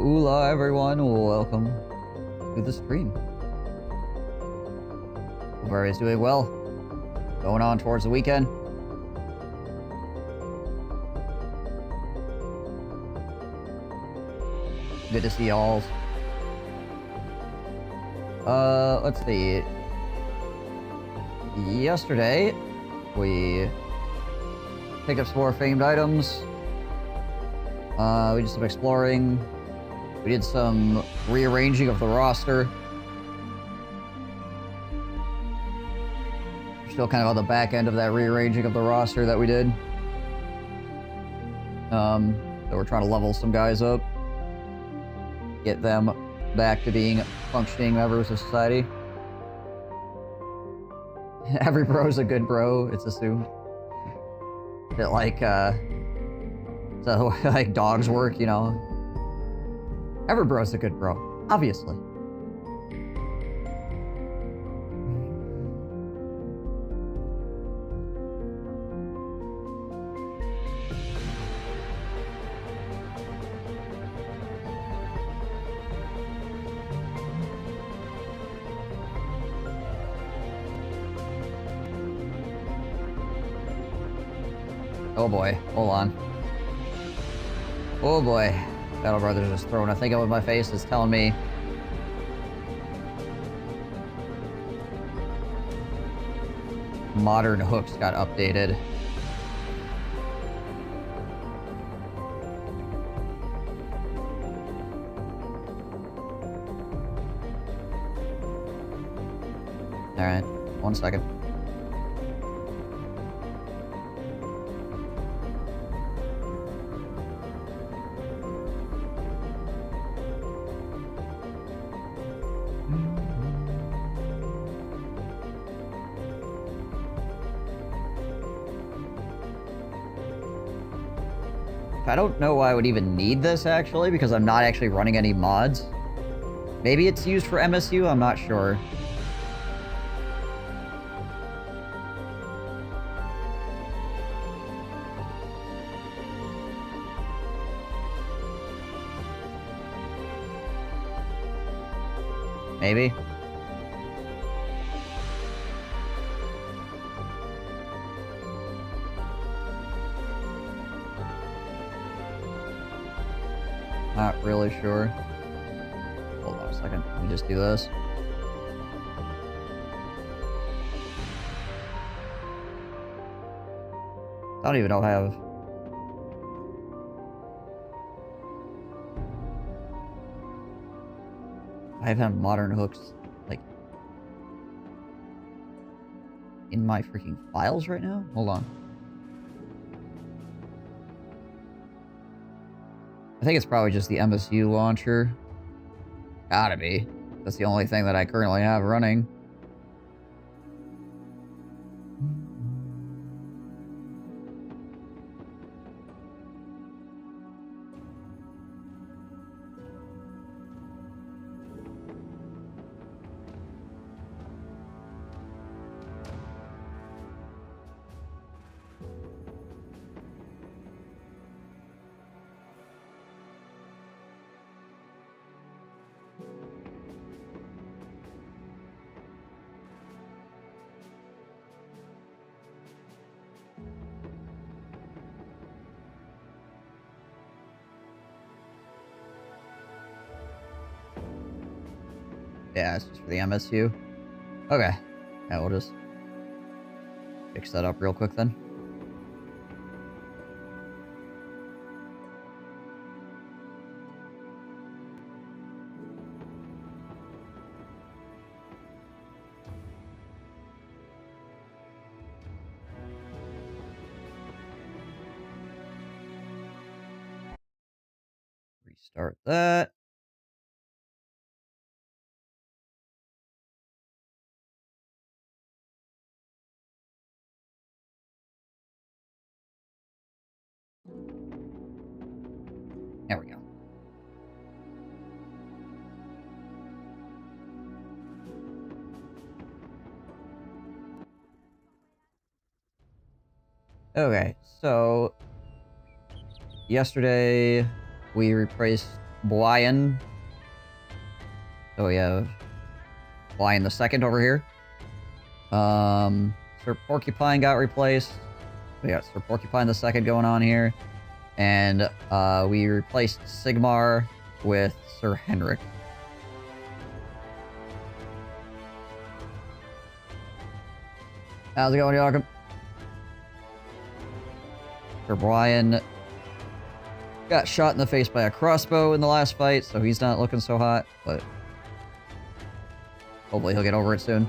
Ula, everyone. Welcome to the stream. Hope everybody's doing well. Going on towards the weekend. Good to see y'all. Let's see. Yesterday, we picked up some more famed items. We did some exploring. We did some rearranging of the roster. We're still kind of on the back end of that rearranging of the roster that we did. So we're trying to level some guys up. Get them back to being functioning members of society. Every bro's a good bro, it's assumed. That like, so, like, dogs work, you know? Every bro's a good bro, obviously. Oh boy, hold on. Oh boy. Battle Brothers is throwing a thing up in my face. It's telling me modern hooks got updated. Alright, 1 second. I don't know why I would even need this, actually, because I'm not actually running any mods. Maybe it's used for MSU, I'm not sure. Maybe. Not really sure. Hold on a second. Let me just do this. I don't even know how I have modern hooks, like, in my freaking files right now? Hold on. I think it's probably just the MSU launcher. Gotta be. That's the only thing that I currently have running. Yeah, it's just for the MSU. Okay. Yeah, we'll just fix that up real quick then. Restart that. There we go. Okay, so yesterday we replaced Brian. So we have Brian the second over here. Sir Porcupine got replaced. We got Sir Porcupine the second going on here. And we replaced Sigmar with Sir Henrik. How's it going, Joachim? Sir Brian got shot in the face by a crossbow in the last fight, so he's not looking so hot, but hopefully he'll get over it soon.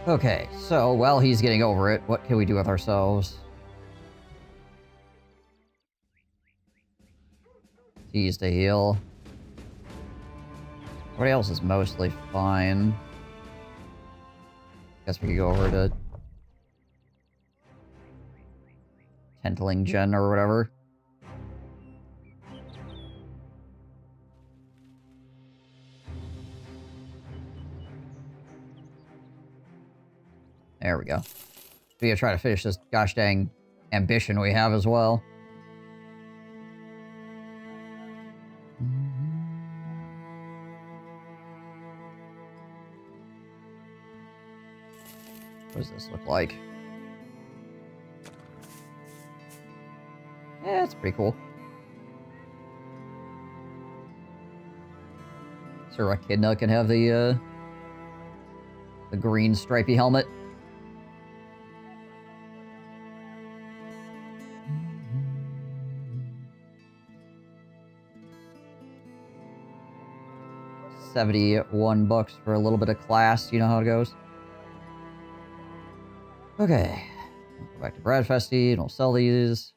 Okay, so while he's getting over it, what can we do with ourselves? Tease to heal. Everybody else is mostly fine. Guess we could go over to Tentling Gen or whatever. There we go. We gotta try to finish this gosh dang ambition we have as well. What does this look like? Yeah, it's pretty cool. Sir Echidna can have the green stripy helmet. $71 for a little bit of class, you know how it goes. Okay. Go back to Bradfesty and we'll sell these.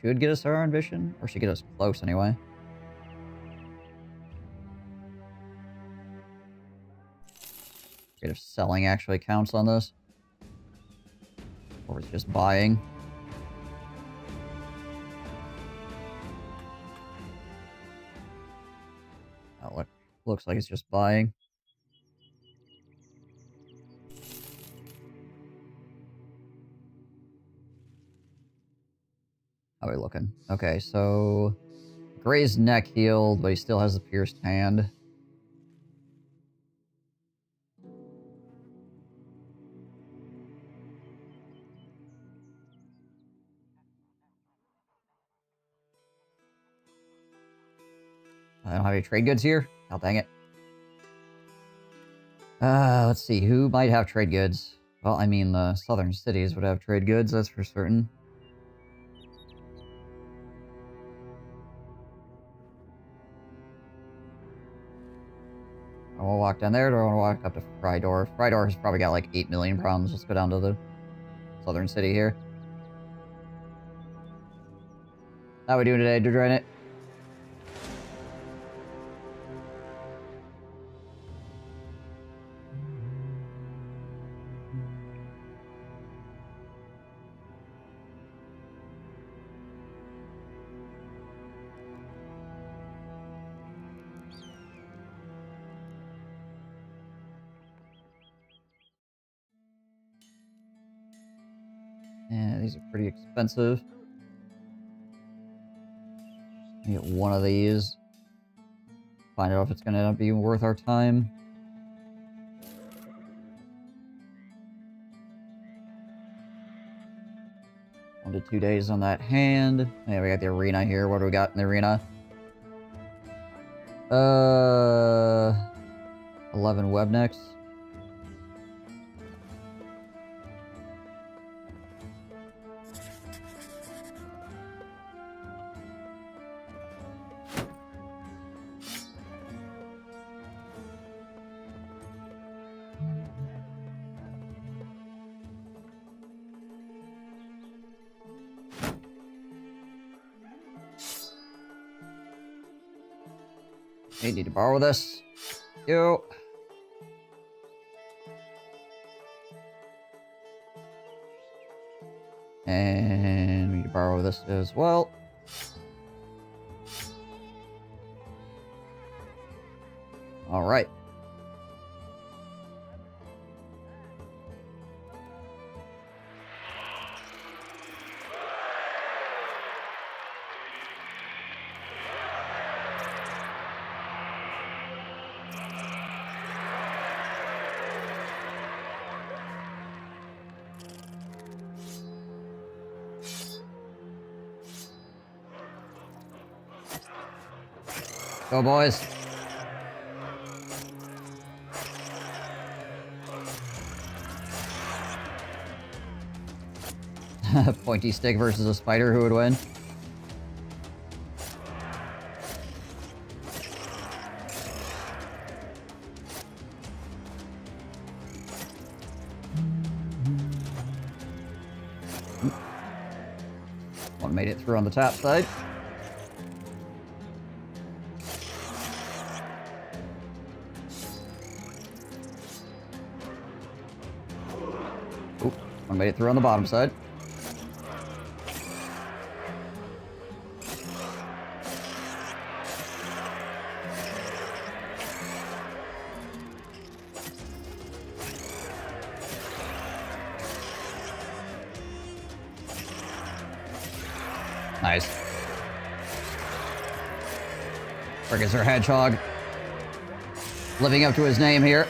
Should get us our ambition, or should get us close anyway. If selling actually counts on this. Or it's just buying. Oh, looks like it's just buying. How are we looking? Okay, so Gray's neck healed, but he still has the pierced hand. I don't have any trade goods here. Oh, dang it. Let's see. Who might have trade goods? Well, I mean, the southern cities would have trade goods, that's for certain. I want to walk down there, or do I want to walk up to Frydor? Frydor has probably got like 8 million problems. Let's go down to the southern city here. How we doing today, Dredrine? Yeah, these are pretty expensive. Get one of these. Find out if it's gonna be worth our time. One to 2 days on that hand. Yeah, we got the arena here. What do we got in the arena? 11 webnecks. Hey, need to borrow this. Yo. And we need to borrow this as well. All right. Go, boys. Pointy stick versus a spider, who would win? One made it through on the top side. Oop, one made it through on the bottom side. Nice. Frick is our hedgehog. Living up to his name here.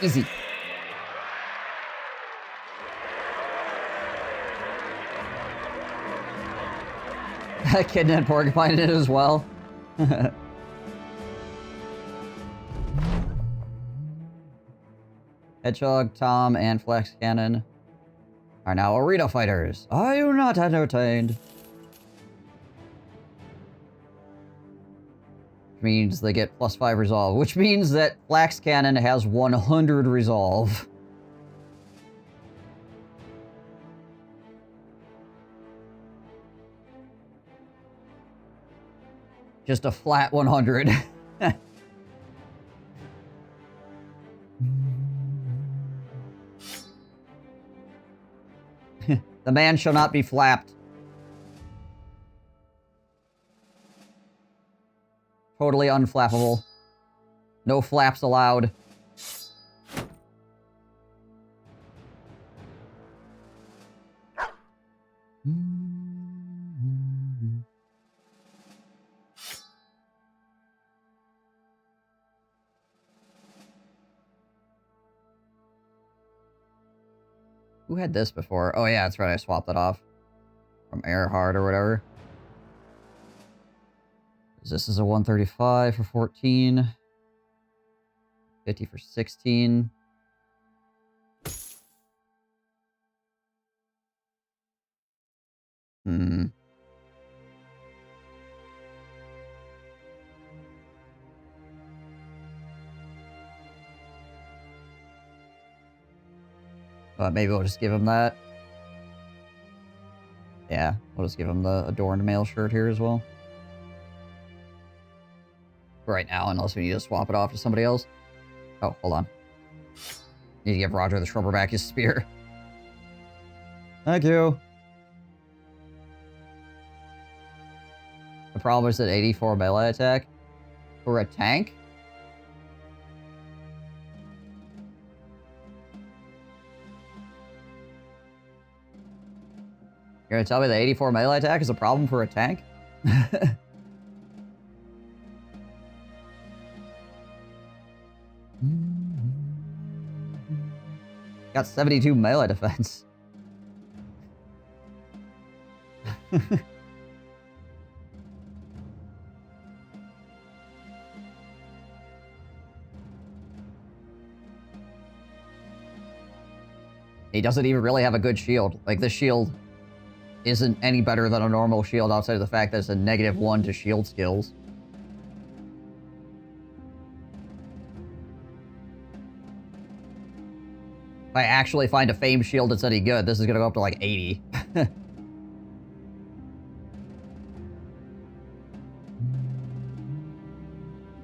Easy. Kidney and porcupine in it as well. Hedgehog, Tom, and Flex Cannon are now arena fighters. Are you not entertained? Which means they get +5 resolve, which means that Flex Cannon has 100 resolve. Just a flat 100. The man shall not be flapped. Totally unflappable. No flaps allowed. Who had this before? Oh yeah, that's right, I swapped it off. From Earhart or whatever. This is a 135 for 14. 50 for 16. Maybe we'll just give him that. Yeah, we'll just give him the adorned male shirt here as well. Right now, unless we need to swap it off to somebody else. Oh, hold on. Need to give Roger the Shrubber back his spear. Thank you. The problem is that 84 melee attack for a tank? You're gonna tell me that 84 melee attack is a problem for a tank? Got 72 melee defense. He doesn't even really have a good shield. Like, this shield isn't any better than a normal shield outside of the fact that it's a -1 to shield skills. If I actually find a Fame shield that's any good, this is gonna go up to like 80.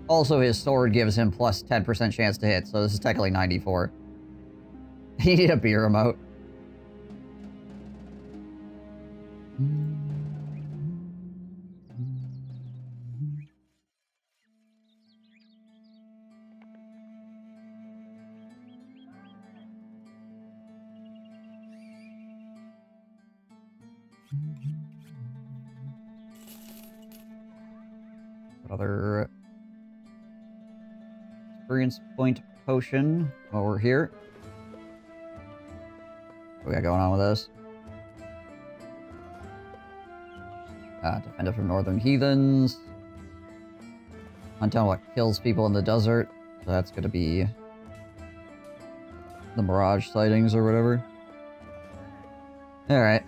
Also, his sword gives him plus 10% chance to hit, so this is technically 94. You need a beer remote. Another experience point potion while we're here. What we got going on with this? Defend it from northern heathens. Hunt down what kills people in the desert. So that's gonna be the mirage sightings or whatever. Alright.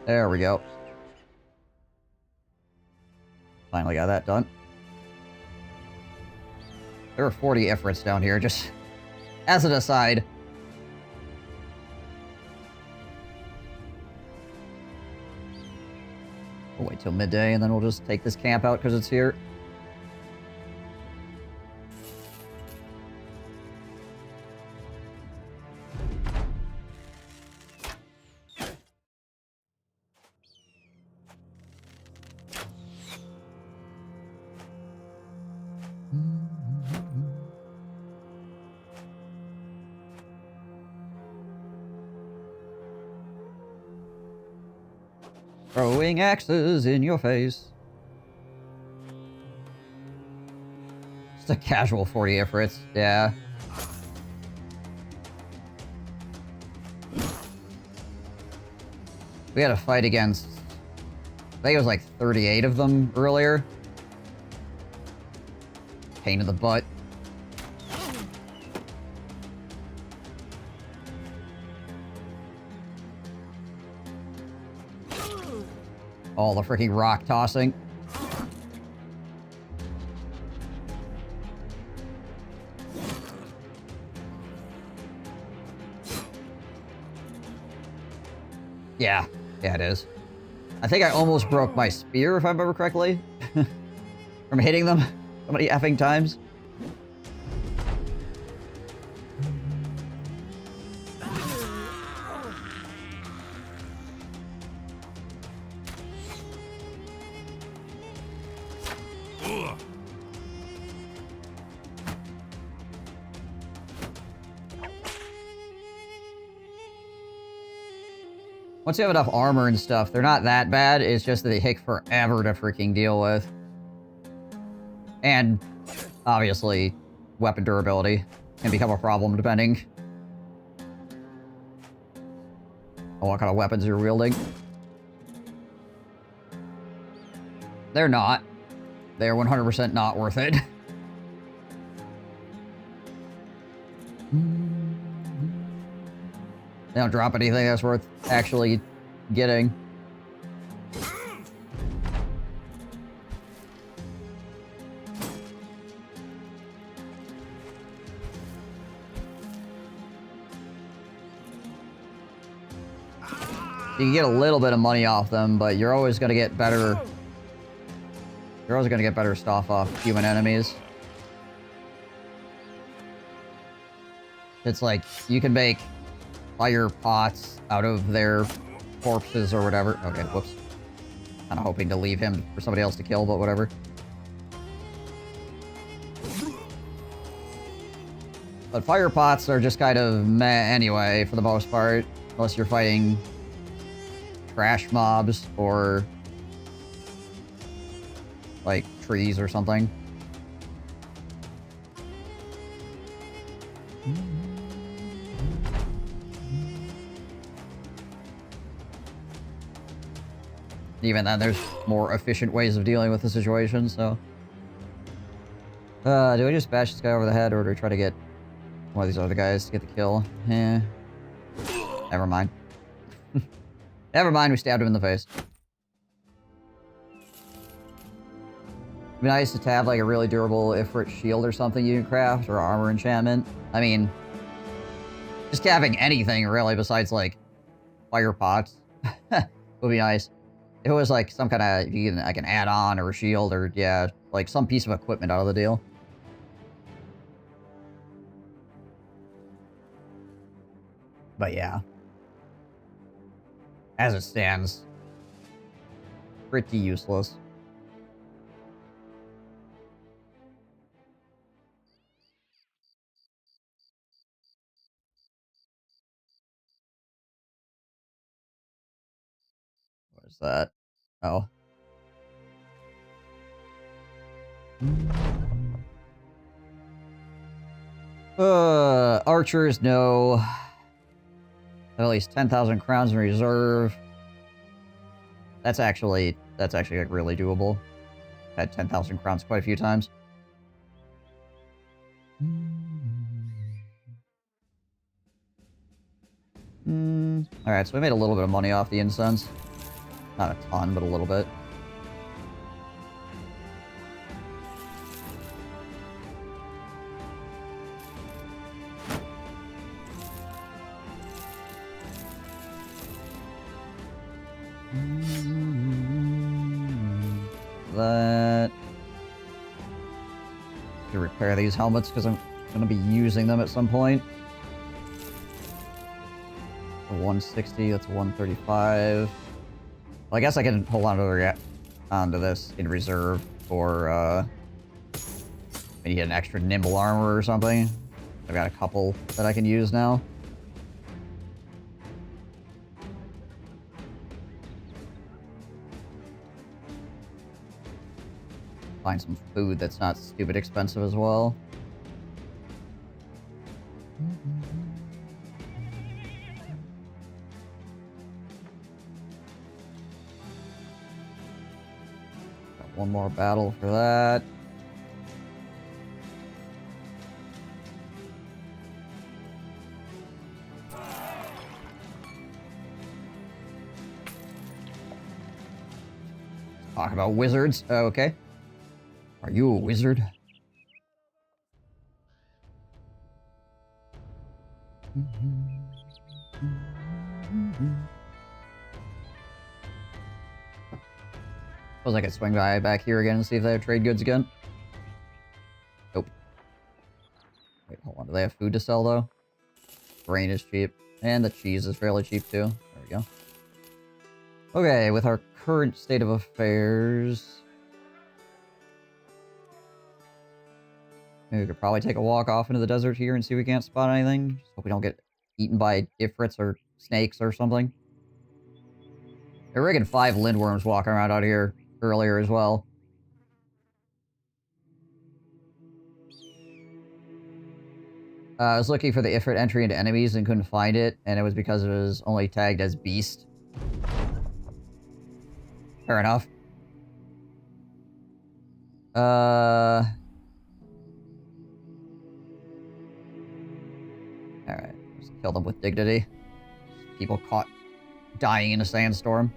There we go. Finally got that done. There are 40 Ifrits down here, just as an aside. We'll wait till midday and then we'll just take this camp out because it's here. Throwing axes in your face. Just a casual 40 Ifrits, yeah. We had a fight against, I think it was like 38 of them earlier. Pain in the butt. All the freaking rock tossing. Yeah, it is. I think I almost broke my spear, if I remember correctly. From hitting them so many effing times. Once you have enough armor and stuff, they're not that bad. It's just that they take forever to freaking deal with. And, obviously, weapon durability can become a problem depending on what kind of weapons you're wielding. They're not. They're 100% not worth it. They don't drop anything that's worth actually getting. You can get a little bit of money off them, but you're always going to get better... You're always going to get better stuff off human enemies. It's like, you can make fire pots out of their corpses or whatever. Okay, whoops. Kind of hoping to leave him for somebody else to kill, but whatever. But fire pots are just kind of meh anyway, for the most part. Unless you're fighting trash mobs or like trees or something. Even then, there's more efficient ways of dealing with the situation, so... do we just bash this guy over the head, or do we try to get one of these other guys to get the kill? Eh. Never mind. Never mind, we stabbed him in the face. It'd be nice to have, like, a really durable Ifrit shield or something you can craft, or armor enchantment. I mean... just having anything, really, besides, like, fire pots would be nice. If it was like some kind of, like an add-on or a shield or, yeah, like some piece of equipment out of the deal. But yeah. As it stands, pretty useless. What's that? Oh. Archers, no. Have at least 10,000 crowns in reserve. That's actually like really doable. Had 10,000 crowns quite a few times. Alright, so we made a little bit of money off the incense. Not a ton, but a little bit. That... to repair these helmets, because I'm going to be using them at some point. 160, that's 135. Well, I guess I can hold on onto this in reserve for, maybe get an extra nimble armor or something. I've got a couple that I can use now. Find some food that's not stupid expensive as well. Got one more battle for that. Talk about wizards. Okay. Are you a wizard? Suppose I could swing by back here again and see if they have trade goods again. Nope. Wait, hold on. Do they have food to sell, though? Grain is cheap. And the cheese is fairly cheap, too. There we go. Okay, with our current state of affairs... maybe we could probably take a walk off into the desert here and see if we can't spot anything. Just hope we don't get eaten by ifrits or snakes or something. There were 5 lindworms walking around out here earlier as well. I was looking for the ifrit entry into enemies and couldn't find it, and it was because it was only tagged as beast. Fair enough. Alright, just kill them with dignity. People caught dying in a sandstorm.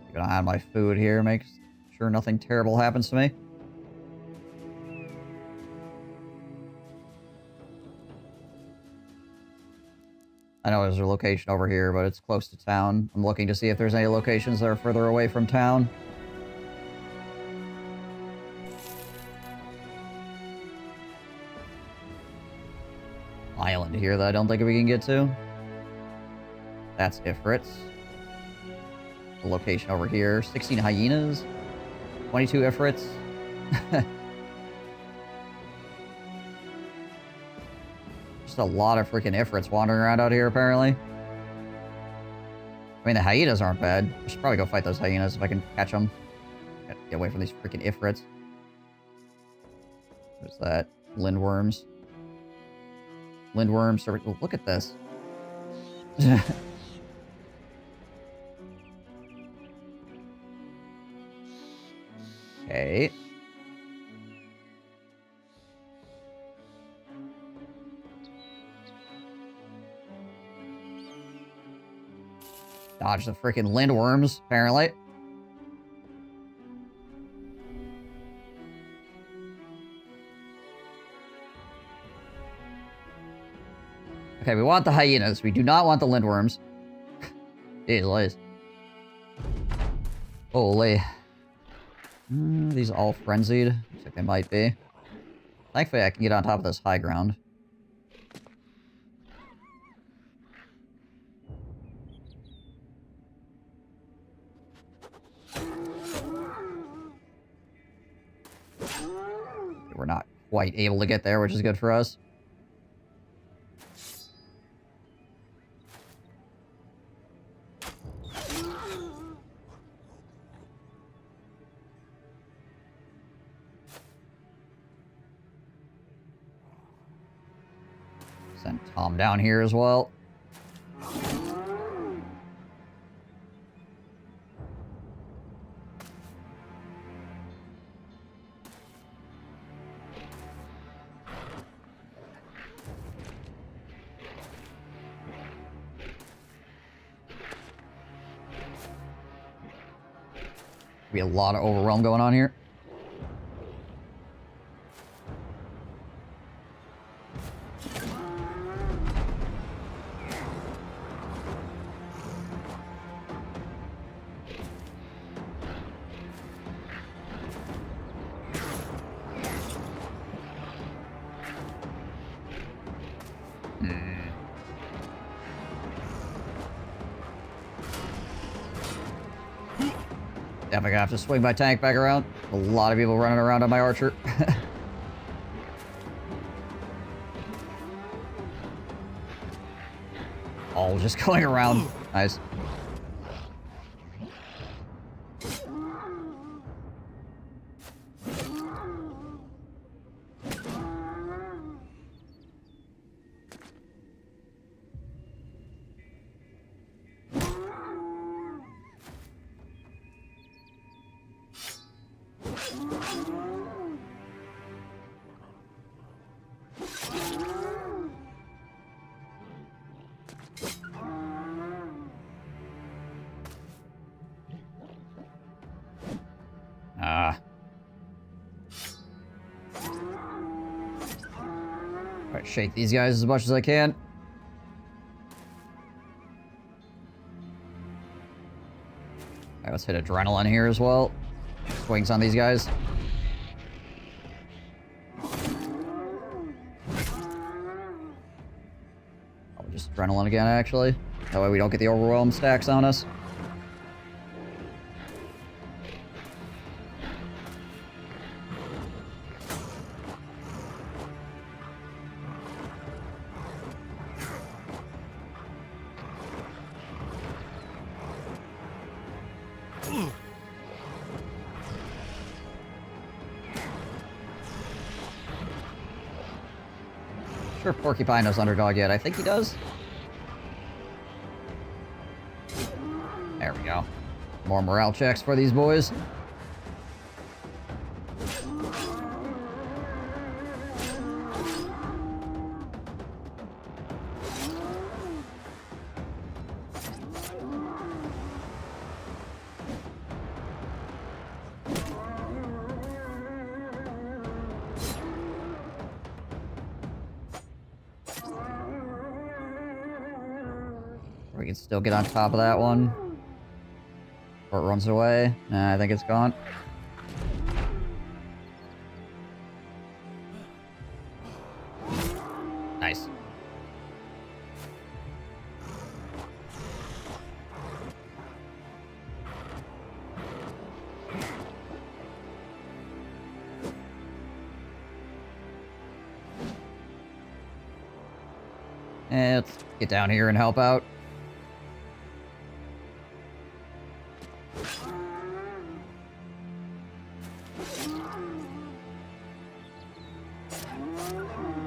Keep an eye on my food here, make sure nothing terrible happens to me. I know there's a location over here, but it's close to town. I'm looking to see if there's any locations that are further away from town. Island here that I don't think we can get to. That's ifrits. The location over here. 16 hyenas. 22 ifrits. Just a lot of freaking ifrits wandering around out here, apparently. I mean, the hyenas aren't bad. I should probably go fight those hyenas if I can catch them. Get away from these freaking ifrits. What's that? Lindworms. Lindworms. Oh, look at this. Okay. Dodge the freaking lindworms, apparently. Okay, we want the hyenas. We do not want the lindworms. Jeez Louise. Holy. These all frenzied. Looks like they might be. Thankfully, I can get on top of this high ground. We're not quite able to get there, which is good for us. Send Tom down here as well. Be a lot of overwhelm going on here. Definitely gonna have to swing my tank back around. A lot of people running around on my archer. All just going around. Nice. Alright, shake these guys as much as I can. Alright, let's hit adrenaline here as well. Swings on these guys. I'll just adrenaline again, actually. That way we don't get the overwhelm stacks on us. Sure Porcupine knows Underdog yet. I think he does. There we go. More morale checks for these boys. We can still get on top of that one. Or it runs away. Nah, I think it's gone. Nice. And let's get down here and help out.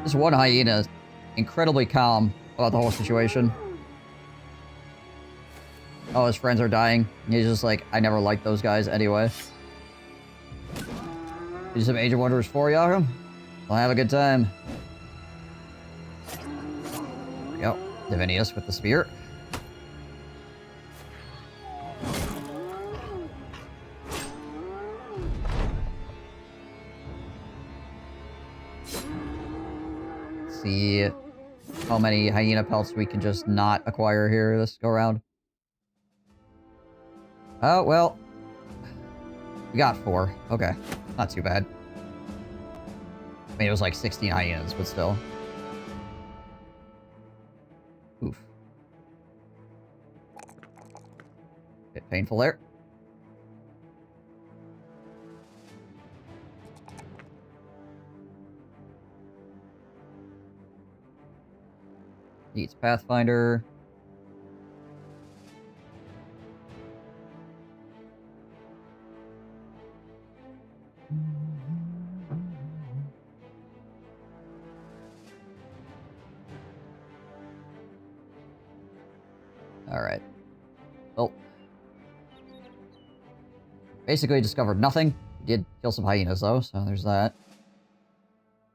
This one hyena is incredibly calm about the whole situation. Oh, his friends are dying. He's just like, I never liked those guys anyway. Do some Age of Wonders 4, Yakum? Well, have a good time. There we go. Divinius with the spear. See how many hyena pelts we can just not acquire here this go round. Oh, well. We got 4. Okay. Not too bad. I mean, it was like 16 hyenas, but still. Oof. Bit painful there. Needs Pathfinder. Alright. Well. Basically discovered nothing. Did kill some hyenas though, so there's that.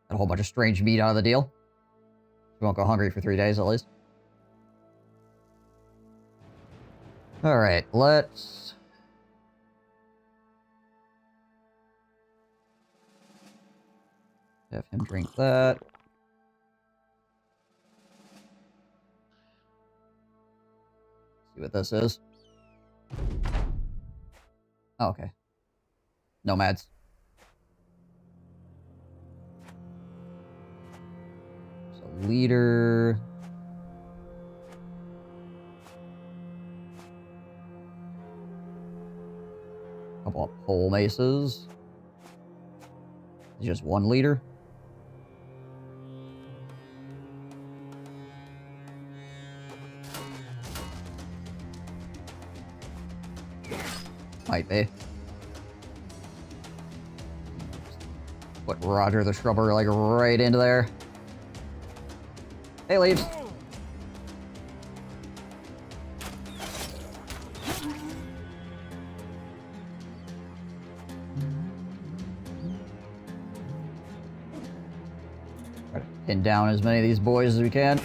Got a whole bunch of strange meat out of the deal. We won't go hungry for 3 days at least. Alright, let's... have him drink that. See what this is. Oh, okay. Nomads. So leader. Couple of pole maces. Just one leader. Might be. Put Roger the Shrubber like right into there. Hey, leaves. Try to pin down as many of these boys as we can.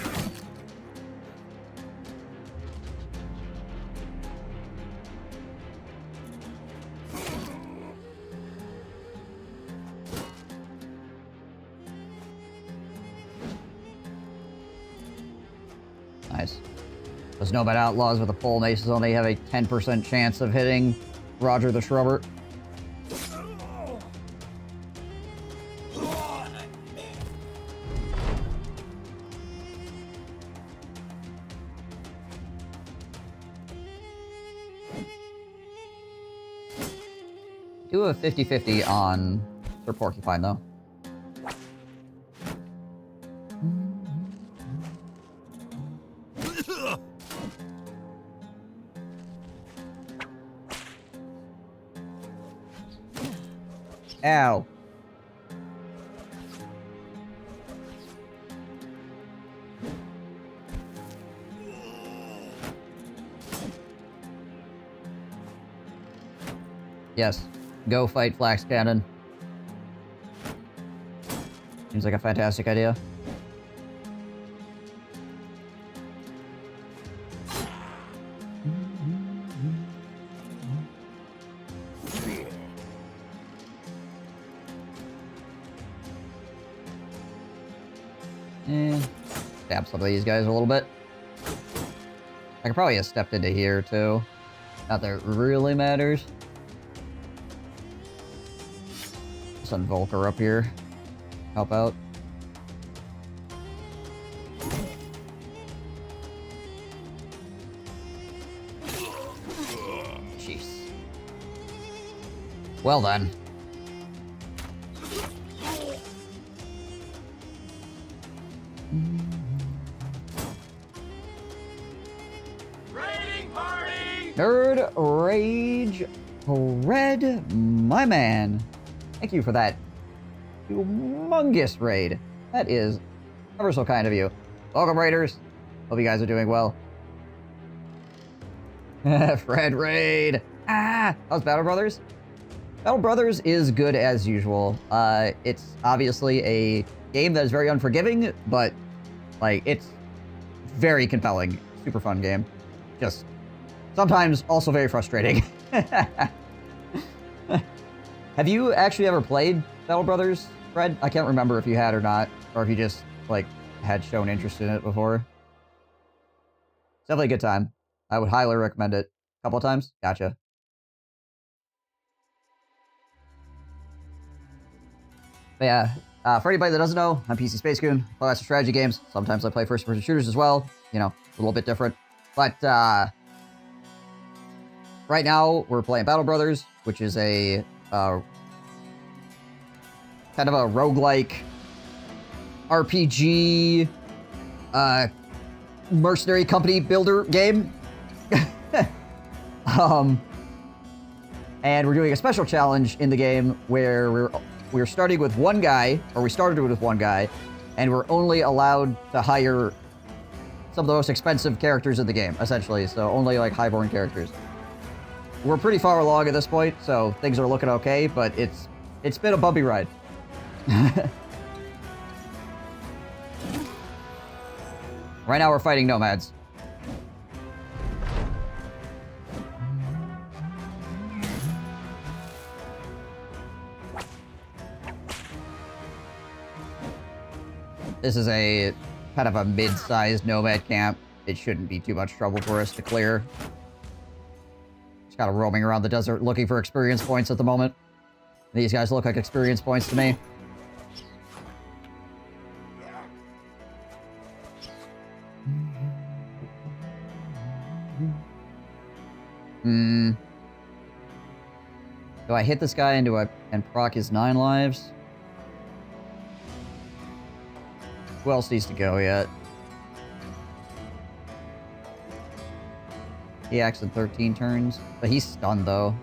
Nice. Those Nomad Outlaws with the pole maces only have a 10% chance of hitting Roger the Shrubber. Do a 50-50 on Sir Porcupine, though. Ow. Yes. Go fight Flax Cannon. Seems like a fantastic idea. Stab some of these guys a little bit. I could probably have stepped into here too. Not that it really matters. Send Volker up here. Help out. Jeez. Well then. Nerd Rage Red, my man. Thank you for that humongous raid. That is ever so kind of you. Welcome, Raiders. Hope you guys are doing well. Fred Raid. Ah, how's Battle Brothers? Battle Brothers is good as usual. It's obviously a game that is very unforgiving, but like it's very compelling. Super fun game. Just sometimes also very frustrating. Have you actually ever played Battle Brothers, Fred? I can't remember if you had or not, or if you just, like, had shown interest in it before. It's definitely a good time. I would highly recommend it. A couple of times? Gotcha. But yeah, for anybody that doesn't know, I'm PCG-Spacegoon. Play lots of strategy games. Sometimes I play first-person shooters as well. You know, a little bit different. But, right now, we're playing Battle Brothers, which is a kind of a roguelike RPG, mercenary company builder game. And we're doing a special challenge in the game where we're starting with one guy, or we started with one guy, and we're only allowed to hire some of the most expensive characters in the game, essentially. So only like highborn characters. We're pretty far along at this point, so things are looking okay, but it's been a bumpy ride. Right now we're fighting nomads. This is a kind of a mid-sized nomad camp. It shouldn't be too much trouble for us to clear. Just kind of roaming around the desert looking for experience points at the moment. These guys look like experience points to me. Do I hit this guy and proc his 9 lives? Who else needs to go yet? He acts in 13 turns, but he's stunned though.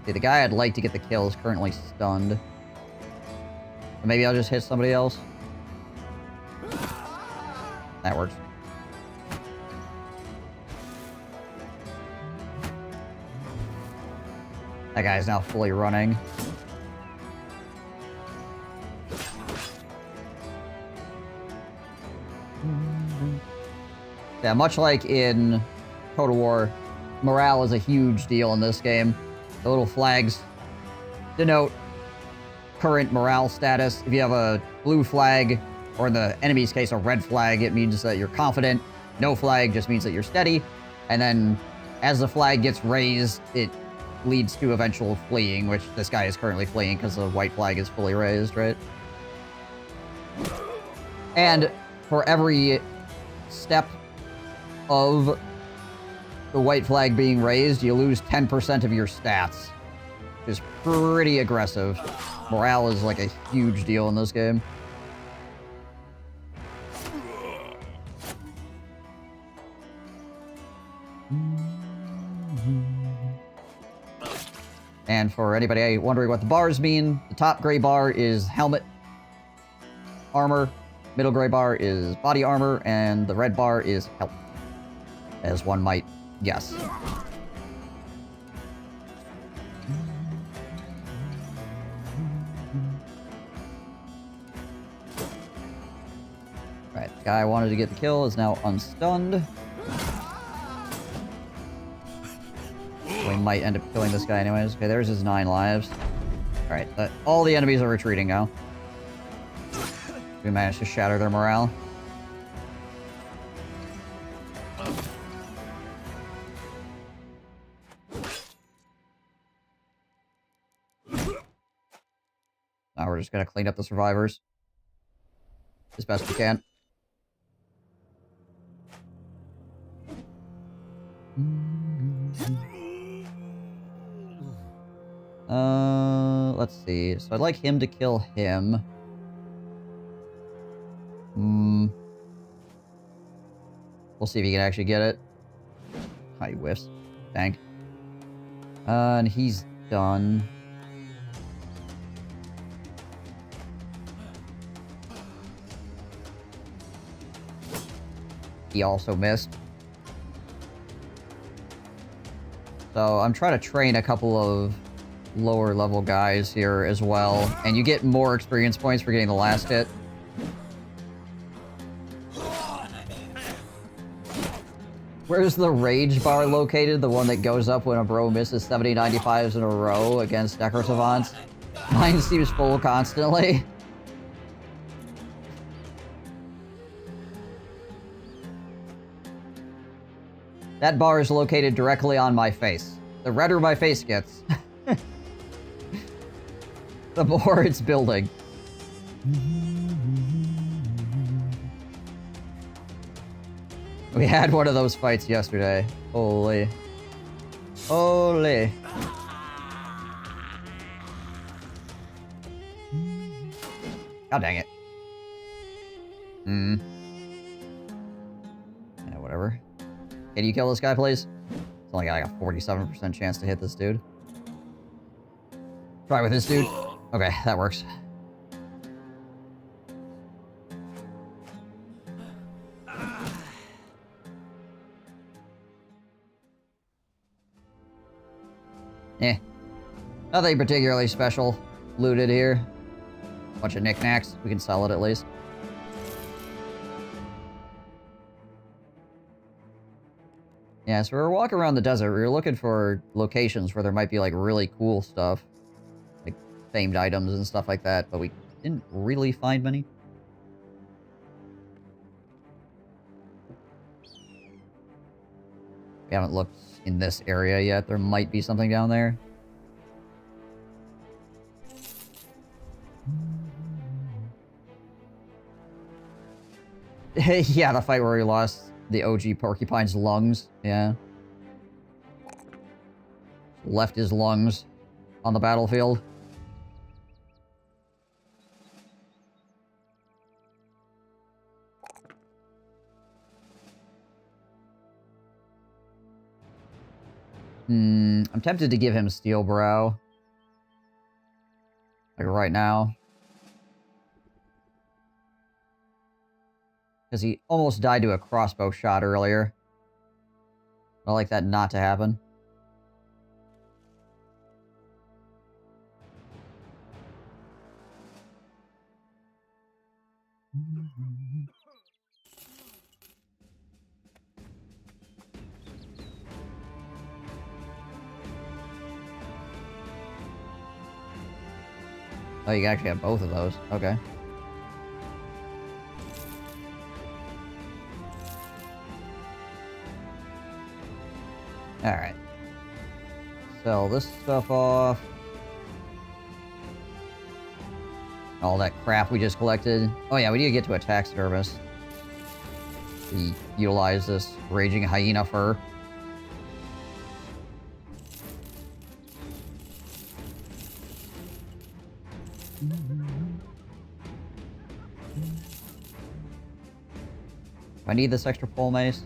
See, the guy I'd like to get the kill is currently stunned. So maybe I'll just hit somebody else. That works. That guy's now fully running. Yeah, much like in Total War, morale is a huge deal in this game. The little flags denote current morale status. If you have a blue flag, or in the enemy's case, a red flag, it means that you're confident. No flag just means that you're steady. And then, as the flag gets raised, it leads to eventual fleeing, which this guy is currently fleeing because the white flag is fully raised, right? And for every step of the white flag being raised, you lose 10% of your stats. Which is pretty aggressive. Morale is like a huge deal in this game. And for anybody wondering what the bars mean, the top gray bar is helmet armor, middle gray bar is body armor, and the red bar is health, as one might guess. Right, the guy I wanted to get the kill is now unstunned. We might end up killing this guy anyways. Okay, there's his 9 lives. Alright, all the enemies are retreating now. We managed to shatter their morale. Now we're just gonna clean up the survivors as best we can. Let's see. So I'd like him to kill him. We'll see if he can actually get it. Oh, he whiffs. Dang. And he's done. He also missed. So I'm trying to train a couple of lower level guys here as well. And you get more experience points for getting the last hit. Where's the rage bar located? The one that goes up when a bro misses 70-95s in a row against Necro Savants? Mine seems full constantly. That bar is located directly on my face. The redder my face gets, the more it's building. We had one of those fights yesterday. Holy. Holy. God dang it. Can you kill this guy, please? It's only got like a 47% chance to hit this dude. Try with this dude. Okay, that works. Eh. Nothing particularly special looted here. Bunch of knickknacks. We can sell it at least. Yeah, so we were walking around the desert. We were looking for locations where there might be, like, really cool stuff. Like, famed items and stuff like that, but we didn't really find many. We haven't looked in this area yet. There might be something down there. Yeah, the fight where he lost the OG Porcupine's lungs. Yeah. Left his lungs on the battlefield. I'm tempted to give him Steel Brow. Like right now. Because he almost died to a crossbow shot earlier. I'd like that not to happen. Oh, you can actually have both of those. Okay. Alright. Sell this stuff off. All that crap we just collected. Oh yeah, we need to get to a taxidermist. We utilize this raging hyena fur. I need this extra pole mace.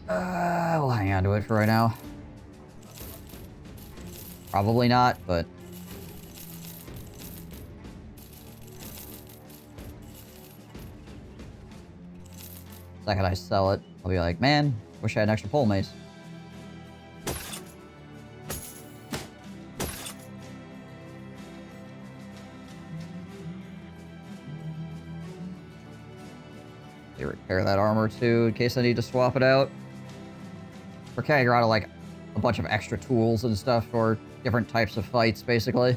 We'll hang on to it for right now. Probably not, but... the second I sell it, I'll be like, man, wish I had an extra pole mace. They repair that armor too, in case I need to swap it out. We're carrying around like a bunch of extra tools and stuff for different types of fights, basically,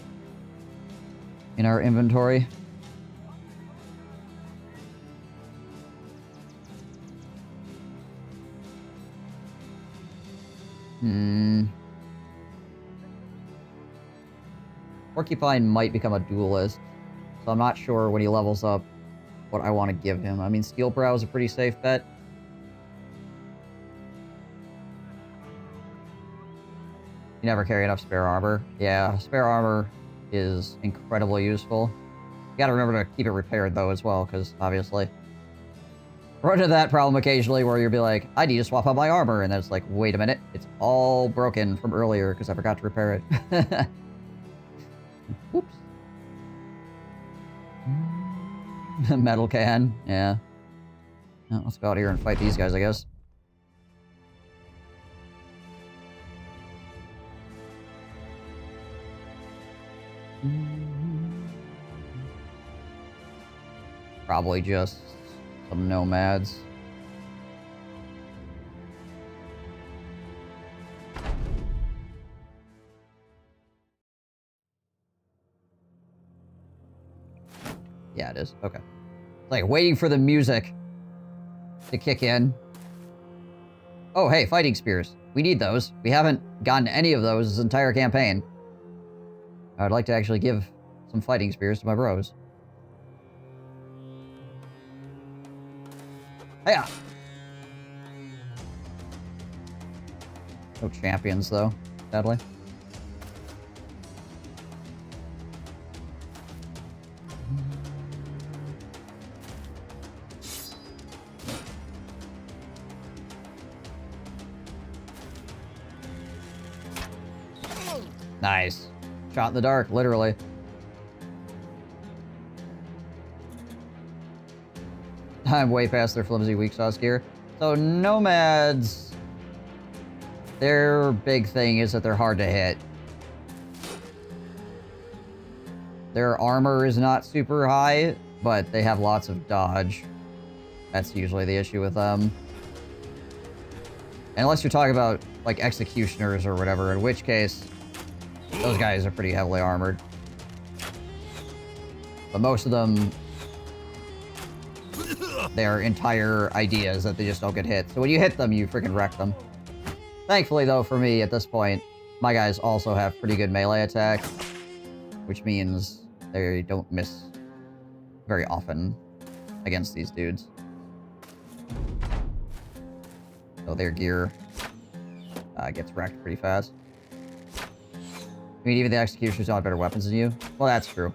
in our inventory. Porcupine might become a duelist, so I'm not sure when he levels up what I want to give him. I mean, Steel Brow is a pretty safe bet. You never carry enough spare armor. Yeah, spare armor is incredibly useful. You gotta remember to keep it repaired, though, as well, because, obviously, run into that problem occasionally where you'll be like, I need to swap out my armor, and then it's like, wait a minute, it's all broken from earlier because I forgot to repair it. Whoops. Metal can, yeah. Well, let's go out here and fight these guys, I guess. Probably just some nomads. Yeah, it is. Okay. It's like waiting for the music to kick in. Oh, hey, fighting spears. We need those. We haven't gotten any of those this entire campaign. I would like to actually give some fighting spears to my bros. Hiya! No champions, though, sadly. Nice. Shot in the dark, literally. I'm way past their flimsy weak sauce gear. So nomads, their big thing is that they're hard to hit. Their armor is not super high, but they have lots of dodge. That's usually the issue with them. Unless you're talking about, like, executioners or whatever, in which case, those guys are pretty heavily armored. But most of them, their entire idea is that they just don't get hit. So when you hit them, you freaking wreck them. Thankfully, though, for me, at this point, my guys also have pretty good melee attack, which means they don't miss very often against these dudes. So their gear gets wrecked pretty fast. I mean, even the executioners don't have better weapons than you. Well, that's true.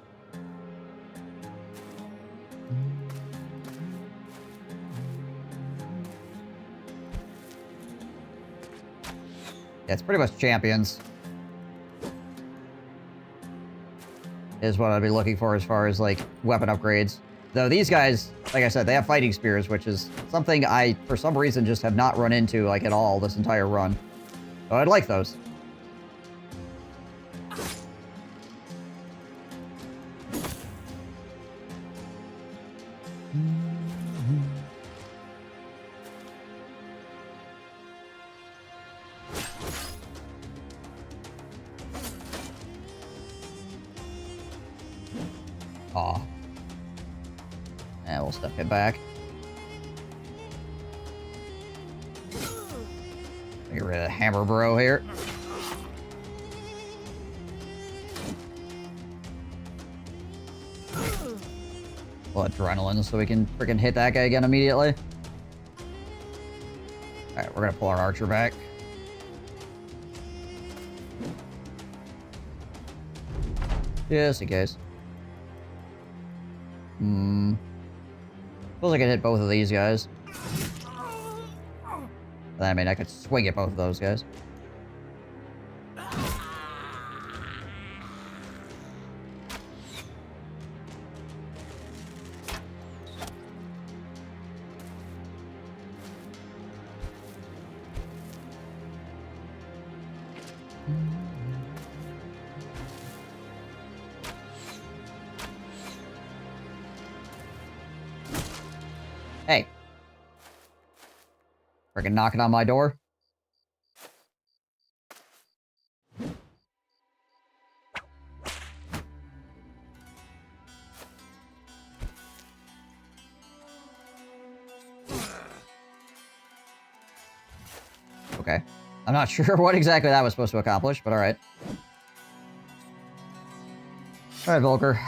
Yeah, it's pretty much champions. Is what I'd be looking for as far as, like, weapon upgrades. Though these guys, like I said, they have fighting spears, which is something I, for some reason, just have not run into, like, at all this entire run. So I'd like those. Aw. And we'll step it back. Get rid of the hammer bro here. Well, adrenaline, so we can freaking hit that guy again immediately. Alright, we're gonna pull our archer back. Just in case. Suppose I could hit both of these guys. I mean, I could swing at both of those guys. Hey. Freaking knocking on my door. Okay. I'm not sure what exactly that was supposed to accomplish, but alright. Alright, Volker.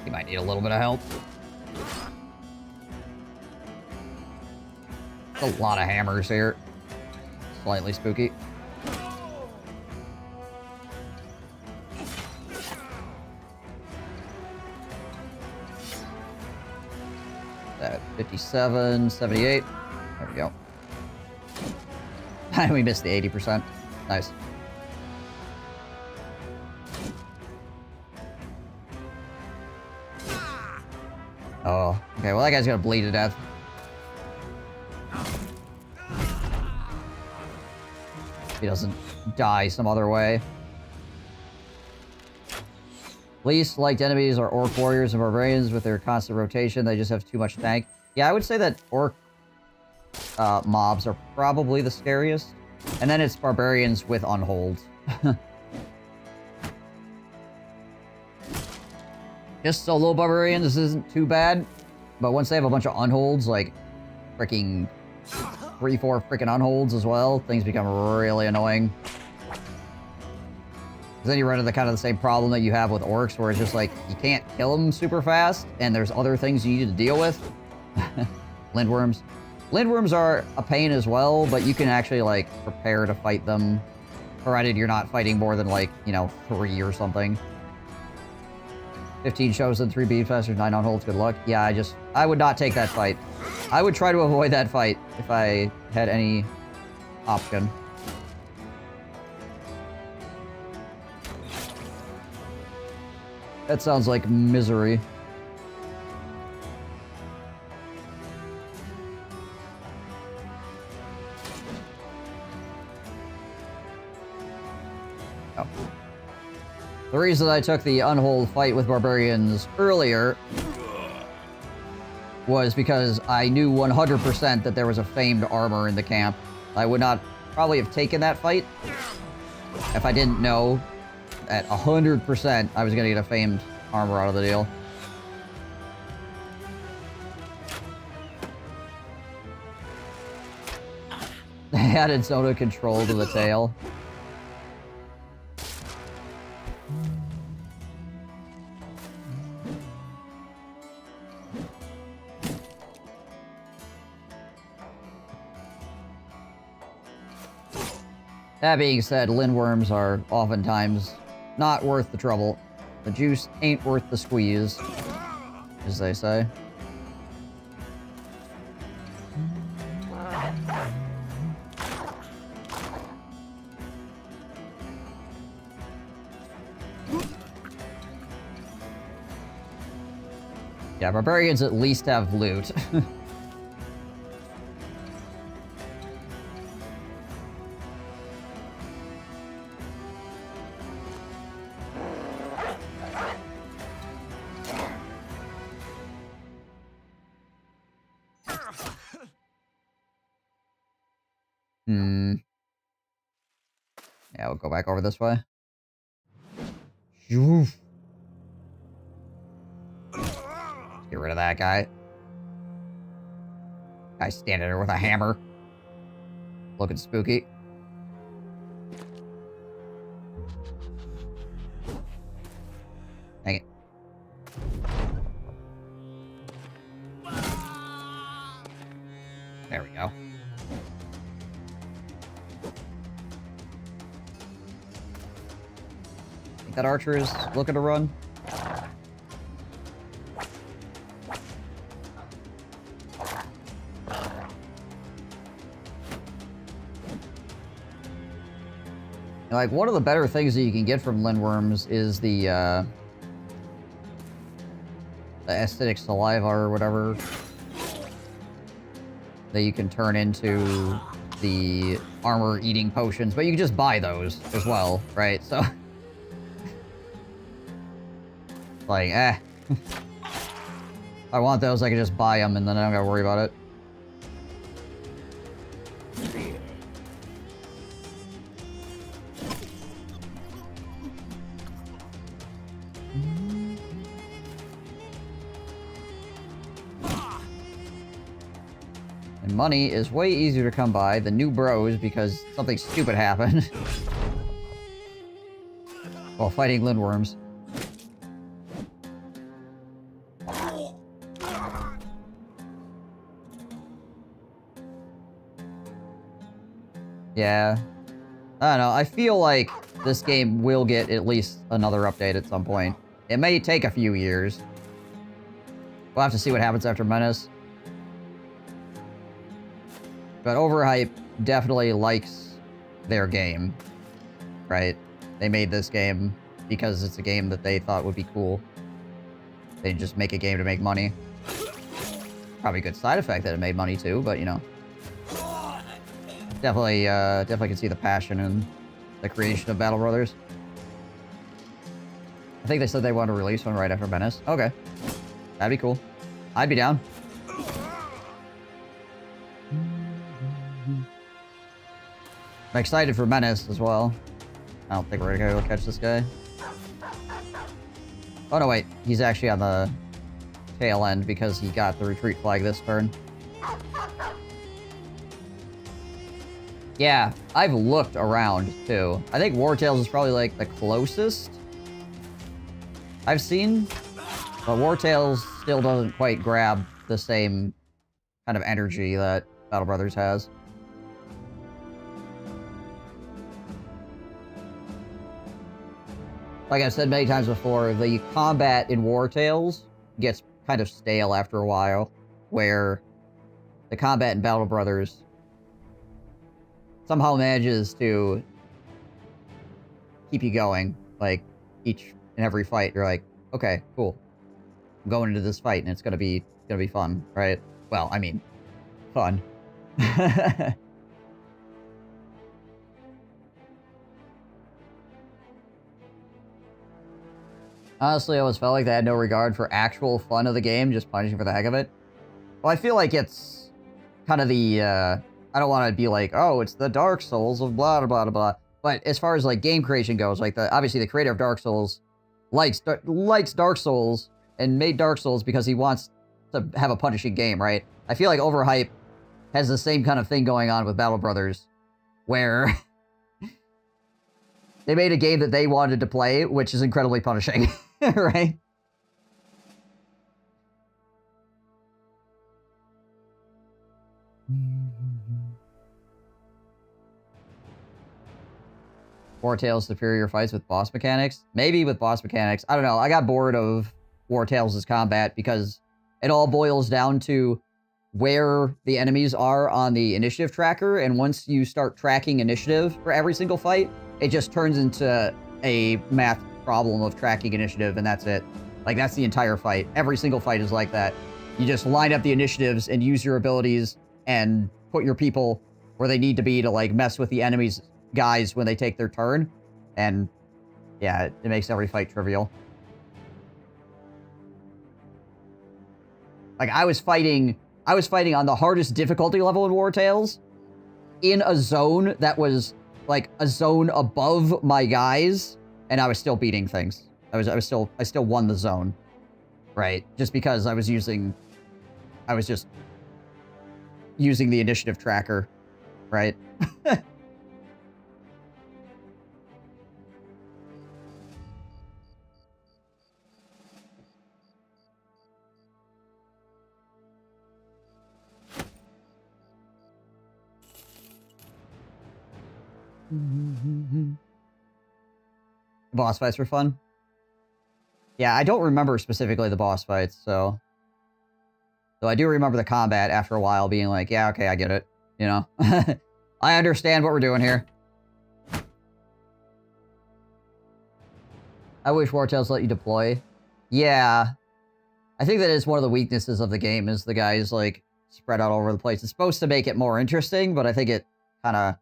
You might need a little bit of help. A lot of hammers here. Slightly spooky. That 57, 78. There we go. We missed the 80%. Nice. Oh, okay, well that guy's gonna bleed to death. He doesn't die some other way. Least liked enemies are orc warriors and barbarians with their constant rotation. They just have too much tank. Yeah, I would say that orc mobs are probably the scariest. And then it's barbarians with unhold. Just solo barbarians isn't too bad. But once they have a bunch of unholds, like freaking 3-4 freaking unholds as well, things become really annoying. Because then you run into kind of the same problem that you have with orcs, where it's just like, you can't kill them super fast, and there's other things you need to deal with. Lindworms. Lindworms are a pain as well, but you can actually, like, prepare to fight them, provided you're not fighting more than, like, you know, 3 or something. 15 chosen, 3 beat fasters, 9 on holds, good luck. Yeah, I would not take that fight. I would try to avoid that fight if I had any option. That sounds like misery. Oh. The reason I took the unhold fight with barbarians earlier was because I knew 100% that there was a famed armor in the camp. I would not probably have taken that fight if I didn't know at 100% I was going to get a famed armor out of the deal. They added Zona control to the tail. That being said, lindworms are oftentimes not worth the trouble. The juice ain't worth the squeeze, as they say. Yeah, barbarians at least have loot. Yeah, we'll go back over this way. Oof. Get rid of that guy. Guy standing there with a hammer. Looking spooky. Dang it. There we go. Think that archer is looking to run. Like, one of the better things that you can get from lindworms is the acidic saliva or whatever that you can turn into the armor-eating potions, but you can just buy those as well, right? So, like, if I want those, I can just buy them, and then I don't gotta worry about it. And money is way easier to come by than new bros because something stupid happened while fighting lindworms. Yeah. I don't know. I feel like this game will get at least another update at some point. It may take a few years. We'll have to see what happens after Menace. But Overhype definitely likes their game, right? They made this game because it's a game that they thought would be cool. They didn't just make a game to make money. Probably a good side effect that it made money too, but you know. Definitely can see the passion in the creation of Battle Brothers. I think they said they wanted to release one right after Menace. Okay. That'd be cool. I'd be down. I'm excited for Menace as well. I don't think we're gonna go catch this guy. Oh no, wait. He's actually on the tail end because he got the retreat flag this turn. Yeah, I've looked around too. I think Wartails is probably like the closest I've seen. But Wartails still doesn't quite grab the same kind of energy that Battle Brothers has. like I've said many times before, the combat in War Tales gets kind of stale after a while, where the combat in Battle Brothers somehow manages to keep you going. Like, each and every fight, you're like, okay, cool. I'm going into this fight, and it's gonna be fun, right? Well, I mean, fun. Honestly, I always felt like they had no regard for actual fun of the game, just punishing for the heck of it. Well, I feel like it's kind of the, I don't want to be like, oh, it's the Dark Souls of blah, blah, blah, blah. But as far as, like, game creation goes, like, obviously the creator of Dark Souls likes Dark Souls and made Dark Souls because he wants to have a punishing game, right? I feel like Overhype has the same kind of thing going on with Battle Brothers, where they made a game that they wanted to play, which is incredibly punishing, right? War Tales superior fights with boss mechanics? Maybe with boss mechanics. I don't know. I got bored of War Tales' combat because it all boils down to where the enemies are on the initiative tracker, and once you start tracking initiative for every single fight, it just turns into a math problem of tracking initiative, and that's it. Like, that's the entire fight. Every single fight is like that. You just line up the initiatives and use your abilities and put your people where they need to be to, like, mess with the enemies' guys when they take their turn. And, yeah, it makes every fight trivial. Like, I was fighting on the hardest difficulty level in War Tales in a zone that was, like, a zone above my guys, and I was still beating things. I still won the zone, right? Just because I was just using the initiative tracker, right? Boss fights were fun. Yeah, I don't remember specifically the boss fights, so I do remember the combat after a while being like, yeah, okay, I get it. You know? I understand what we're doing here. I wish War Tales let you deploy. Yeah. I think that is one of the weaknesses of the game, is the guys, like, spread out all over the place. It's supposed to make it more interesting, but I think it kind of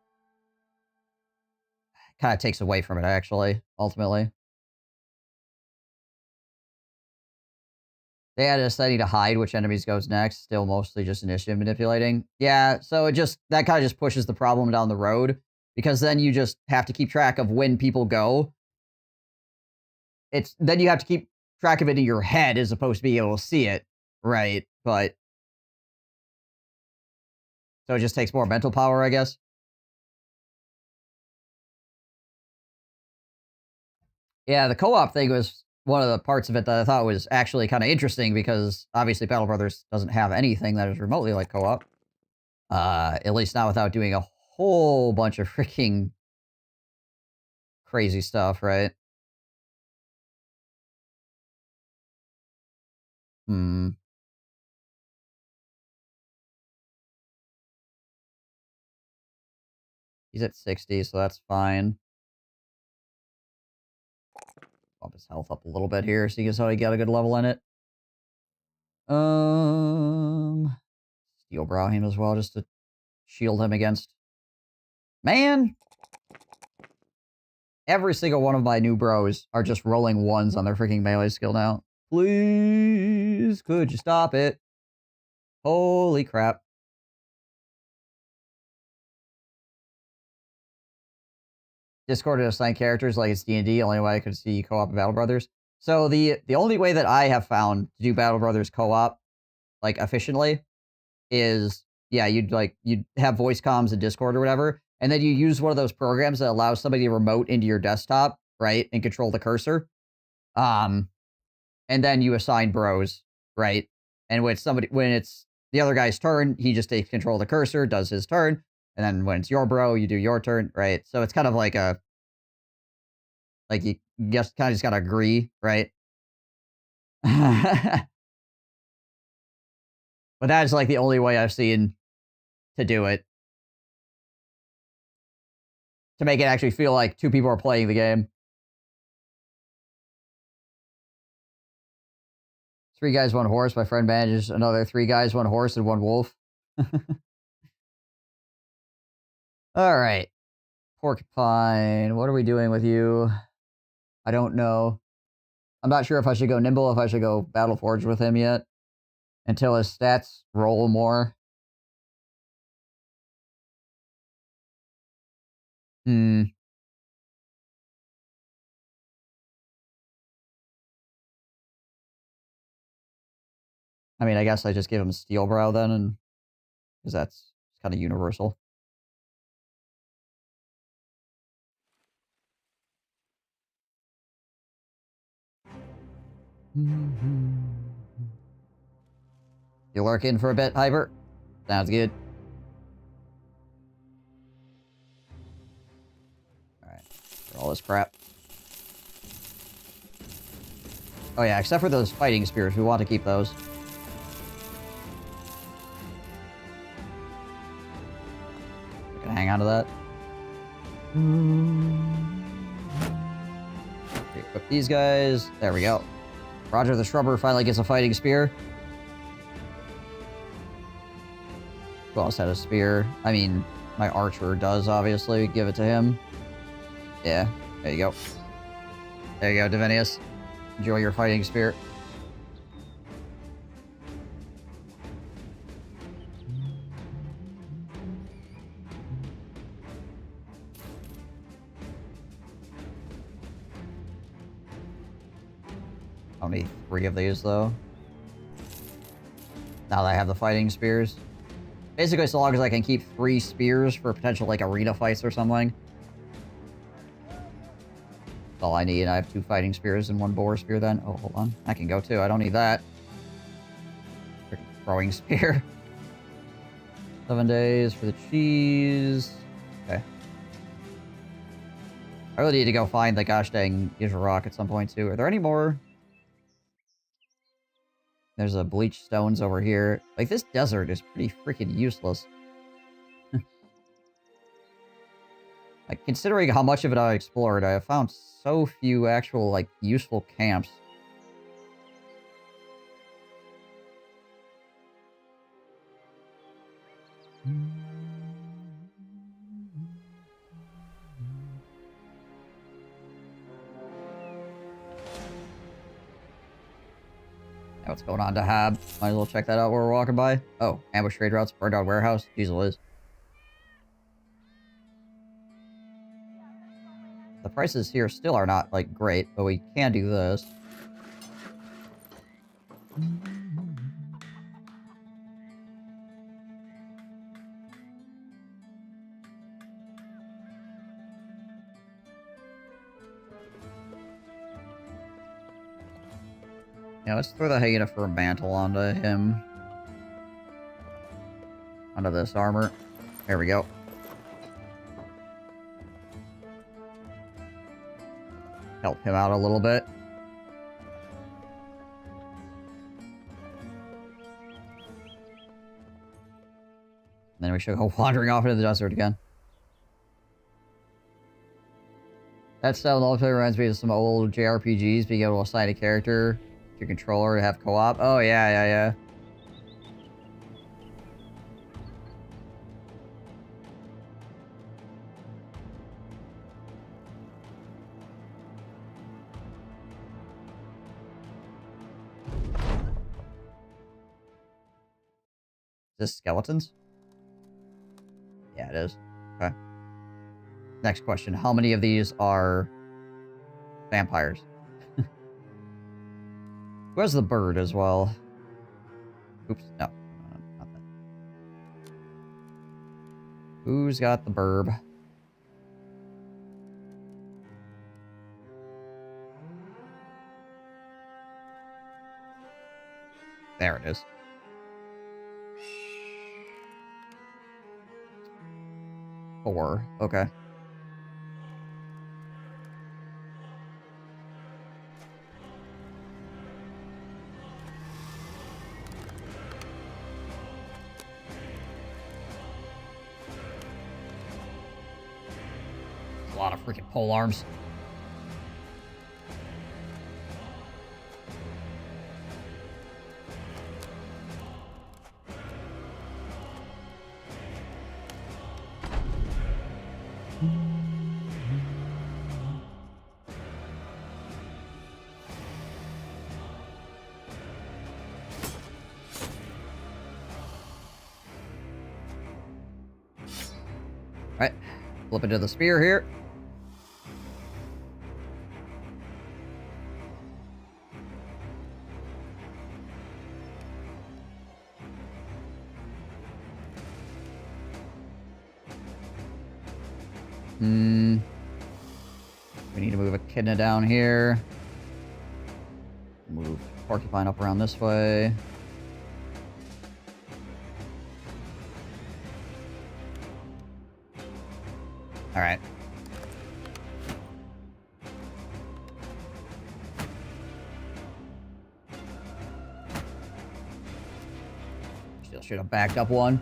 takes away from it, actually, ultimately. They added a setting to hide which enemies goes next, still mostly just initiative manipulating. Yeah, so that kind of just pushes the problem down the road, because then you just have to keep track of when people go. Then you have to keep track of it in your head as opposed to being able to see it, right? But so it just takes more mental power, I guess. Yeah, the co-op thing was one of the parts of it that I thought was actually kind of interesting, because obviously Battle Brothers doesn't have anything that is remotely like co-op. At least not without doing a whole bunch of freaking crazy stuff, right? Hmm. He's at 60, so that's fine. Bump his health up a little bit here so you can get a good level in it. Steel Brahim as well, just to shield him against... Man! Every single one of my new bros are just rolling ones on their freaking melee skill now. Please, could you stop it? Holy crap. Discord to assign characters like it's D&D, only way I could see co-op Battle Brothers. So the only way that I have found to do Battle Brothers co-op, like, efficiently, is, yeah, you'd have voice comms in Discord or whatever, and then you use one of those programs that allows somebody to remote into your desktop, right, and control the cursor. And then you assign bros, right? And when it's the other guy's turn, he just takes control of the cursor, does his turn, and then when it's your bro, you do your turn, right? So it's kind of like you Just kind of just gotta agree, right? But that's like the only way I've seen to do it. To make it actually feel like two people are playing the game. 3 guys, 1 horse. My friend manages another 3 guys, 1 horse, and 1 wolf. Alright. Porcupine, what are we doing with you? I don't know. I'm not sure if I should go Nimble, if I should go Battle Forge with him yet. Until his stats roll more. Hmm. I mean, I guess I just give him Steel Brow then, and because that's kind of universal. You lurk in for a bit, Hyper? Sounds good. Alright, for all this crap. Oh yeah, except for those fighting spears, we want to keep those. I can hang on to that. Equip these guys. There we go. Roger the Shrubber finally gets a fighting spear. Who else had a spear? I mean, my archer does, obviously. Give it to him. Yeah, there you go. There you go, Divinius. Enjoy your fighting spear. I'll need 3 of these, though. Now that I have the fighting spears. Basically, so long as I can keep 3 spears for potential, like, arena fights or something. That's all I need. I have 2 fighting spears and 1 boar spear then. Oh, hold on. I can go, too. I don't need that. Freaking throwing spear. 7 days for the cheese. Okay. I really need to go find the gosh dang Yizharok at some point, too. Are there any more? There's a bleach stones over here. Like, this desert is pretty freaking useless. Like, considering how much of it I explored, I have found so few actual, like, useful camps. What's going on to Hab? Might as well check that out while we're walking by. Oh, ambush trade routes, burned out warehouse. Jeez Liz. The prices here still are not, like, great, but we can do this. Yeah, let's throw the hyena for a mantle onto him. Onto this armor. There we go. Help him out a little bit. And then we should go wandering off into the desert again. That style ultimately reminds me of some old JRPGs, being able to assign a character to your controller to have co-op. Oh, yeah. Is this skeletons? Yeah, it is. Okay. Next question. How many of these are vampires? Who has the bird as well? Oops, no. Not that. Who's got the burb? There it is. Four. Okay. lot of freaking pole arms. Alright, flip into the spear here. We need to move Echidna down here. Move Porcupine up around this way. Alright. Still should have backed up one.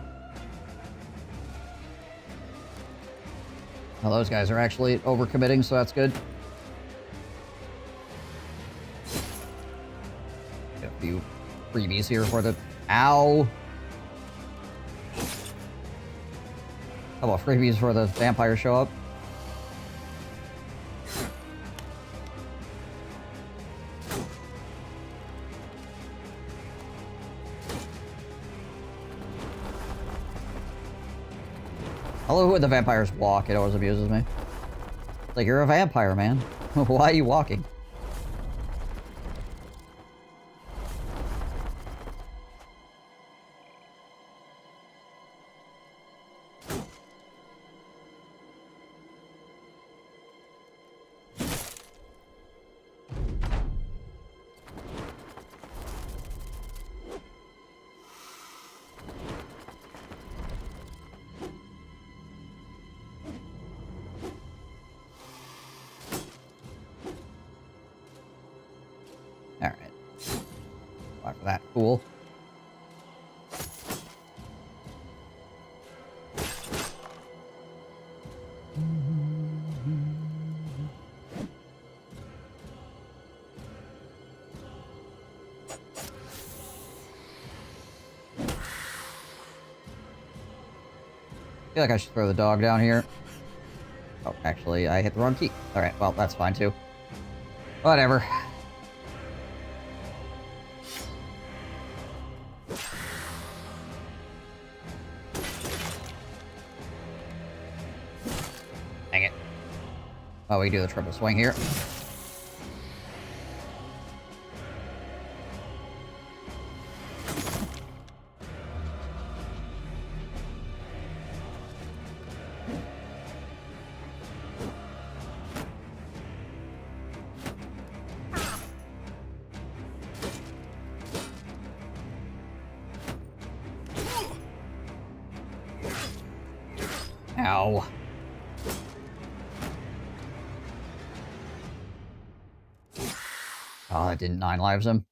Well, those guys are actually overcommitting, so that's good. Get a few freebies here for the... Ow! How about freebies for the vampires show up? I love when the vampires walk. It always amuses me. It's like, you're a vampire, man. Why are you walking? Alright. Fuck that. Cool. I feel like I should throw the dog down here. Oh, actually, I hit the wrong key. Alright, well, that's fine too. Whatever. Dang it. Oh, we do the triple swing here. Ow. Oh, that didn't 9 lives him.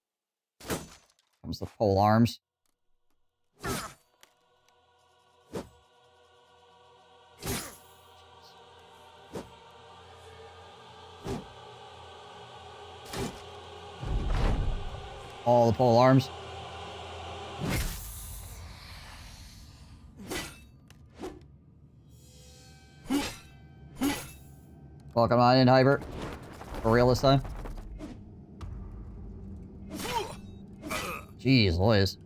Comes the pole arms. All the pole arms. Welcome on in, Hybert. For real this time. Jeez, Liz.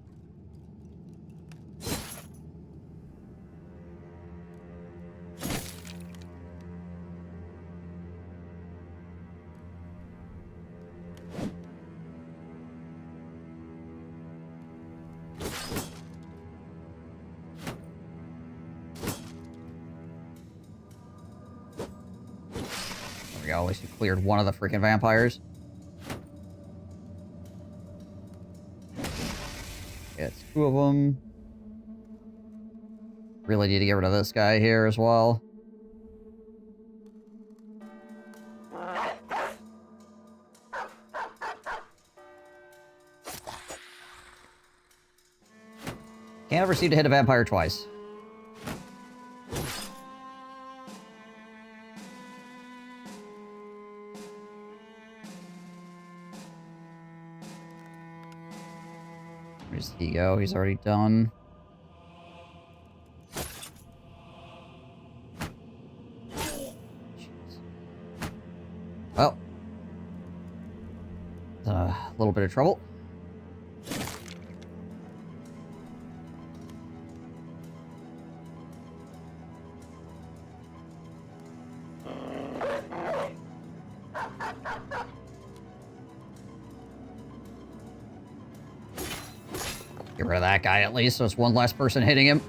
There we go, at least we cleared one of the freaking vampires. It's 2 of them. Really need to get rid of this guy here as well. Can't ever seem to hit a vampire twice. Where's he go? He's already done. Well, a little bit of trouble. Get rid of that guy at least, so it's one less person hitting him.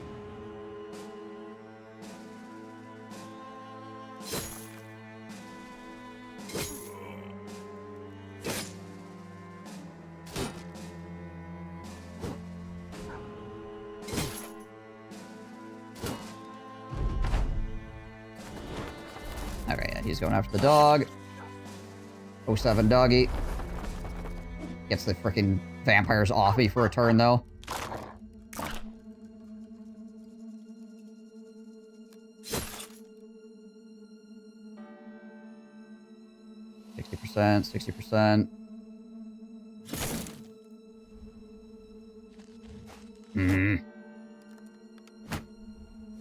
Okay, yeah, he's going after the dog. 07 doggy. Gets the freaking vampires off me for a turn, though. %, 60%.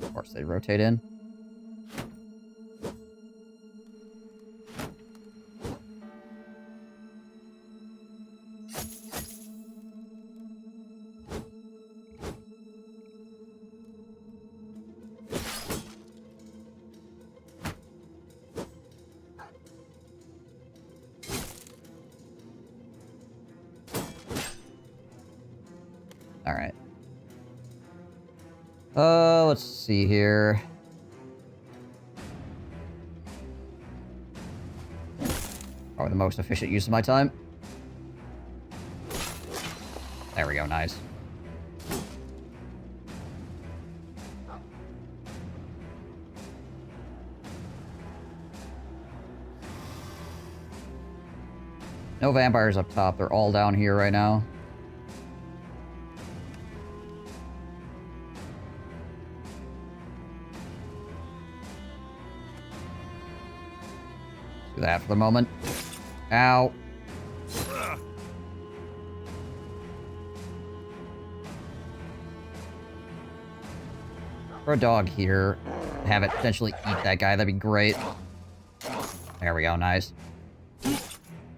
Of course, they rotate in. Alright. Let's see here. Probably the most efficient use of my time. There we go, nice. No vampires up top, they're all down here right now. Do that for the moment. Ow. For a dog here, have it potentially eat that guy, that'd be great. There we go, nice.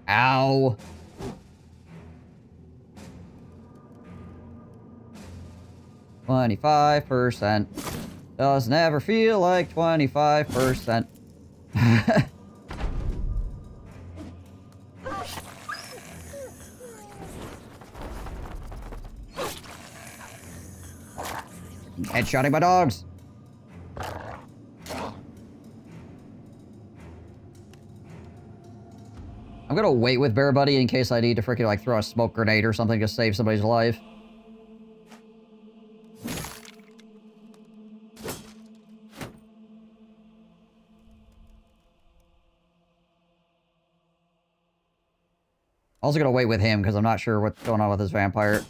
Ow. %. Does never feel like 25%. Headshotting my dogs. I'm gonna wait with Bear Buddy in case I need to freaking like throw a smoke grenade or something to save somebody's life. Also gonna wait with him because I'm not sure what's going on with this vampire.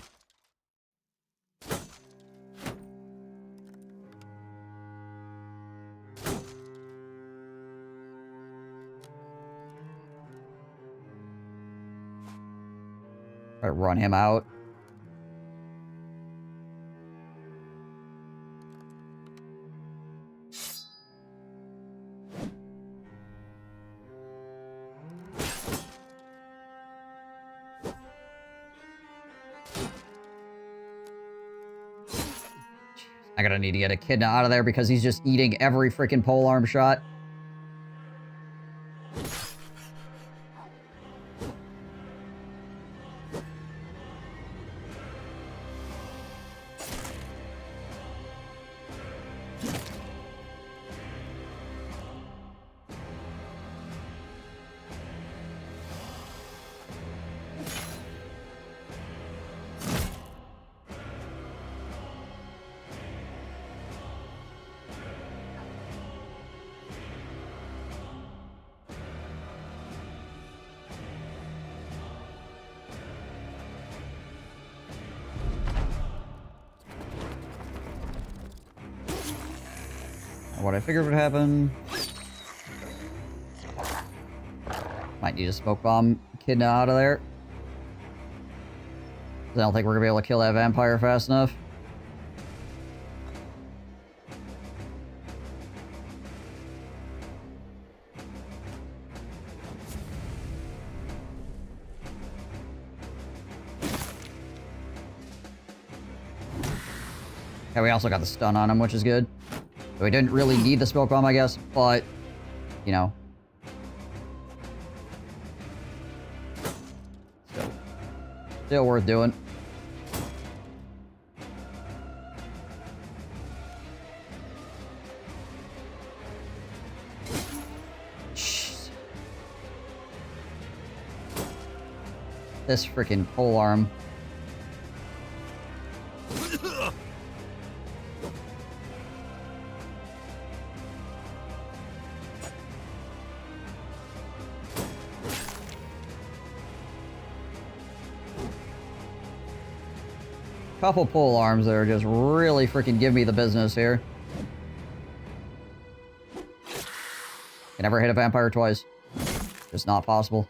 Try to run him out. I'm gonna need to get Echidna out of there because he's just eating every freaking polearm shot. What I figured would happen. Might need a smoke bomb Echidna out of there. I don't think we're gonna be able to kill that vampire fast enough. Yeah, we also got the stun on him, which is good. So we didn't really need the smoke bomb, I guess, but, you know. Still worth doing. Jeez. This freaking pole arm. Couple pole arms that are just really freaking give me the business here. Can never hit a vampire twice. Just not possible.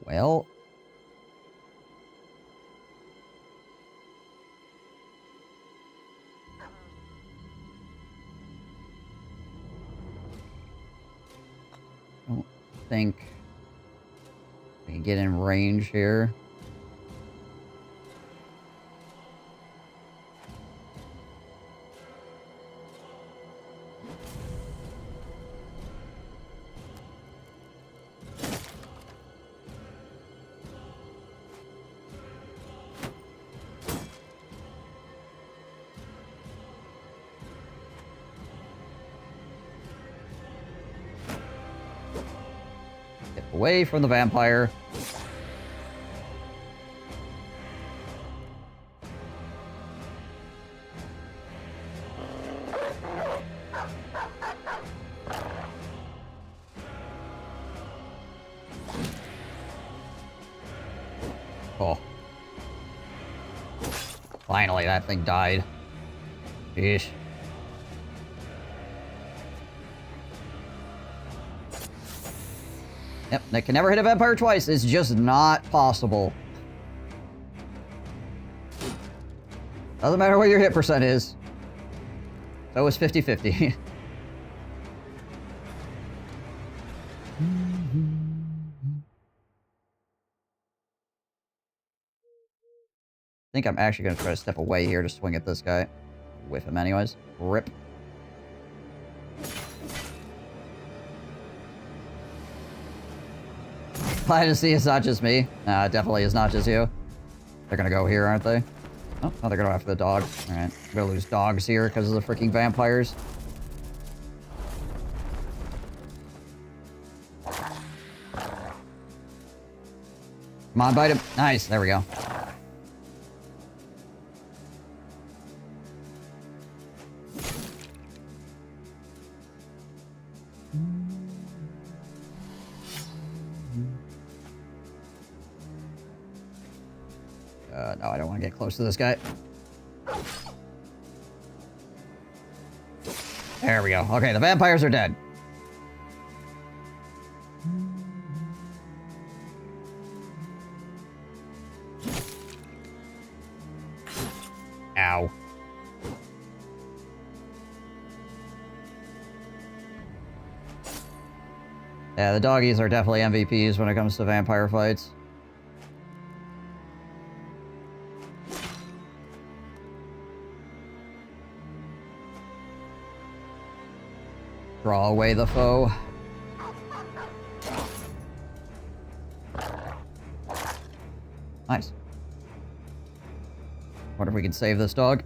Well... I don't think we can get in range here. Away from the vampire. Oh. Finally, that thing died. Yeesh. Yep, they can never hit a vampire twice. It's just not possible. Doesn't matter what your hit percent is. So it's 50-50. I think I'm actually going to try to step away here to swing at this guy. Whiff him anyways. Rip. Glad to see it's not just me. Nah, it definitely is not just you. They're gonna go here, aren't they? Oh, they're gonna go after the dog. Alright. We're gonna lose dogs here because of the freaking vampires. Come on, bite him. Nice, there we go. No, I don't want to get close to this guy. There we go. Okay, the vampires are dead. Ow. Yeah, the doggies are definitely MVPs when it comes to vampire fights. Draw away the foe. Nice. Wonder if we can save this dog.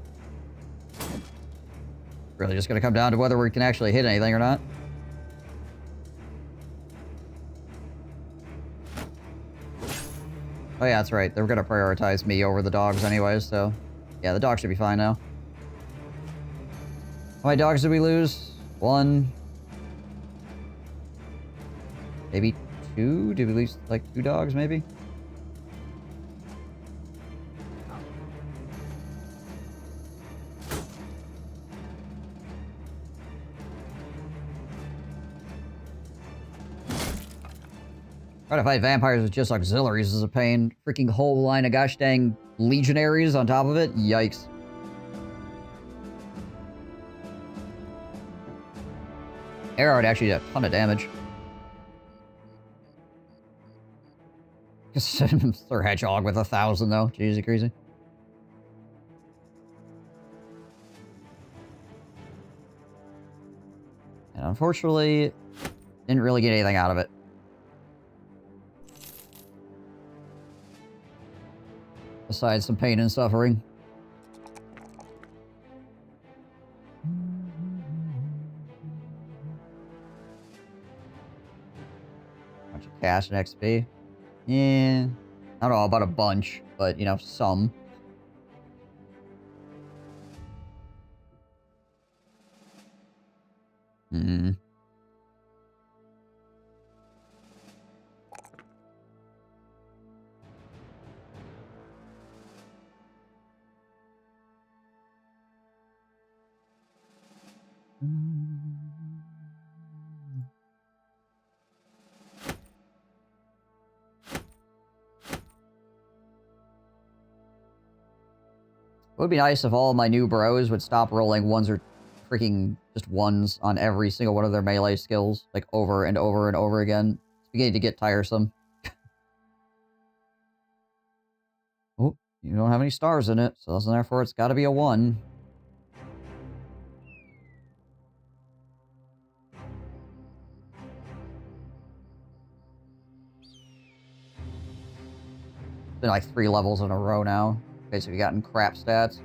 Really just gonna come down to whether we can actually hit anything or not. Oh yeah, that's right. They were gonna prioritize me over the dogs anyways, so... Yeah, the dog should be fine now. How many dogs did we lose? 1... Maybe 2? Did we lose, like, 2 dogs, maybe? Try to fight vampires with just auxiliaries is a pain. Freaking whole line of gosh dang legionaries on top of it. Yikes. Arrow would actually do a ton of damage. Sir Hedgehog with 1,000 though. Jeez, crazy. And unfortunately, didn't really get anything out of it. Besides some pain and suffering. Bunch of cash and XP. Yeah. I don't know about a bunch, but, you know, some. Hmm. It would be nice if all of my new bros would stop rolling ones or freaking just ones on every single one of their melee skills, like over and over and over again. It's beginning to get tiresome. Oh, you don't have any stars in it, so therefore it's got to be a 1. It's been like 3 levels in a row now. Basically gotten crap stats.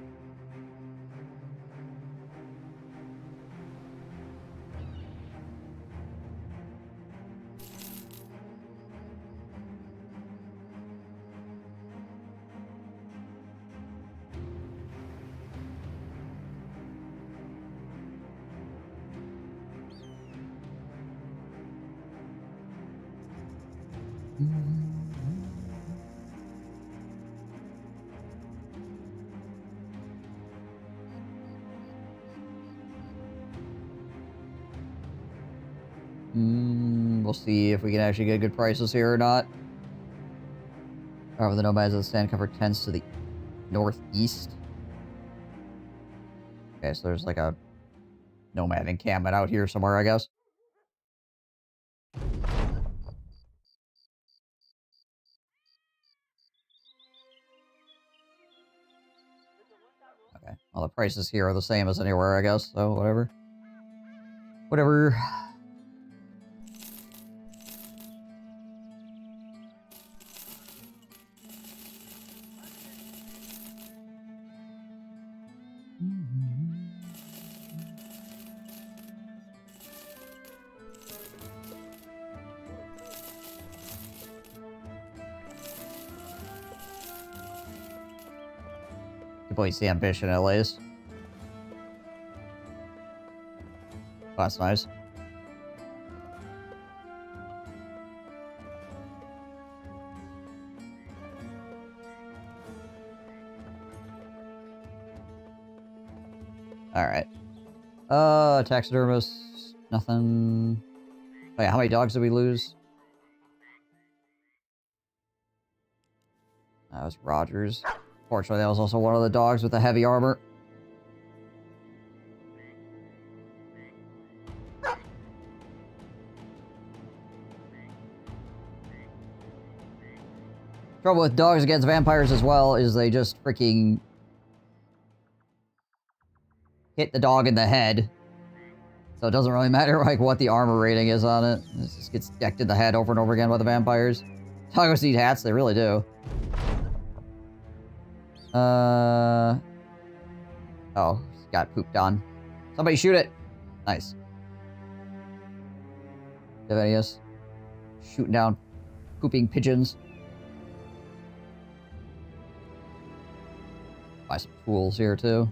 We'll see if we can actually get good prices here or not. However, the nomads of the sand cover tends to the northeast. Okay, so there's like a nomad encampment out here somewhere, I guess. Okay, well, the prices here are the same as anywhere, I guess, so whatever. Whatever. Place the ambition at least. Oh, that's nice. Alright. Taxidermist. Nothing. Wait, how many dogs did we lose? That was Rogers. Fortunately, that was also one of the dogs with the heavy armor. Trouble with dogs against vampires as well is they just freaking hit the dog in the head. So it doesn't really matter like what the armor rating is on it. It just gets decked in the head over and over again by the vampires. Doggos need hats, they really do. Oh, got pooped on. Somebody shoot it. Nice. Devenius. Shooting down pooping pigeons. Buy some tools here too.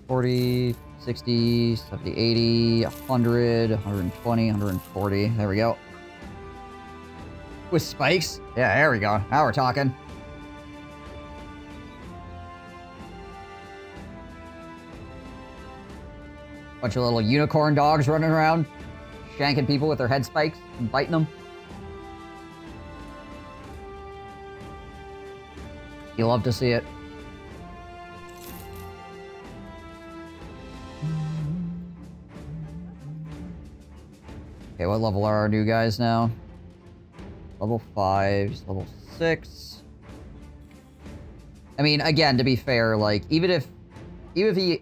40, 60, 70, 80, 100, 120, 140. There we go. With spikes? Yeah, there we go. Now we're talking. Bunch of little unicorn dogs running around, shanking people with their head spikes and biting them. You love to see it. Okay, what level are our new guys now? Level 5, level 6. I mean, again, to be fair, like, even if he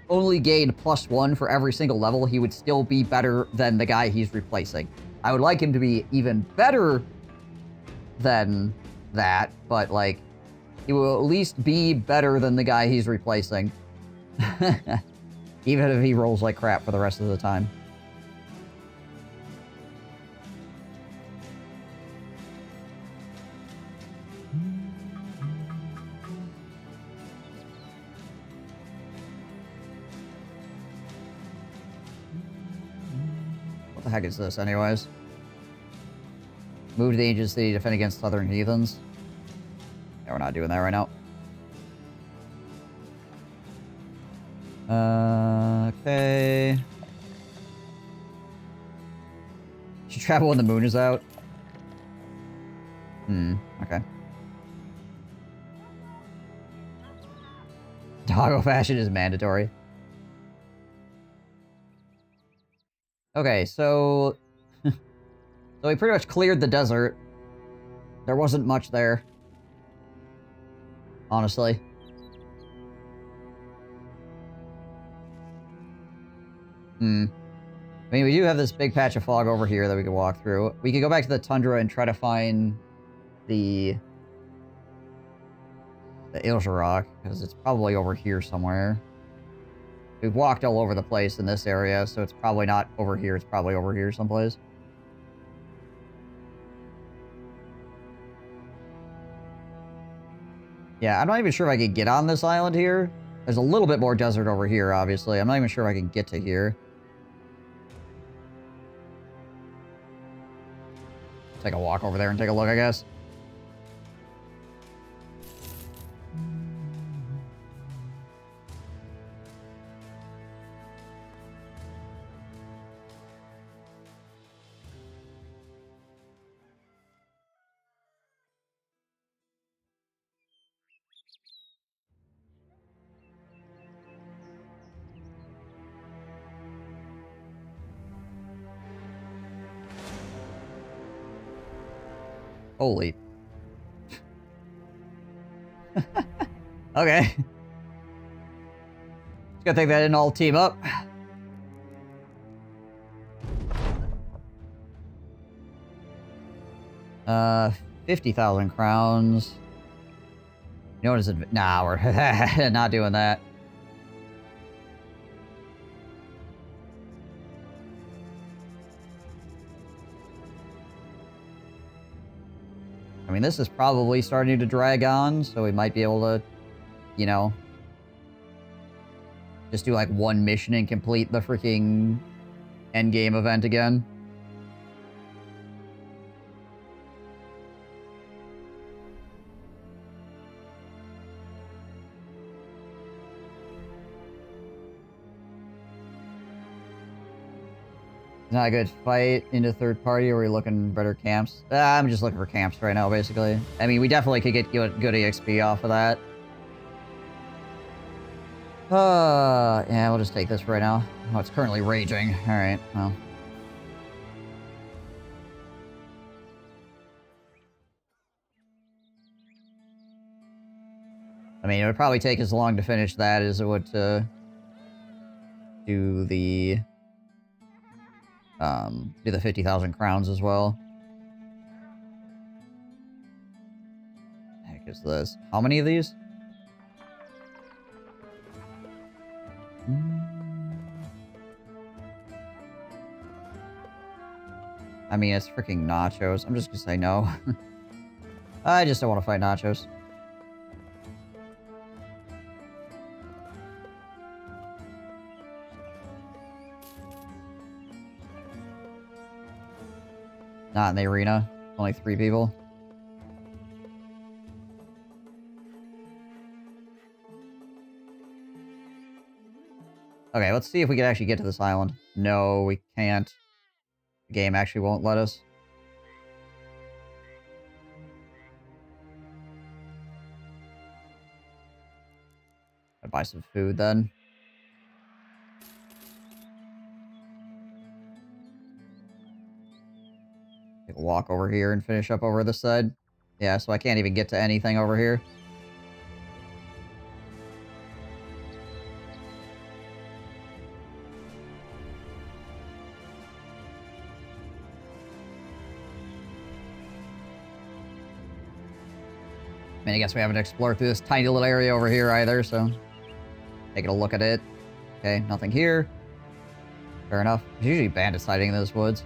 only gained +1 for every single level, he would still be better than the guy he's replacing. I would like him to be even better than that, but, like, he will at least be better than the guy he's replacing. Even if he rolls like crap for the rest of the time. What the heck is this, anyways? Move to the ancient city, defend against southern heathens. Yeah, we're not doing that right now. Okay. Should travel when the moon is out. Okay. Doggo fashion is mandatory. Okay, so... so we pretty much cleared the desert. There wasn't much there. Honestly. I mean, we do have this big patch of fog over here that we can walk through. We could go back to the tundra and try to find the Ilsharok, because it's probably over here somewhere. We've walked all over the place in this area, so it's probably not over here. It's probably over here someplace. Yeah, I'm not even sure if I could get on this island here. There's a little bit more desert over here, obviously. I'm not even sure if I can get to here. Take a walk over there and take a look, I guess. Holy. Okay. Good thing they didn't all team up. 50,000 crowns. You know what is it? Nah, we're not doing that. I mean, this is probably starting to drag on, so we might be able to, you know, just do like one mission and complete the freaking endgame event again. Not a good fight into third party, or are we looking better camps? I'm just looking for camps right now, basically. I mean, we definitely could get good EXP off of that. Yeah, we'll just take this right now. Oh, it's currently raging. Alright, well. I mean, it would probably take as long to finish that as it would to do the 50,000 crowns as well. The heck is this? How many of these? I mean, it's freaking nachos. I'm just gonna say no. I just don't want to fight nachos. Not in the arena. Only 3 people. Okay, let's see if we can actually get to this island. No, we can't. The game actually won't let us. I'll buy some food then. Take a walk over here and finish up over this side. Yeah, so I can't even get to anything over here. I mean, I guess we haven't explored through this tiny little area over here either, so... Taking a look at it. Okay, nothing here. Fair enough. There's usually bandits hiding in those woods.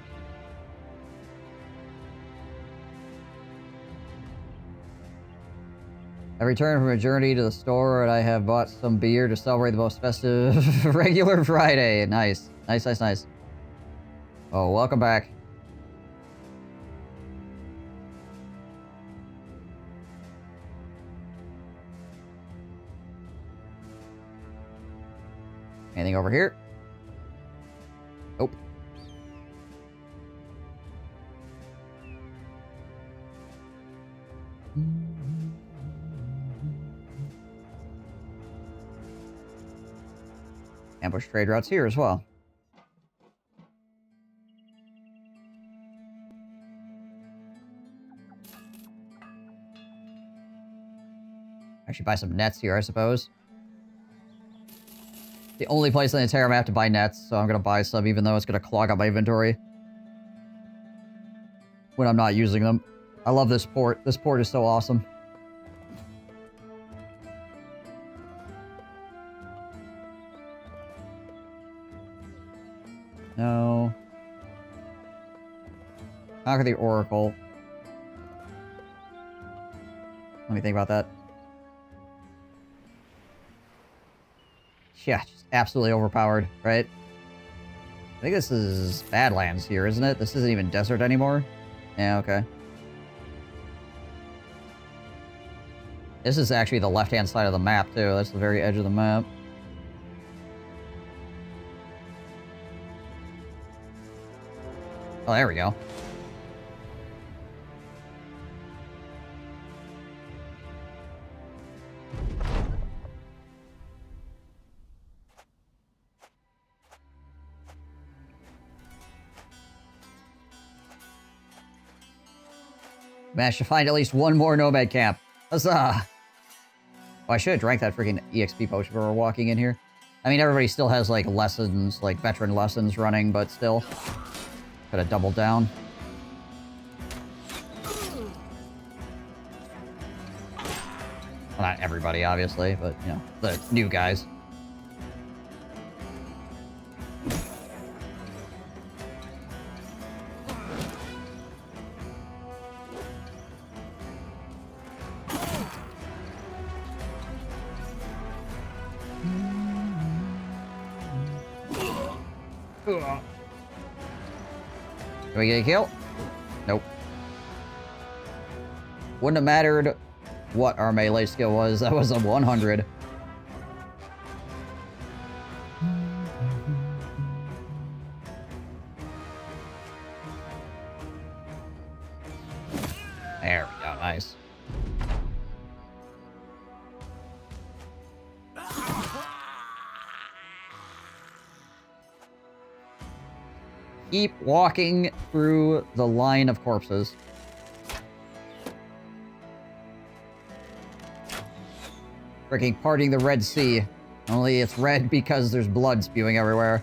I returned from a journey to the store, and I have bought some beer to celebrate the most festive regular Friday. Nice. Nice, nice, nice. Oh, welcome back. Anything over here? Nope. Ambush trade routes here as well. Actually buy some nets here, I suppose. The only place on the entire map to buy nets, so I'm gonna buy some even though it's gonna clog up my inventory when I'm not using them. I love this port. This port is so awesome. No. Conquer the Oracle. Let me think about that. Yeah, just absolutely overpowered, right? I think this is Badlands here, isn't it? This isn't even desert anymore. Yeah, okay. This is actually the left-hand side of the map, too. That's the very edge of the map. Oh, there we go. Managed to find at least one more nomad camp. Huzzah! Well, I should have drank that freaking EXP potion before we're walking in here. I mean, everybody still has, like, lessons, like, veteran lessons running, but still. Could have doubled down. Well, not everybody, obviously, but, you know, the new guys. Did we get a kill? Nope. Wouldn't have mattered what our melee skill was. That was a 100. There we go. Nice. Keep walking through the line of corpses. Freaking parting the Red Sea. Only it's red because there's blood spewing everywhere.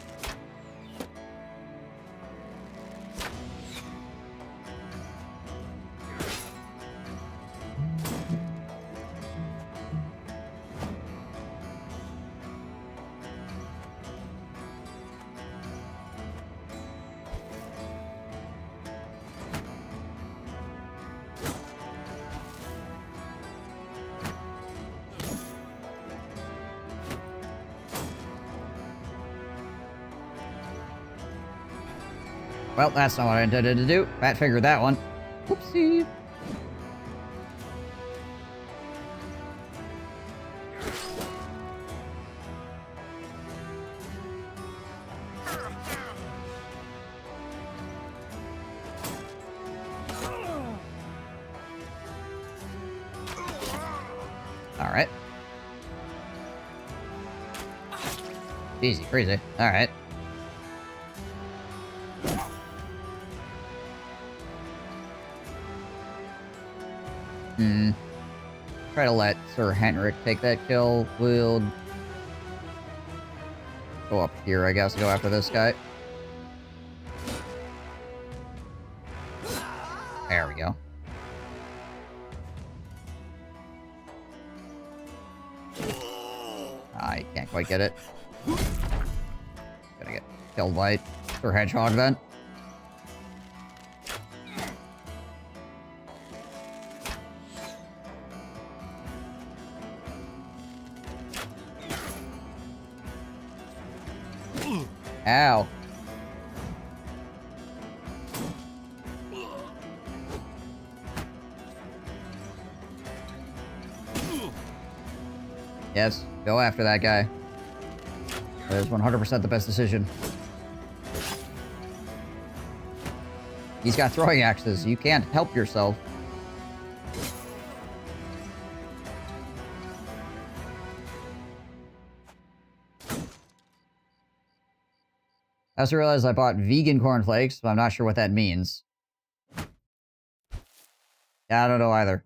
Well, that's not what I intended to do. Pat figured that one. Whoopsie. Easy, crazy. Alright. Try to let Sir Henrik take that kill. We'll go up here, I guess, go after this guy. There we go. I can't quite get it. Gonna get killed by Sir Hedgehog then. Ow. Yes, go after that guy. That is 100% the best decision. He's got throwing axes. You can't help yourself. I also realized I bought vegan cornflakes, but I'm not sure what that means. Yeah, I don't know either.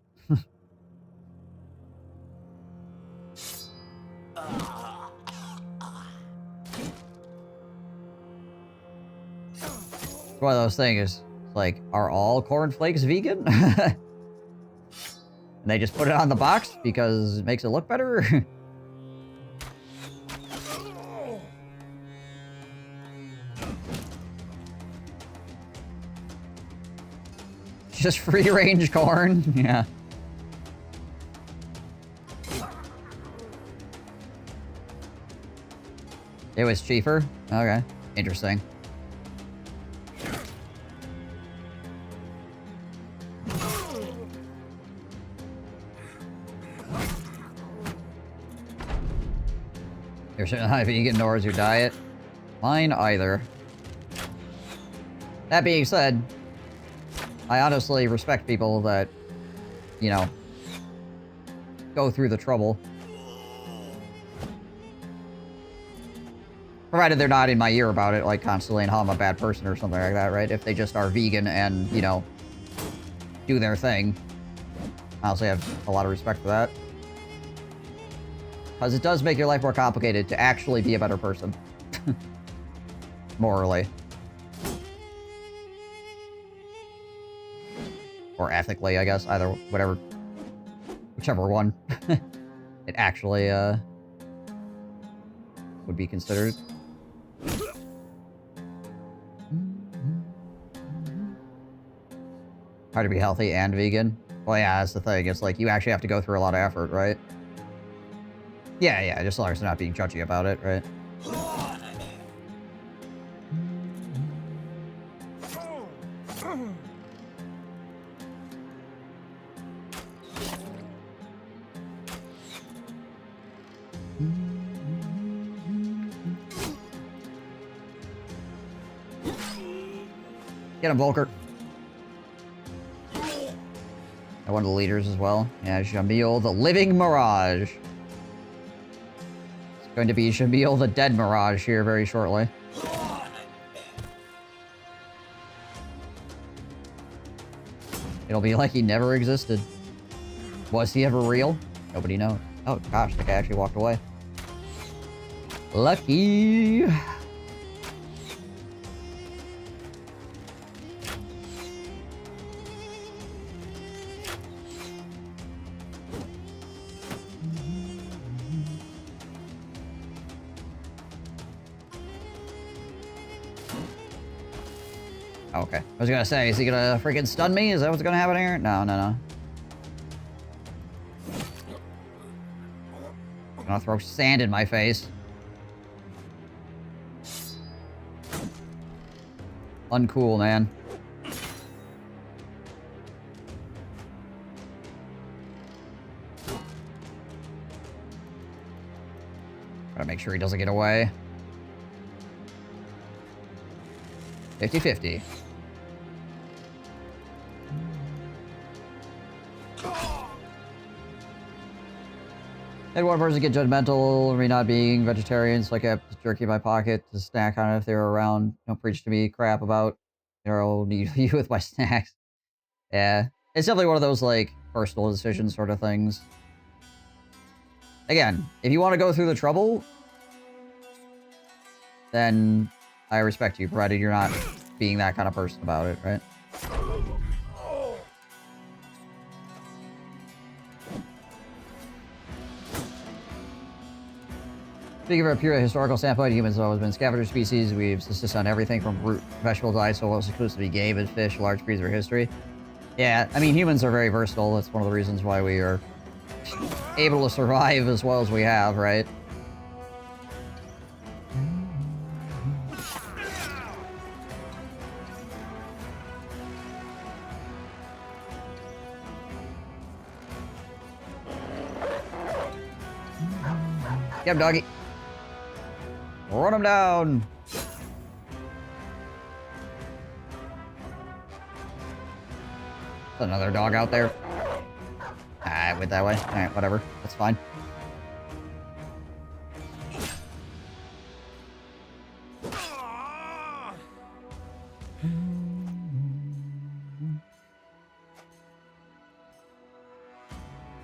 It's one of those things, it's like, are all cornflakes vegan? And they just put it on the box because it makes it look better? Just free-range corn? Yeah. It was cheaper? Okay. Interesting. You're certainly not vegan, nor is your diet. Mine either. That being said, I honestly respect people that, you know, go through the trouble. Provided they're not in my ear about it, like, constantly and how I'm a bad person or something like that, right? If they just are vegan and, you know, do their thing. I honestly have a lot of respect for that. Because it does make your life more complicated to actually be a better person. Morally. Or ethically, I guess. Either, whatever. Whichever one. It actually, would be considered. Hard to be healthy and vegan? Well, yeah, that's the thing. It's like, you actually have to go through a lot of effort, right? Yeah, just as long as they're not being judgy about it, right? Get him, Volker. And one of the leaders as well. Yeah, Jamil, the living mirage. It's going to be Jamil, the dead mirage here very shortly. It'll be like he never existed. Was he ever real? Nobody knows. Oh gosh, the guy actually walked away. Lucky. Okay. I was gonna say, is he gonna freaking stun me? Is that what's gonna happen here? No. I'm gonna throw sand in my face. Uncool, man. Gotta make sure he doesn't get away. 50-50. Had one person get judgmental, me not being vegetarian, so I kept jerky in my pocket to snack on it if they were around. Don't preach to me crap about, need you with my snacks. Yeah, it's definitely one of those, like, personal decision sort of things. Again, if you want to go through the trouble, then I respect you, provided you're not being that kind of person about it, right? Speaking from a pure historical standpoint, humans have always been scavenger species. We've subsisted on everything from root vegetable diets to almost exclusively game and fish, large periods of our history. Yeah, I mean, humans are very versatile. That's one of the reasons why we are able to survive as well as we have, right? Get him, doggy. Run him down. Another dog out there. I went that way. Alright, whatever. That's fine.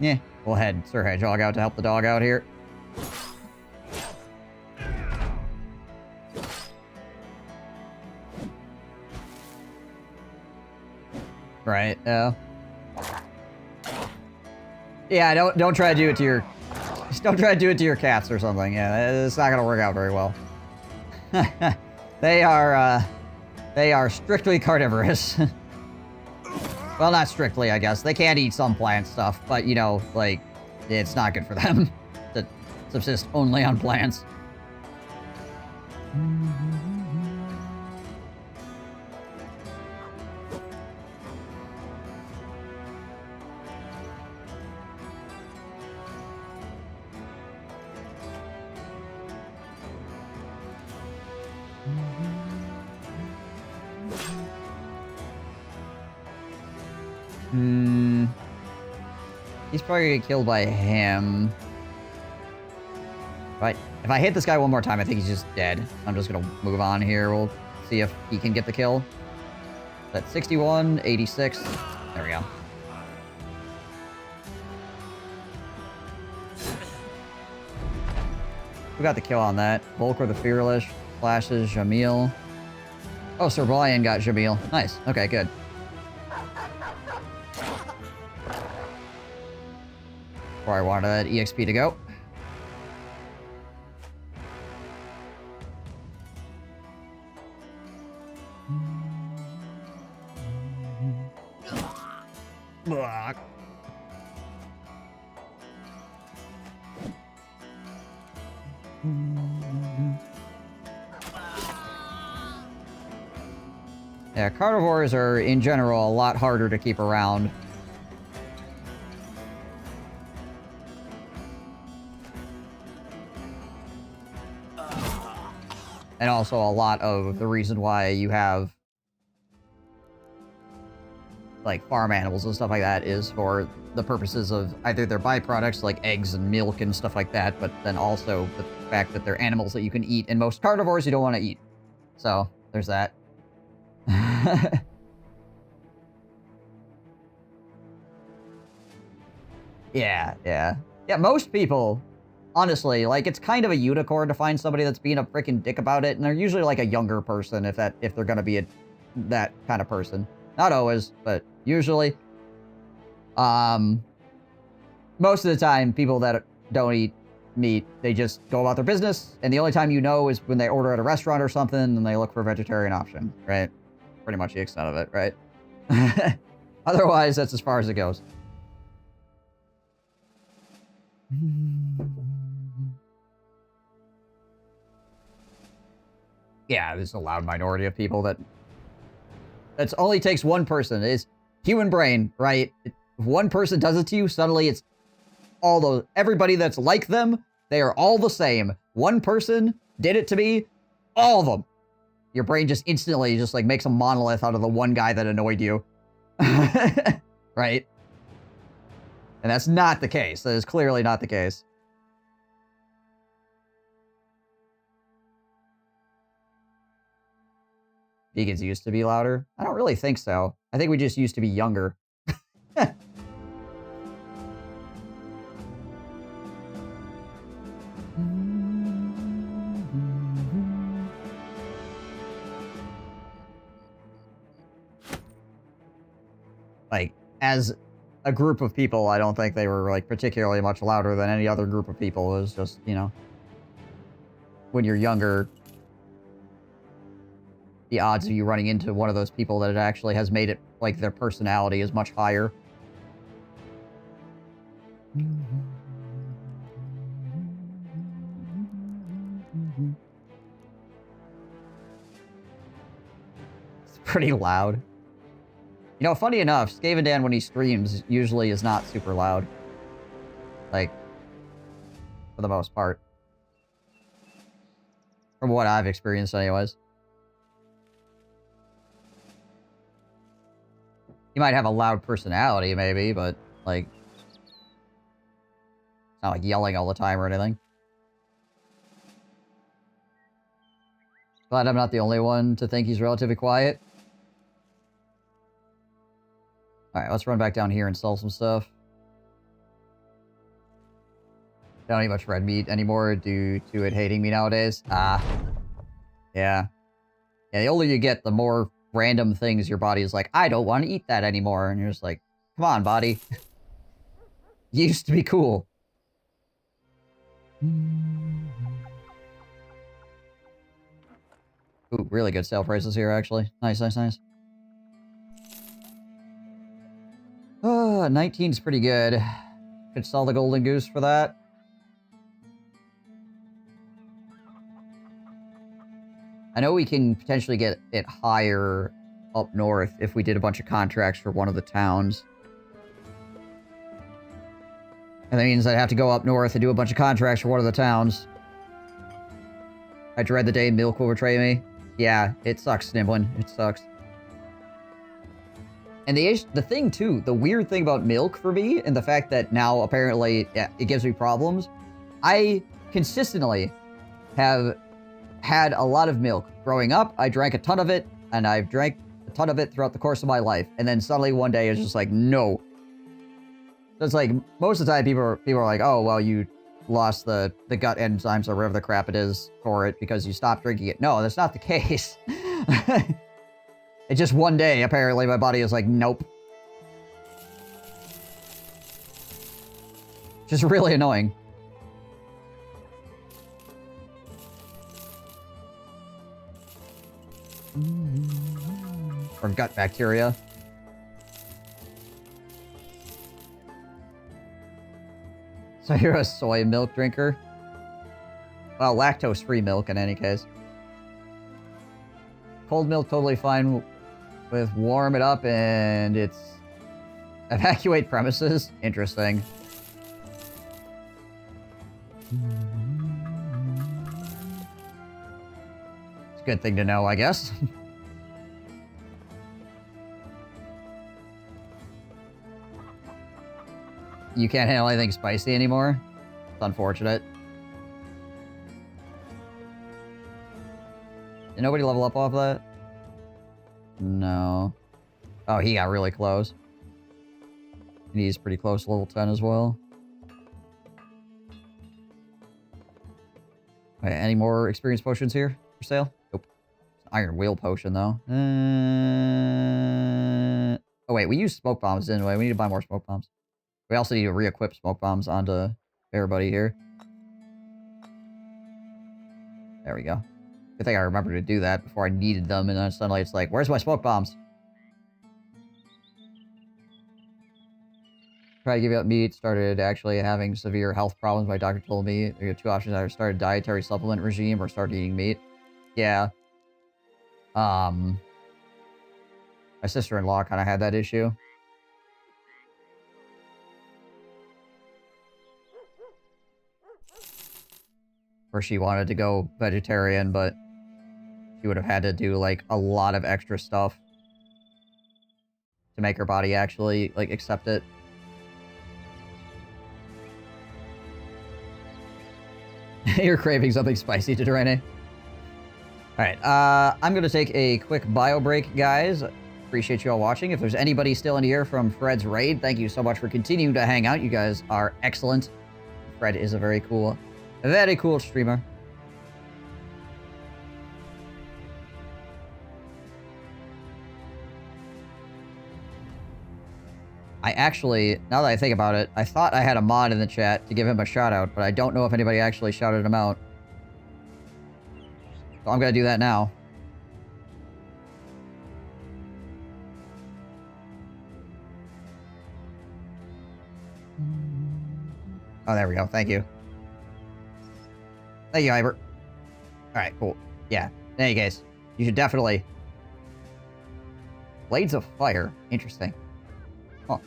Yeah, we'll head Sir Hedgehog out to help the dog out here. Right, yeah, don't try to do it to your... Just don't try to do it to your cats or something. Yeah, it's not gonna work out very well. They are strictly carnivorous. Well, not strictly, I guess. They can eat some plant stuff, but, you know, like, it's not good for them to subsist only on plants. He's probably gonna get killed by him. Right. If I hit this guy one more time, I think he's just dead. I'm just gonna move on here. We'll see if he can get the kill. That's 61, 86. There we go. We got the kill on that. Volker the Fearless, flashes Jamil. Oh, Sir Brian got Jamil. Nice. Okay, good. Where I wanted that EXP to go. Yeah, carnivores are, in general, a lot harder to keep around. And also a lot of the reason why you have, like, farm animals and stuff like that is for the purposes of either their byproducts, like eggs and milk and stuff like that, but then also the fact that they're animals that you can eat, and most carnivores you don't want to eat. So, there's that. Yeah, most people, honestly, like, it's kind of a unicorn to find somebody that's being a freaking dick about it, and they're usually, like, a younger person if they're gonna be that kind of person. Not always, but usually. Most of the time, people that don't eat meat, they just go about their business, and the only time you know is when they order at a restaurant or something, and they look for a vegetarian option, right? Pretty much the extent of it, right? Otherwise, that's as far as it goes. Yeah, there's a loud minority of people that... It only takes one person. It's human brain, right? If one person does it to you, suddenly it's all those... Everybody that's like them, they are all the same. One person did it to me, all of them. Your brain just instantly just, like, makes a monolith out of the one guy that annoyed you. Right? And that's not the case. That is clearly not the case. vegans used to be louder. I don't really think so. I think we just used to be younger. Like, as a group of people, I don't think they were, like, particularly much louder than any other group of people. It was just, you know, when you're younger, the odds of you running into one of those people that it actually has made it, like, their personality is much higher. It's pretty loud. You know, funny enough, Skavendan, when he streams, usually is not super loud. Like, for the most part. From what I've experienced, anyways. He might have a loud personality, maybe, but, like... It's not like yelling all the time or anything. Glad I'm not the only one to think he's relatively quiet. Alright, let's run back down here and sell some stuff. Don't eat much red meat anymore due to it hating me nowadays. Ah. Yeah. Yeah, the older you get, the more random things your body is like, I don't want to eat that anymore. And you're just like, come on, body. You used to be cool. Ooh, really good sale prices here, actually. Nice, nice, nice. 19's pretty good. Could sell the golden goose for that. I know we can potentially get it higher up north if we did a bunch of contracts for one of the towns. And that means I'd have to go up north and do a bunch of contracts for one of the towns. I dread the day milk will betray me. Yeah, it sucks, Snimblin. It sucks. And the thing, too, the weird thing about milk for me, and the fact that now, apparently, it gives me problems, I consistently have had a lot of milk. Growing up, I drank a ton of it, and I've drank a ton of it throughout the course of my life. And then suddenly one day, it's just like, no. So it's like, most of the time, people are like, oh, well, you lost the gut enzymes or whatever the crap it is for it because you stopped drinking it. No, that's not the case. It's just one day, apparently, my body is like, nope. Just really annoying. Or gut bacteria. So you're a soy milk drinker? Well, lactose-free milk in any case. Cold milk, totally fine with warm it up and it's... Evacuate premises? Interesting. It's a good thing to know, I guess. You can't handle anything spicy anymore? It's unfortunate. Did nobody level up off that? No. Oh, he got really close. And he's pretty close to level 10 as well. Wait, any more experience potions here for sale? Nope. It's an iron wheel potion, though. Oh, wait, we used smoke bombs, didn't we? We need to buy more smoke bombs. We also need to re-equip smoke bombs onto everybody here. There we go. Good thing I remembered to do that before I needed them, and then suddenly it's like, where's my smoke bombs? Tried to give up meat, started actually having severe health problems. My doctor told me there are two options: either start a dietary supplement regime or start eating meat. Yeah. My sister-in-law kind of had that issue. Where she wanted to go vegetarian, but she would have had to do, like, a lot of extra stuff to make her body actually, like, accept it. You're craving something spicy, Tadrene. Alright, I'm gonna take a quick bio break, guys. Appreciate you all watching. If there's anybody still in here from Fred's raid, thank you so much for continuing to hang out. You guys are excellent. Fred is a very cool streamer. I actually, now that I think about it, I thought I had a mod in the chat to give him a shout out, but I don't know if anybody actually shouted him out. So I'm gonna do that now. Oh, there we go. Thank you. Thank you, Hybert. Alright, cool. Yeah. There you guys. You should definitely... Blades of Fire. Interesting. Huh.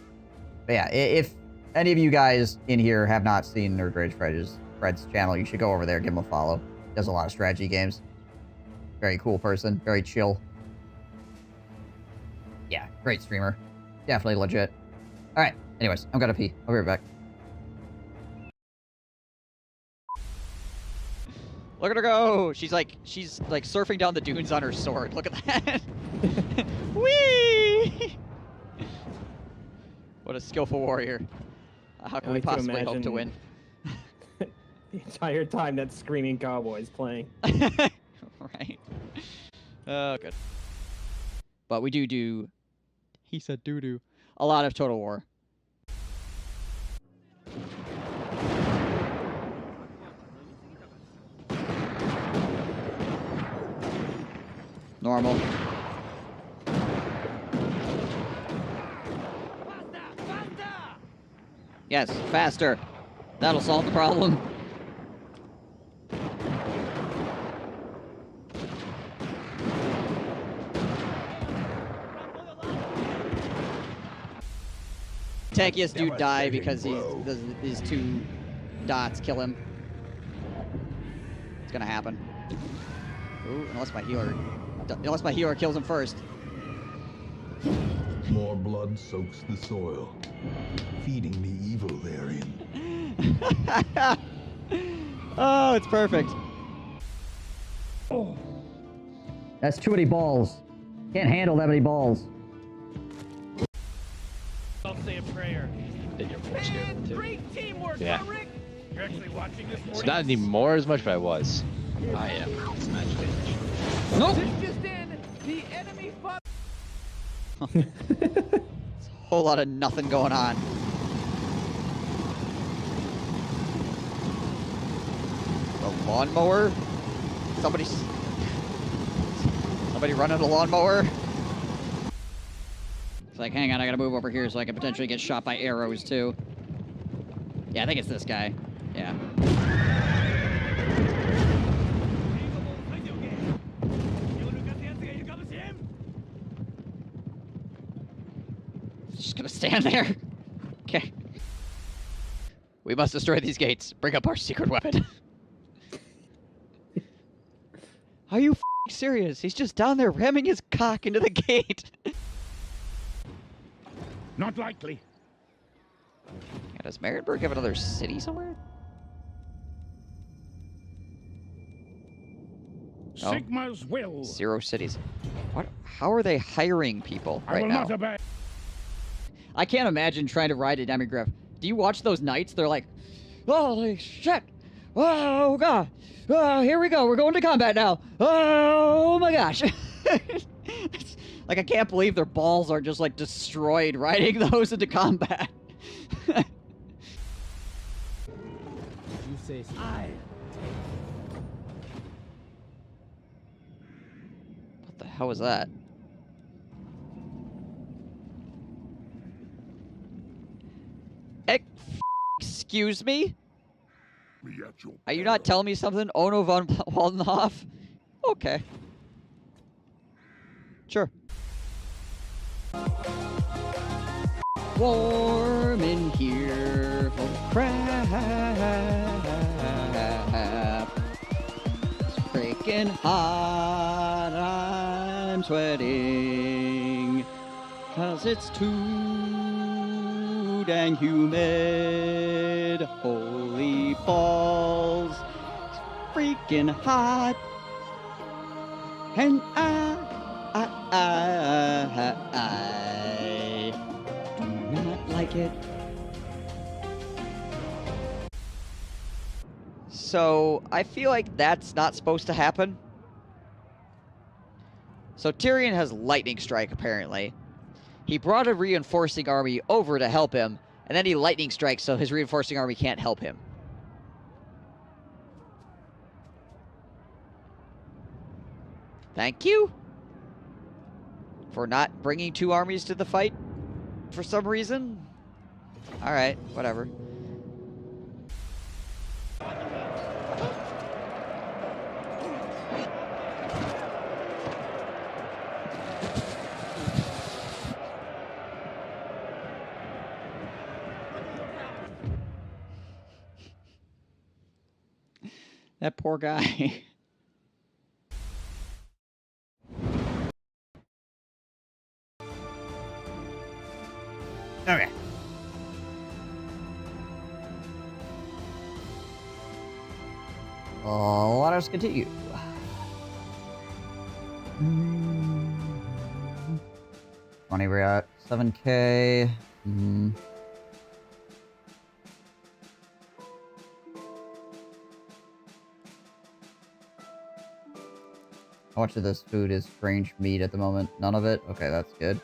But yeah, if any of you guys in here have not seen Nerd Rage Fred's channel, you should go over there, give him a follow. He does a lot of strategy games. Very cool person. Very chill. Yeah, great streamer. Definitely legit. Alright, anyways, I'm gonna pee. I'll be right back. Look at her go! She's like surfing down the dunes on her sword. Look at that! Whee! What a skillful warrior. How can we possibly hope to win? The entire time that Screaming Cowboy's playing. Right. Oh, good. But we do... He said doo-doo. A lot of Total War. Normal. Yes, faster. That'll solve the problem. Tankiest dude die because these two dots kill him. It's gonna happen. Ooh, unless my healer kills him first. More blood soaks the soil, feeding the evil therein. Oh, it's perfect. That's too many balls. Can't handle that many balls. I'll say a prayer. Did your voice here, too? Great teamwork, Yeah. Rick. You're actually watching this morning. It's not anymore as much, but I was. I am. It's magic. Nope. This just in, the enemy fought. It's a whole lot of nothing going on. The lawnmower? Somebody running a lawnmower? It's like, hang on, I gotta move over here so I can potentially get shot by arrows too. Yeah, I think it's this guy. Yeah. Just gonna stand there. Okay. We must destroy these gates. Bring up our secret weapon. Are you f***ing serious? He's just down there ramming his cock into the gate. Not likely. Yeah, does Marienburg have another city somewhere? No. Sigma's will. 0 cities. What? How are they hiring people right now? Not obey. I can't imagine trying to ride a demigriff. Do you watch those nights? They're like, holy shit! Oh god! Here we go. We're going to combat now. Oh my gosh! It's, like, I can't believe their balls are just like destroyed riding those into combat. You say so. What the hell was that? Excuse me? Are you not telling me something, Ono von Waldenhoff? Okay. Sure. Warm in here. Oh crap. It's freaking hot. I'm sweating. 'Cause it's too dang humid. Holy balls. It's freaking hot. And I do not like it. So, I feel like that's not supposed to happen. So Tyrion has lightning strike, apparently. He brought a reinforcing army over to help him, and then he lightning strikes so his reinforcing army can't help him. Thank you for not bringing 2 armies to the fight for some reason. Alright, whatever. That poor guy. Okay. Let us continue. Money, we're at 7K. How much of this food is strange meat at the moment? None of it? Okay, that's good.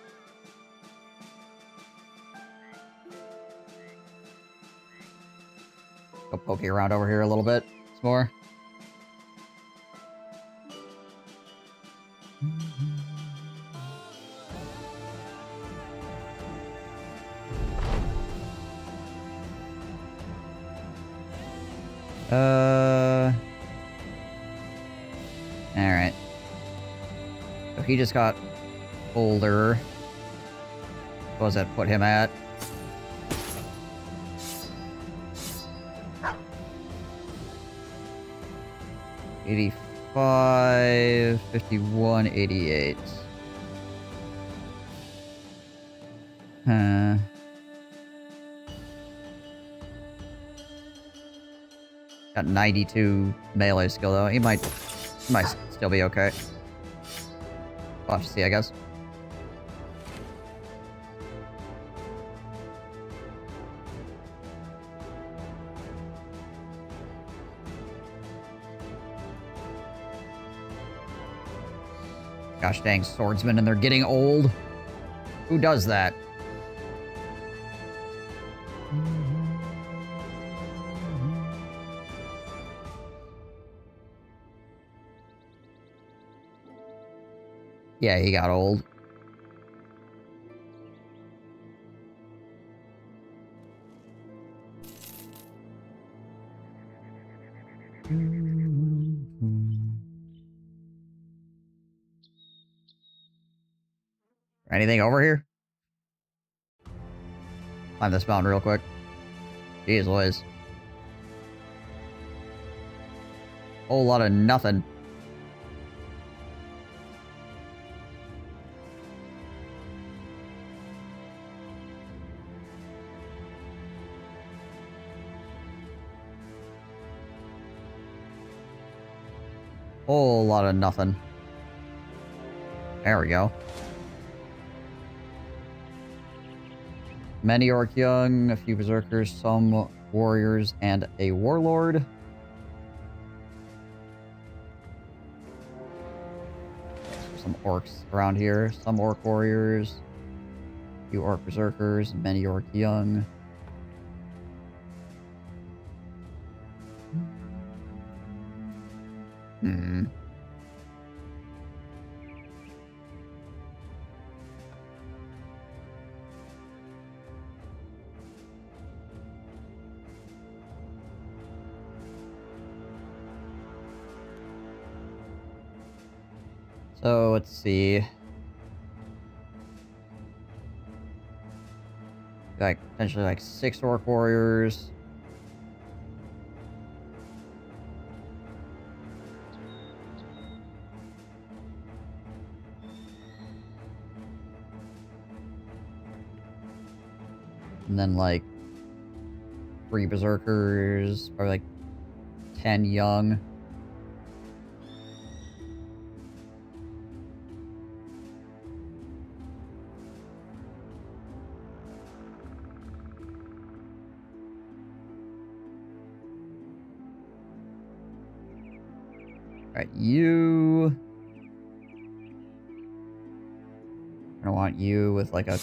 Go poking around over here a little bit. Some more. Alright. So he just got older. What does that put him at? $85, 51, 88. Huh. Got 92 melee skill though. He might still be okay. We'll have to see, I guess. Gosh dang, swordsmen, and they're getting old. Who does that? Yeah, he got old. Anything over here? Climb this mountain real quick. Jeez Louise. Whole lot of nothing. Whole lot of nothing. There we go. Many orc young, a few berserkers, some warriors, and a warlord. Some orcs around here. Some orc warriors, a few orc berserkers, many orc young. So, let's see. Like, potentially like 6 orc warriors. And then like 3 berserkers, probably like 10 young. Alright, you... I want you with like a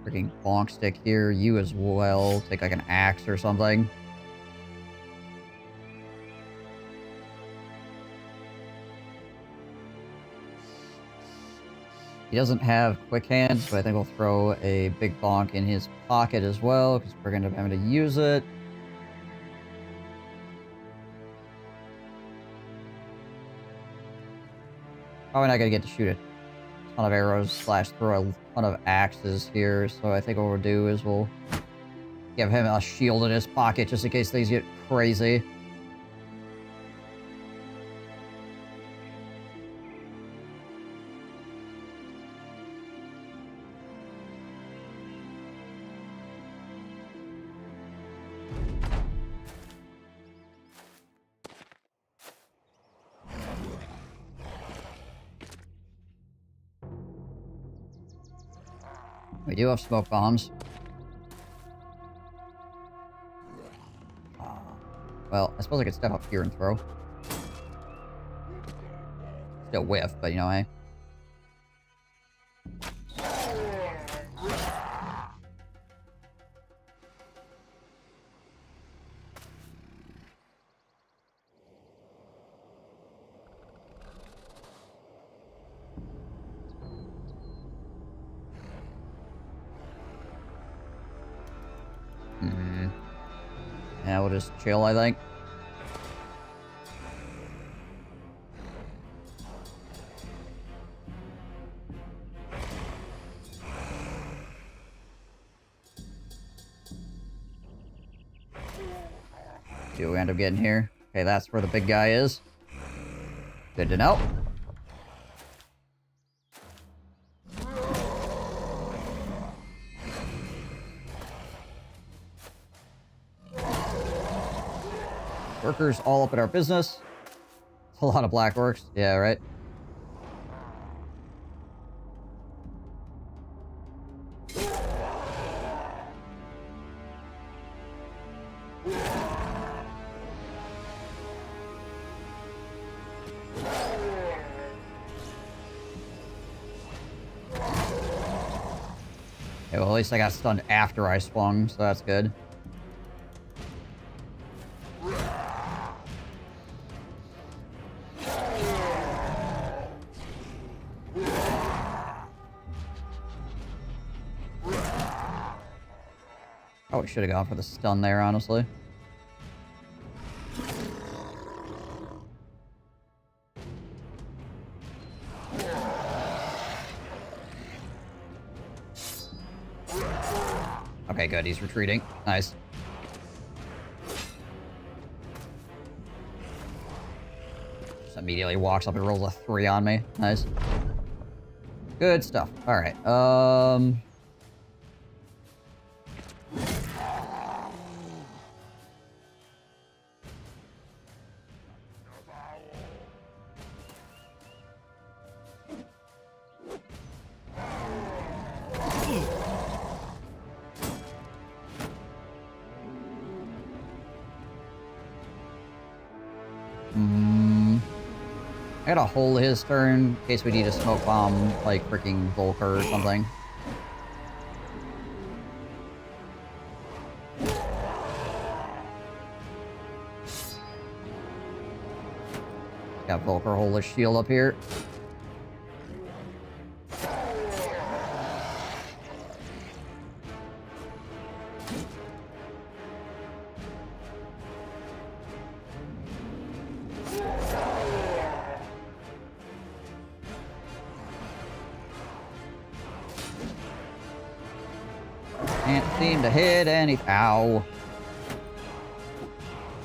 freaking bonk stick here. You as well. Take like an axe or something. He doesn't have quick hands, but I think we'll throw a big bonk in his pocket as well, because we're going to be having to use it. Probably not going to get to shoot it. A ton of arrows / throw a ton of axes here, so I think what we'll do is we'll give him a shield in his pocket just in case things get crazy. We do have smoke bombs. Well, I suppose I could step up here and throw. Still whiff, but you know, eh? Yeah, we'll just chill, I think. See what we end up getting here. Okay, that's where the big guy is. Good to know. Workers all up in our business. It's a lot of black orcs. Yeah, right? Okay, well, at least I got stunned after I swung, so that's good. Probably should have gone for the stun there, honestly. Okay, good. He's retreating. Nice. Just immediately walks up and rolls a 3 on me. Nice. Good stuff. Alright, I gotta hold his turn in case we need a smoke bomb, like freaking Volker or something. Got Volker hold his shield up here. Can't seem to hit anything. Ow.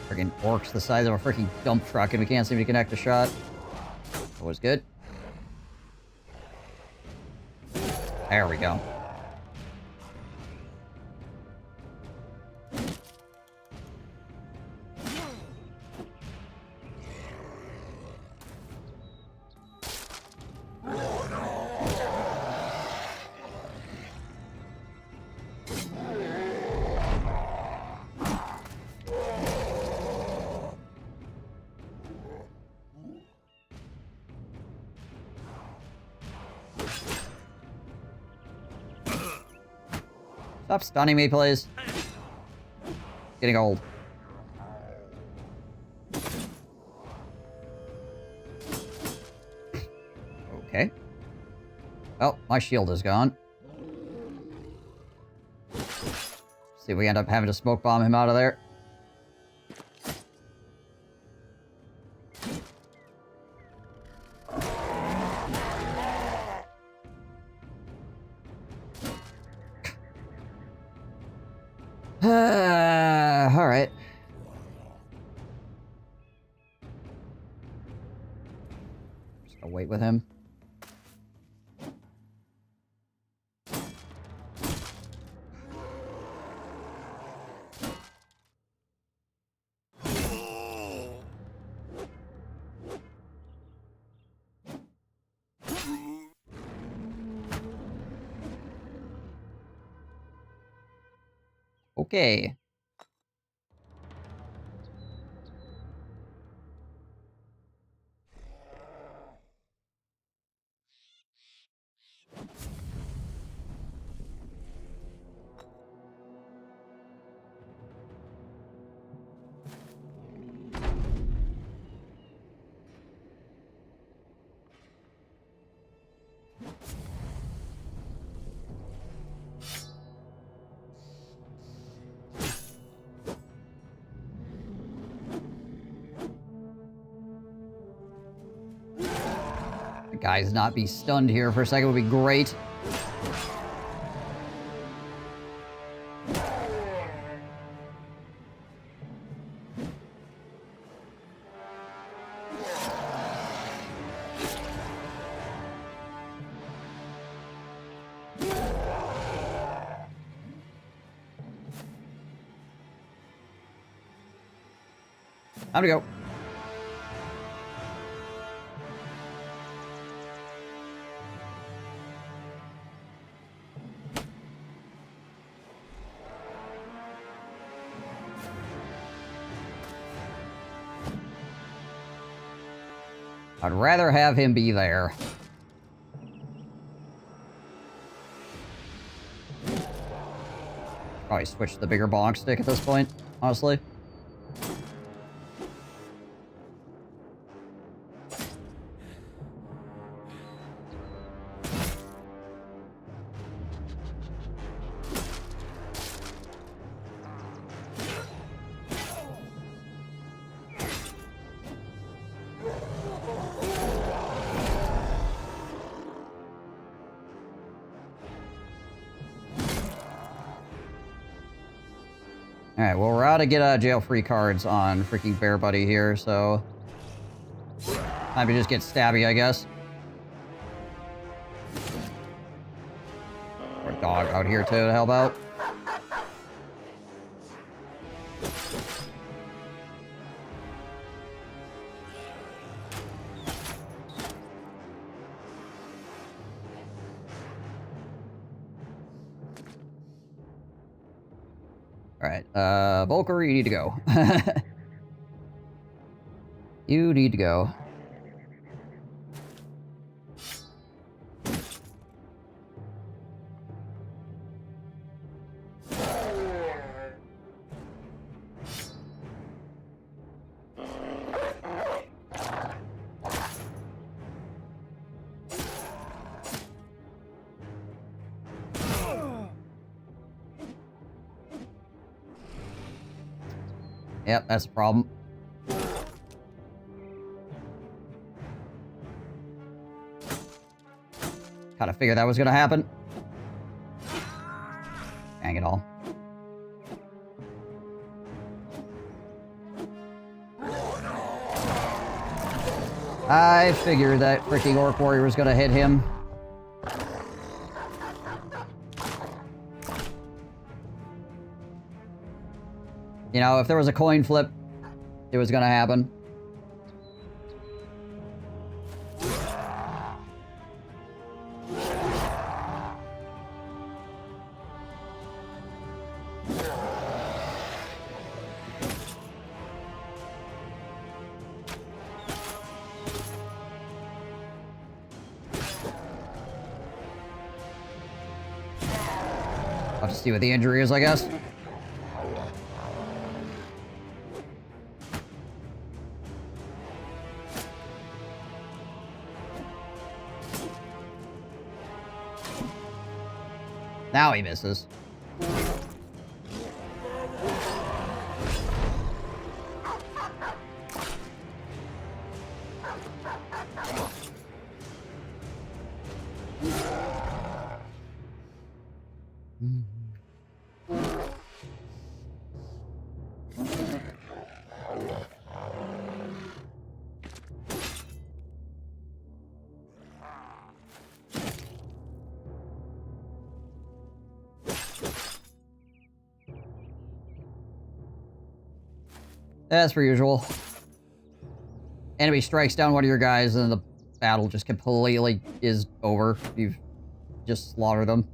Freaking orcs the size of a freaking dump truck and we can't seem to connect a shot. That was good. There we go. Stop stunning me, please. Getting old. Okay. Oh, my shield is gone. See, we end up having to smoke bomb him out of there. Alright. Just gonna wait with him. Okay. The guys not be stunned here for a second would be great. Time to go. I'd rather have him be there. Probably switch to the bigger bonk stick at this point, honestly. Alright, well, we're out to get jail-free cards on freaking Bear Buddy here, so... time to just get stabby, I guess. Or a dog out here, too, to help out. Alright, Volker, you need to go. You need to go. Yep, that's a problem. Kinda figured that was gonna happen. Dang it all. I figured that freaking Orc Warrior was gonna hit him. You know, if there was a coin flip, it was gonna happen. I'll have to see what the injury is, I guess. Now he misses. As per usual. Enemy strikes down one of your guys and the battle just completely is over. You've just slaughtered them.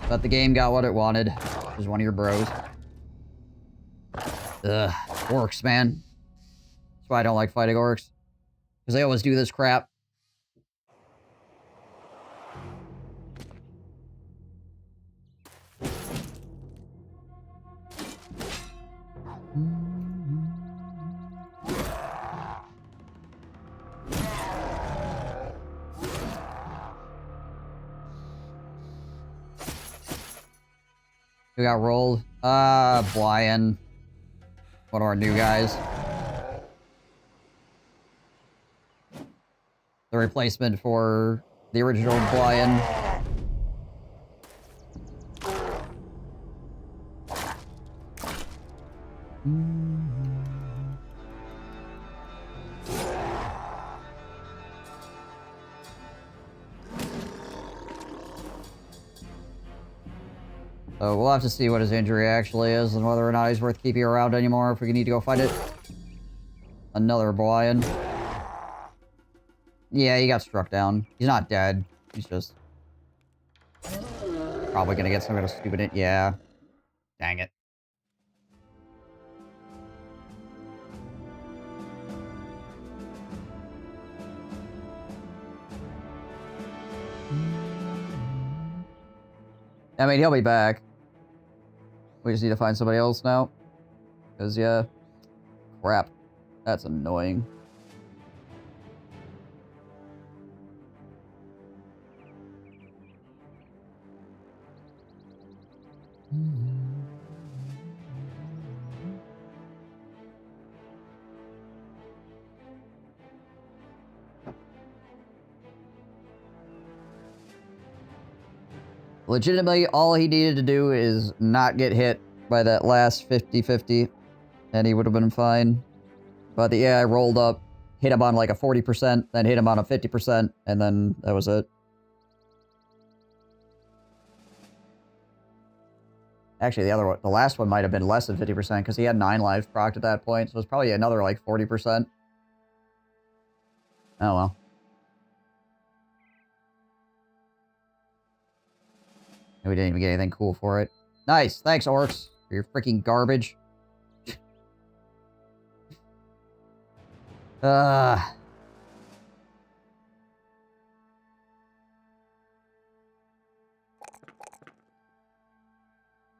But the game got what it wanted. Which is one of your bros. Ugh. Orcs, man. That's why I don't like fighting orcs. Because they always do this crap. Who got rolled? Brian. One of our new guys. The replacement for the original Brian. So we'll have to see what his injury actually is and whether or not he's worth keeping around anymore if we need to go find it. Another Brian. Yeah, he got struck down. He's not dead. He's just probably gonna get some kind of stupid... Yeah. Dang it. I mean, he'll be back. We just need to find somebody else now. Because, yeah. Crap. That's annoying. Legitimately, all he needed to do is not get hit by that last 50-50, and he would have been fine. But the AI rolled up, hit him on like a 40%, then hit him on a 50%, and then that was it. Actually, the last one might have been less than 50%, because he had 9 lives procced at that point, so it's probably another like 40%. Oh well. We didn't even get anything cool for it. Nice. Thanks, orcs, for your freaking garbage.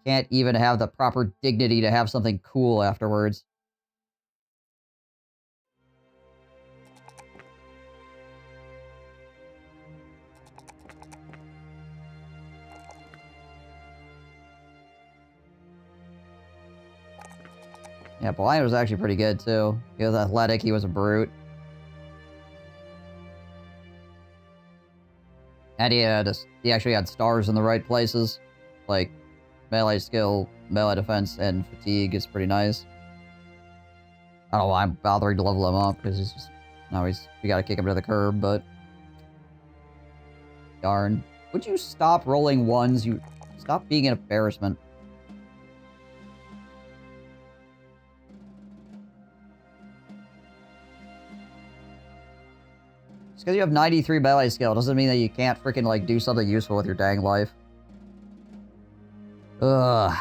Can't even have the proper dignity to have something cool afterwards. Yeah, Blind was actually pretty good, too. He was athletic, he was a brute. And he actually had stars in the right places. Like, melee skill, melee defense, and fatigue is pretty nice. I don't know why I'm bothering to level him up, because he's just... No, we gotta kick him to the curb, but... Darn. Would you stop rolling ones? You... Stop being an embarrassment. Just because you have 93 melee skill doesn't mean that you can't freaking, like, do something useful with your dang life. Ugh.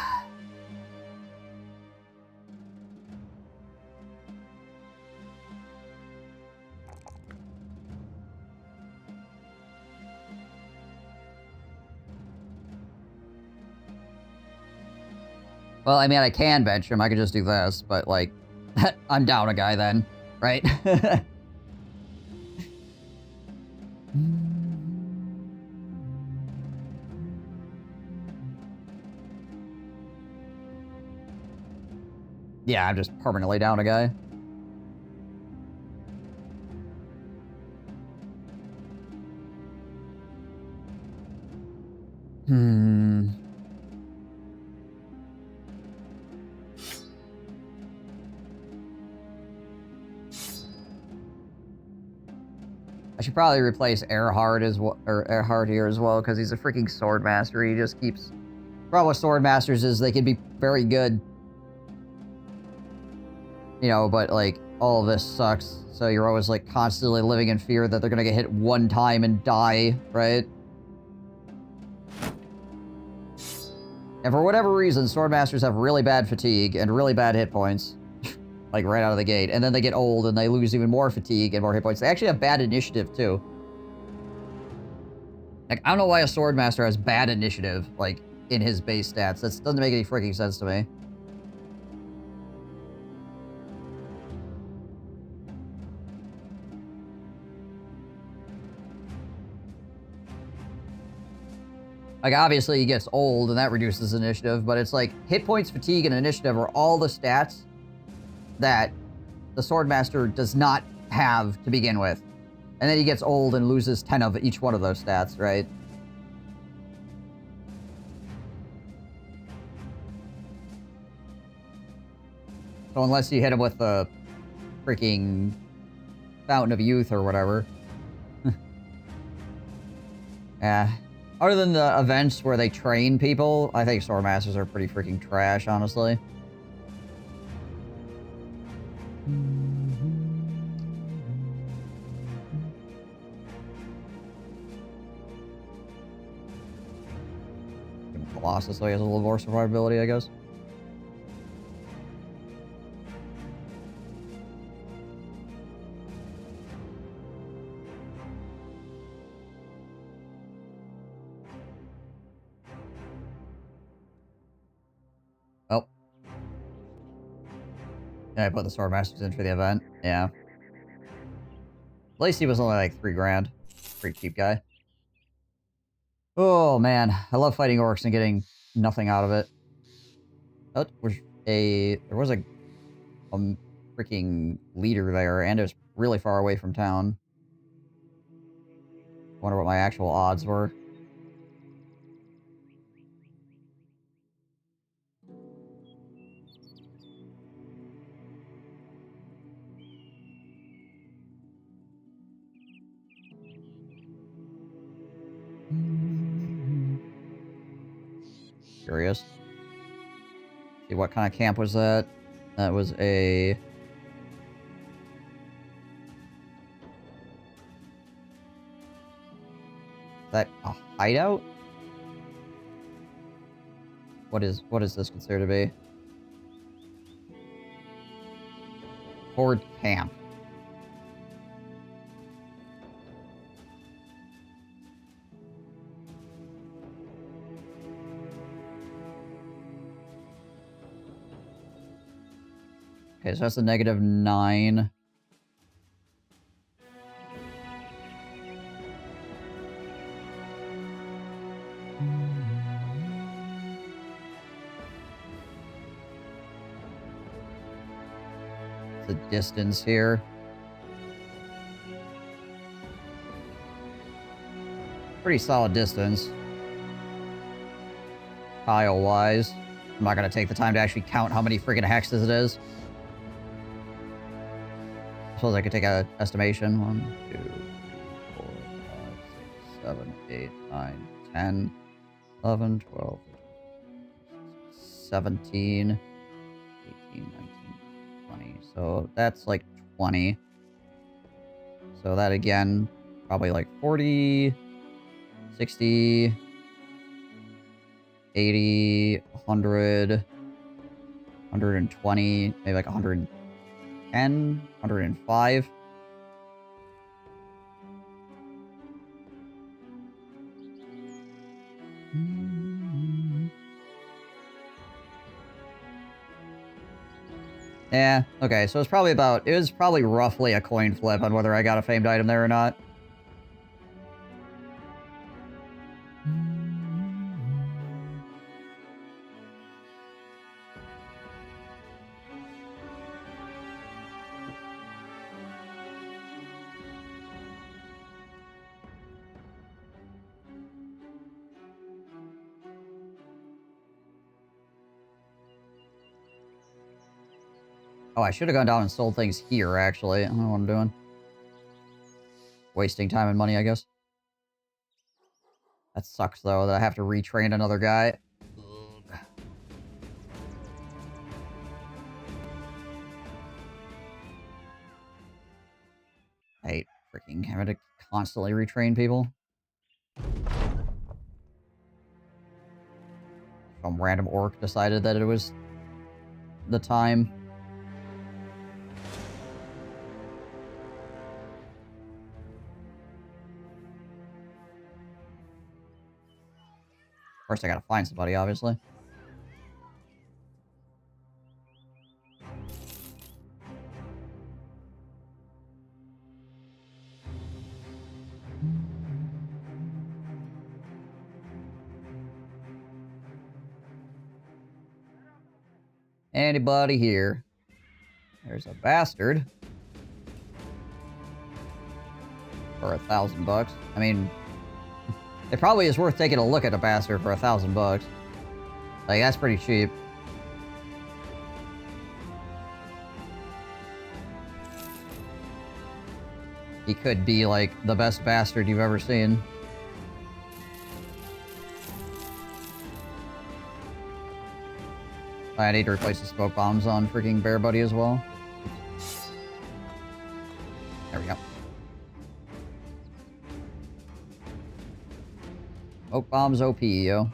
Well, I mean, I can bench him. I could just do this, but, like, I'm down a guy then, right? Yeah, I'm just permanently down a guy. I should probably replace Earhart as well, or Earhart here as well, because he's a freaking sword master. He just keeps. Problem with sword masters is they can be very good, you know, but like all of this sucks. So you're always like constantly living in fear that they're gonna get hit one time and die, right? And for whatever reason, sword masters have really bad fatigue and really bad hit points. Like, right out of the gate. And then they get old, and they lose even more fatigue and more hit points. They actually have bad initiative, too. Like, I don't know why a Swordmaster has bad initiative, like, in his base stats. That doesn't make any freaking sense to me. Like, obviously, he gets old, and that reduces initiative, but it's like, hit points, fatigue, and initiative are all the stats that the Swordmaster does not have to begin with. And then he gets old and loses 10 of each one of those stats, right? So unless you hit him with the freaking Fountain of Youth or whatever. Yeah. Other than the events where they train people, I think Swordmasters are pretty freaking trash, honestly. Colossus, so he has a little more survivability, I guess. Oh. Yeah, I put the Swordmasters in for the event. Yeah. At least he was only like 3 grand. Pretty cheap guy. Oh, man. I love fighting orcs and getting nothing out of it. Oh, there was a freaking leader there, and it was really far away from town. Wonder what my actual odds were. Curious. See, what kind of camp was that? That was a... Is that a hideout? What is this considered to be? Horde camp. Okay, so that's a -9. The distance here. Pretty solid distance. Tile-wise. I'm not gonna take the time to actually count how many freaking hexes it is. Suppose I could take an estimation. 1, 2, 3, 4, 5, 6, 7, 8, 9, 10, 11, 12, 17, 18, 19, 20. So that's like 20. So that again, probably like 40, 60, 80, 100, 120, maybe like 110, 105. Yeah, okay, so it was probably roughly a coin flip on whether I got a famed item there or not. Oh, I should have gone down and sold things here, actually. I don't know what I'm doing. Wasting time and money, I guess. That sucks, though, that I have to retrain another guy. Ugh. I hate freaking having to constantly retrain people. Some random orc decided that it was the time. First, I gotta find somebody, obviously. Anybody here? There's a bastard. For $1,000. I mean, it probably is worth taking a look at a bastard for $1,000. Like, that's pretty cheap. He could be, like, the best bastard you've ever seen. I need to replace the smoke bombs on freaking Bear Buddy as well. There we go. Smoke bombs OP, yo.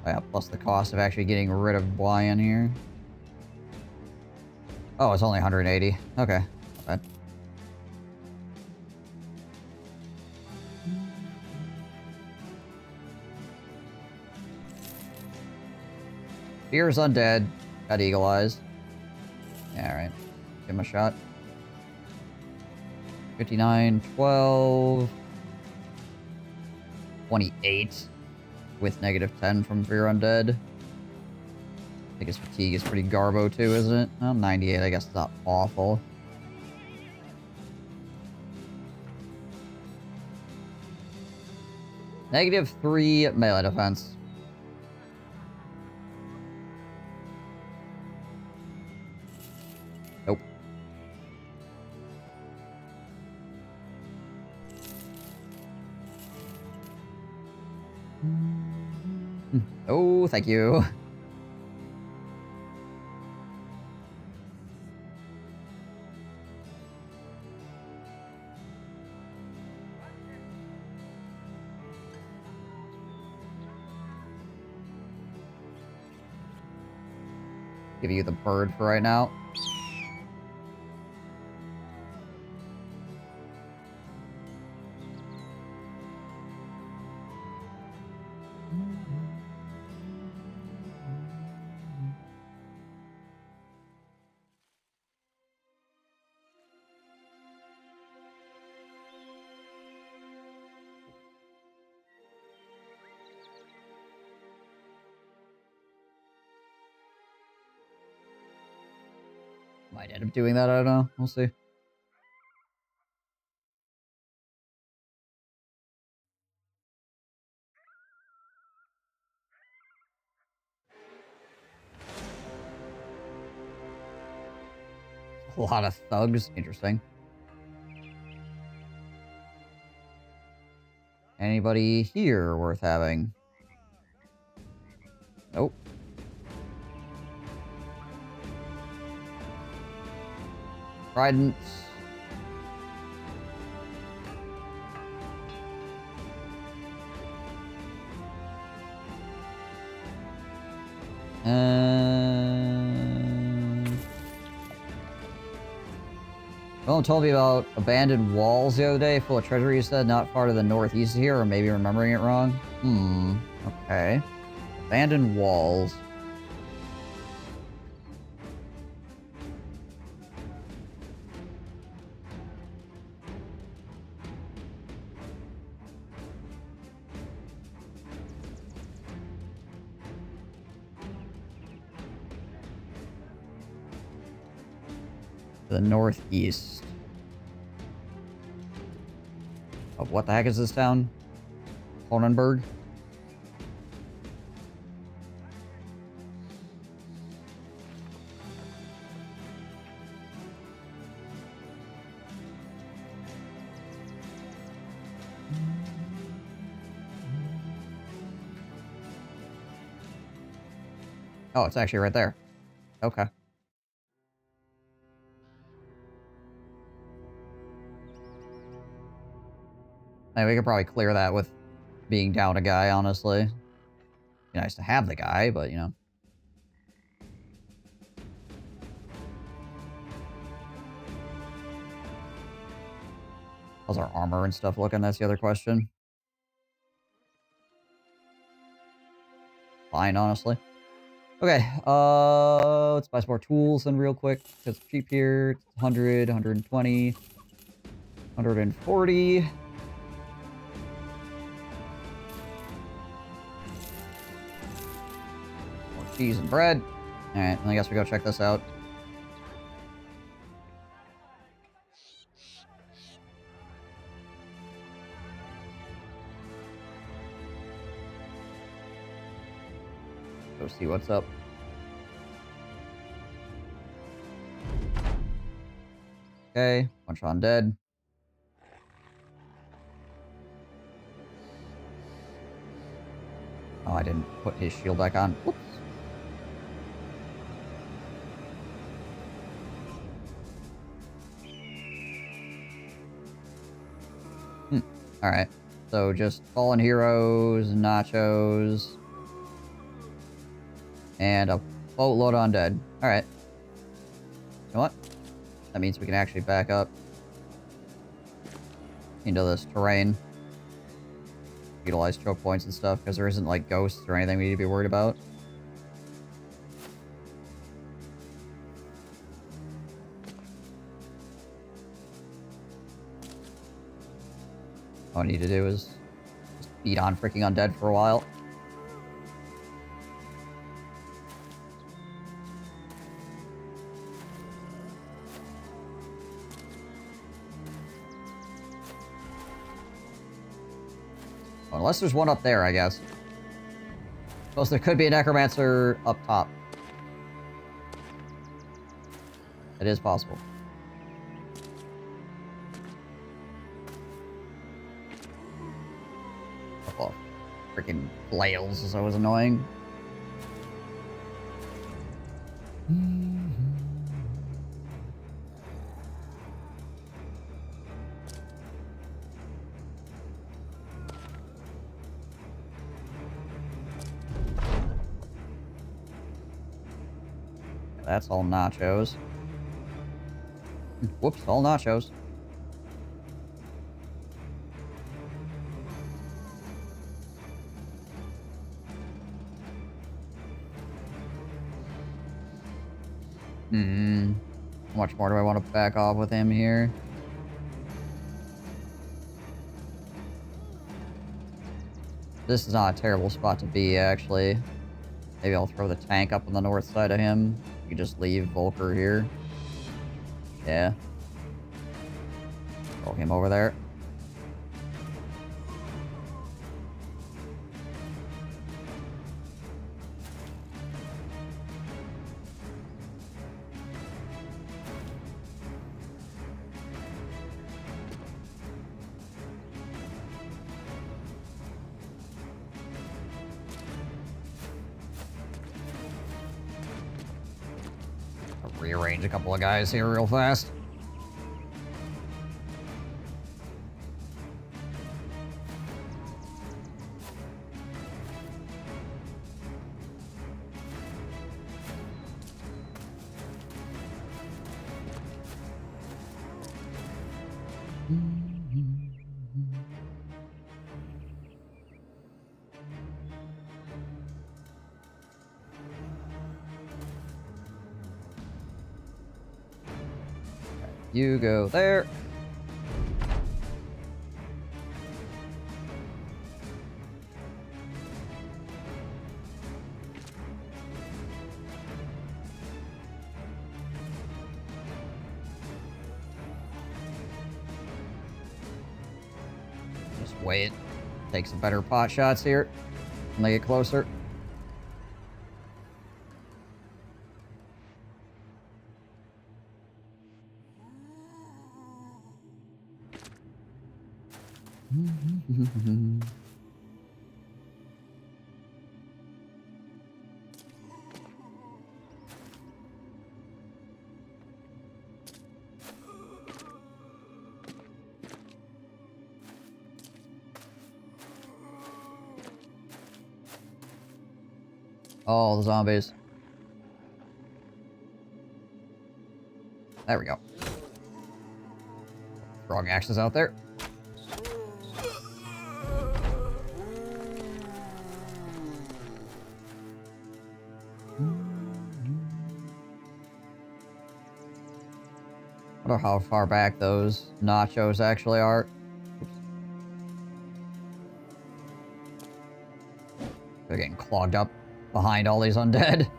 Oh, yeah, plus the cost of actually getting rid of Bly here. Oh, it's only 180. Okay, not bad. Fear's undead. Got eagle eyes. Yeah, alright. Give him a shot. 59, 12... 28. With negative 10 from Fear Undead. I think his fatigue is pretty garbo too, isn't it? Well, 98, I guess it's not awful. Negative 3 melee defense. Nope. Oh, thank you. Give you the bird for right now. Might end up doing that, I don't know. We'll see. A lot of thugs. Interesting. Anybody here worth having? Nope. Tridents. Someone told me about abandoned walls the other day, full of treasure, you said, not far to the northeast here, or maybe remembering it wrong. Okay. Abandoned walls. The northeast. Of what the heck is this town? Honenberg? Oh, it's actually right there. Okay. We could probably clear that with being down a guy, honestly. Be nice to have the guy, but, you know. How's our armor and stuff looking? That's the other question. Fine, honestly. Okay, let's buy some more tools then real quick, because it's cheap here. It's 100, 120, 140. Cheese and bread. Alright, I guess we go check this out. Go see what's up. Okay, bunch of undead. Oh, I didn't put his shield back on. Whoops. Alright, so just fallen heroes, nachos, and a boatload of undead. Alright. You know what? That means we can actually back up into this terrain. Utilize choke points and stuff, because there isn't, like, ghosts or anything we need to be worried about. All I need to do is just beat on freaking undead for a while. Well, unless there's one up there, I guess. Suppose there could be a necromancer up top. It is possible. Oh, freaking flails is always annoying. That's all nachos. Whoops, all nachos. How much more do I want to back off with him here? This is not a terrible spot to be, actually. Maybe I'll throw the tank up on the north side of him. You can just leave Volker here. Yeah. Throw him over there. Rearrange a couple of guys here real fast. You go there. Just wait. Take some better pot shots here when they get closer. Oh, the zombies. There we go. Throwing axes out there. I wonder how far back those nachos actually are. Oops. They're getting clogged up behind all these undead.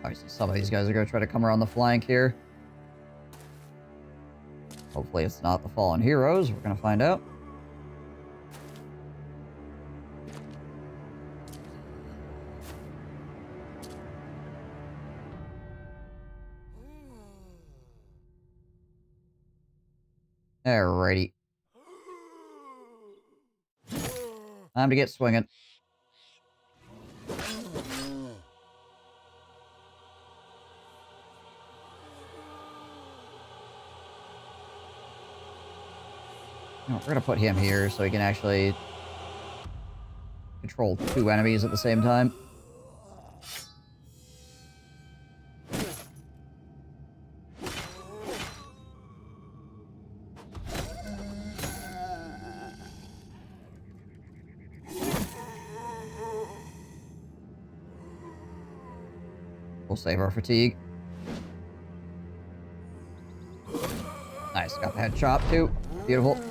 Obviously, some of these guys are going to try to come around the flank here. Hopefully it's not the fallen heroes. We're going to find out. Alrighty. Time to get swinging. No, we're gonna put him here so he can actually control 2 enemies at the same time. We'll save our fatigue. Nice, got the head chop too. Beautiful.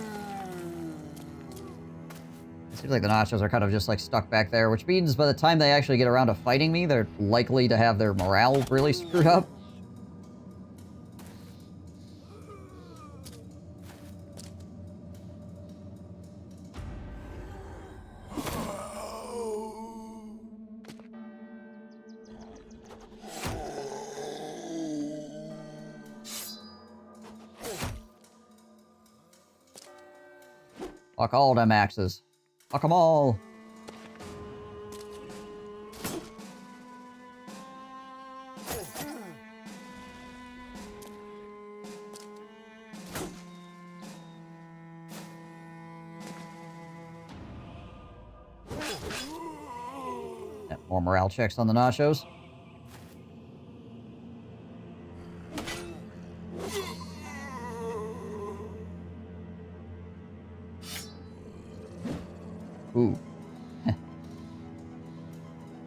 Seems like the nachos are kind of just like stuck back there, which means by the time they actually get around to fighting me, they're likely to have their morale really screwed up. Fuck all them axes. Fuck them all. Yeah, more morale checks on the nachos. Ooh.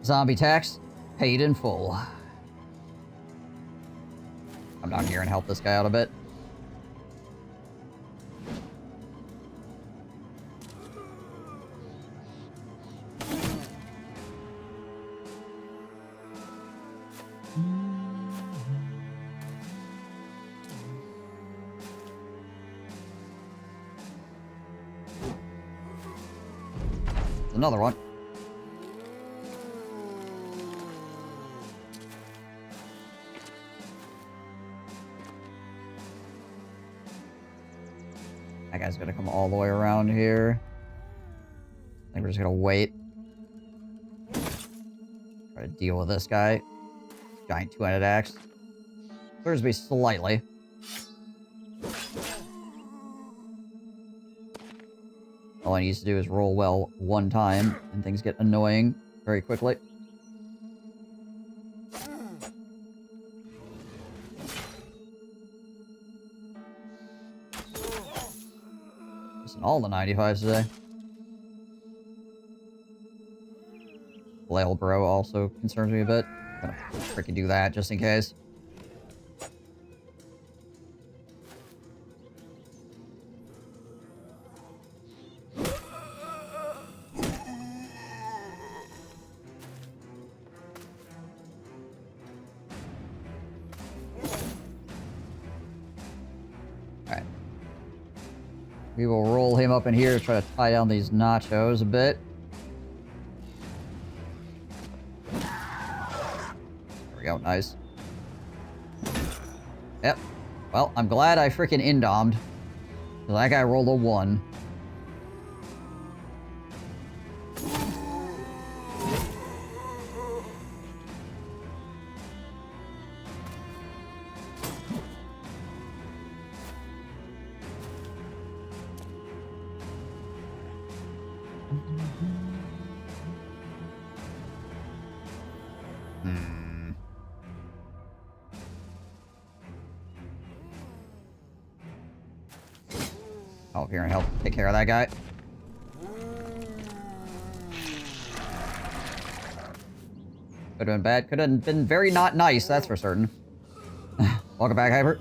Zombie tax paid in full. I'm down here and help this guy out a bit. Another one. That guy's gonna come all the way around here. I think we're just gonna wait. Try to deal with this guy. Giant two-handed axe. Clears me slightly. All I need to do is roll well one time, and things get annoying very quickly. Missing all the 95s today. Flail Bro also concerns me a bit. I'm gonna freaking do that just in case. Alright. We will roll him up in here to try to tie down these nachos a bit. There we go, nice. Yep. Well, I'm glad I freaking indomed. So that guy rolled a 1. Oh, here and help take care of that guy. Could have been bad. Could have been very not nice, that's for certain. Welcome back, Hyper.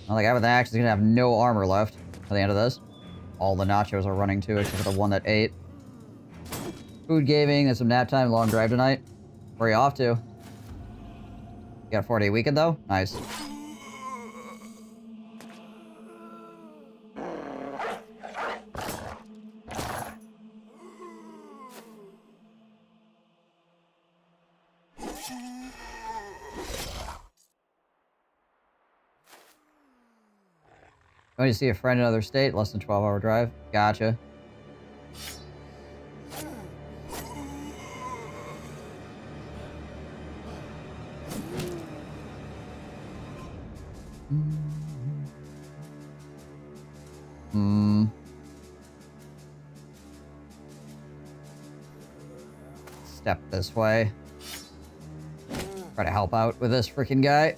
Well, the guy with the axe is gonna have no armor left at the end of this. All the nachos are running too, except for the one that ate. Food gaming and some nap time, long drive tonight. Where are you off to? You got a 4-day weekend though? Nice. Going to see a friend in another state, less than 12-hour drive. Gotcha. Step this way. Try to help out with this freaking guy.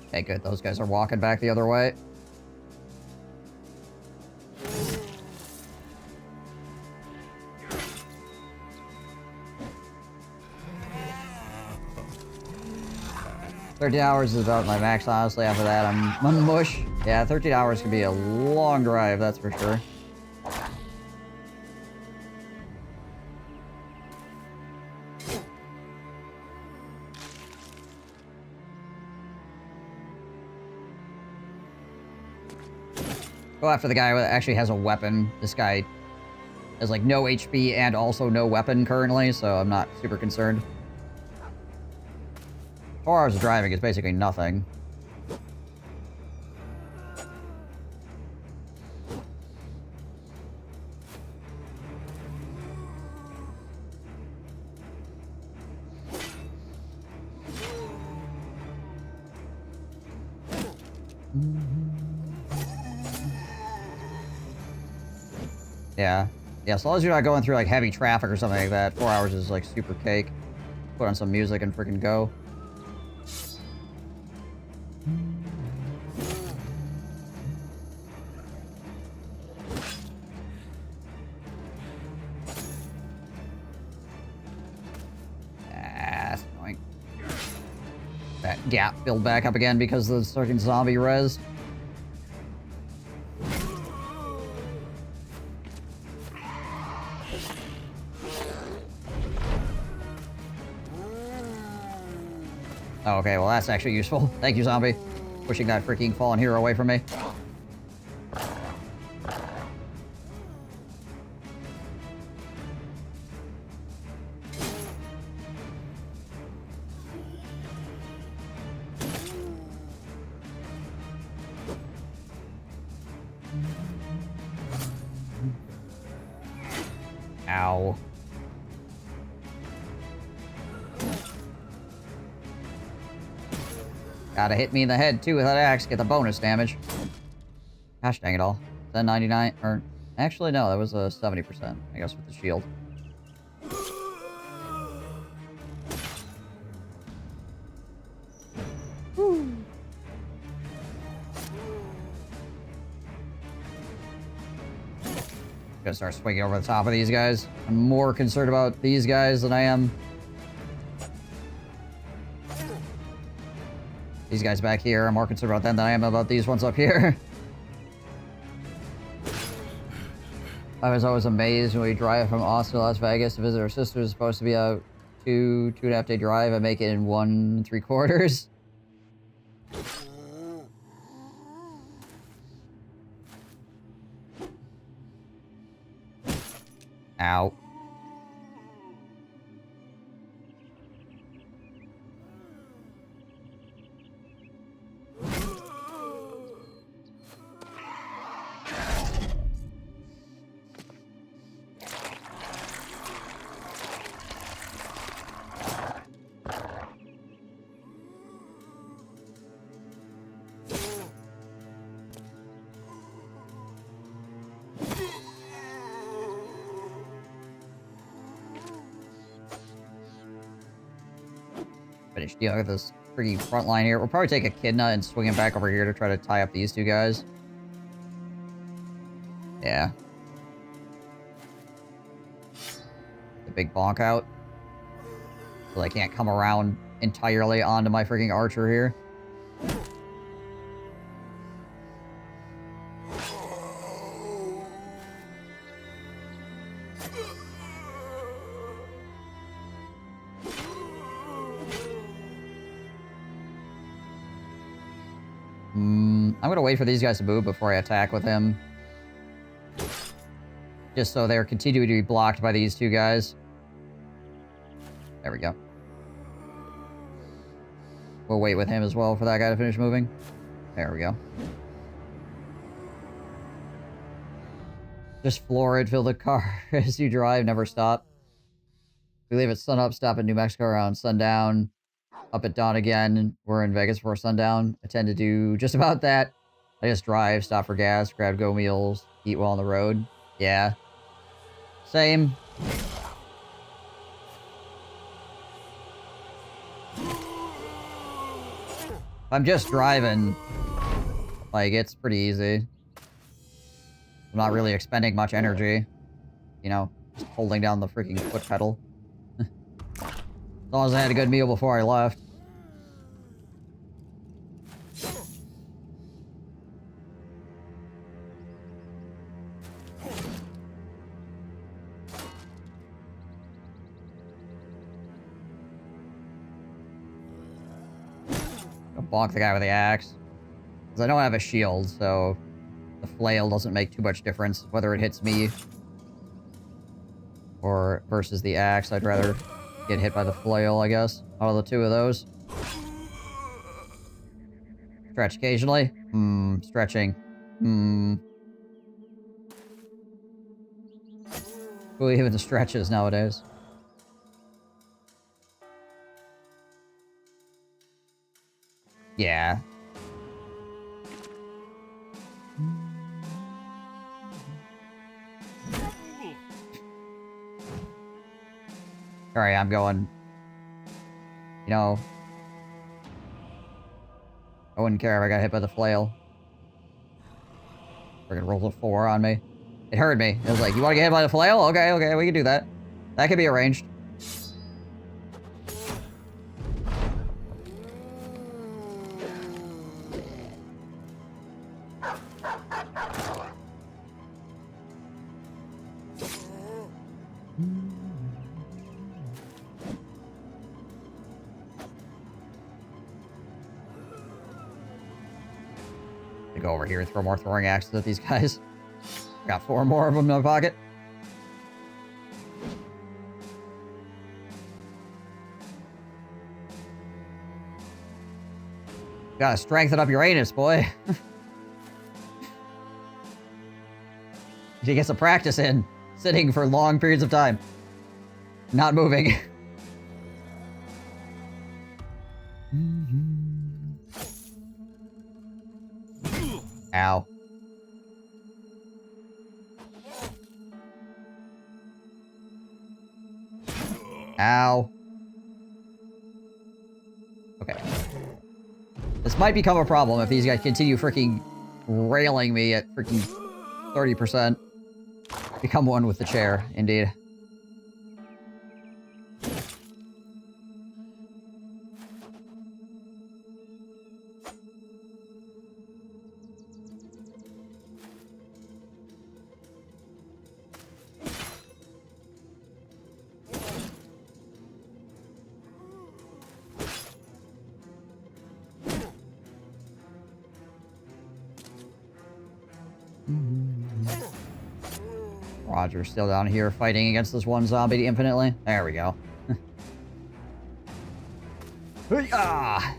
Okay, good. Those guys are walking back the other way. $13 is about my max, honestly. After that, I'm mush. Yeah, 13 hours can be a long drive, that's for sure. Go after the guy who actually has a weapon. This guy has like no HP and also no weapon currently, so I'm not super concerned. 4 hours of driving is basically nothing. Yeah. Yeah, as long as you're not going through like heavy traffic or something like that, 4 hours is like super cake. Put on some music and freaking go. That's annoying. That gap filled back up again because of the freaking zombie res. Oh, okay, well that's actually useful. Thank you, zombie. Pushing that freaking fallen hero away from me. Ow. Gotta hit me in the head, too, with that axe. Get the bonus damage. Gosh dang it all. Is that 99? Or... Actually, no. That was a 70%. I guess with the shield. Woo. Gonna start swinging over the top of these guys. I'm more concerned about these guys than I am these guys back here. I'm more concerned about them than I am about these ones up here. I was always amazed when we drive from Austin to Las Vegas to visit our sister. It's supposed to be a 2.5 day drive. I make it in 1 3/4. Ow. Finish dealing with this freaking front line here. We'll probably take Echidna and swing him back over here to try to tie up these two guys. Yeah. The big bonk out. So I can't come around entirely onto my freaking archer here. I'm gonna wait for these guys to move before I attack with him. Just so they're continuing to be blocked by these two guys. There we go. We'll wait with him as well for that guy to finish moving. There we go. Just floor it, fill the car as you drive, never stop. We leave at sunup, stop in New Mexico around sundown. Up at dawn again. We're in Vegas before sundown. I tend to do just about that. I just drive, stop for gas, grab go meals, eat while on the road. Yeah. Same. If I'm just driving, like, it's pretty easy. I'm not really expending much energy. You know, just holding down the freaking foot pedal. As long as I had a good meal before I left. I'll bonk the guy with the axe. Because I don't have a shield, so the flail doesn't make too much difference whether it hits me or versus the axe. I'd rather get hit by the flail, I guess. Out of the two of those. Stretch occasionally. Stretching. Who even stretches nowadays? Yeah. Alright, I'm going. You know, I wouldn't care if I got hit by the flail. Freaking rolls a 4 on me. It hurt me. It was like, you want to get hit by the flail? Okay, okay, we can do that. That could be arranged. Go over here and throw more throwing axes at these guys. Got 4 more of them in my pocket. Gotta strengthen up your anus, boy. You get some practice in. sitting for long periods of time. Not moving. Ow. Ow. Okay. This might become a problem if these guys continue freaking railing me at freaking 30%. Become one with the chair, indeed. Roger's still down here fighting against this one zombie infinitely. There we go. Ah!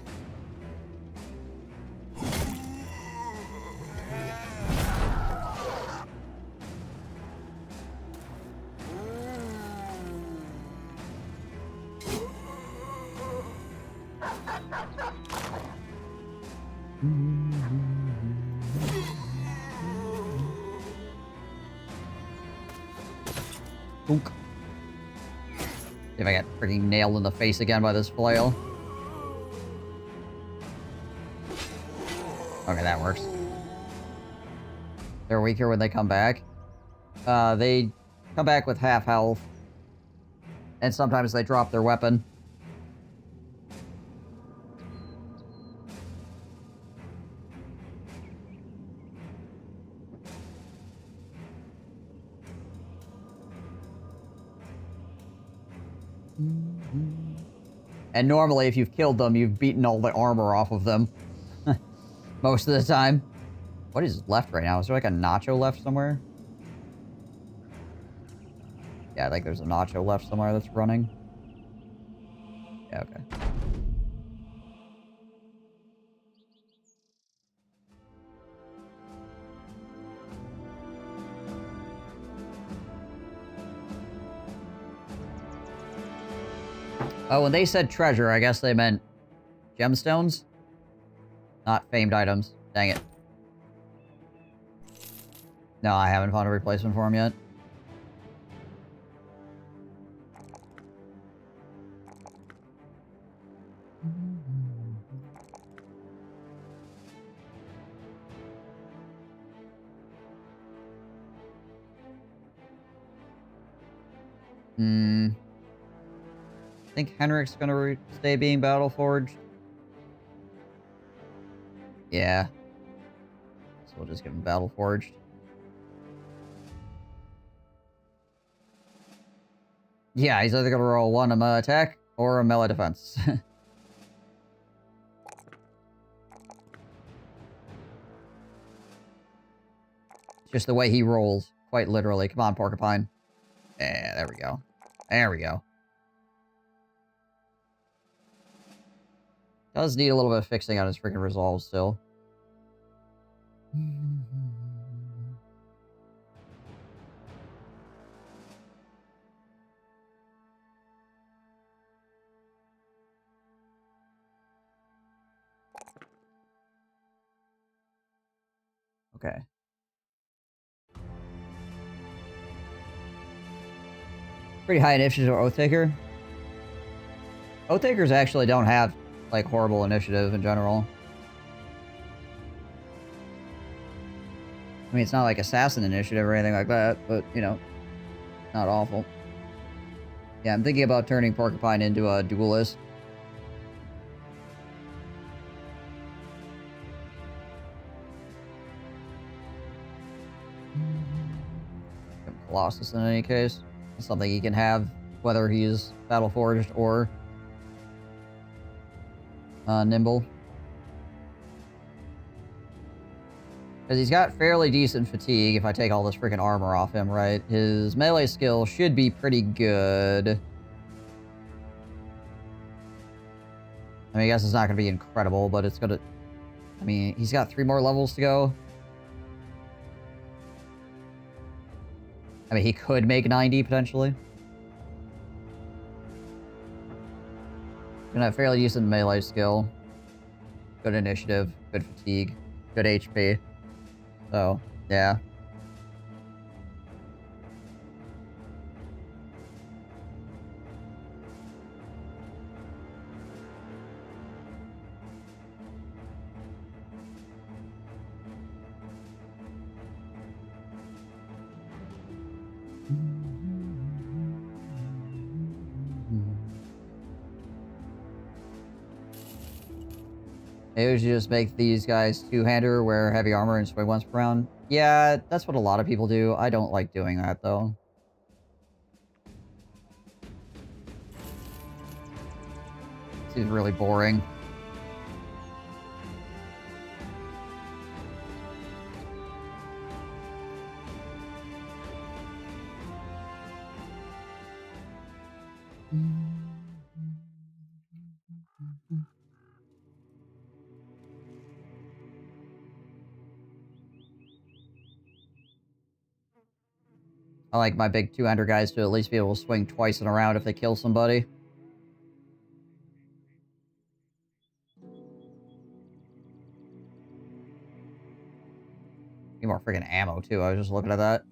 Boonk. See if I get freaking nailed in the face again by this flail. Okay, that works. They're weaker when they come back. They come back with half health. And sometimes they drop their weapon. And normally, if you've killed them, you've beaten all the armor off of them. Most of the time. What is left right now? Is there like a nacho left somewhere? Yeah, I think there's a nacho left somewhere that's running. Yeah, okay. Oh, when they said treasure, I guess they meant gemstones? Not famed items. Dang it. No, I haven't found a replacement for them yet. I think Henrik's gonna stay being battle forged. Yeah. So we'll just give him battle forged. Yeah, he's either gonna roll one attack or a melee defense. Just the way he rolls, quite literally. Come on, Porcupine. Yeah, there we go. There we go. Does need a little bit of fixing on his freaking resolve still. Okay. Pretty high initiative Oath Taker. Oath Takers actually don't have like horrible initiative in general. I mean, it's not like assassin initiative or anything like that, but you know, not awful. Yeah, I'm thinking about turning Porcupine into a duelist. Colossus in any case. Something he can have, whether he's battle forged or nimble. Because he's got fairly decent fatigue if I take all this freaking armor off him, right? His melee skill should be pretty good. I mean, I guess it's not going to be incredible, but it's going to... I mean, he's got 3 more levels to go. I mean, he could make 90 potentially. Gonna have fairly decent melee skill. Good initiative, good fatigue, good HP. So, yeah. Maybe we should just make these guys two-hander, wear heavy armor, and swing once per round. Yeah, that's what a lot of people do. I don't like doing that, though. Seems really boring. I like my big two-hander guys to at least be able to swing twice in a round if they kill somebody. Need more freaking ammo, too. I was just looking at that.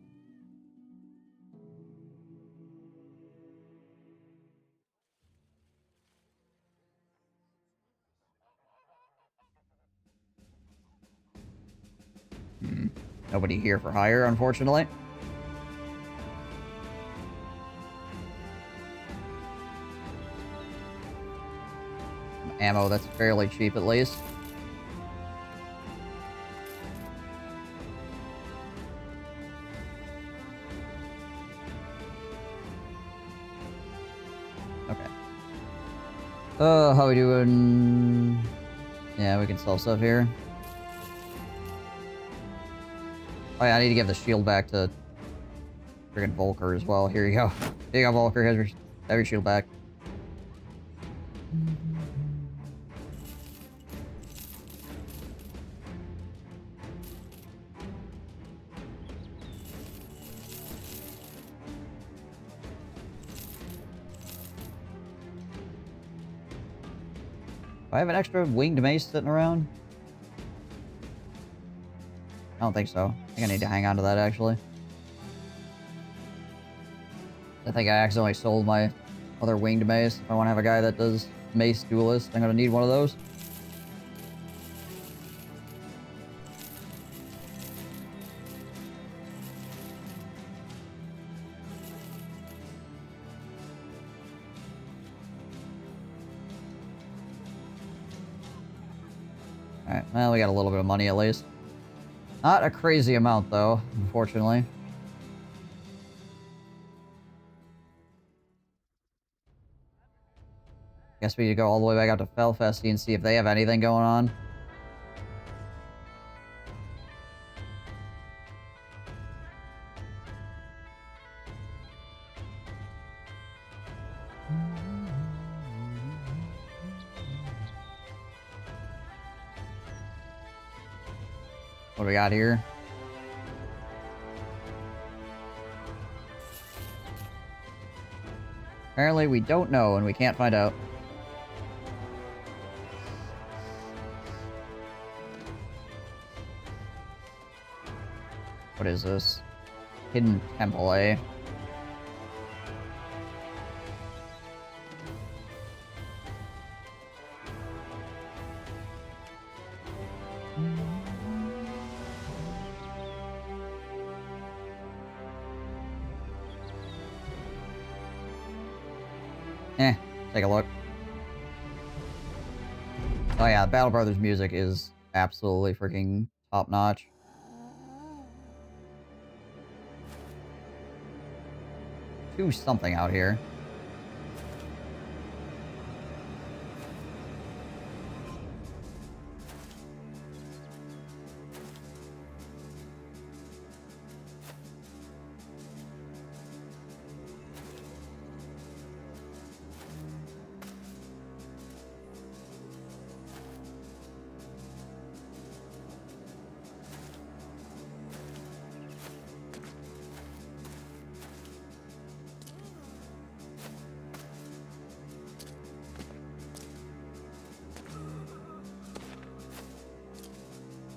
Nobody here for hire, unfortunately. Some ammo that's fairly cheap, at least. Okay. How we doing? Yeah, we can sell stuff here. Oh yeah, I need to give the shield back to friggin' Volker as well. Here you go. Here you go, Volker. Have your shield back. Do I have an extra winged mace sitting around? I don't think so. I think I need to hang on to that, actually. I think I accidentally sold my other winged mace. If I want to have a guy that does mace duelist, I'm going to need one of those. Alright, well, we got a little bit of money at least. Not a crazy amount, though, unfortunately. Guess we need to go all the way back out to Felfesty and see if they have anything going on. What do we got here? Apparently we don't know and we can't find out. What is this? Hidden temple, eh? Take a look. Oh yeah, Battle Brothers music is absolutely freaking top-notch. Do something out here.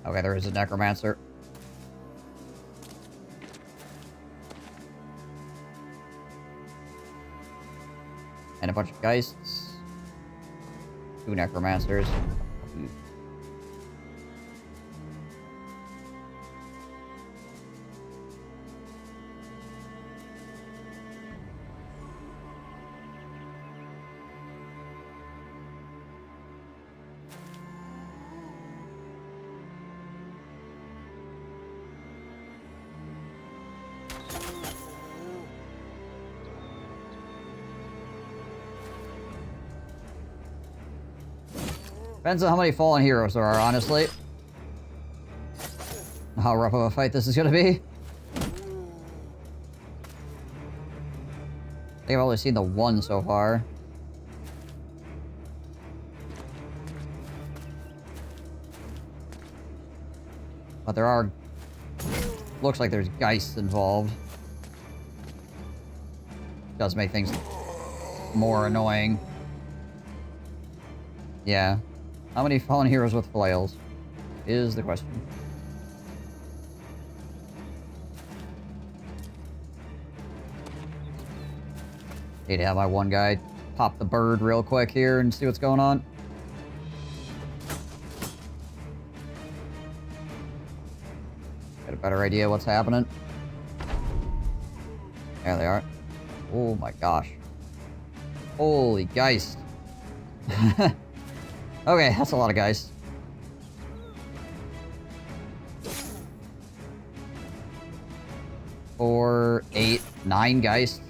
Okay, there is a necromancer. And a bunch of geists. 2 necromancers. Depends on how many fallen heroes there are, honestly. How rough of a fight this is gonna be. I think I've only seen the one so far. But there are... Looks like there's geists involved. Does make things more annoying. Yeah. How many fallen heroes with flails? Is the question. Need to have my one guy pop the bird real quick here and see what's going on. Get a better idea what's happening. There they are. Oh my gosh. Holy geist. Okay, that's a lot of guys. Four, 8, 9 guys.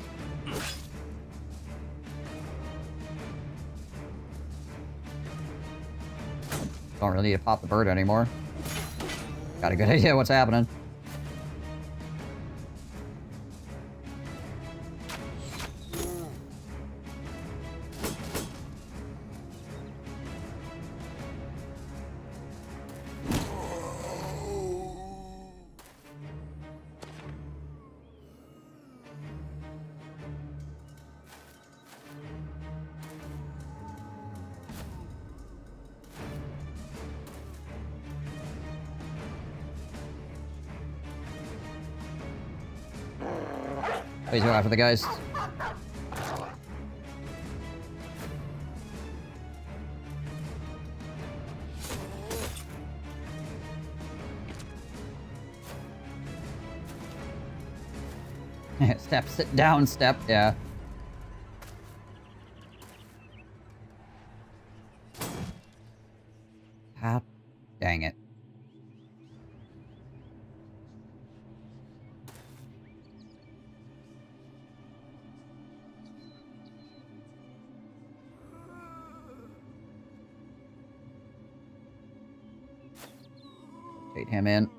Don't really need to pop the bird anymore. Got a good idea what's happening. Please go after the guys. Step, sit down, step, yeah. God dang it. Bait him in.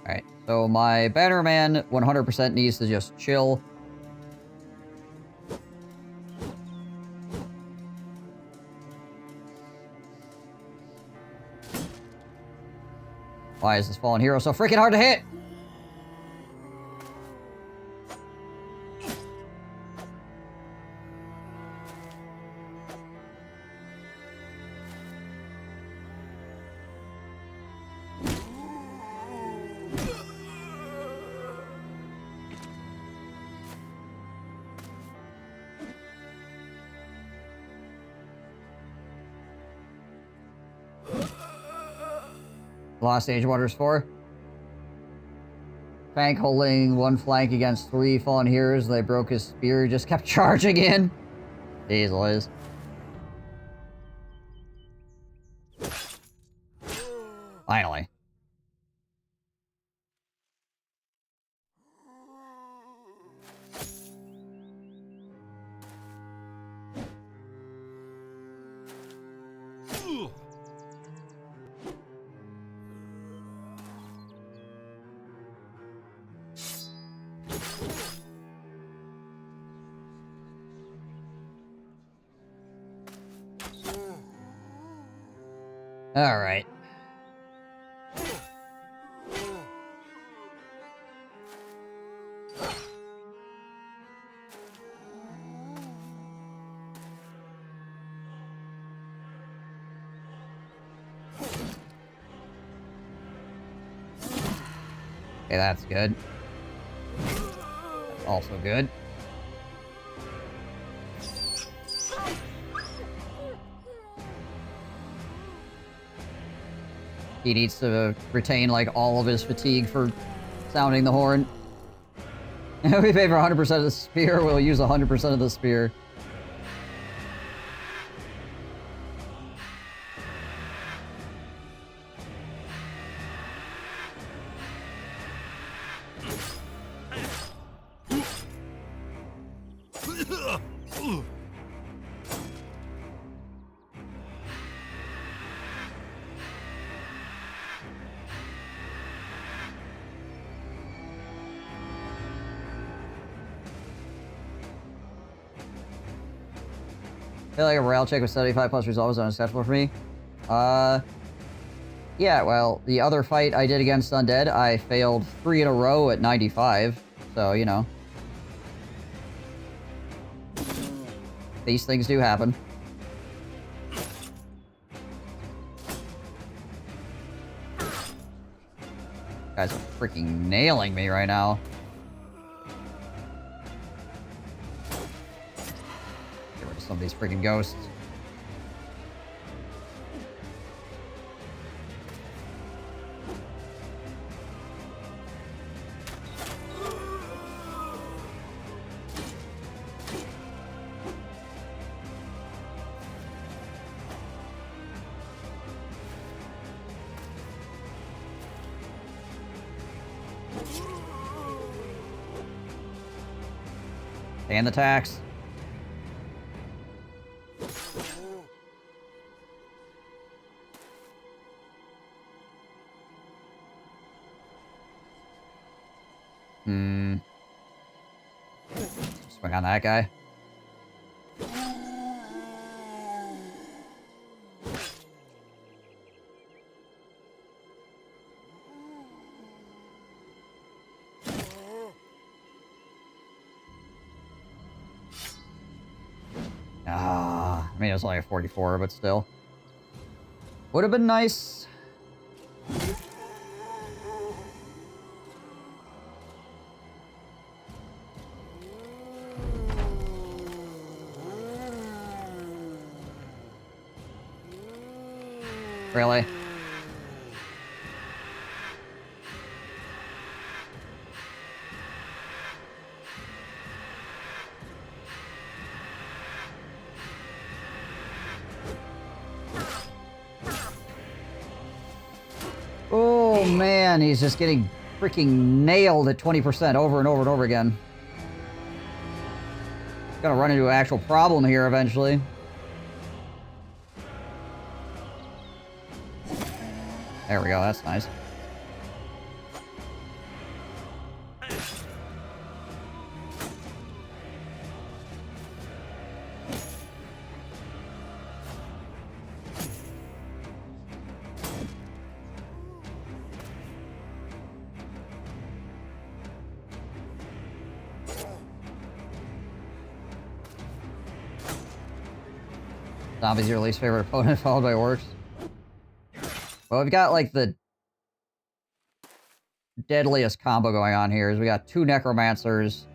Alright, so my Bannerman 100% needs to just chill. Why is this fallen hero so freaking hard to hit? Lost Age Wonders 4. Fank holding one flank against 3 fallen heroes. They broke his spear. He just kept charging in. Jeez Liz. Finally. Alright. Okay, that's good. That's also good. He needs to retain, like, all of his fatigue for sounding the horn. We pay for 100% of the spear, we'll use 100% of the spear. I feel like a morale check with 75 plus resolve is unacceptable for me. Yeah, well, the other fight I did against Undead, I failed 3 in a row at 95. So, you know. These things do happen. Guys are freaking nailing me right now. Get rid of some of these freaking ghosts. And the tax. Swing on that guy. I mean, it was only a 44, but still. Would have been nice. Really? Oh man, he's just getting freaking nailed at 20% over and over and over again. Gonna run into an actual problem here eventually. There we go, that's nice. Zombie's your least favorite opponent, followed by orcs. Well, we've got, like, the deadliest combo going on here. Is we got 2 necromancers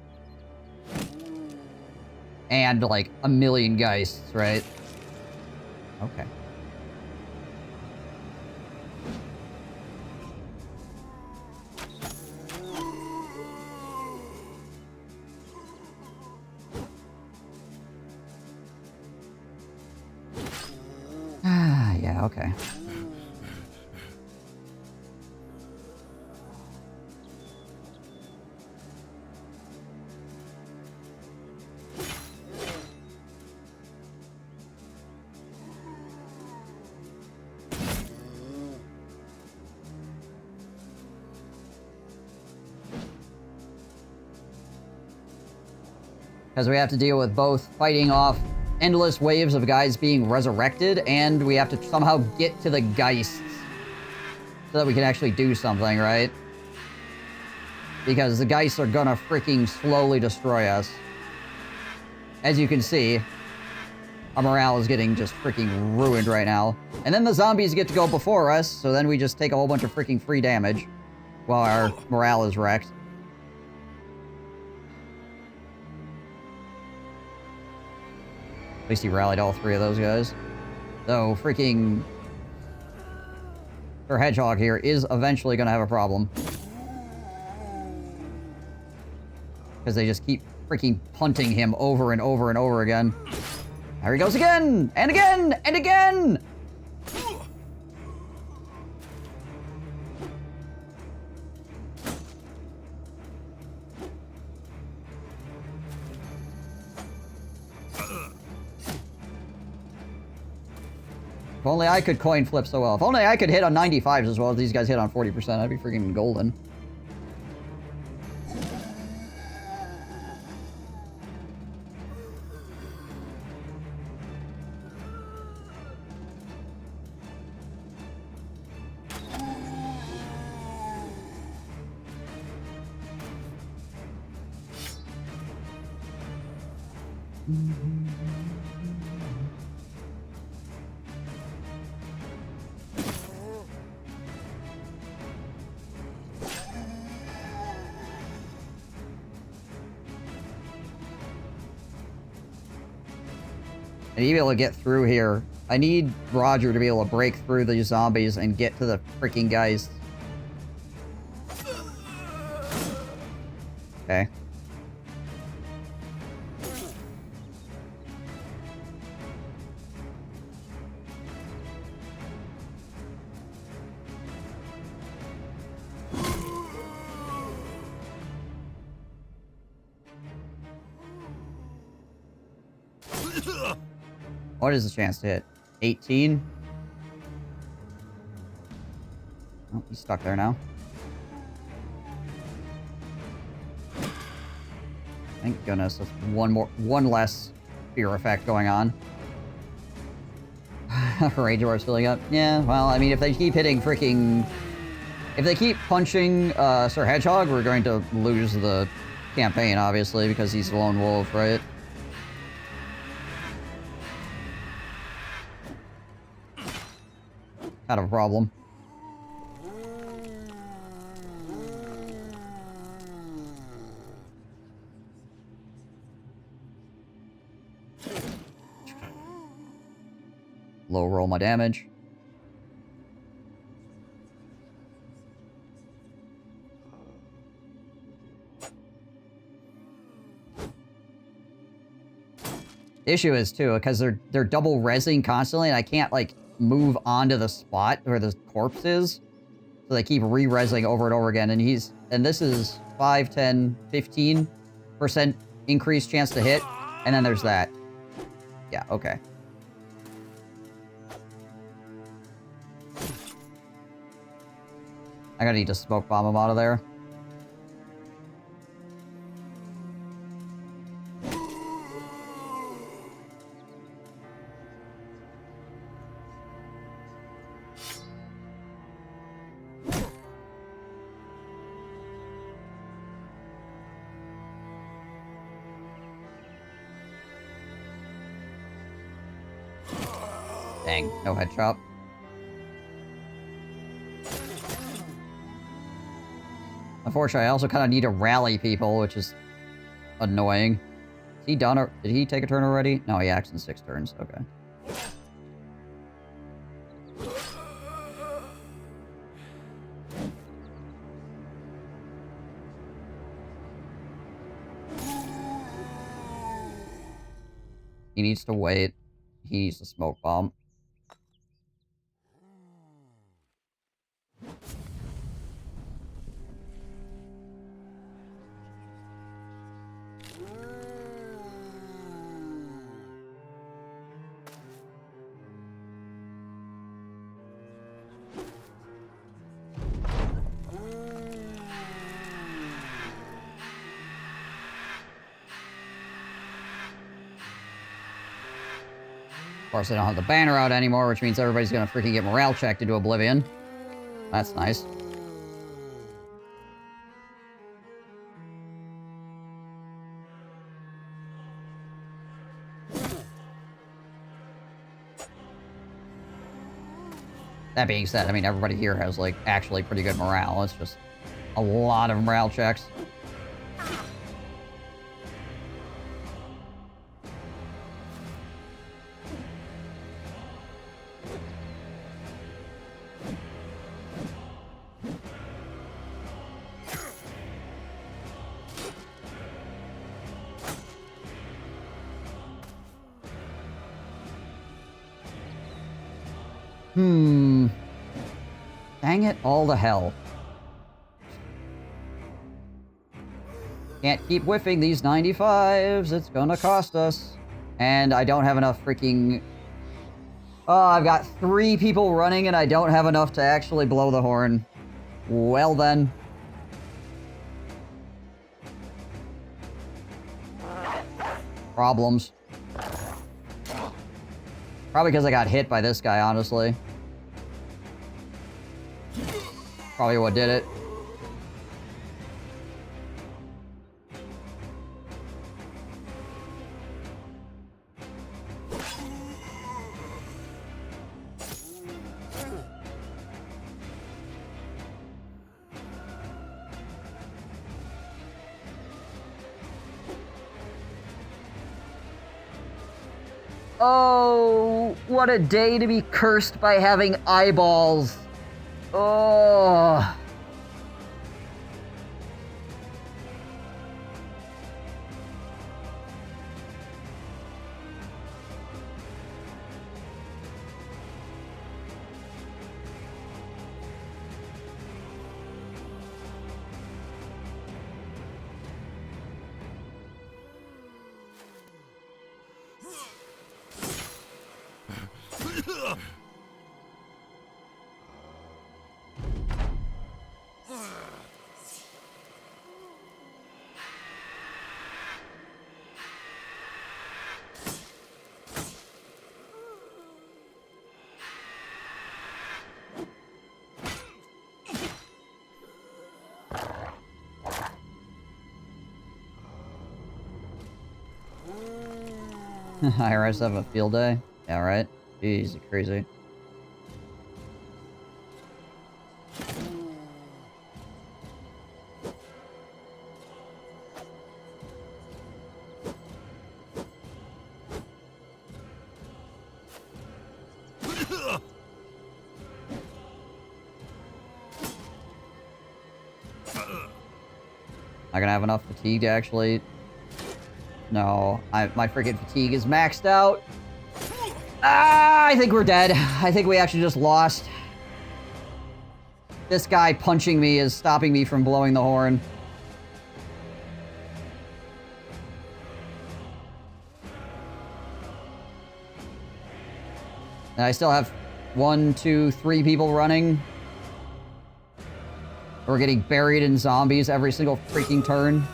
and, like, a million geists, right? Okay. Yeah, okay. Because we have to deal with both fighting off endless waves of guys being resurrected, and we have to somehow get to the Geists so that we can actually do something, right? Because the Geists are gonna freaking slowly destroy us. As you can see, our morale is getting just freaking ruined right now. And then the zombies get to go before us, so then we just take a whole bunch of freaking free damage while our morale is wrecked. At least he rallied all three of those guys. Though freaking Sir Hedgehog here is eventually going to have a problem. Because they just keep freaking punting him over and over and over again. There he goes again! And again! And again! If only I could coin flip so well. If only I could hit on 95s as well as these guys hit on 40%. I'd be freaking golden. And to be able to get through here, I need Roger to be able to break through these zombies and get to the freaking guys. Okay. What is the chance to hit? 18? Oh, he's stuck there now. Thank goodness, that's one less fear effect going on. Rage War's filling up. Yeah, well, I mean, if they keep hitting freaking... If they keep punching Sir Hedgehog, we're going to lose the campaign, obviously, because he's a lone wolf, right? Kind of a problem. Low roll my damage. The issue is too, because they're double rezzing constantly, and I can't like move onto the spot where the corpse is. So they keep re-rezzing over and over again, and this is 5, 10, 15% increased chance to hit, and then there's that. Yeah, okay. I gotta need to smoke bomb him out of there. Dang, no head chop. Unfortunately, I also kind of need to rally people, which is annoying. Is he done, or did he take a turn already? No, he acts in 6 turns. Okay. He needs to wait. He needs to smoke bomb. course, I don't have the banner out anymore, which means everybody's gonna freaking get morale checked into oblivion. That's nice. That being said, I mean, everybody here has, like, actually pretty good morale. It's just a lot of morale checks. Dang it, all the hell. Can't keep whiffing these 95s. It's gonna cost us. And I don't have enough freaking... Oh, I've got 3 people running and I don't have enough to actually blow the horn. Well then. Problems. Probably because I got hit by this guy, honestly. Probably what did it. Oh, what a day to be cursed by having eyeballs. Oh. IRS have a field day? Yeah, right? Jeez, crazy. Not gonna have enough fatigue to actually... No, my freaking fatigue is maxed out. Ah, I think we're dead. I think we actually just lost. This guy punching me is stopping me from blowing the horn. And I still have 1, 2, 3 people running. We're getting buried in zombies every single freaking turn.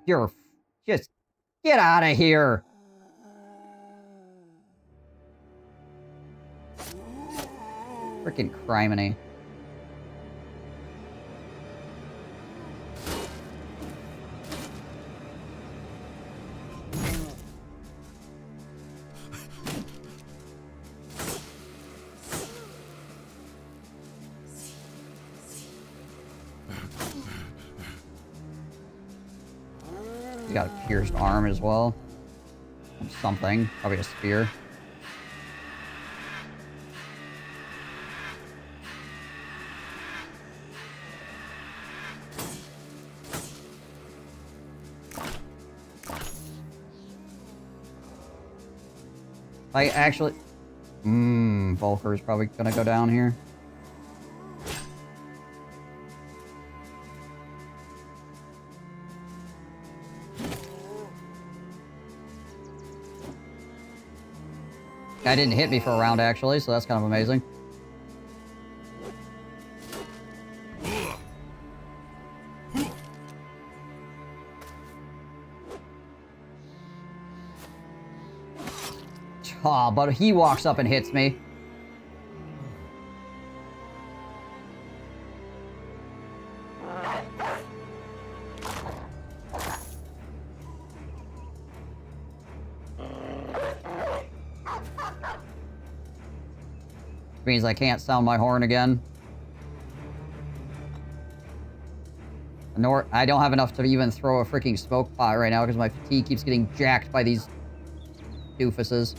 You're... just... get out of here! Frickin' criminy. You got a pierced arm as well. Something. Probably a spear. I actually... Volker's probably gonna go down here. that didn't hit me for a round, actually, so that's kind of amazing. Aw, but he walks up and hits me. Means I can't sound my horn again. Nor, I don't have enough to even throw a freaking smoke pot right now because my fatigue keeps getting jacked by these doofuses.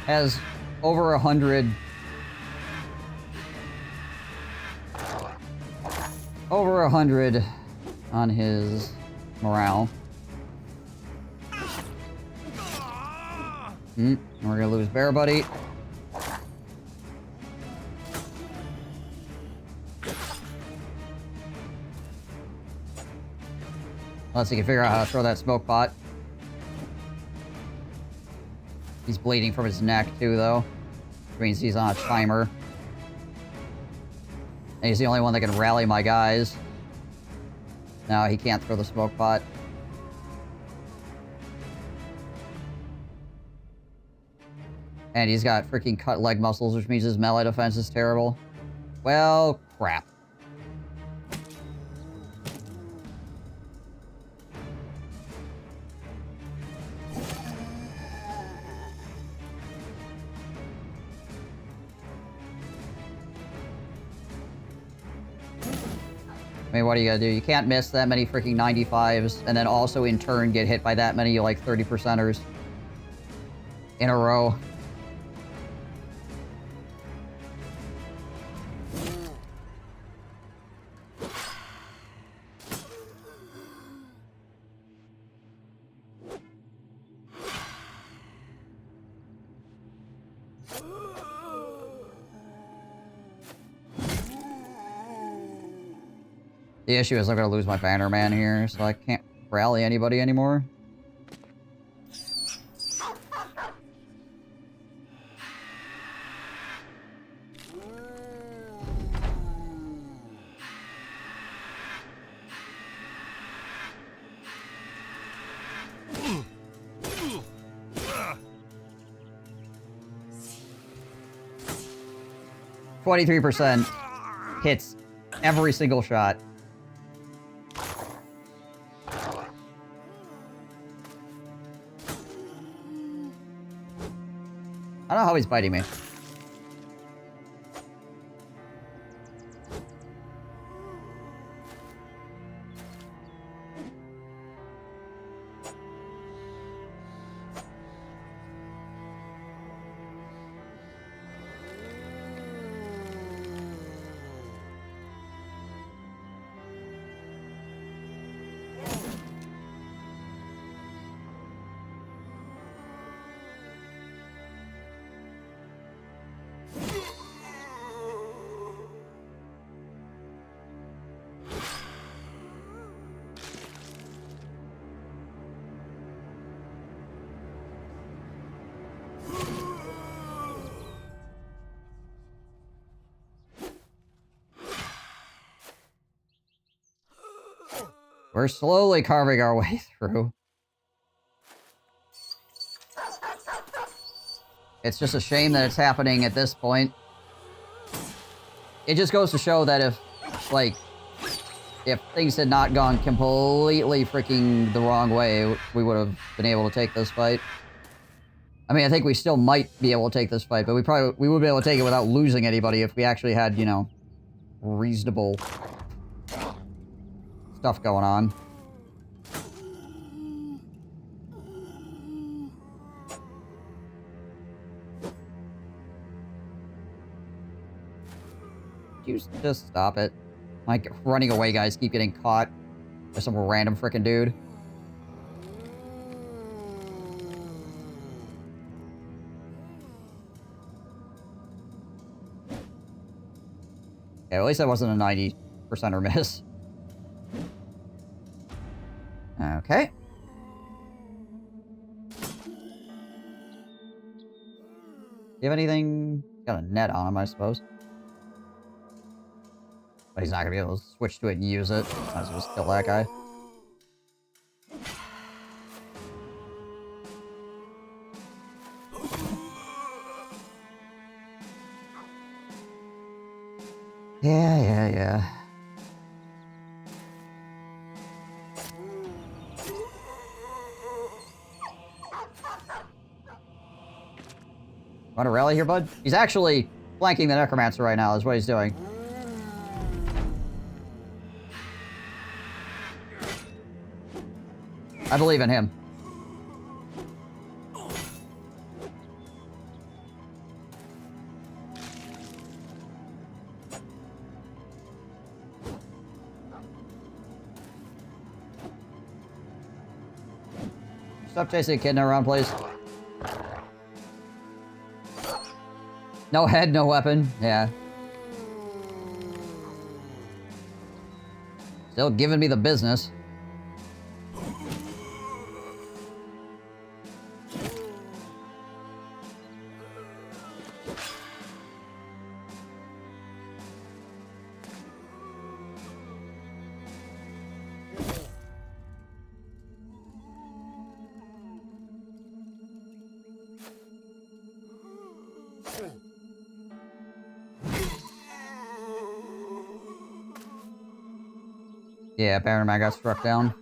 Has over 100... Over 100 on his morale. We're gonna lose Bear Buddy. Unless he can figure out how to throw that smoke pot. He's bleeding from his neck, too, though. Which means he's on a timer. And he's the only one that can rally my guys. No, he can't throw the smoke pot. And he's got freaking cut leg muscles, which means his melee defense is terrible. Well, crap. I mean, what do you gotta do? You can't miss that many freaking 95s, and then also in turn get hit by that many, like, 30%ers in a row. The issue is I'm gonna lose my banner man here, so I can't rally anybody anymore. %23 hits every single shot. I don't know how he's biting me. We're slowly carving our way through. It's just a shame that it's happening at this point. It just goes to show that if, like, if things had not gone completely freaking the wrong way, we would have been able to take this fight. I mean, I think we still might be able to take this fight, but we would be able to take it without losing anybody if we actually had, you know, reasonable stuff going on. you just stop it? Like, running away guys keep getting caught by some random frickin' dude. Okay, at least that wasn't a 90% or miss. Okay. Do you have anything? Got a net on him, I suppose. But he's not gonna be able to switch to it and use it. Might as well just kill that guy. Yeah. Want to rally here, bud? He's actually flanking the Necromancer right now, is what he's doing. I believe in him. Stop chasing a kid around, please. No head, no weapon. Yeah. Still giving me the business. Yeah, Baron Man got struck down.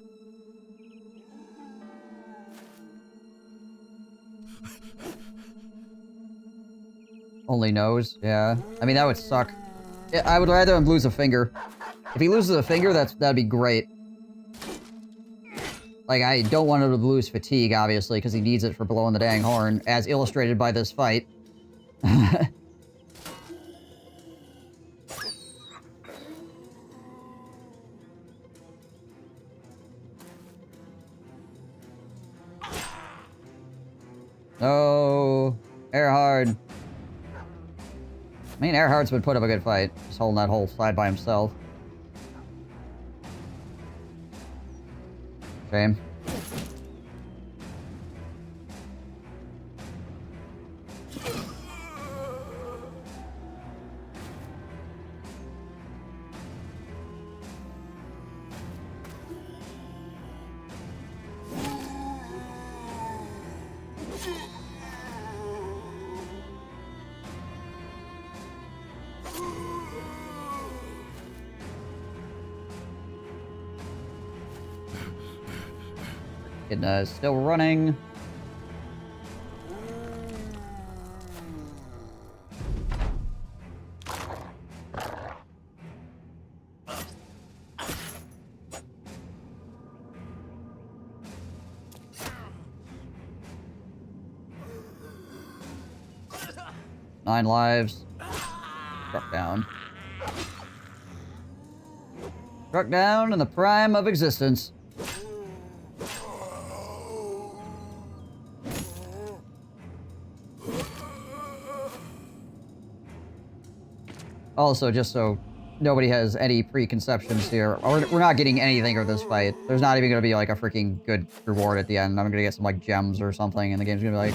Only nose, yeah. I mean, that would suck. I would rather him lose a finger. If he loses a finger, that'd be great. Like, I don't want him to lose fatigue, obviously, because he needs it for blowing the dang horn, as illustrated by this fight. No, Earhard. I mean, Earhard's would put up a good fight, just holding that whole side by himself. Shame. It still running. Nine lives. Struck down. Struck down in the prime of existence. Also, just so nobody has any preconceptions here, we're not getting anything for this fight. There's not even going to be, like, a freaking good reward at the end. I'm going to get some, like, gems or something, and the game's going to be, like,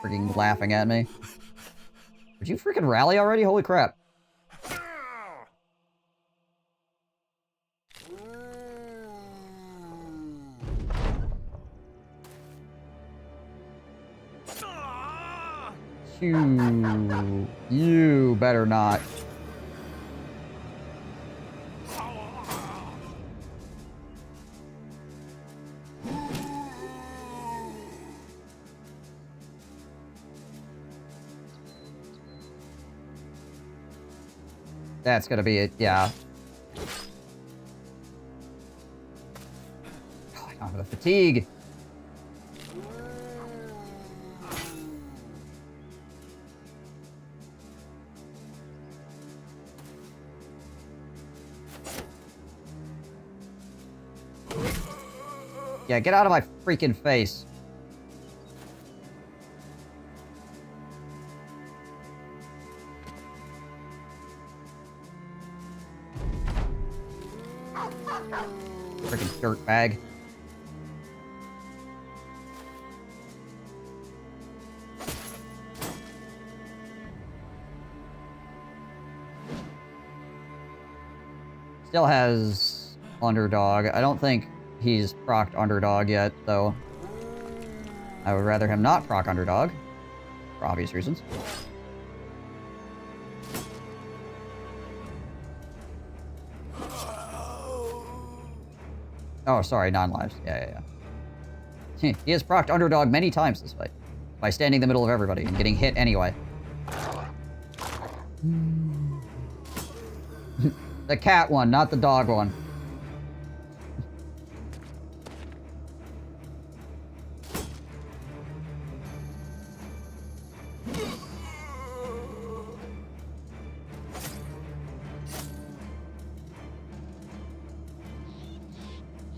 freaking laughing at me. Did you freaking rally already? Holy crap. You better not. That's gonna be it, yeah. Oh, I don't have the fatigue. Yeah, get out of my freaking face. Freaking dirt bag. Still has underdog. I don't think he's procced underdog yet, though. I would rather him not proc underdog, for obvious reasons. Oh, sorry, non-lives. Yeah. He has procced underdog many times this fight, by standing in the middle of everybody and getting hit anyway. The cat one, not the dog one.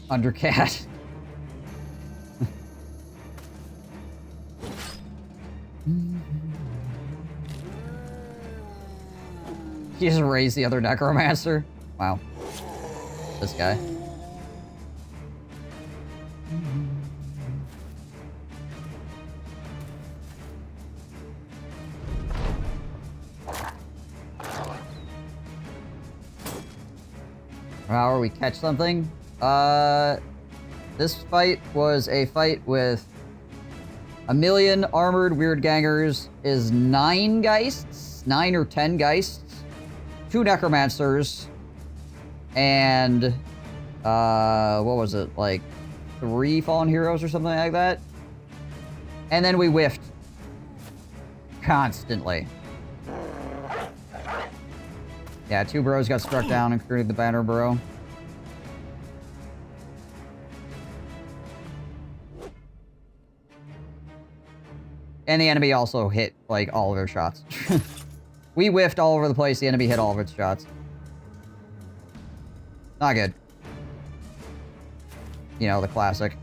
Undercat. He just raised the other necromancer. Wow. This guy. How are we catch something? This fight was a fight with a million armored weird gangers, is 9 geists, 9 or 10 geists, 2 necromancers, and what was it, like 3 fallen heroes or something like that? And then we whiffed constantly. Yeah, 2 bros got struck down, including the banner bro. And the enemy also hit, like, all of their shots. We whiffed all over the place, the enemy hit all of its shots. Not good. You know, the classic.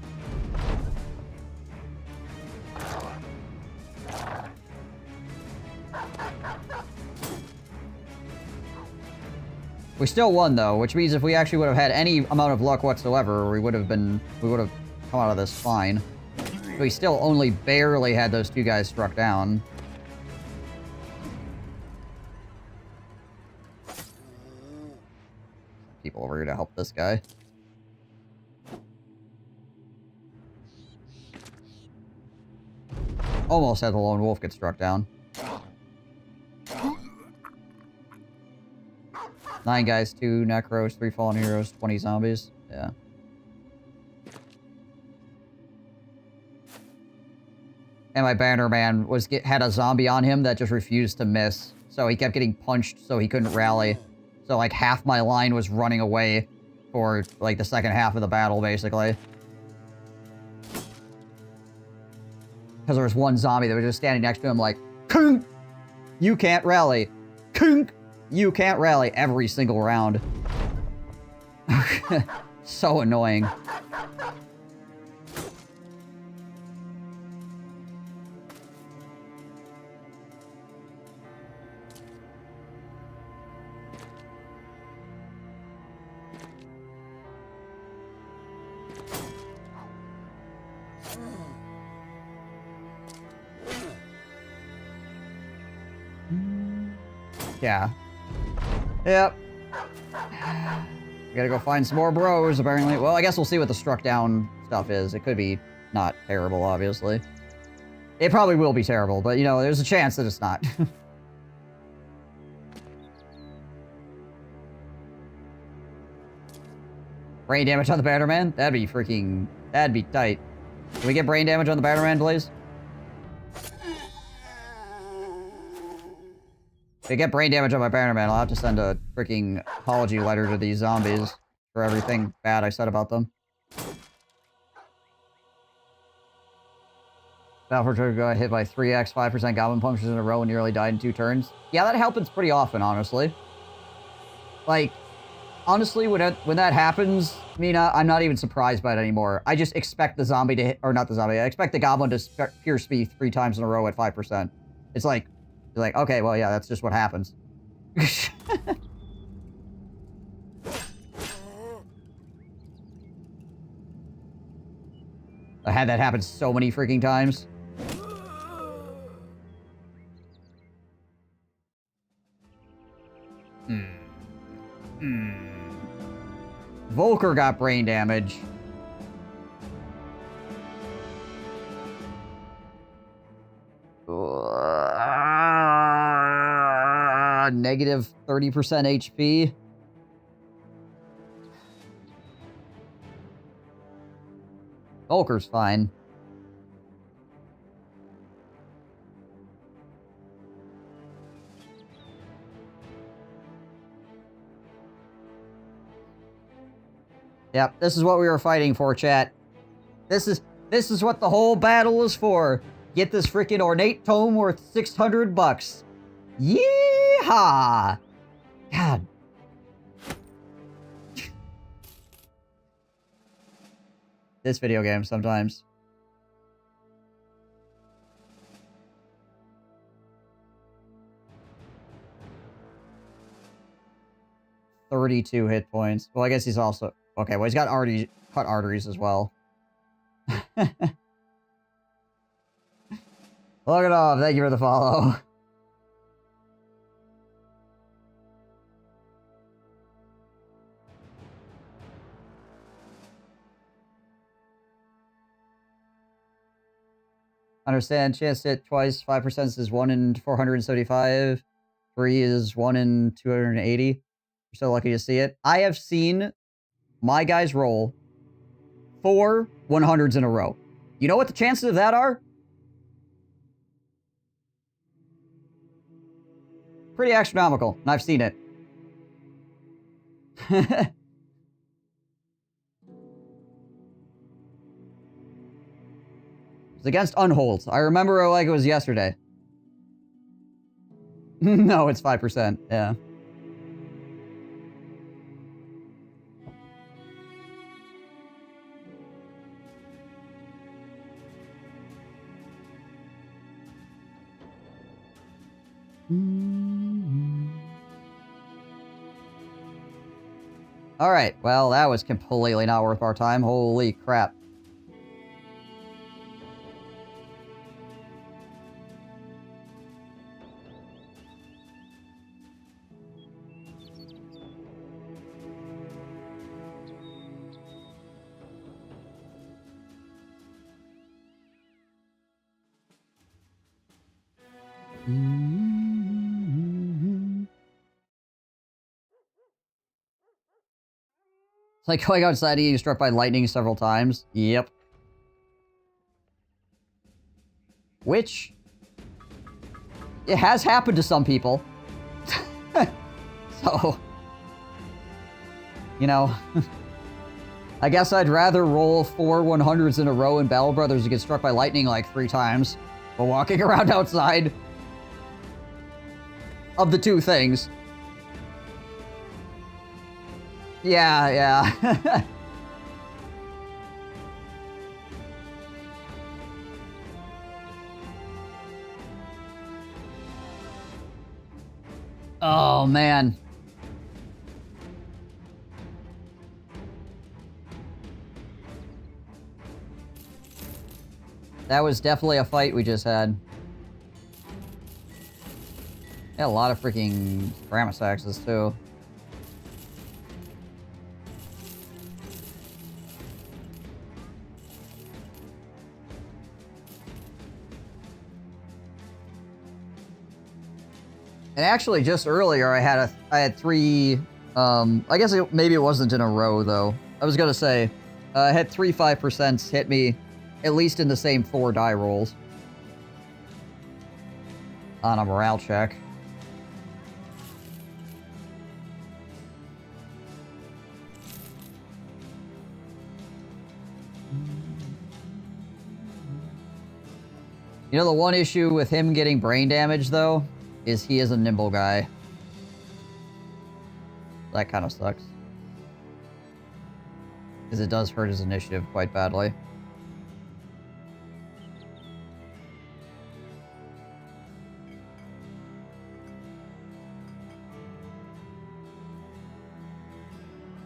We still won, though, which means if we actually would have had any amount of luck whatsoever, we would have come out of this fine. We still only barely had those 2 guys struck down. People over here to help this guy. Almost had the lone wolf get struck down. 9 guys, 2 necros, 3 fallen heroes, 20 zombies. Yeah. And my banner man had a zombie on him that just refused to miss. So he kept getting punched so he couldn't rally. So like half my line was running away for like the second half of the battle, basically. Because there was one zombie that was just standing next to him like, Kunk! You can't rally. Kunk! You can't rally every single round. So annoying. Yeah. Yep. We gotta go find some more bros, apparently. Well, I guess we'll see what the struck down stuff is. It could be not terrible, obviously. It probably will be terrible, but, you know, there's a chance that it's not. Brain damage on the Batterman? That'd be freaking... That'd be tight. Can we get brain damage on the Batterman, please? If I get brain damage on my Bannerman, I'll have to send a freaking apology letter to these zombies for everything bad I said about them. Balfour got hit by 3x, 5% goblin punctures in a row and nearly died in 2 turns. Yeah, that happens pretty often, honestly. Like, honestly, when that happens, Mina, I'm not even surprised by it anymore. I just expect the zombie to hit, or not the zombie, I expect the goblin to pierce me 3 times in a row at 5%. It's like, okay, well, yeah, that's just what happens. I had that happen so many freaking times. Volker got brain damage. Negative 30% HP. Volker's fine. Yep, this is what we were fighting for, chat. This is what the whole battle is for. Get this freaking ornate tome worth $600. Yeehaw! God. This video game sometimes. $32 hit points. Well, I guess he's also... Okay, well, he's got already cut arteries as well. Look it off. Thank you for the follow. Understand. Chance to hit twice. 5% is 1 in 475. 3 is 1 in 280. You're so lucky to see it. I have seen my guys roll 4 100s in a row. You know what the chances of that are? Pretty astronomical, and I've seen it. It's against Unhold. I remember it like it was yesterday. No, it's 5%, yeah. Alright, well, that was completely not worth our time. Holy crap. It's like going outside and getting struck by lightning several times. Yep. Which... it has happened to some people. So... you know... I guess I'd rather roll 4 100s in a row in Battle Brothers to get struck by lightning like 3 times. But walking around outside... of the 2 things. Yeah, yeah. Oh, man. That was definitely a fight we just had. Yeah, a lot of freaking Bramasaxes, too. And actually, just earlier, I had 3, I guess maybe it wasn't in a row, though. I was gonna say, I had 3 5% hit me, at least in the same 4 die rolls. On a morale check. You know, the one issue with him getting brain damage, though, is he is a nimble guy. That kind of sucks. Because it does hurt his initiative quite badly.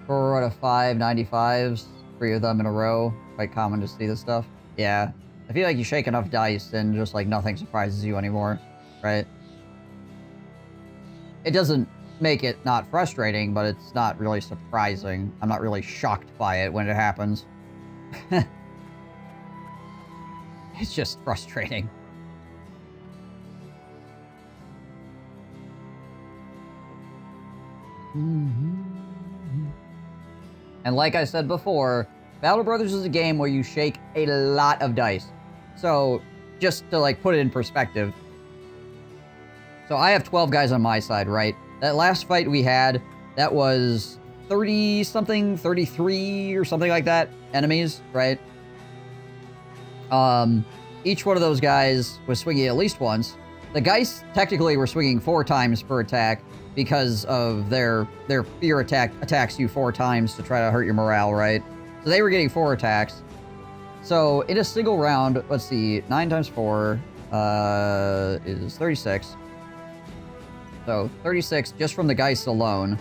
Four out of 5 95s, 3 of them in a row. Quite common to see this stuff. Yeah. I feel like you shake enough dice and just like nothing surprises you anymore, right? It doesn't make it not frustrating, but it's not really surprising. I'm not really shocked by it when it happens. It's just frustrating. And like I said before, Battle Brothers is a game where you shake a lot of dice. So, just to like put it in perspective. So I have 12 guys on my side, right? That last fight we had, that was 30-something, 33 or something like that enemies, right? Each one of those guys was swinging at least once. The guys technically were swinging 4 times per attack because of their fear attack attacks you 4 times to try to hurt your morale, right? So they were getting 4 attacks. So in a single round, let's see, 9 times 4 is 36. So 36 just from the Geist alone.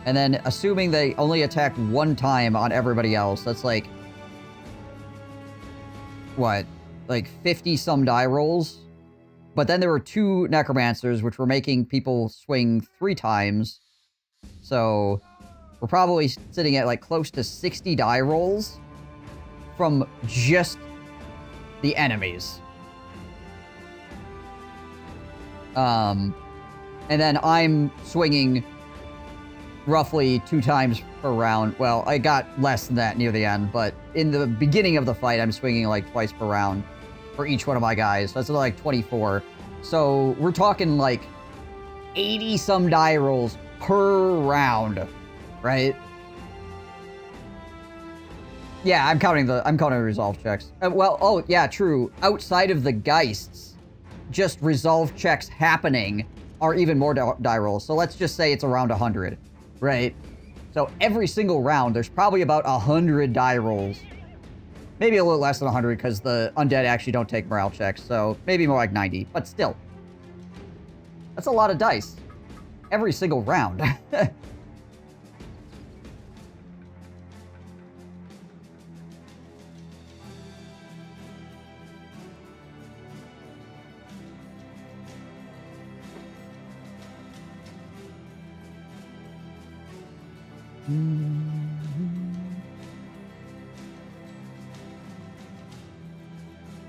And then assuming they only attacked 1 time on everybody else, that's like, what? Like 50-some die rolls? But then there were 2 Necromancers, which were making people swing 3 times. So we're probably sitting at like close to 60 die rolls from just the enemies. And then I'm swinging roughly 2 times per round. Well, I got less than that near the end, but in the beginning of the fight, I'm swinging like twice per round for each one of my guys. That's like 24. So we're talking like 80-some die rolls per round, right? Yeah, I'm counting resolve checks. Well, oh yeah, true. Outside of the Geists, just resolve checks happening are even more die rolls. So let's just say it's around 100, right? So every single round, there's probably about 100 die rolls. Maybe a little less than 100 because the undead actually don't take morale checks. So maybe more like 90, but still. That's a lot of dice. Every single round.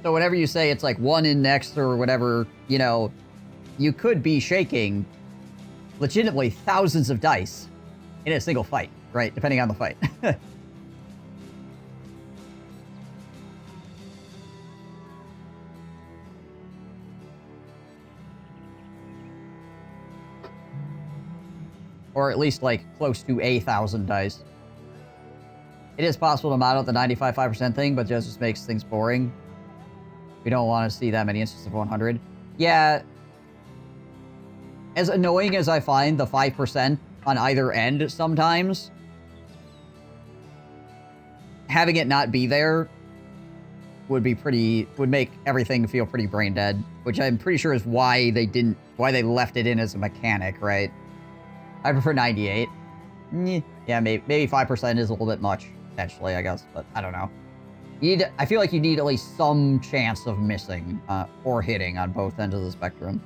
So whenever you say it's like 1 in next or whatever, you know, you could be shaking legitimately thousands of dice in a single fight, right? Depending on the fight. Or at least like close to 1,000 dice. It is possible to mod out the 95% thing, but just makes things boring. We don't want to see that many instances of 100. Yeah. As annoying as I find the 5% on either end sometimes, having it not be there would make everything feel pretty brain dead, which I'm pretty sure is why they left it in as a mechanic, right? I prefer 98. Yeah, maybe 5% is a little bit much, potentially, I guess, but I don't know. I feel like you need at least some chance of missing or hitting on both ends of the spectrum.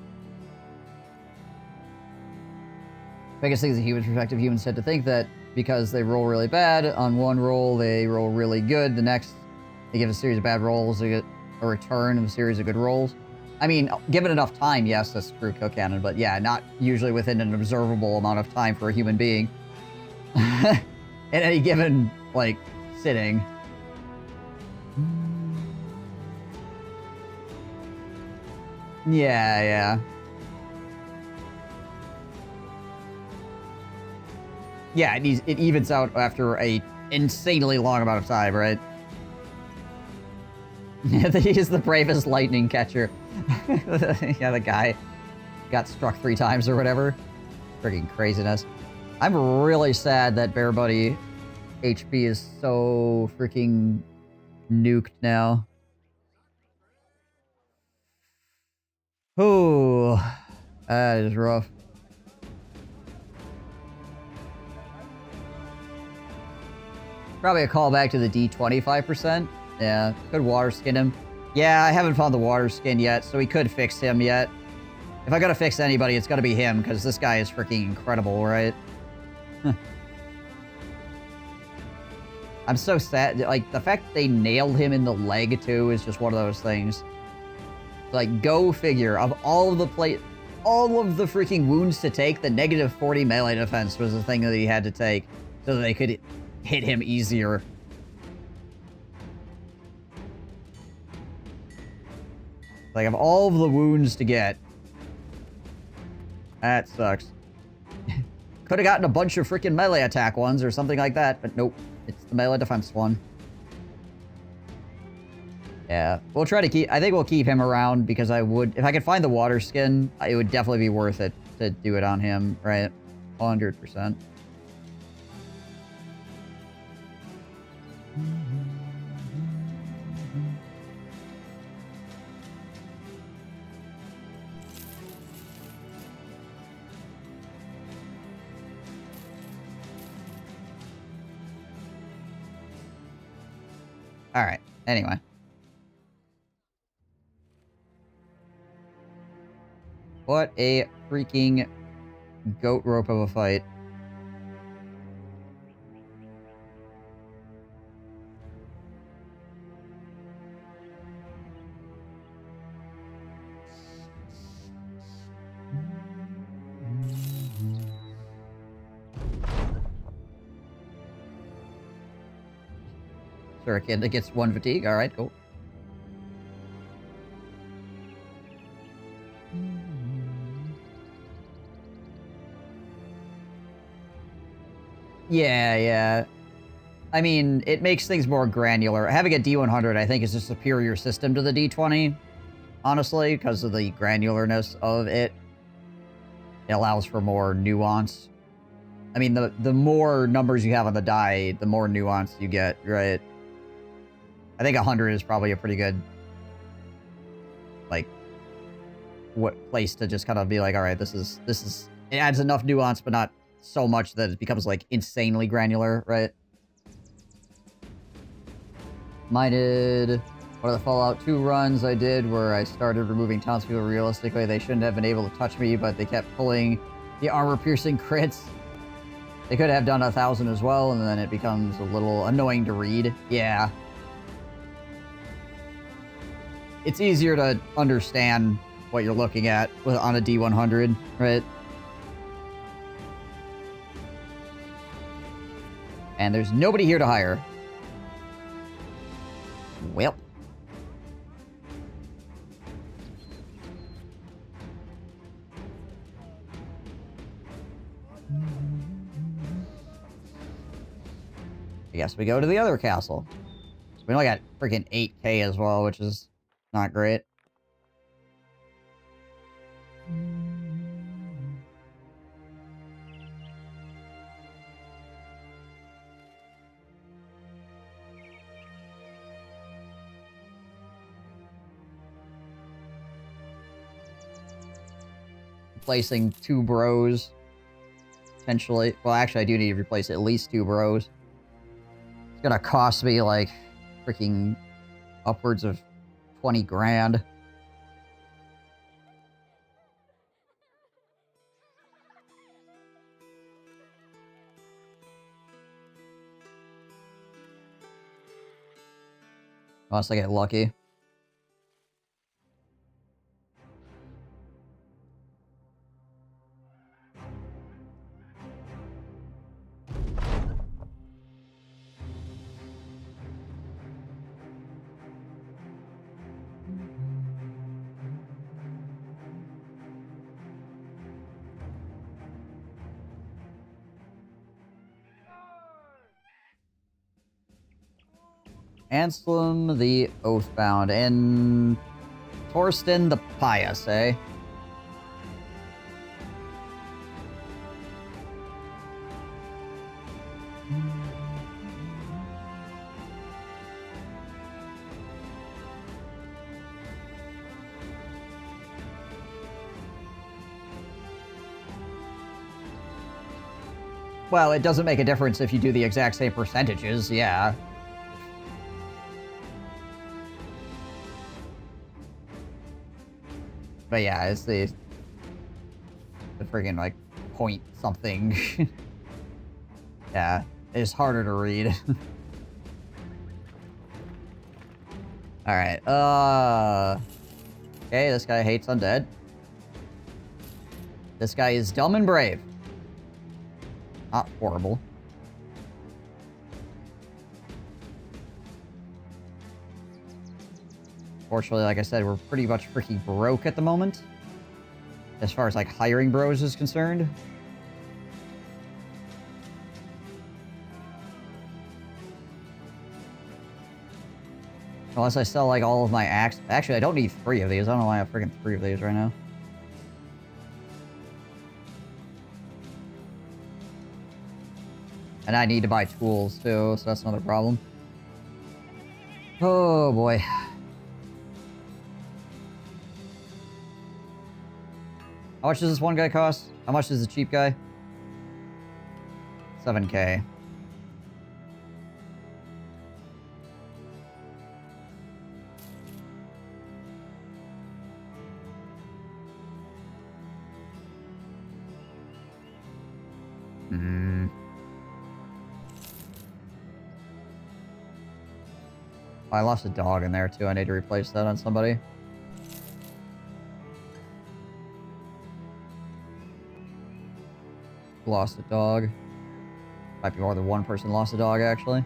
Biggest thing is the human's perspective. Humans tend to think that because they roll really bad on one roll, they roll really good. The next, they give a series of bad rolls, they get a return of a series of good rolls. I mean, given enough time, yes, that's true, Kill Cannon, but yeah, not usually within an observable amount of time for a human being. In any given, like, sitting. Yeah. Yeah, it evens out after a insanely long amount of time, right? He's the bravest lightning catcher. Yeah, the guy got struck 3 times or whatever. Freaking craziness. I'm really sad that Bear Buddy HP is so freaking nuked now. Ooh, that is rough. Probably a callback to the D25%. Yeah, could water skin him. Yeah, I haven't found the water skin yet, so we could fix him yet. If I gotta fix anybody, it's gotta be him, because this guy is freaking incredible, right? I'm so sad. Like, the fact they nailed him in the leg, too, is just one of those things. Like, go figure. Of all of the all of the freaking wounds to take, the negative 40 melee defense was the thing that he had to take, so that they could hit him easier. Like, of all of the wounds to get, that sucks. Could have gotten a bunch of freaking melee attack ones or something like that, but nope. It's the melee defense one. Yeah, we'll try to keep... I think we'll keep him around because I would... If I could find the water skin, it would definitely be worth it to do it on him, right? 100%. Alright, anyway. What a freaking goat rope of a fight. Sure, a kid that gets 1 fatigue. Alright, cool. Yeah. I mean, it makes things more granular. Having a D100, I think, is a superior system to the D20, honestly, because of the granularness of it. It allows for more nuance. I mean, the more numbers you have on the die, the more nuance you get, right? I think 100 is probably a pretty good, like, what place to just kind of be like, all right, this is, it adds enough nuance, but not so much that it becomes, like, insanely granular, right? One of the Fallout 2 runs I did where I started removing townspeople realistically. They shouldn't have been able to touch me, but they kept pulling the armor-piercing crits. They could have done 1,000 as well, and then it becomes a little annoying to read. Yeah. It's easier to understand what you're looking at on a D100, right? And there's nobody here to hire. Well. I guess we go to the other castle. We only got freaking 8K as well, which is not great. Replacing 2 bros. Potentially. Well, actually, I do need to replace at least 2 bros. It's gonna cost me, like, freaking upwards of 20 grand. Unless I get lucky. Anselm the Oathbound and Torsten the Pious, eh? Well, it doesn't make a difference if you do the exact same percentages, yeah. But yeah, it's the friggin' like point something. Yeah, it's harder to read. Alright, okay, this guy hates undead. This guy is dumb and brave. Not horrible. Fortunately, like I said, we're pretty much freaking broke at the moment. As far as, like, hiring bros is concerned. Unless I sell, like, all of my axe. Actually, I don't need 3 of these. I don't know why I have freaking 3 of these right now. And I need to buy tools, too, so that's another problem. Oh, boy. How much does this one guy cost? How much is the cheap guy? 7K. I lost a dog in there, too. I need to replace that on somebody. Lost a dog. Might be more than one person lost a dog, actually.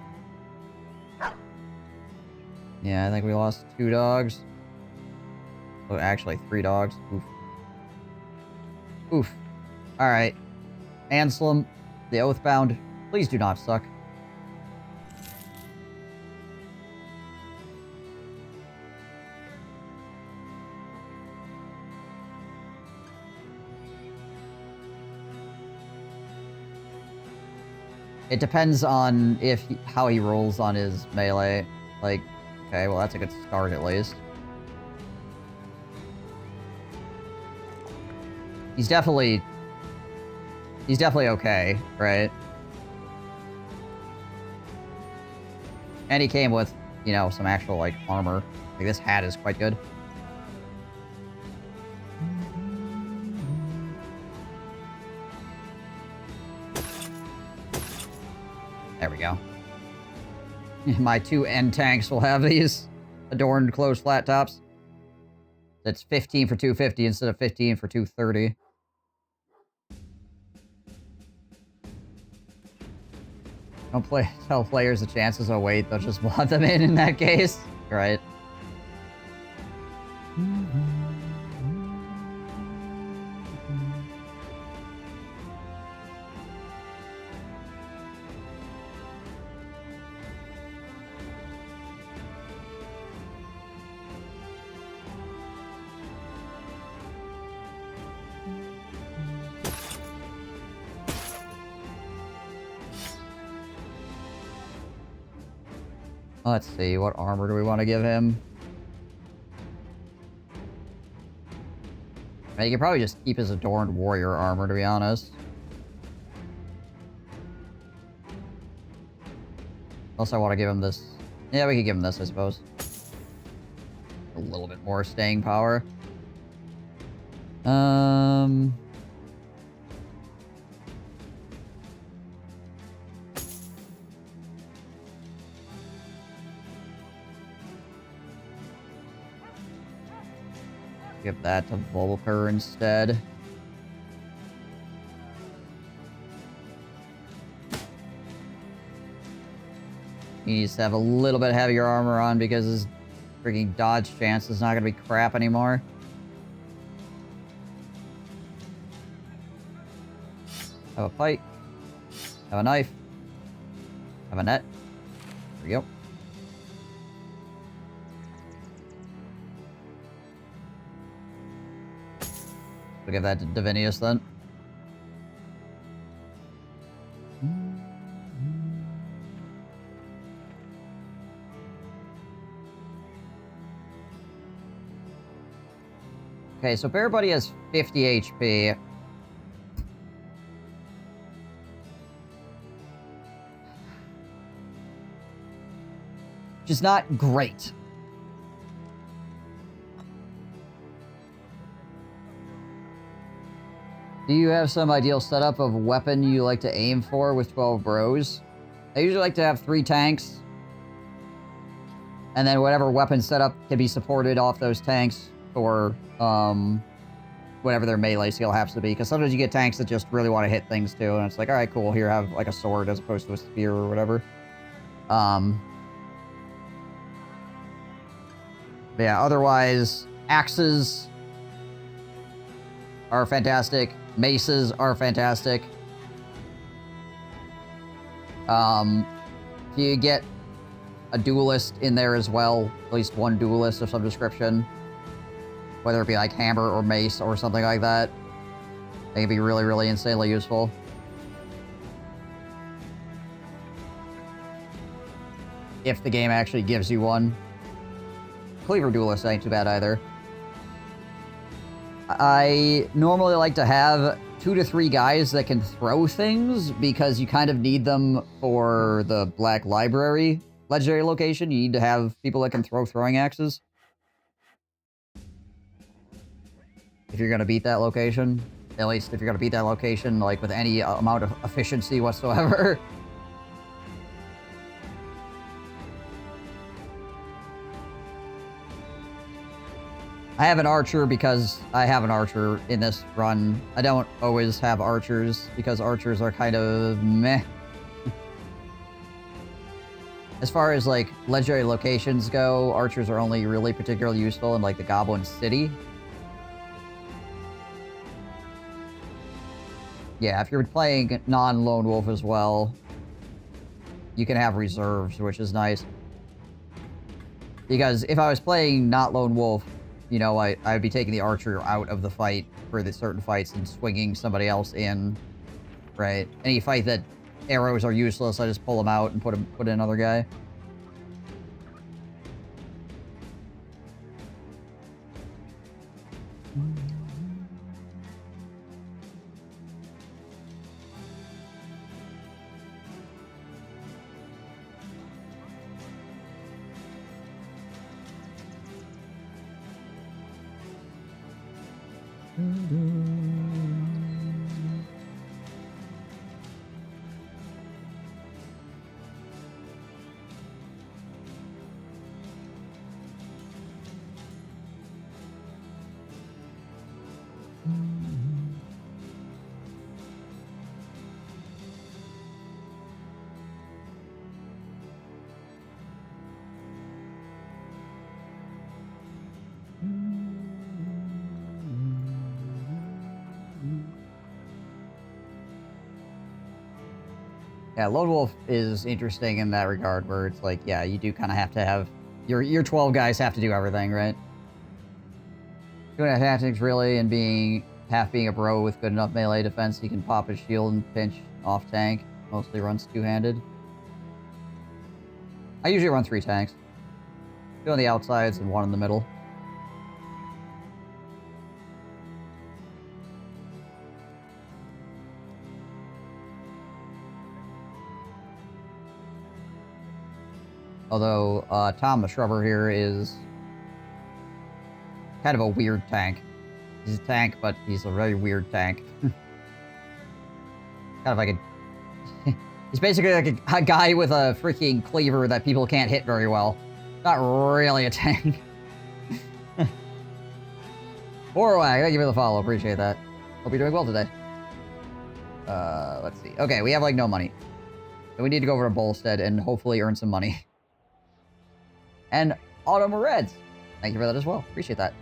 Yeah, I think we lost 2 dogs. Oh, actually, 3 dogs. Oof. Oof. Alright. Anselm, the Oathbound, please do not suck. It depends on how he rolls on his melee. Like, okay, well that's a good start at least. He's definitely okay, right? And he came with, you know, some actual, like, armor. Like, this hat is quite good. There we go. My 2 end tanks will have these adorned closed flat tops. That's 15 for 250 instead of 15 for 230. Don't tell players the chances. Oh wait, they'll just want them in that case. Right. Let's see, what armor do we want to give him? I mean, you could probably just keep his adorned warrior armor, to be honest. Unless I want to give him this. Yeah, we could give him this, I suppose. A little bit more staying power. Give that to Volker instead. He needs to have a little bit heavier armor on because his freaking dodge chance is not going to be crap anymore. Have a pike. Have a knife. Have a net. There we go. We'll give that to Divinius then. Okay, so Bear Buddy has 50 HP. which is not great. Do you have some ideal setup of weapon you like to aim for with 12 bros? I usually like to have 3 tanks. And then whatever weapon setup can be supported off those tanks for whatever their melee skill happens to be. Because sometimes you get tanks that just really want to hit things too. And it's like, alright, cool, here, have like a sword as opposed to a spear or whatever. But yeah, otherwise, axes are fantastic. Maces are fantastic. If you get a duelist in there as well, at least one duelist of some description, whether it be like hammer or mace or something like that, they can be really, really insanely useful. If the game actually gives you one. Cleaver duelist ain't too bad either. I normally like to have 2 to 3 guys that can throw things, because you kind of need them for the Black Library legendary location. You need to have people that can throw throwing axes if you're going to beat that location. At least if you're going to beat that location, like, with any amount of efficiency whatsoever. I have an archer because I have an archer in this run. I don't always have archers because archers are kind of meh. As far as, like, legendary locations go, archers are only really particularly useful in, like, the Goblin City. Yeah, if you're playing non-Lone Wolf as well, you can have reserves, which is nice. Because if I was playing not Lone Wolf, you know, I'd be taking the archer out of the fight for the certain fights and swinging somebody else in, right? Any fight that arrows are useless, I just pull them out and put in another guy. Yeah, Lone Wolf is interesting in that regard, where it's like, yeah, you do kind of have to have... Your 12 guys have to do everything, right? Doing tactics, really, and half being a bro with good enough melee defense, he can pop his shield and pinch off tank. Mostly runs two-handed. I usually run 3 tanks. 2 on the outsides and 1 in the middle. Although, Tom the Shrubber here is kind of a weird tank. He's a tank, but he's a very weird tank. Kind of like a... He's basically like a guy with a freaking cleaver that people can't hit very well. Not really a tank. Borwag, thank you for the follow. Appreciate that. Hope you're doing well today. Let's see. Okay, we have, like, no money. So we need to go over to Bolstead and hopefully earn some money. And Autumn Reds. Thank you for that as well. Appreciate that.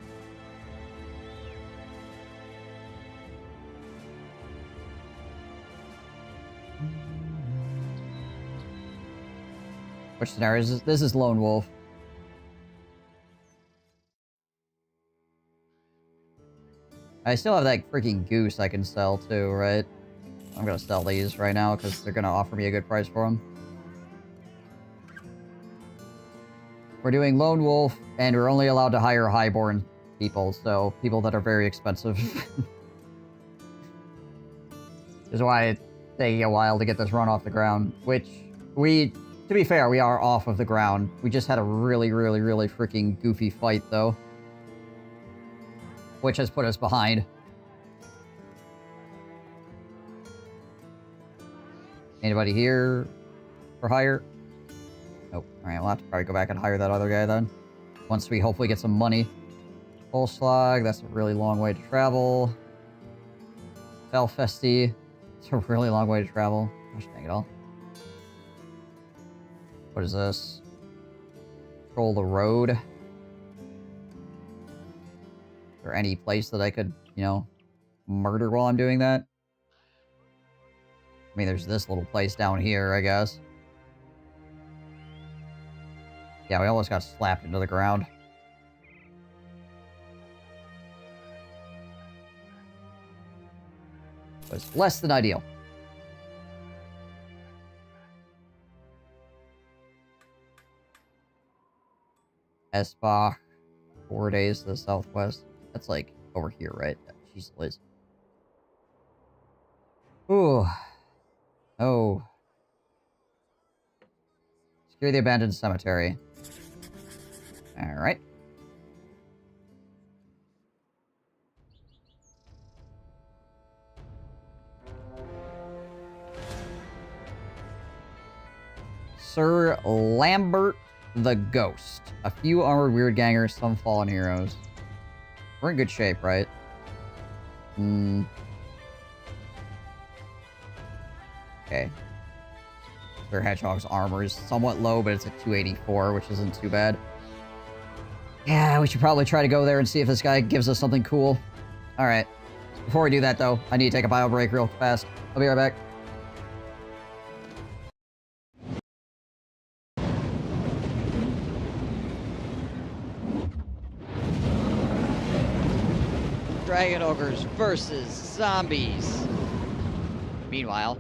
Which scenario is this? This is Lone Wolf. I still have that freaking goose I can sell too, right? I'm gonna sell these right now because they're gonna offer me a good price for them. We're doing Lone Wolf, and we're only allowed to hire highborn people, so people that are very expensive. This is why it's taking a while to get this run off the ground, which we To be fair, we are off of the ground. We just had a really, really, really freaking goofy fight, though. Which has put us behind. Anybody here for hire? Nope. Alright, we'll have to probably go back and hire that other guy then. Once we hopefully get some money. Full slog, that's a really long way to travel. Belfesty, it's a really long way to travel. Gosh dang it all. What is this? Control the road. Is there any place that I could, you know, murder while I'm doing that? I mean, there's this little place down here, I guess. Yeah, we almost got slapped into the ground. Was less than ideal. Esbach, 4 days to the southwest. That's like over here, right? Jeez Liz. Ooh. Oh. Secure the abandoned cemetery. Alright. Sir Lambert the Ghost. A few armored weird gangers, some fallen heroes. We're in good shape, right? Okay. Sir Hedgehog's armor is somewhat low, but it's a 284, which isn't too bad. Yeah, we should probably try to go there and see if this guy gives us something cool. Alright. Before we do that, though, I need to take a bio break real fast. I'll be right back. Dragon ogres versus zombies. Meanwhile.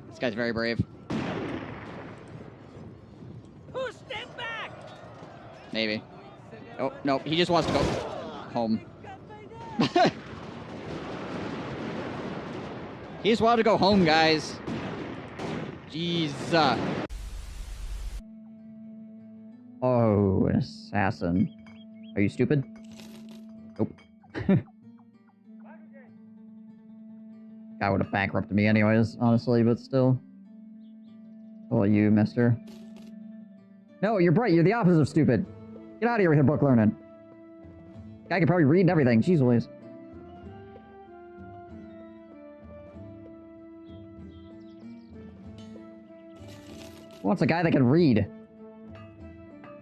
This guy's very brave. Who stand back? Maybe. Oh, no, he just wants to go home. He just wanted to go home, guys. Jeez. Oh, an assassin. Are you stupid? Nope. Guy would have bankrupted me anyways, honestly, but still. Oh, you, mister. No, you're bright. You're the opposite of stupid. Get out of here with your book learning. Guy can probably read and everything. Jeez Louise. Who wants a guy that can read?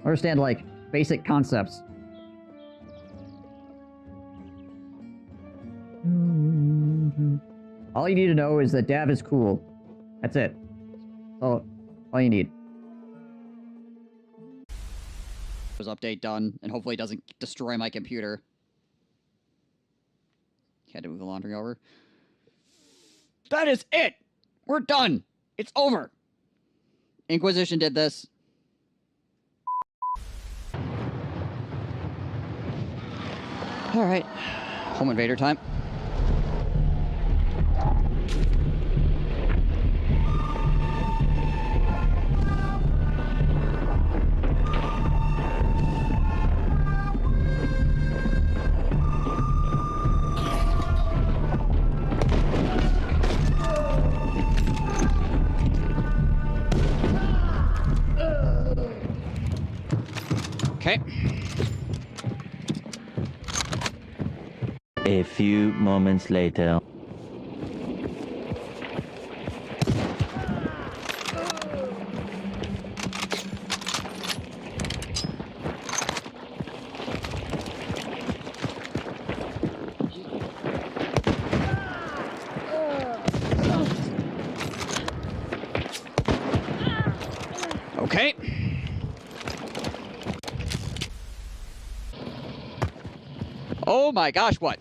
Understand, like, basic concepts. All you need to know is that Dav is cool. That's it. All you need. Update done, and hopefully it doesn't destroy my computer. Had to move the laundry over. That is it! We're done! It's over! Inquisition did this. Alright. Home invader time. Okay. A few moments later. Okay. Oh my gosh, what?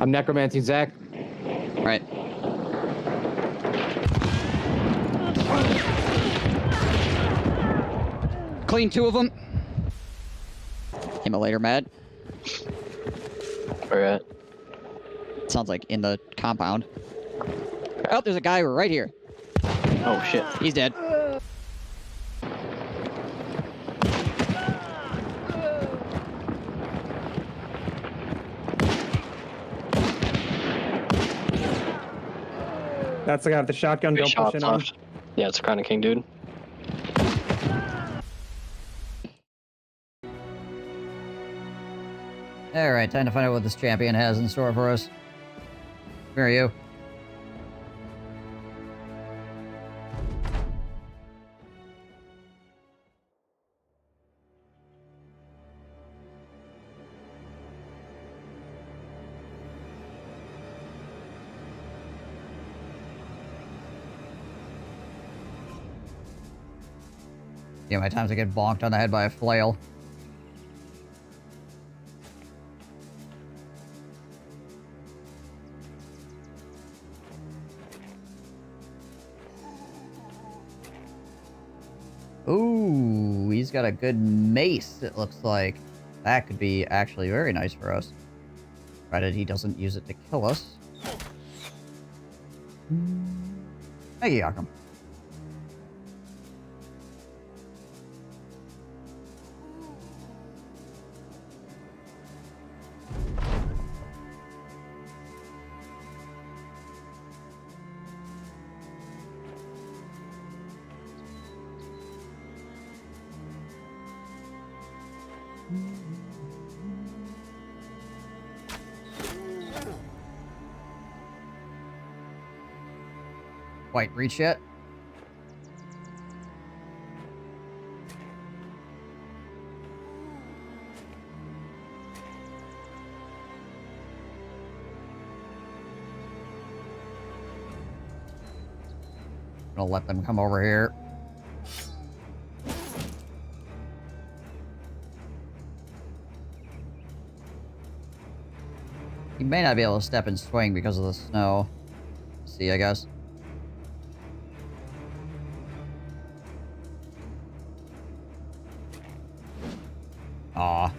I'm necromancing Zach. Right. clean 2 of them. Immolator mad. Alright. Sounds like in the compound. Oh, there's a guy right here. Oh shit. He's dead. That's the guy with the shotgun. 3 Don't push shots in on him. left. Yeah, it's a Crown King dude. Alright, time to find out what this champion has in store for us. Where are you? Yeah, my time to get bonked on the head by a flail. Ooh, he's got a good mace, it looks like. That could be actually very nice for us. Provided he doesn't use it to kill us. Thank you, Yakum. Quite reach yet? Gonna let them come over here. He may not be able to step and swing because of the snow. See, I guess. Aw.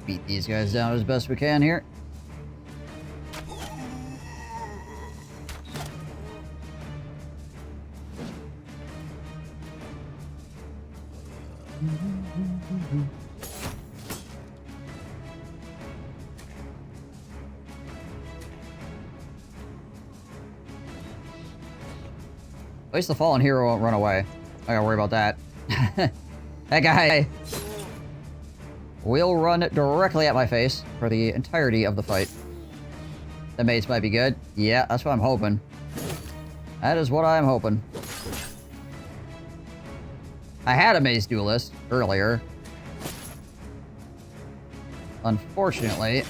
Beat these guys down as best we can here. At least the fallen hero won't run away. I gotta worry about that. That guy will run directly at my face for the entirety of the fight. The mace might be good. Yeah, that's what I'm hoping. That is what I'm hoping. I had a mace duelist earlier. Unfortunately,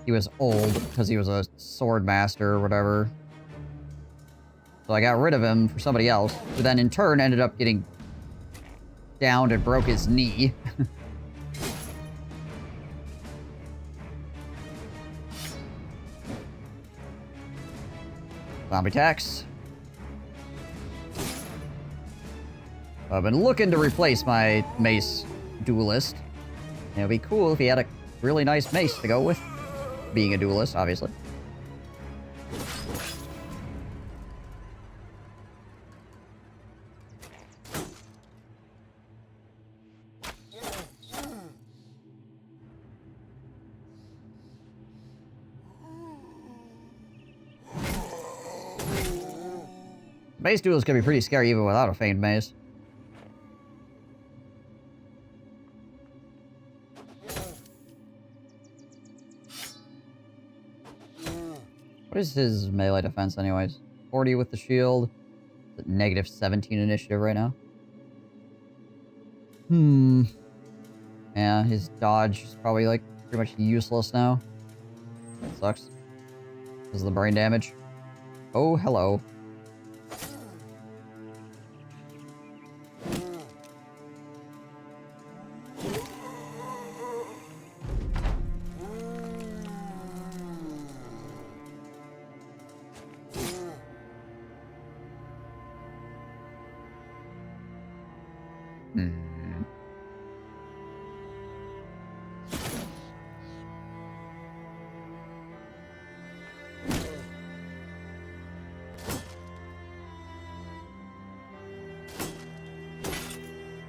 he was old because he was a sword master or whatever. So I got rid of him for somebody else, who then in turn ended up getting downed and broke his knee. Zombie attacks. I've been looking to replace my mace duelist. It would be cool if he had a really nice mace to go with being a duelist, obviously. Mace duels can be pretty scary even without a feigned mace. What is his melee defense anyways? 40 with the shield. Negative 17 initiative right now. And Yeah, his dodge is probably, like, pretty much useless now. That sucks. Because of the brain damage. Oh, hello.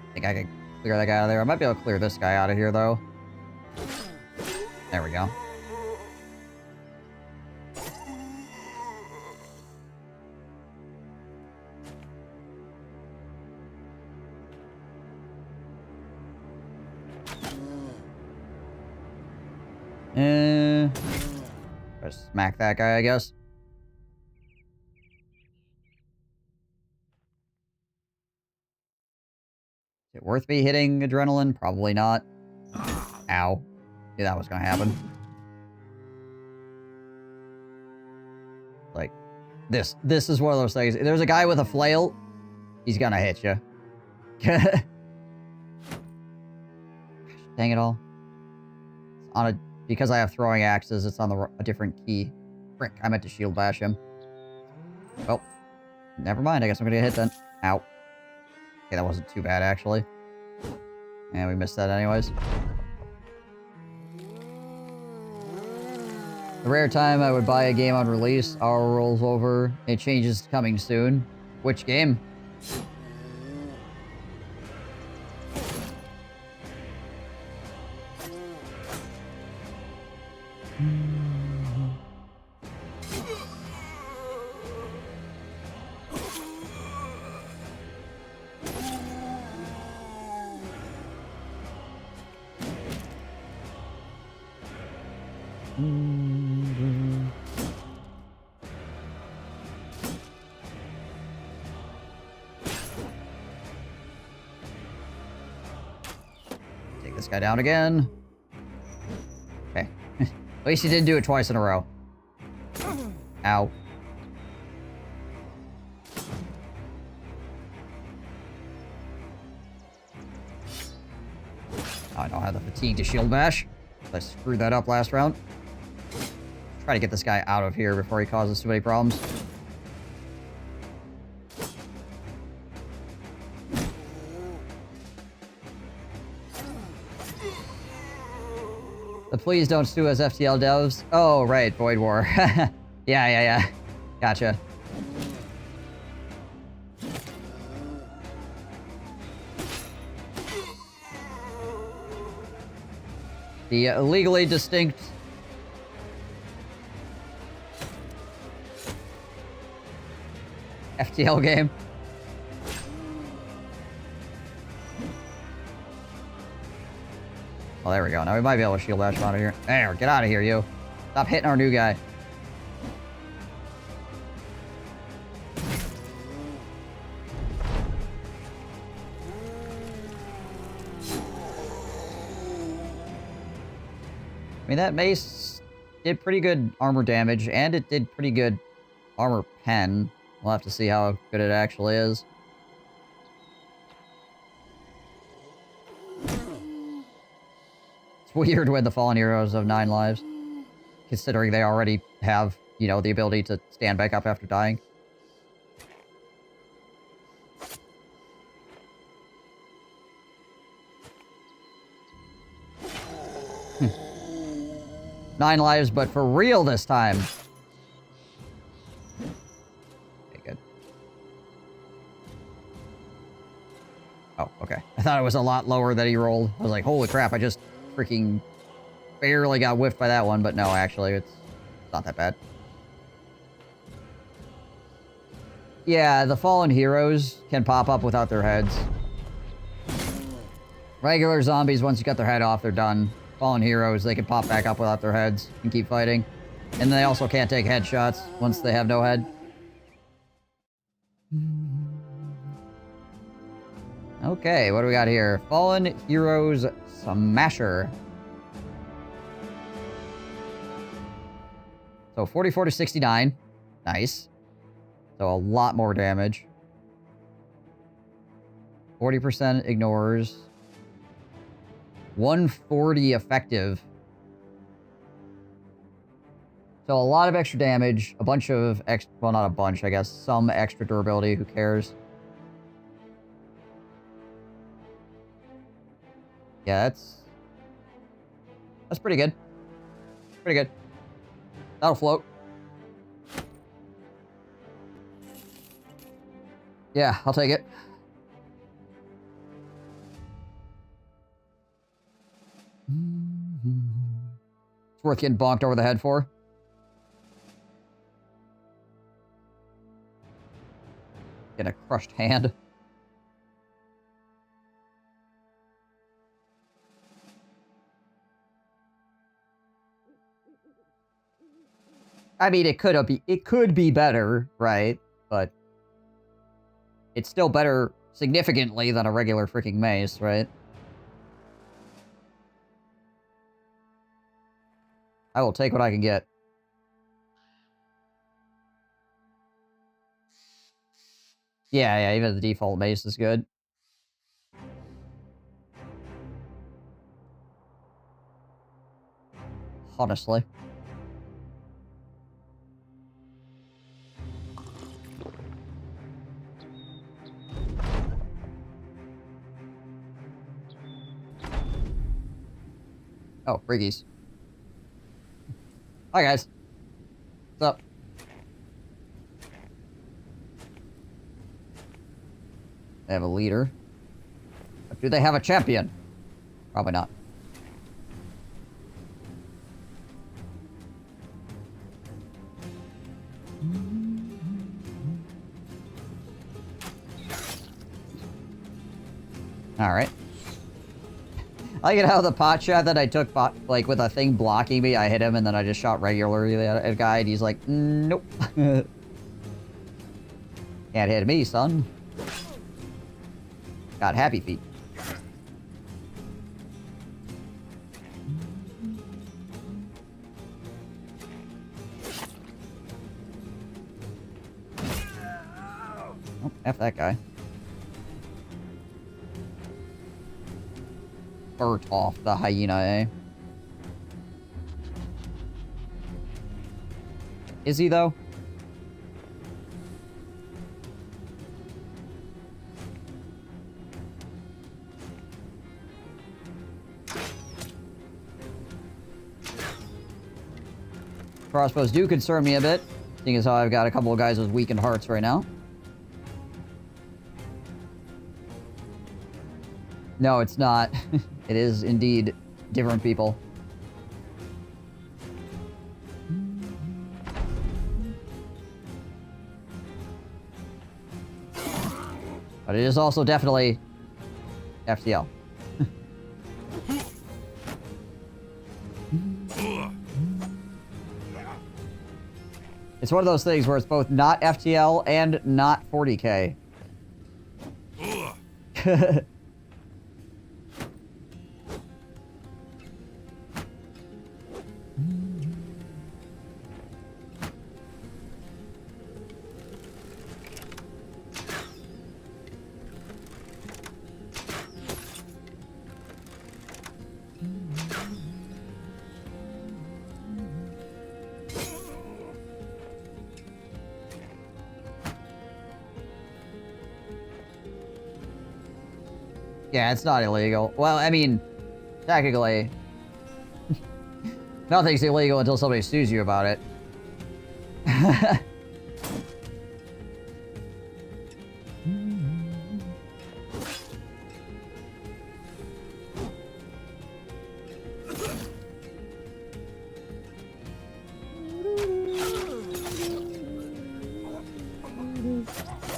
I think I can clear that guy out of there. I might be able to clear this guy out of here, though. There we go. Just smack that guy, I guess. Is it worth me hitting adrenaline? Probably not. Ow. Yeah, that was gonna happen. Like, this is one of those things. If there's a guy with a flail, he's gonna hit you. Dang it all. It's on a... Because I have throwing axes, it's on a different key. Frick, I meant to shield bash him. Well, never mind. I guess I'm gonna get hit then. Ow. Okay, that wasn't too bad, actually. And we missed that anyways. The rare time I would buy a game on release, hour rolls over, it changes coming soon. Which game? Take this guy down again. Okay. At least he didn't do it twice in a row. Ow. I don't have the fatigue to shield bash. I screwed that up last round. Try to get this guy out of here before he causes too many problems. The please don't sue us FTL devs. Oh, right, Void War. Yeah. Gotcha. The legally distinct... FTL game. Oh, there we go. Now we might be able to shield bash him out of here. There, get out of here, you. Stop hitting our new guy. I mean, that mace did pretty good armor damage, and it did pretty good armor pen. We'll have to see how good it actually is. It's weird when the fallen heroes have 9 lives, considering they already have, you know, the ability to stand back up after dying. Hmm. 9 lives, but for real this time. Okay, good. Oh, okay. I thought it was a lot lower that he rolled. I was like, holy crap, I just freaking barely got whiffed by that one, but no, actually, it's not that bad. Yeah, the fallen heroes can pop up without their heads. Regular zombies, once you cut their head off, they're done. Fallen heroes, they can pop back up without their heads and keep fighting. And they also can't take headshots once they have no head. Okay, what do we got here? Fallen Heroes Smasher. So 44 to 69. Nice. So a lot more damage. 40% ignores. 140 effective. So a lot of extra damage. A bunch of extra... Well, not a bunch, I guess. Some extra durability. Who cares? Yeah, that's pretty good. Pretty good. That'll float. Yeah, I'll take it. It's worth getting bonked over the head for. Get a crushed hand. I mean, it could be better, right? But it's still better significantly than a regular freaking mace, right? I will take what I can get. Yeah, even the default mace is good. Honestly. Oh, Briggies. Hi, guys. What's up? They have a leader. But do they have a champion? Probably not. Alright. I like it how the pot shot that I took, like, with a thing blocking me, I hit him, and then I just shot regularly at a guy, and he's like, nope. Can't hit me, son. Got happy feet. Oh, F that guy. Burt off the hyena, eh? Is he, though? Crossbows do concern me a bit, seeing as how I've got a couple of guys with weakened hearts right now. No, it's not. It is indeed different people. But it is also definitely FTL. It's one of those things where it's both not FTL and not 40k. Yeah, it's not illegal. Well, I mean, technically, nothing's illegal until somebody sues you about it.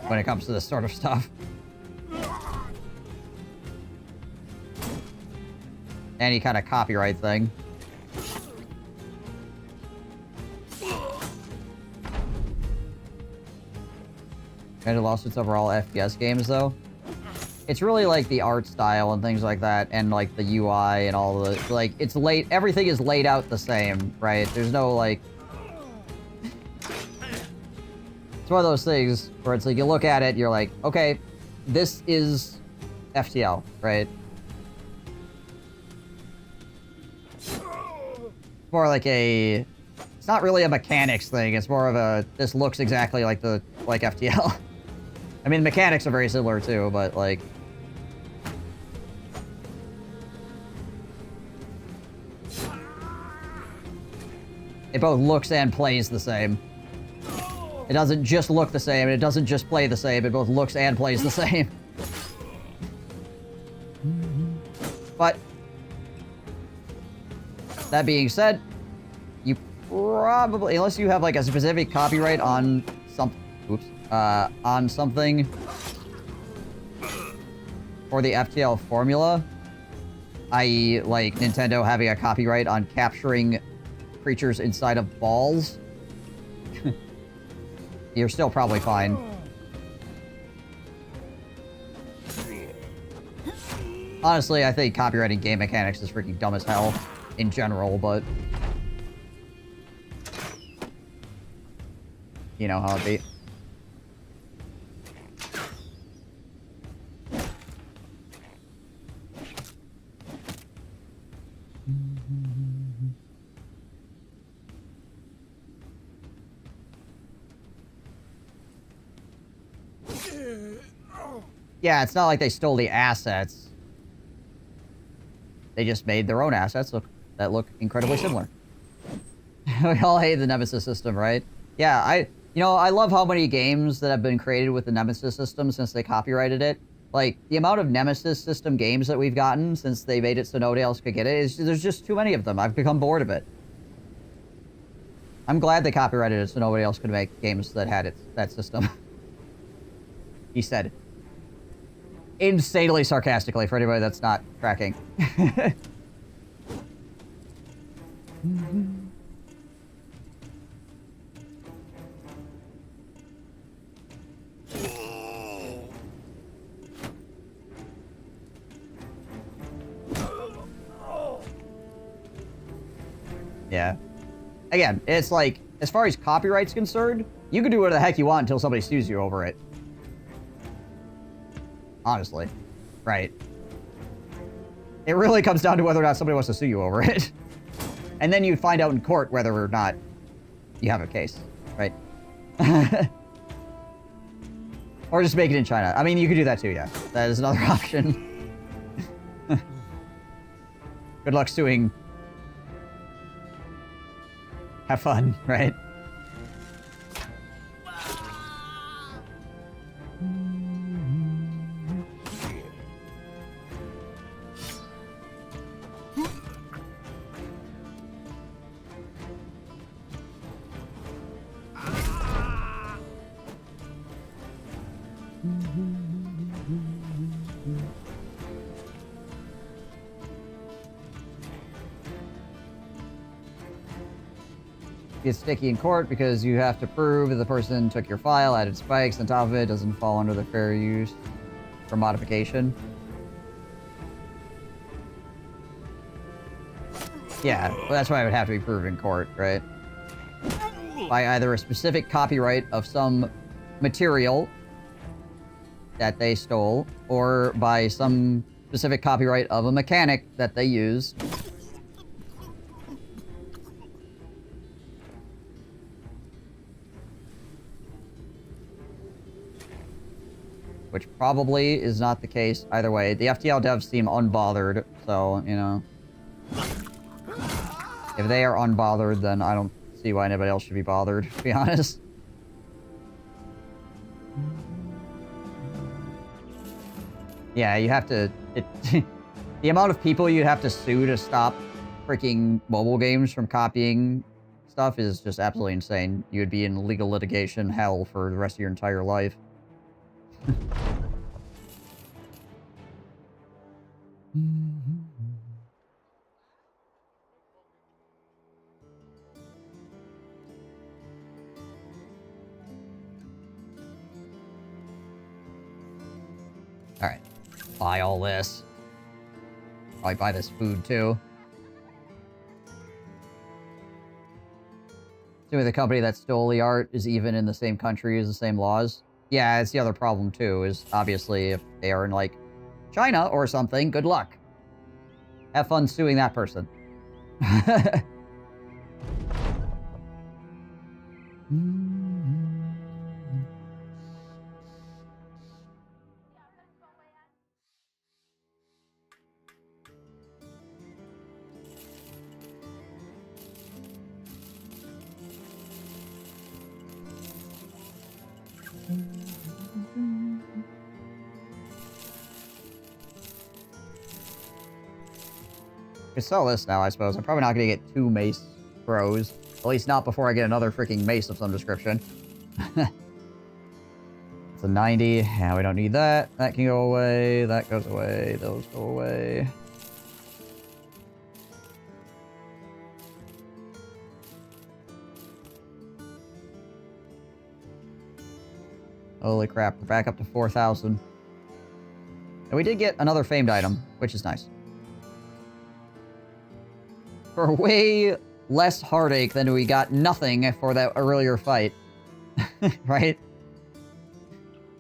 When it comes to this sort of stuff. Any kind of copyright thing. Any lawsuits over all FPS games, though? It's really like the art style and things like that, and like the UI and all the like. It's laid. Everything is laid out the same, right? There's no like. It's one of those things where it's like you look at it, you're like, okay, this is FTL, right? More like a. It's not really a mechanics thing. It's more of a. This looks exactly like FTL. I mean, the mechanics are very similar too, but like. It both looks and plays the same. It doesn't just look the same, and it doesn't just play the same. It both looks and plays the same. But that being said, you probably, unless you have like a specific copyright on on something for the FTL formula, i.e. like Nintendo having a copyright on capturing creatures inside of balls, you're still probably fine. Honestly, I think copyrighting game mechanics is freaking dumb as hell in general, but you know how it be. Yeah, it's not like they stole the assets. They just made their own assets that look incredibly similar. We all hate the Nemesis system, right? Yeah, I love how many games that have been created with the Nemesis system since they copyrighted it. Like, the amount of Nemesis system games that we've gotten since they made it so nobody else could get it, there's just too many of them. I've become bored of it. I'm glad they copyrighted it so nobody else could make games that had that system. He said. Insanely sarcastically for anybody that's not tracking. Yeah. Again, it's like, as far as copyright's concerned, you can do whatever the heck you want until somebody sues you over it. Honestly. Right. It really comes down to whether or not somebody wants to sue you over it. And then you find out in court whether or not you have a case. Right? Or just make it in China. I mean, you could do that too, yeah. That is another option. Good luck suing. Have fun, right? Gets sticky in court because you have to prove that the person took your file, added spikes on top of it, doesn't fall under the fair use for modification. Yeah, well, that's why it would have to be proved in court, right? By either a specific copyright of some material that they stole, or by some specific copyright of a mechanic that they used. Which probably is not the case either way. The FTL devs seem unbothered, so, you know. If they are unbothered, then I don't see why anybody else should be bothered, to be honest. Yeah, you have to... the amount of people you have to sue to stop freaking mobile games from copying stuff is just absolutely insane. You would be in legal litigation hell for the rest of your entire life. Alright. buy all this. Probably buy this food, too. Assuming the company that stole the art is even in the same country as the same laws. Yeah, it's the other problem, too, is obviously if they are in, like, China or something, good luck. Have fun suing that person. I can sell this now, I suppose. I'm probably not going to get 2 mace bros. At least not before I get another freaking mace of some description. It's a 90. Yeah, we don't need that. That can go away. That goes away. Those go away. Holy crap, we're back up to 4,000. And we did get another famed item, which is nice. For way less heartache than we got nothing for that earlier fight. Right?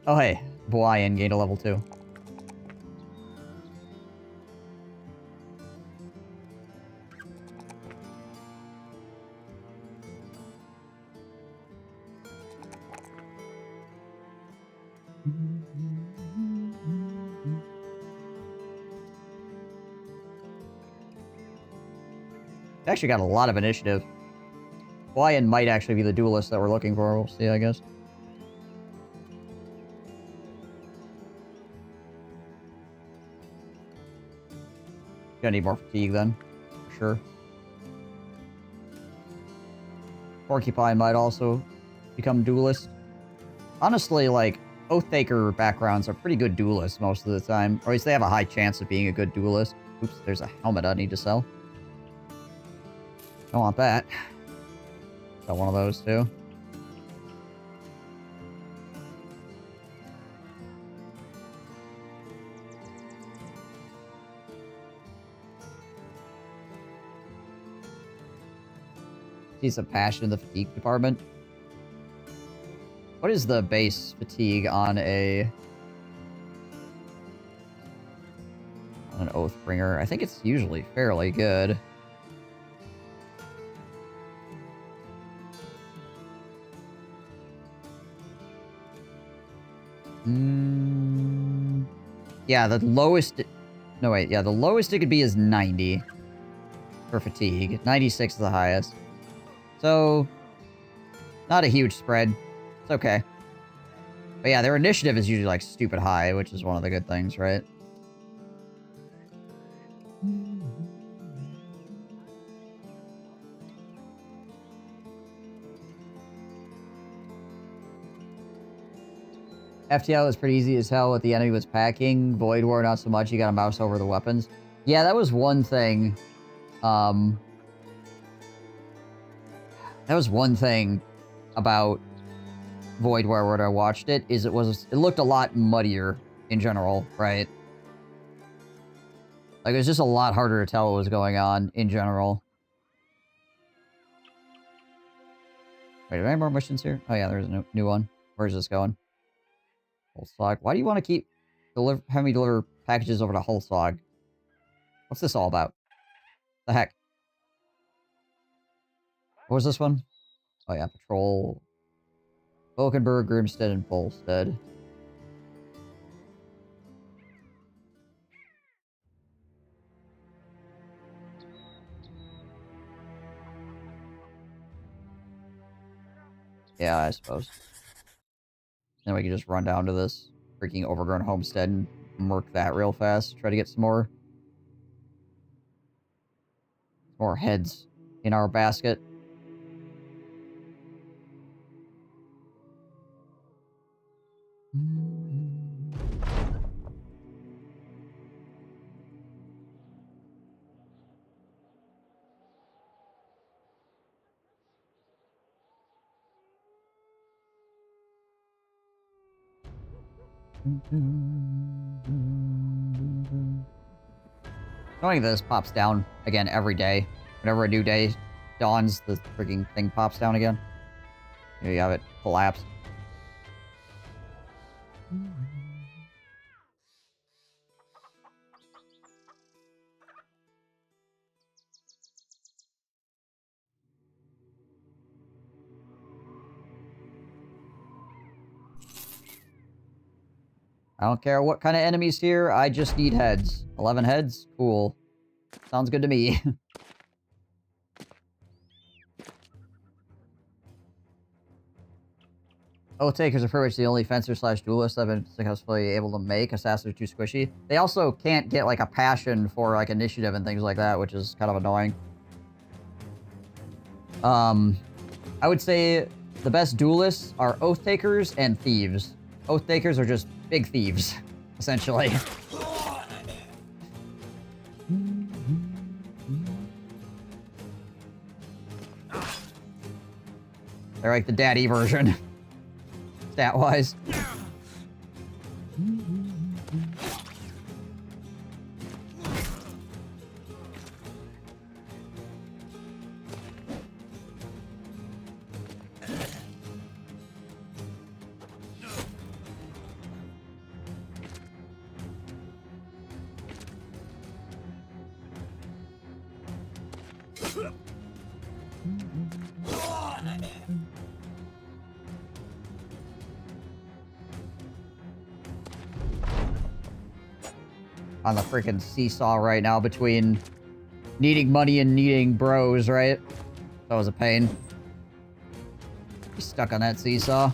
Oh hey, Hawaiian gained a level 2. Actually got a lot of initiative. Hawaiian might actually be the duelist that we're looking for. We'll see, I guess. Gonna need more fatigue then, for sure. Porcupine might also become duelist. Honestly, like, Oathtaker backgrounds are pretty good duelists most of the time. Or at least they have a high chance of being a good duelist. Oops, there's a helmet I need to sell. Don't want that. Sell one of those too. See some passion in the fatigue department. What is the base fatigue on an Oathbringer? I think it's usually fairly good. Yeah, the lowest... No, wait. Yeah, the lowest it could be is 90 for fatigue. 96 is the highest. So, not a huge spread. It's okay. But yeah, their initiative is usually, like, stupid high, which is one of the good things, right? FTL was pretty easy as hell what the enemy was packing. Void War, not so much. You gotta mouse over the weapons. Yeah, that was one thing. That was one thing about Void War when I watched it, is it looked a lot muddier in general, right? Like, it was just a lot harder to tell what was going on in general. Wait, are there any more missions here? Oh yeah, there's a new one. Where's this going? Hullsog. Why do you want to keep having me deliver packages over to Hullsog? What's this all about? The heck? What was this one? Oh yeah, patrol. Valkenburg, Grimstead, and Polstead. Yeah, I suppose. Then we can just run down to this freaking overgrown homestead and murk that real fast. Try to get some more heads in our basket. Knowing this pops down again every day. Whenever a new day dawns, the freaking thing pops down again. Here you have it. Collapse. I don't care what kind of enemies here, I just need heads. 11 heads? Cool. Sounds good to me. Oath Takers are pretty much the only fencer slash duelist I've been successfully able to make. Assassins are too squishy. They also can't get, like, a passion for, like, initiative and things like that, which is kind of annoying. I would say the best duelists are Oath Takers and Thieves. Oath Takers are just big thieves, essentially. They're like the daddy version. Stat-wise. On the freaking seesaw right now between needing money and needing bros, right? That was a pain. He's stuck on that seesaw.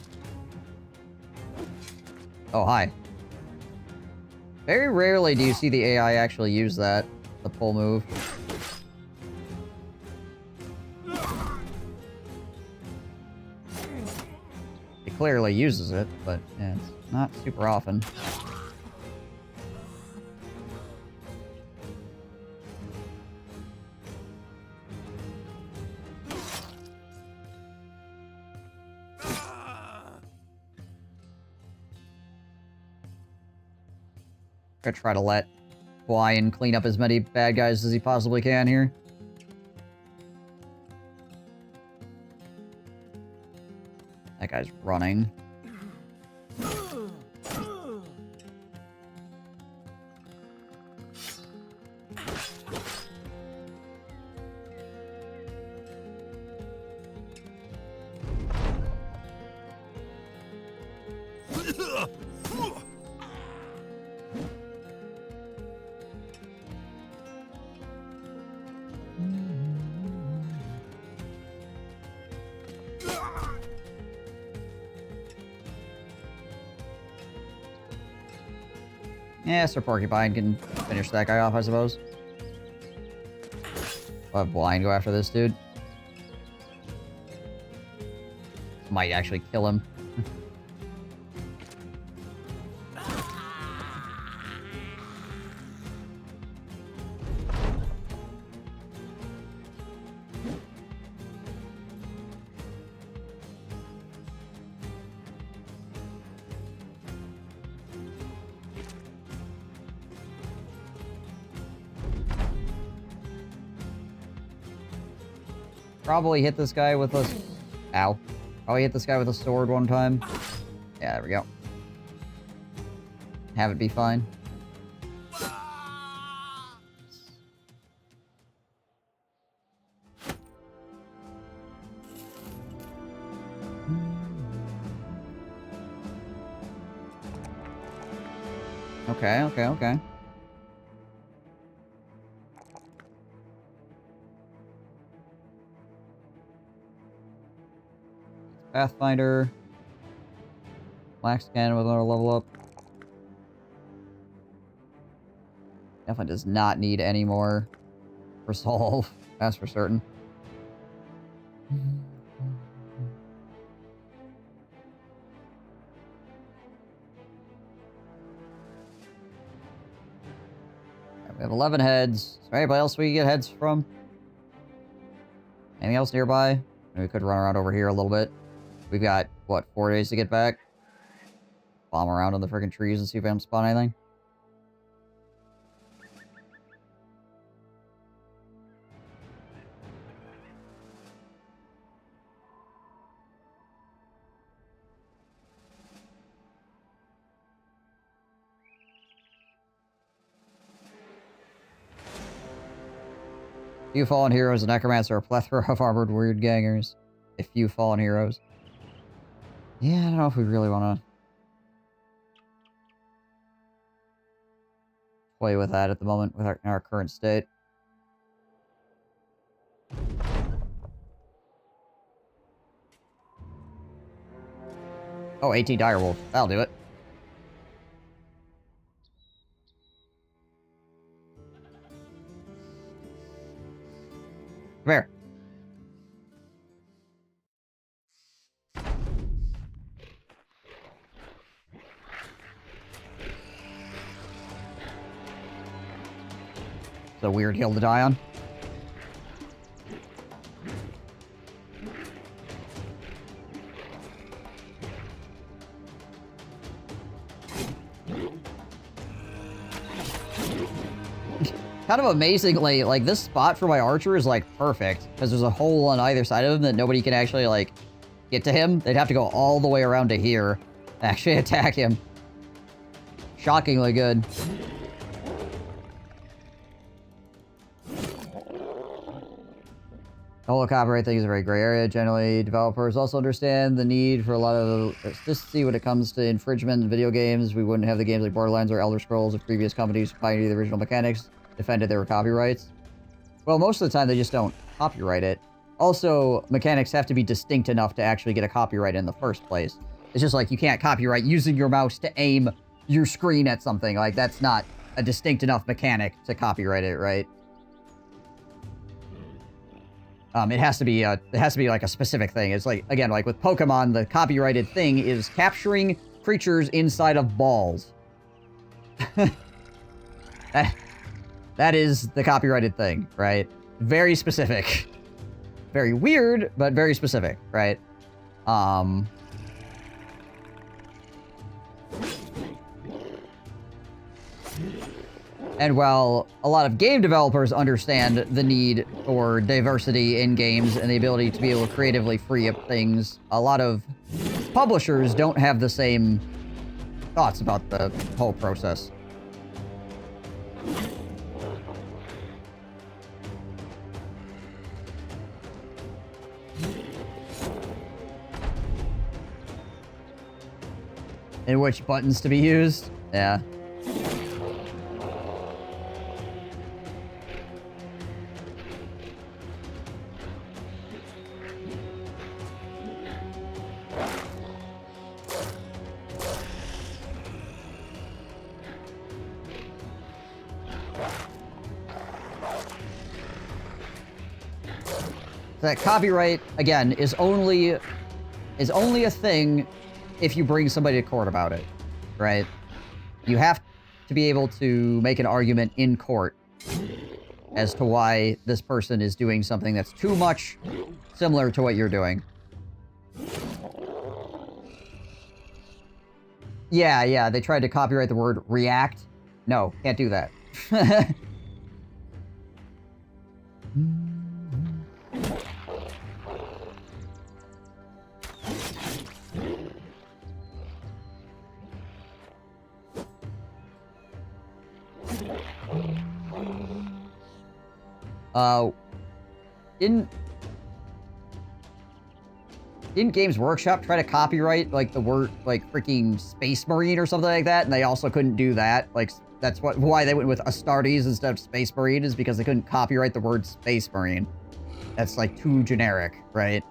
Oh, hi. Very rarely do you see the AI actually use that, the pull move. It clearly uses it, but yeah, it's not super often. Gonna try to let Hawaiian clean up as many bad guys as he possibly can here. That guy's running. Yeah, Sir Porcupine can finish that guy off, I suppose. I'll have Blind go after this dude. Might actually kill him. Probably hit this guy with a... Ow. Probably hit this guy with a sword one time. Yeah, there we go. Have it be fine. Okay, okay, okay. Pathfinder. Black scan with another level up. Definitely does not need any more resolve. That's for certain. We have 11 heads. Is there anybody else we can get heads from? Anything else nearby? We could run around over here a little bit. We've got, what, 4 days to get back? Bomb around in the freaking trees and see if I can spawn anything. Few fallen heroes, a necromancer, a plethora of armored weird gangers. A few fallen heroes. Yeah, I don't know if we really want to play with that at the moment with our current state. Oh, 18 direwolf. That'll do it. Come here. It's a weird hill to die on. Kind of amazingly, like, this spot for my archer is, like, perfect. Because there's a hole on either side of him that nobody can actually, like, get to him. They'd have to go all the way around to here to actually attack him. Shockingly good. The whole copyright thing is a very gray area. Generally, developers also understand the need for a lot of consistency when it comes to infringement in video games. We wouldn't have the games like Borderlands or Elder Scrolls if previous companies pioneered the original mechanics defended their copyrights. Well, most of the time they just don't copyright it. Also, mechanics have to be distinct enough to actually get a copyright in the first place. It's just like you can't copyright using your mouse to aim your screen at something. Like, that's not a distinct enough mechanic to copyright it, right? It has to be like a specific thing. It's like, again, like with Pokemon, the copyrighted thing is capturing creatures inside of balls. That is the copyrighted thing, right? Very specific. Very weird, but very specific, right? And while a lot of game developers understand the need for diversity in games and the ability to be able to creatively free up things, a lot of publishers don't have the same thoughts about the whole process. And which buttons to be used? Yeah. That copyright, again, is only a thing if you bring somebody to court about it, right? You have to be able to make an argument in court as to why this person is doing something that's too much similar to what you're doing. Yeah, they tried to copyright the word react. No, can't do that. Didn't Games Workshop try to copyright, like, the word, like, freaking Space Marine or something like that, and they also couldn't do that? Like, that's why they went with Astartes instead of Space Marine, is because they couldn't copyright the word Space Marine. That's, like, too generic, right?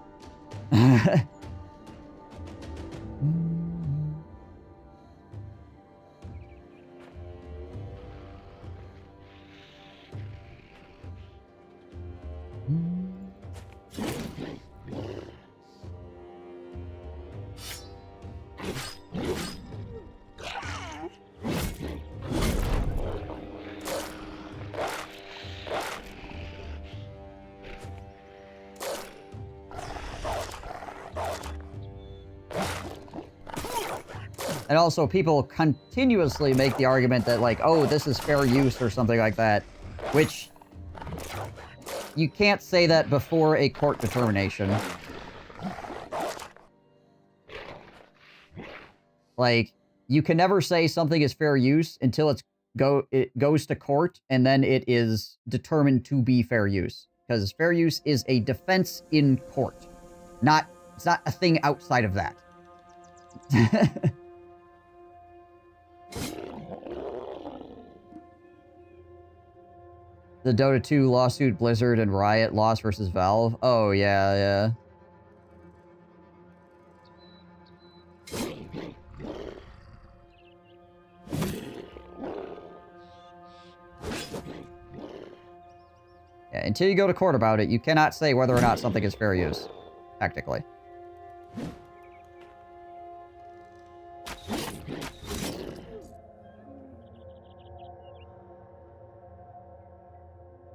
And also, people continuously make the argument that, like, oh, this is fair use or something like that, which you can't say that before a court determination. Like, you can never say something is fair use until it goes to court, and then it is determined to be fair use. because fair use is a defense in court. It's not a thing outside of that. The Dota 2 lawsuit, Blizzard, and Riot loss versus Valve. Oh, yeah. Yeah, until you go to court about it, you cannot say whether or not something is fair use. Technically.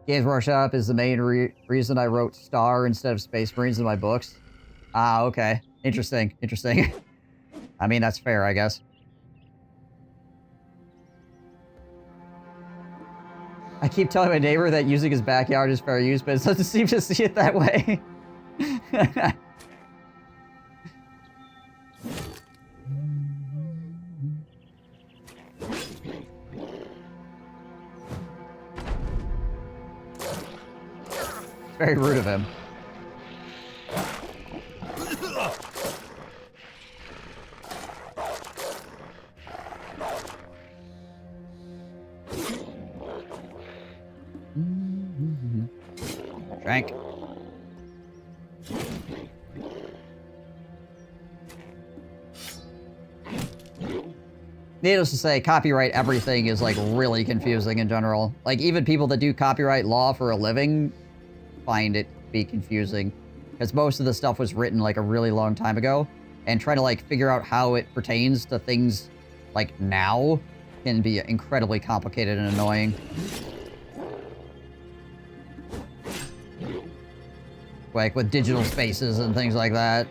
Games Workshop is the main reason I wrote Star instead of Space Marines in my books. Ah, okay. Interesting. I mean, that's fair, I guess. I keep telling my neighbor that using his backyard is fair use, but it doesn't seem to see it that way. It's very rude of him. Drank. Needless to say, copyright everything is, like, really confusing in general. Like, even people that do copyright law for a living find it to be confusing. Because most of the stuff was written, like, a really long time ago. And trying to, like, figure out how it pertains to things, like, now can be incredibly complicated and annoying. Like, with digital spaces and things like that.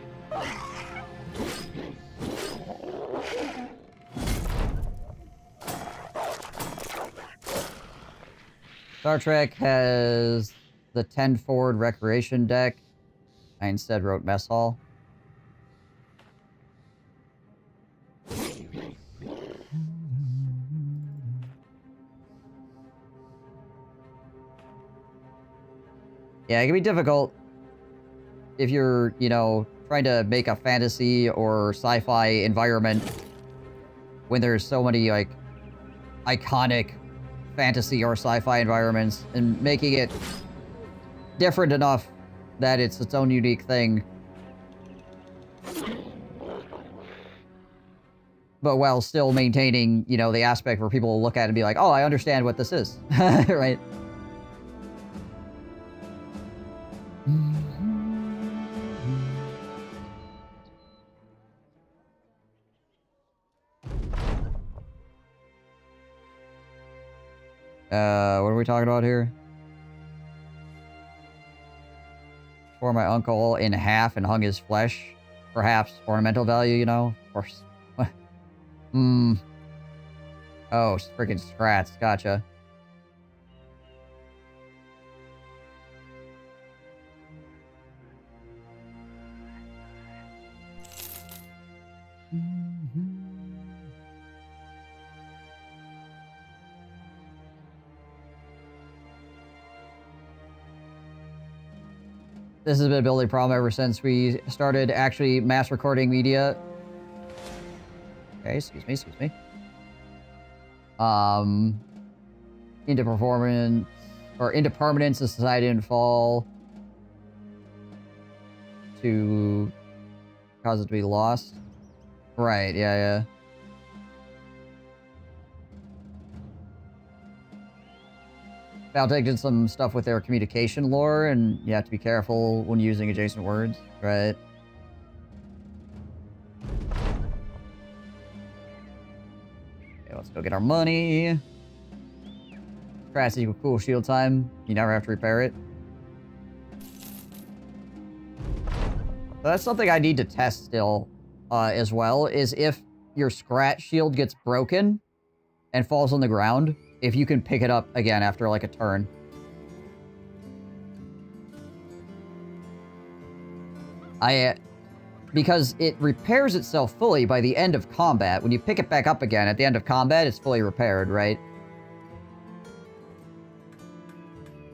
Star Trek has the 10 forward recreation deck. I instead wrote mess hall. Yeah, it can be difficult if you're, you know, trying to make a fantasy or sci-fi environment when there's so many, like, iconic fantasy or sci-fi environments, and making it different enough that it's its own unique thing. But while still maintaining, you know, the aspect where people will look at it and be like, oh, I understand what this is. Right? What are we talking about here? Tore my uncle in half and hung his flesh. Perhaps ornamental value, you know? Of course. Oh, freaking strats. Gotcha. This has been a building problem ever since we started actually mass recording media. Okay, excuse me. Into performance, or into permanence, the society didn't fall to cause it to be lost. Right, yeah. Valtech did some stuff with their communication lore, and you have to be careful when using adjacent words, right? Okay, let's go get our money. Strats equal cool shield time. You never have to repair it. So that's something I need to test still, as well, is if your scratch shield gets broken and falls on the ground, if you can pick it up again after, like, a turn. Because it repairs itself fully by the end of combat. When you pick it back up again at the end of combat, it's fully repaired, right?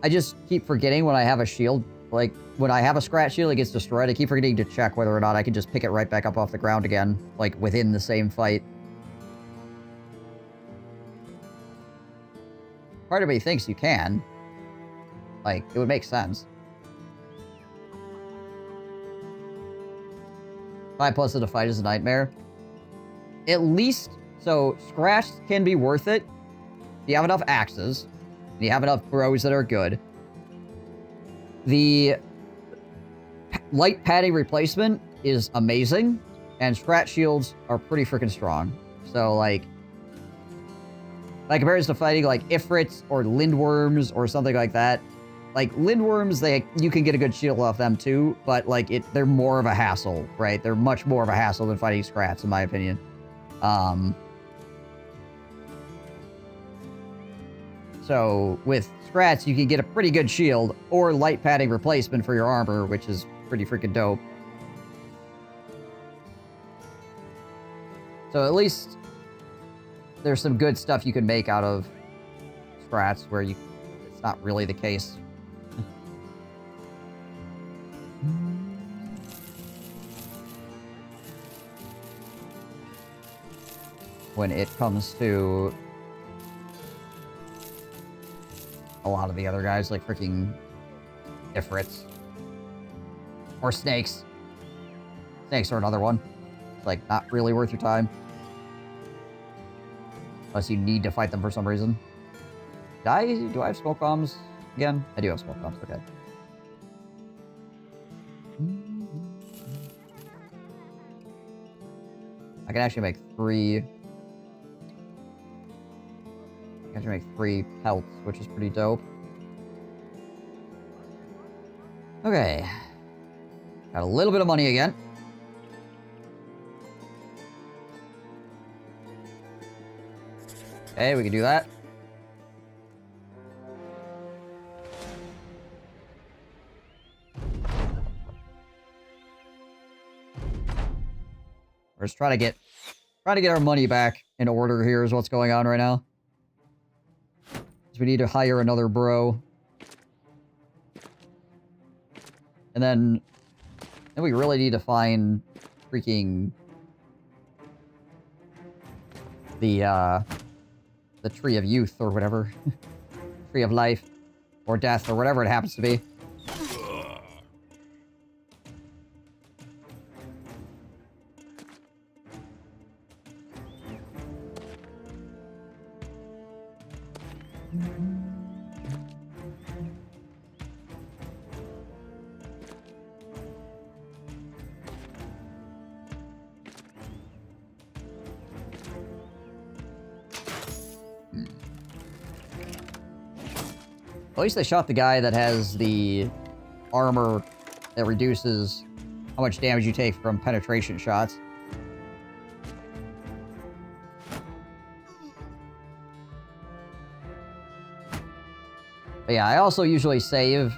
I just keep forgetting when I have a shield. Like, when I have a scratch shield, it gets destroyed. I keep forgetting to check whether or not I can just pick it right back up off the ground again. Like, within the same fight. Part of me thinks you can. Like, it would make sense. 5+ of the fight is a nightmare. At least, so, scratch can be worth it. If you have enough axes, and you have enough bros that are good. The light padding replacement is amazing, and scratch shields are pretty freaking strong. So, like compared to fighting, like, Ifrits or Lindworms or something like that. Like, Lindworms, you can get a good shield off them too, but, like, they're more of a hassle, right? They're much more of a hassle than fighting Scrats, in my opinion. So, with Scrats, you can get a pretty good shield, or light padding replacement for your armor, which is pretty freaking dope. So, at least there's some good stuff you can make out of Scrats, where it's not really the case. When it comes to a lot of the other guys, like freaking Ifrits. Or Snakes. Snakes are another one. It's, like, not really worth your time. Unless you need to fight them for some reason. Do I have smoke bombs again? I do have smoke bombs, okay. I can actually make 3... I can make 3 pelts, which is pretty dope. Okay. Got a little bit of money again. Okay, we can do that. We're just trying to get our money back in order here is what's going on right now. We need to hire another bro. And then we really need to find freaking the Tree of Youth or whatever. Tree of Life or Death or whatever it happens to be. At least they shot the guy that has the armor that reduces how much damage you take from penetration shots. But yeah, I also usually save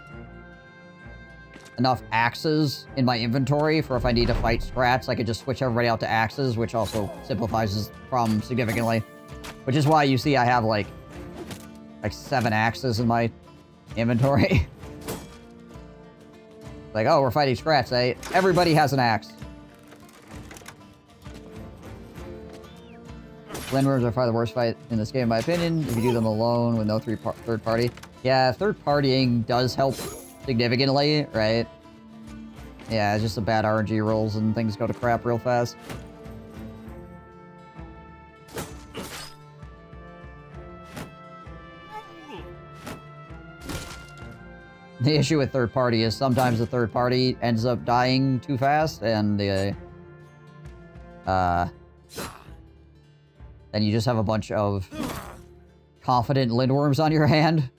enough axes in my inventory for if I need to fight Scrats, I could just switch everybody out to axes, which also simplifies the problem significantly. Which is why you see I have like 7 axes in my inventory. Like, oh, we're fighting Scrats, eh? Everybody has an axe. Lindworms are far the worst fight in this game, in my opinion. If you do them alone with no third party. Yeah, third partying does help significantly, right? Yeah, it's just a bad RNG rolls and things go to crap real fast. The issue with third party is sometimes the third party ends up dying too fast, and then you just have a bunch of confident Lindworms on your hand.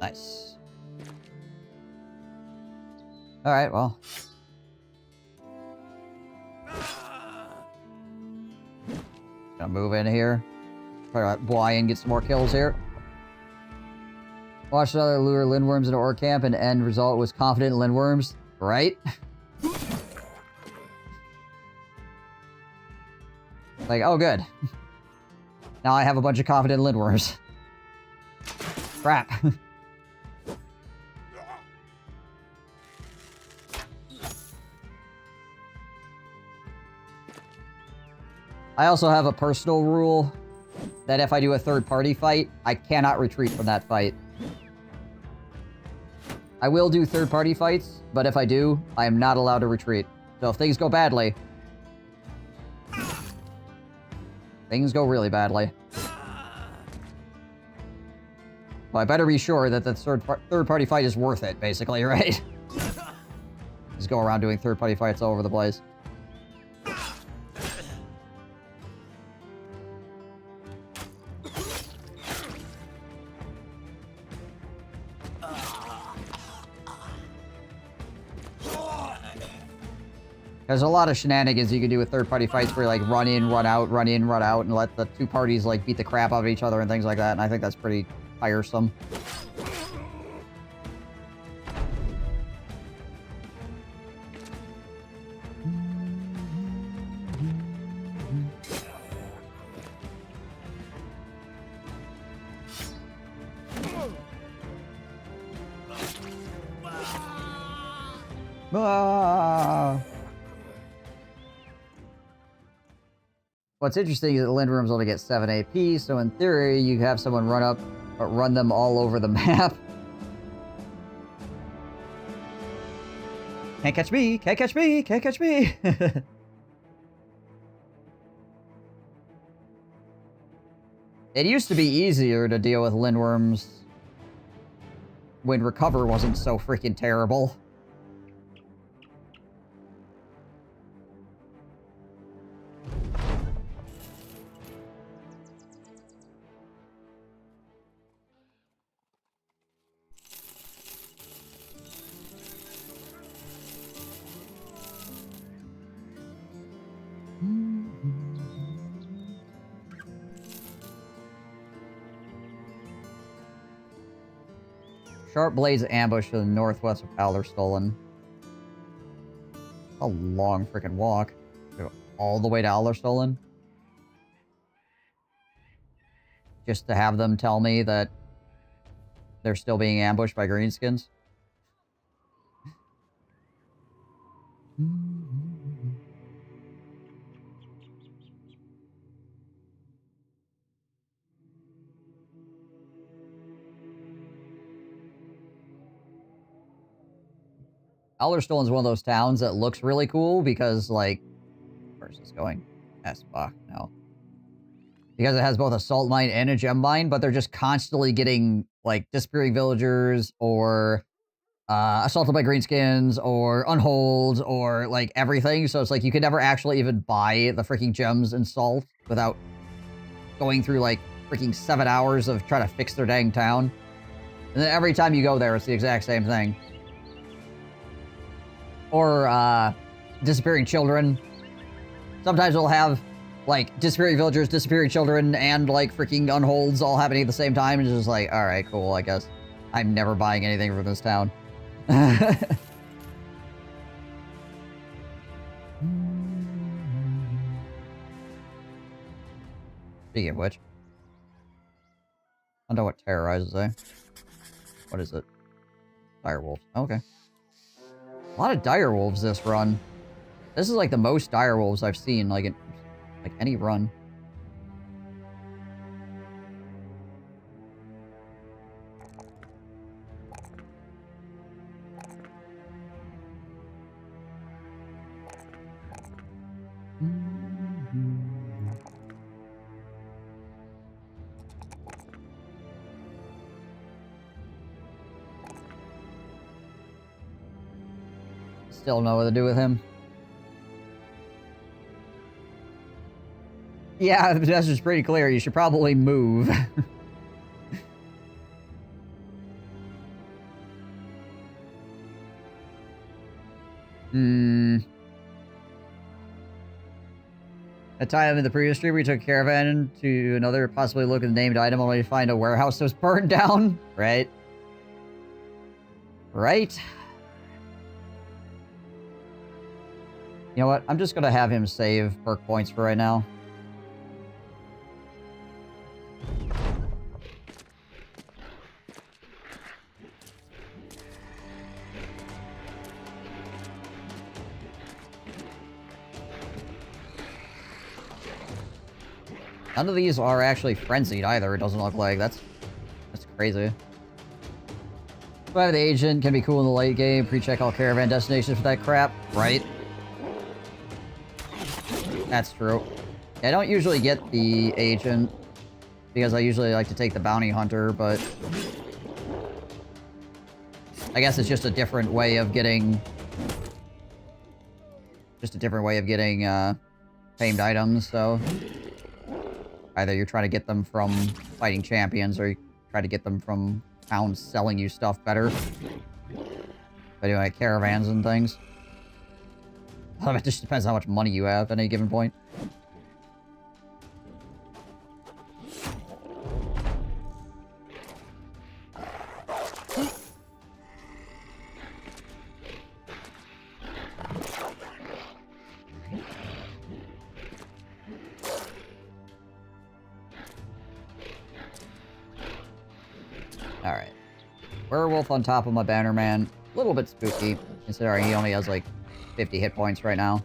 Nice. Alright, well. Gonna move in here. Try to let Brian get some more kills here. Watch another lure Lindworms into Orc Camp, and the end result was confident Lindworms. Right? Like, oh good. Now I have a bunch of confident Lindworms. Crap. I also have a personal rule that if I do a third-party fight, I cannot retreat from that fight. I will do third-party fights, but if I do, I am not allowed to retreat. So if things go badly... Things go really badly. Well, I better be sure that the third-party fight is worth it, basically, right? Just go around doing third-party fights all over the place. There's a lot of shenanigans you can do with third-party fights where you, like, run in, run out, and let the two parties, like, beat the crap out of each other and things like that, and I think that's pretty tiresome. Ah! What's interesting is that Lindworms only get 7 AP, so in theory, you have someone run them all over the map. Can't catch me! Can't catch me! Can't catch me! It used to be easier to deal with Lindworms when Recover wasn't so freaking terrible. Sharp Blades ambush to the northwest of Alderstolen. A long freaking walk. Go all the way to Alderstolen. Just to have them tell me that they're still being ambushed by greenskins. Alderstolen's one of those towns that looks really cool because, like... Where's this going? Esbach, no. Because it has both a salt mine and a gem mine, but they're just constantly getting, like, disappearing villagers, or assaulted by greenskins, or unholds, or, like, everything. So it's like you can never actually even buy the freaking gems and salt without going through, like, freaking 7 hours of trying to fix their dang town. And then every time you go there, it's the exact same thing. Or, disappearing children. Sometimes we'll have, like, disappearing villagers, disappearing children, and, like, freaking unholds all happening at the same time. And it's just like, alright, cool, I guess. I'm never buying anything from this town. Speaking of which. I don't know what terrorizes, eh? What is it? Direwolves. Okay. A lot of direwolves this run. This is like the most direwolves I've seen, like, in like any run. Still know what to do with him. Yeah, the desert's pretty clear. You should probably move. It's A time in the previous stream, we took a caravan to another, possibly look at the named item, only to find a warehouse that was burned down. Right? Right? You know what? I'm just gonna have him save perk points for right now. None of these are actually frenzied either, it doesn't look like. That's crazy. But the agent can be cool in the late game. Pre-check all caravan destinations for that crap. Right? That's true. I don't usually get the agent because I usually like to take the bounty hunter, but I guess it's just a different way of getting famed items, so either you're trying to get them from fighting champions or you try to get them from towns selling you stuff better. But anyway, caravans and things. It just depends on how much money you have at any given point. Alright. Werewolf on top of my banner man. A little bit spooky, considering he only has like 50 hit points right now.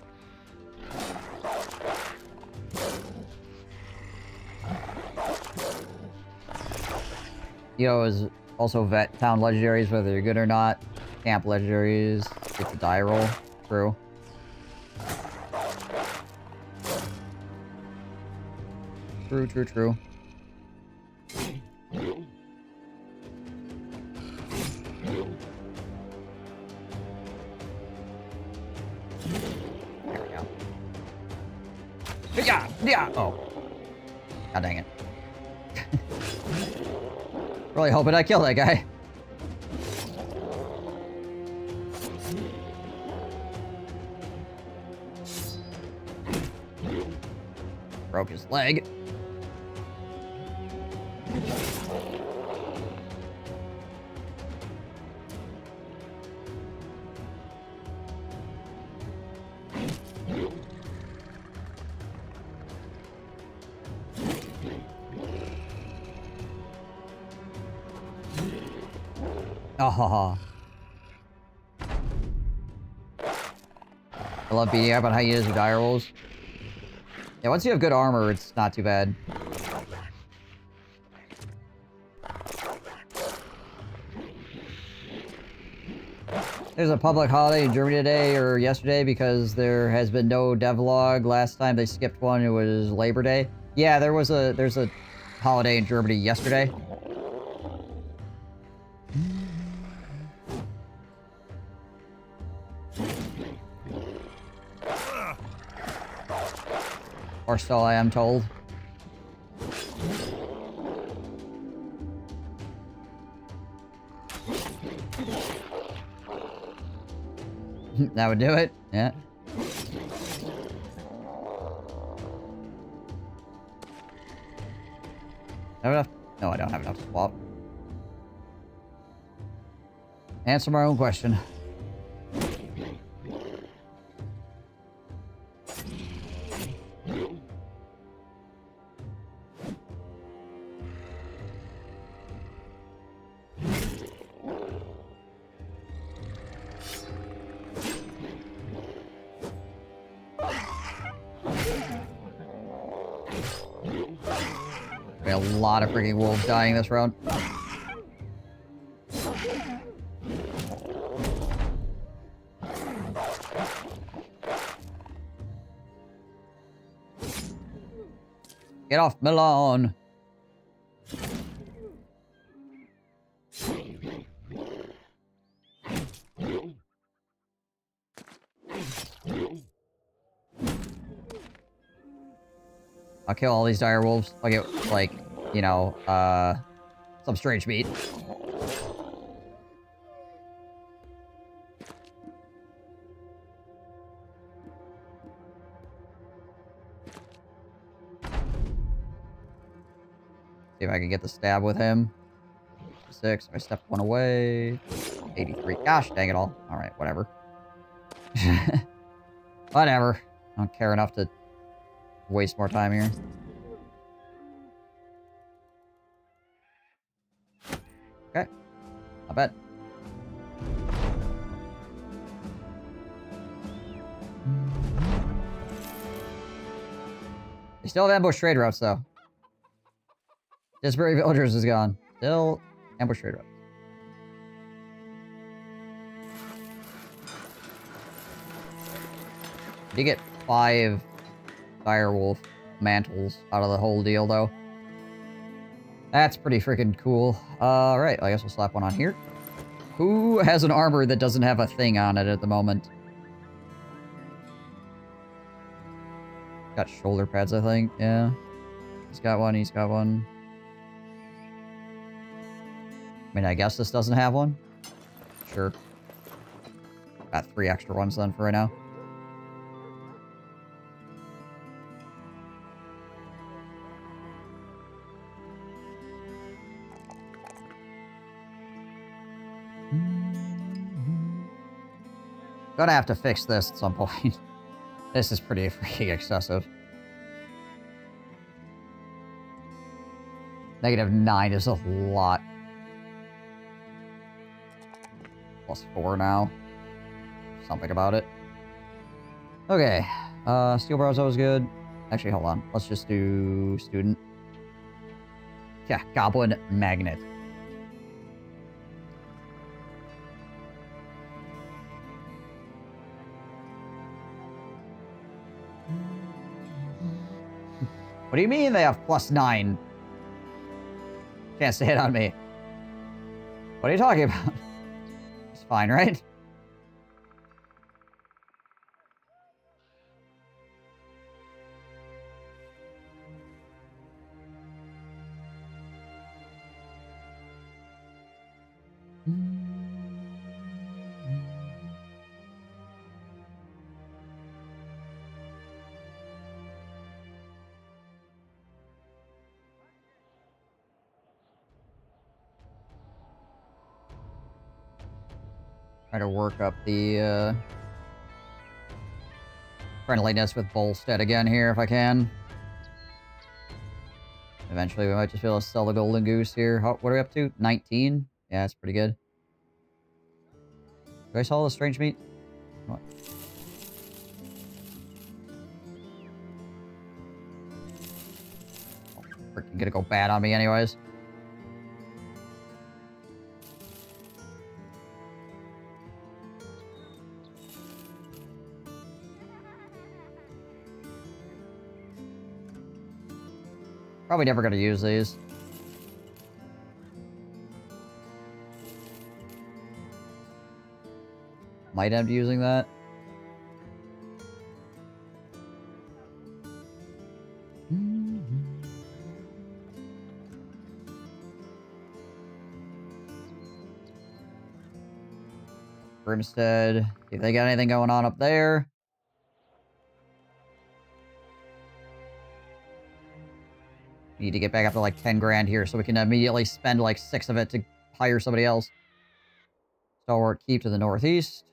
Yo is also vet town legendaries, whether they're good or not. Camp legendaries, get the die roll. True. True. Yeah. Oh. God dang it. Really hoping I kill that guy. Broke his leg. Oh, I love beating up on how you use your die rolls. Yeah, once you have good armor, it's not too bad. There's a public holiday in Germany today or yesterday because there has been no devlog. Last time they skipped one, it was Labor Day. Yeah, there's a holiday in Germany yesterday. Or so I am told. That would do it. Yeah. Have enough? No, I don't have enough to swap. Answer my own question. A lot of freaking wolves dying this round. Get off my lawn. I'll kill all these dire wolves. I'll get, like, you know, some strange meat. See if I can get the stab with him. 6. I stepped one away. 83. Gosh, dang it all. Alright, whatever. Whatever. I don't care enough to waste more time here. Okay. Not bad. They still have ambush trade routes, though. Disbury Villagers is gone. Still ambush trade routes. Did get 5 direwolf mantles out of the whole deal, though. That's pretty freaking cool. Right, I guess we'll slap one on here. Who has an armor that doesn't have a thing on it at the moment? Got shoulder pads, I think. Yeah. He's got one, he's got one. I mean, I guess this doesn't have one. Sure. Got 3 extra ones then for right now. Gonna have to fix this at some point. This is pretty freaking excessive. -9 is a lot. +4 now. Something about it. Okay. Steel Bar's always good. Actually, hold on. Let's just do student. Yeah, Goblin Magnet. What do you mean they have +9? Can't say it on me. What are you talking about? It's fine, right? Try to work up the friendliness with Bolstead again here if I can. Eventually we might just be able to sell the Golden Goose here. What are we up to? 19? Yeah, that's pretty good. Do I sell the strange meat? What? Oh, freaking gonna go bad on me anyways. Probably never gonna use these. Might end up using that. Brimstead. See if they got anything going on up there. Need to get back up to like 10 grand here so we can immediately spend like 6 of it to hire somebody else. Stalwart Keep to the northeast.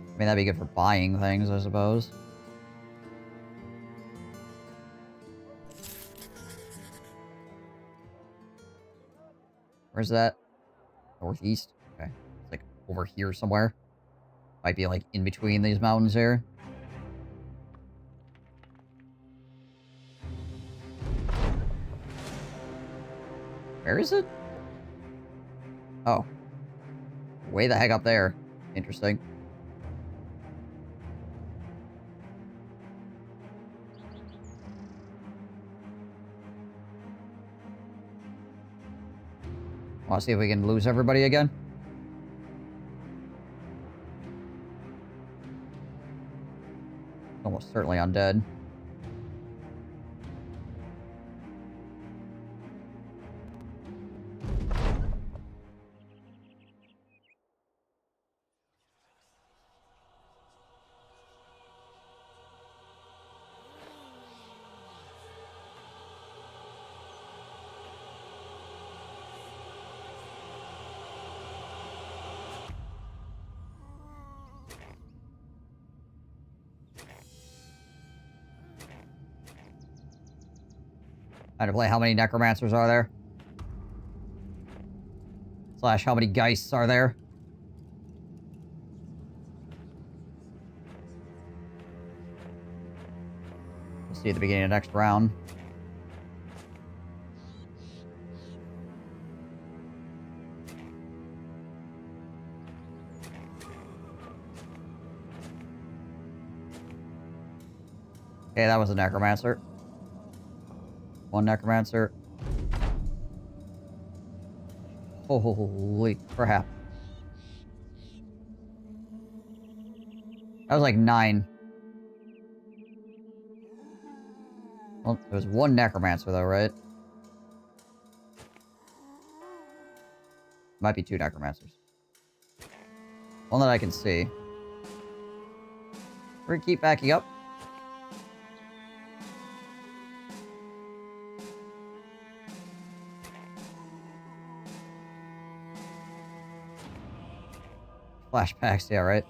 I mean, that'd be good for buying things, I suppose. Where's that? Northeast? Okay. It's like over here somewhere. Might be like in between these mountains here. Where is it? Oh. Way the heck up there. Interesting. Want to see if we can lose everybody again? Almost certainly undead. Trying to play how many necromancers are there? Slash, how many geists are there? We'll see at the beginning of next round. Okay, that was a necromancer. One necromancer. Holy crap. That was like 9. Well, there was one necromancer though, right? Might be 2 necromancers. One that I can see. We're gonna keep backing up. Flashbacks, yeah, right?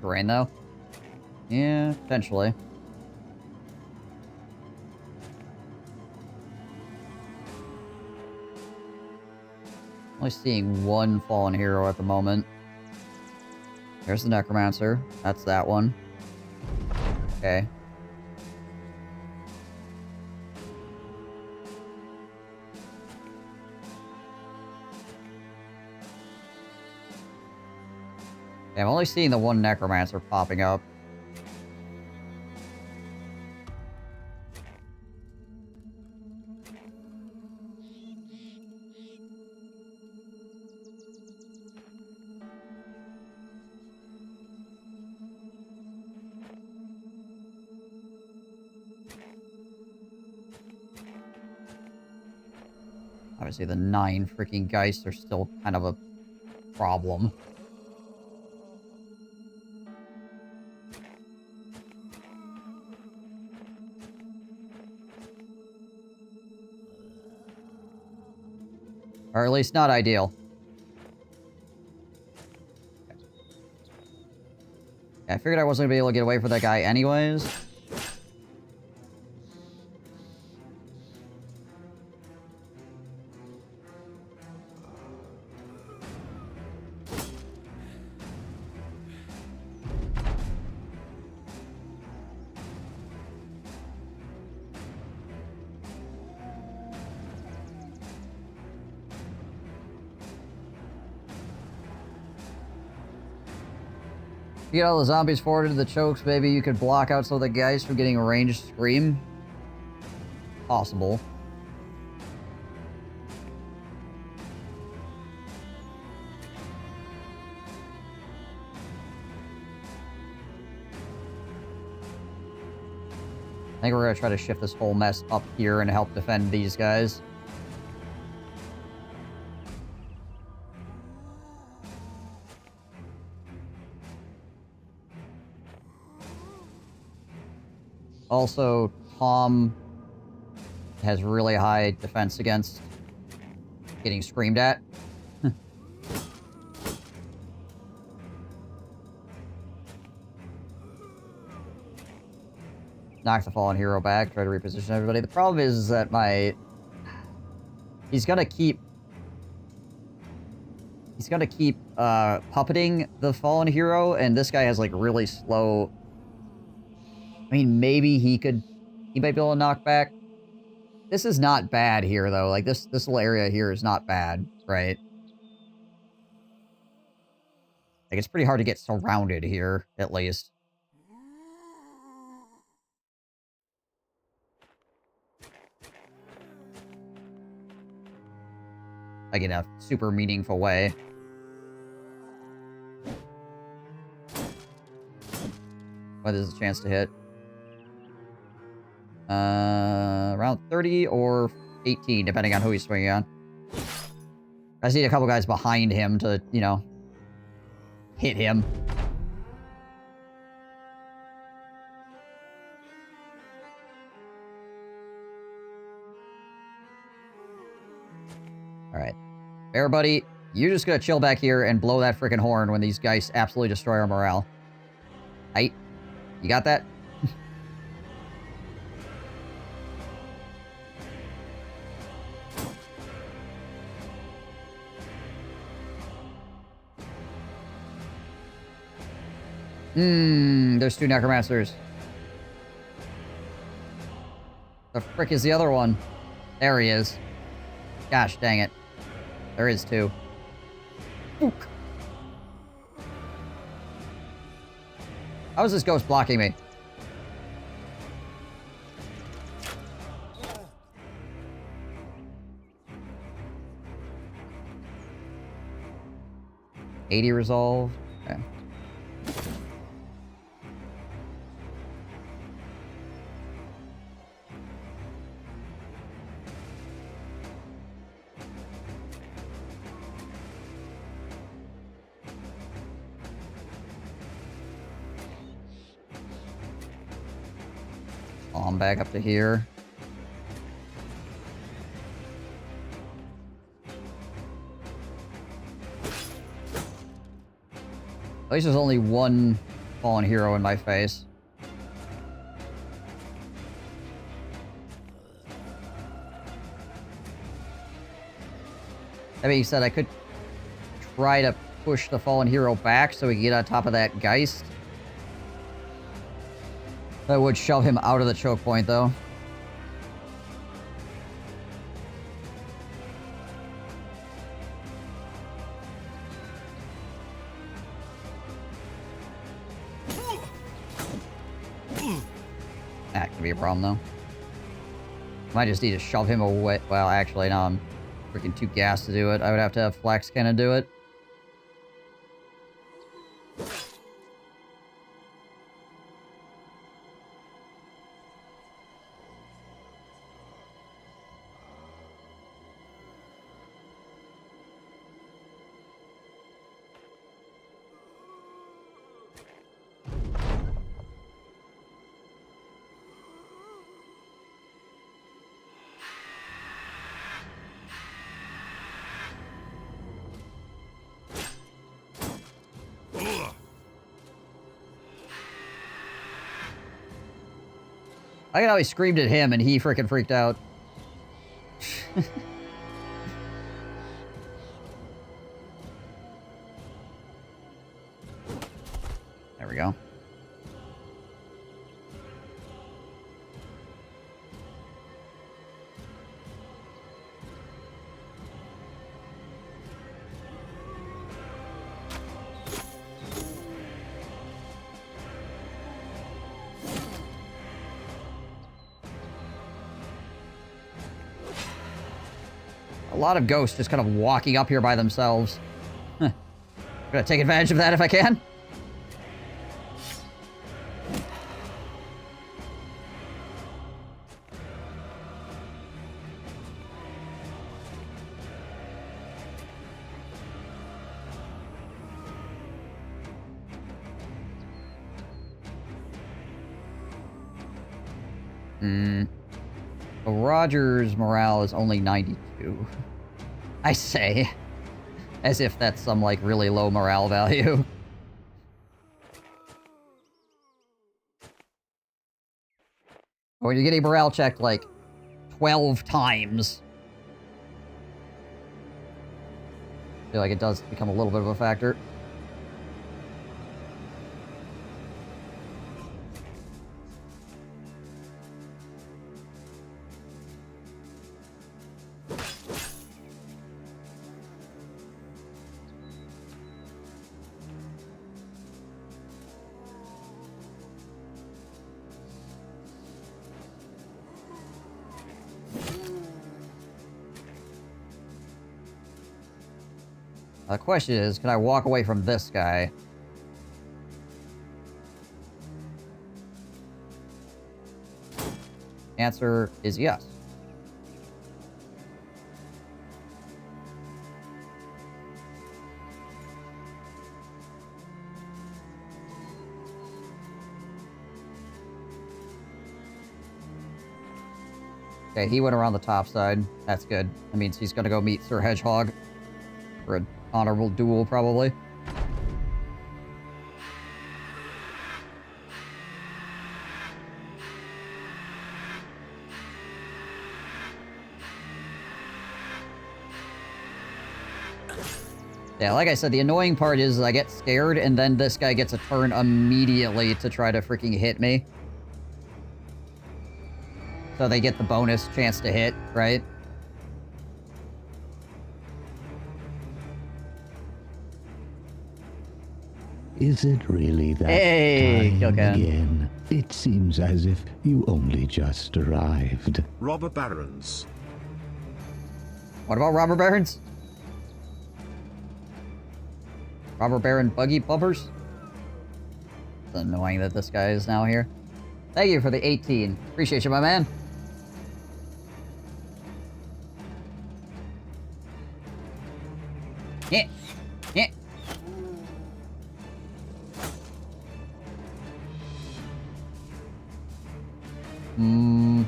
Terrain, though? Yeah, potentially. Only seeing one fallen hero at the moment. There's the necromancer. That's that one. Okay. Yeah, I'm only seeing the one necromancer popping up. Obviously, the 9 freaking geists are still kind of a problem. Or at least not ideal. Yeah, I figured I wasn't going to be able to get away from that guy anyways. You get all the zombies forward into the chokes, maybe you could block out some of the guys from getting a ranged scream. Possible. I think we're gonna try to shift this whole mess up here and help defend these guys. Also, Tom has really high defense against getting screamed at. Knock the fallen hero back, try to reposition everybody. The problem is that he's gonna keep puppeting the fallen hero, and this guy has like really slow. I mean, maybe he might be able to knock back. This is not bad here, though. Like, this little area here is not bad, right? Like, it's pretty hard to get surrounded here, at least. Like, in a super meaningful way. What is the chance to hit? Around 30 or 18, depending on who he's swinging on. I just need a couple guys behind him to, you know, hit him. Bear buddy, you're just gonna chill back here and blow that freaking horn when these guys absolutely destroy our morale. Aight. You got that? There's 2 necromancers. The frick is the other one? There he is. Gosh dang it. There is 2. Ook. How is this ghost blocking me? $80 resolve. Okay. I'm back up to here. At least there's only one fallen hero in my face. That being said, I could try to push the fallen hero back so we can get on top of that Geist. That would shove him out of the choke point, though. That could be a problem, though. Might just need to shove him away. Well, actually, no, I'm freaking too gassed to do it. I would have to have Flex kind of do it. I like how he screamed at him and he freaking freaked out. There we go. A lot of ghosts just kind of walking up here by themselves. I'm gonna take advantage of that if I can. Roger's morale is only 92. I say. As if that's some, like, really low morale value. When you're getting morale checked, like, 12 times. I feel like it does become a little bit of a factor. The question is, can I walk away from this guy? Answer is yes. Okay, he went around the top side. That's good. That means he's gonna go meet Sir Hedgehog. For an honorable duel, probably. Yeah, like I said, the annoying part is I get scared, and then this guy gets a turn immediately to try to freaking hit me. So they get the bonus chance to hit, right? Is it really that Hey, time Kilcan. again? It seems as if you only just arrived. Robber barons. What about robber barons? Robber baron buggy bumpers? It's annoying that this guy is now here. Thank you for the 18. Appreciate you, my man. Yeah. Yeah. Hmm.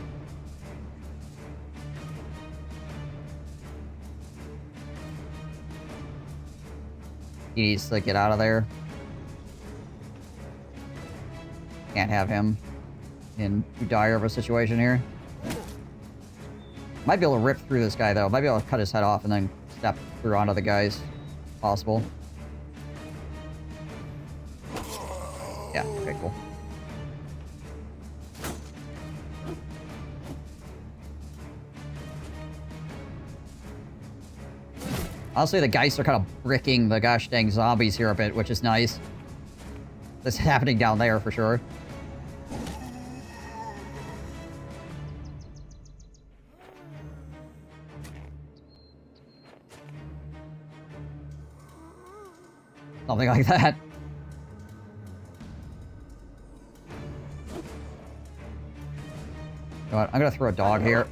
He needs to get out of there. Can't have him in too dire of a situation here. Might be able to rip through this guy, though. Might be able to cut his head off and then step through onto the guys. Possible. Yeah, okay, cool. Honestly, the Geists are kind of bricking the gosh dang zombies here a bit, which is nice. That's happening down there for sure. Something like that. You know what? I'm gonna throw a dog here.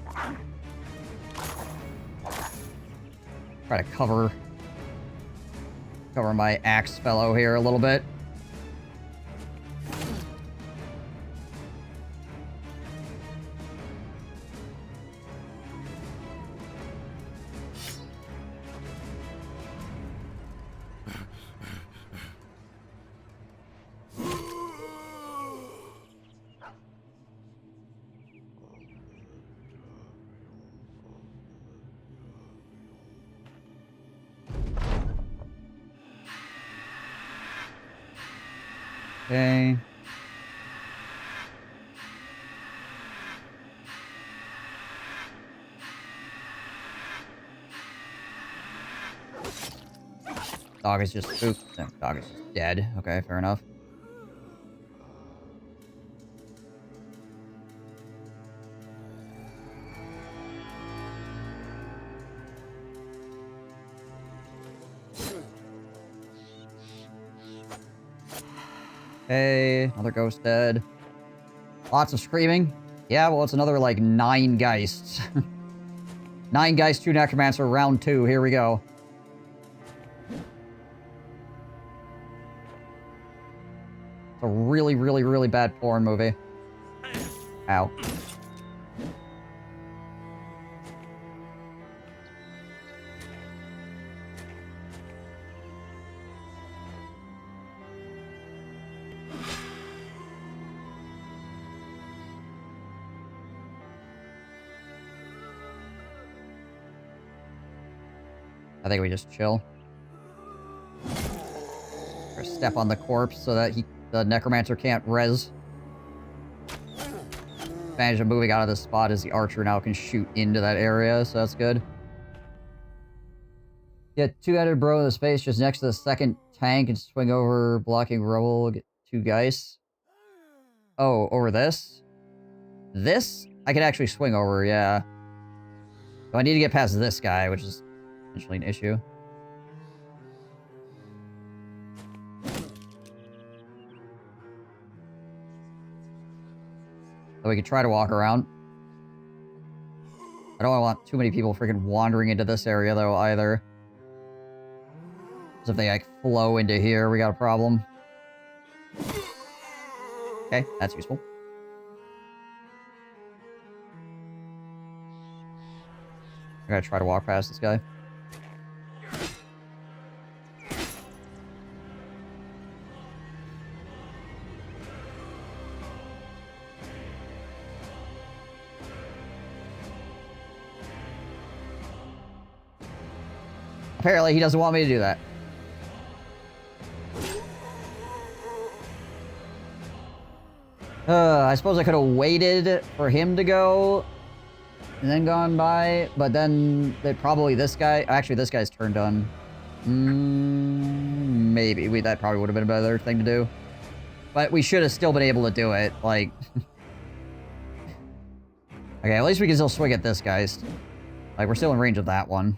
Try to cover my axe fellow here a little bit. Okay. Dog is just spooked. No, dog is just dead. Okay, fair enough. Okay, another ghost dead. Lots of screaming. Yeah, well, it's another, like, 9 Geists. 9 Geists, 2 Necromancer, round 2. Here we go. It's a really, really, really bad porn movie. Ow. I think we just chill. Or step on the corpse so that the Necromancer can't res. Advantage of moving out of this spot is the Archer now can shoot into that area, so that's good. Get 2-headed bro in the space just next to the second tank and swing over, blocking rubble, get 2 Geists. Oh, over this? This? I can actually swing over, yeah. So I need to get past this guy, which is potentially an issue. So we could try to walk around. I don't want too many people freaking wandering into this area, though, either. Because if they, like, flow into here, we got a problem. Okay, that's useful. I'm gonna try to walk past this guy. apparently he doesn't want me to do that. I suppose I could have waited for him to go and then gone by, but then probably this guy... Actually, this guy's turn done. Maybe. That probably would have been a better thing to do. But we should have still been able to do it, like... Okay, at least we can still swing at this guy's. Like, we're still in range of that one.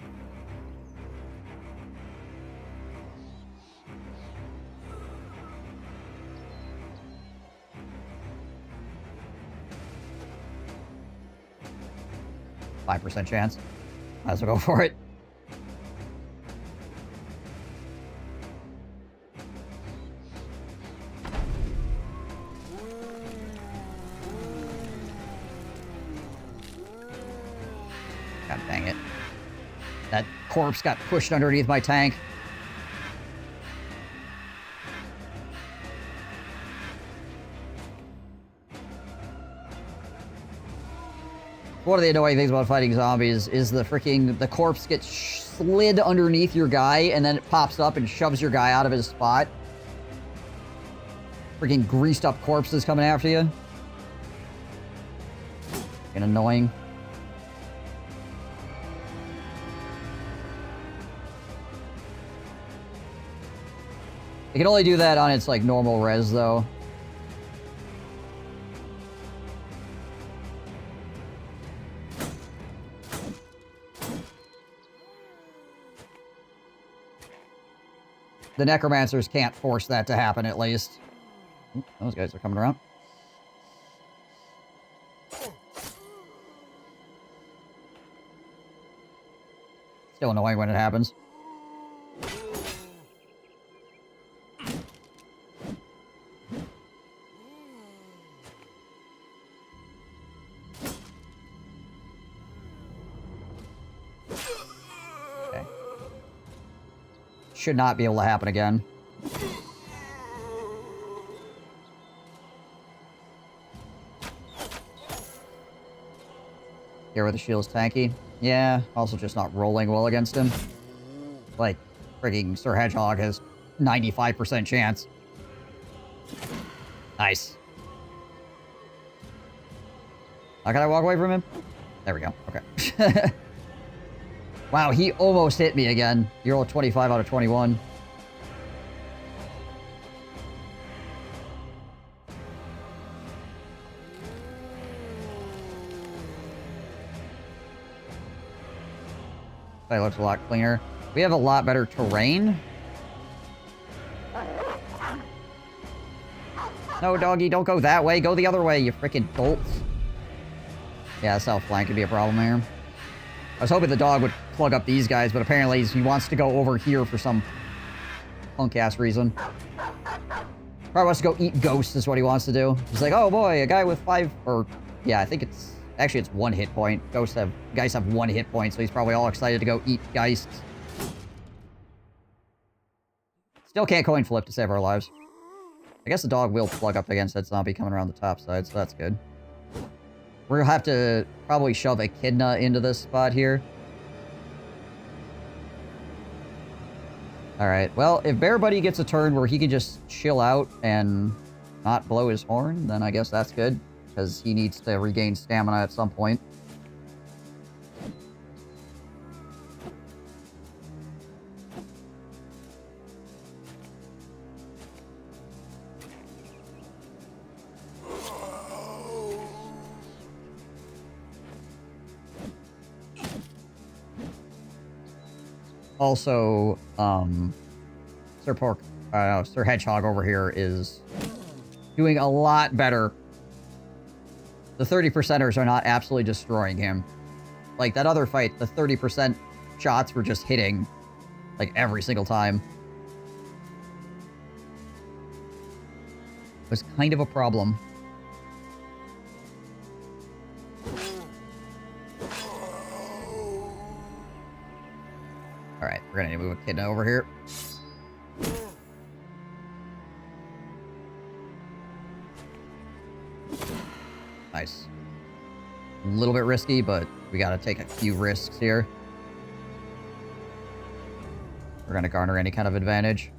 %5 chance. Might as well go for it. God dang it. That corpse got pushed underneath my tank. One of the annoying things about fighting zombies is the corpse gets slid underneath your guy and then it pops up and shoves your guy out of his spot. Freaking greased up corpses coming after you. And annoying. It can only do that on its, like, normal res, though. The necromancers can't force that to happen, at least. Oop, those guys are coming around. Still annoying when it happens. Should not be able to happen again. Here where the shield's tanky. Yeah, also just not rolling well against him. Like, frigging Sir Hedgehog has 95% chance. Nice. Now can I walk away from him? There we go. Okay. Wow, he almost hit me again. You rolled 25 out of 21. That looks a lot cleaner. We have a lot better terrain. No, doggy, don't go that way. Go the other way, you freaking dolts. Yeah, south flank could be a problem here. I was hoping the dog would plug up these guys, but apparently he wants to go over here for some punk-ass reason. Probably wants to go eat ghosts is what he wants to do. He's like, oh boy, a guy with 5... Or, yeah, I think it's... Actually, it's 1 hit point. Guys have 1 hit point, so he's probably all excited to go eat geists. Still can't coin flip to save our lives. I guess the dog will plug up against that zombie coming around the top side, so that's good. We're gonna have to probably shove Echidna into this spot here. Alright, well, if Bear Buddy gets a turn where he can just chill out and not blow his horn, then I guess that's good. Because he needs to regain stamina at some point. Also, Sir Hedgehog over here is doing a lot better. The 30%ers are not absolutely destroying him. Like, that other fight, the 30% shots were just hitting, like, every single time. It was kind of a problem. Alright, we're gonna need to move Echidna over here. Nice. A little bit risky, but we gotta take a few risks here. we're gonna garner any kind of advantage.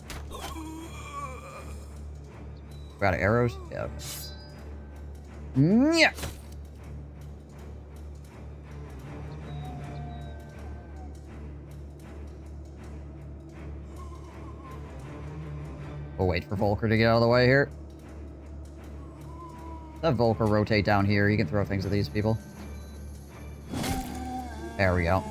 We're out of arrows? Yeah, okay. Yeah. We'll wait for Volker to get out of the way here. Let Volker rotate down here. He can throw things at these people. There we go.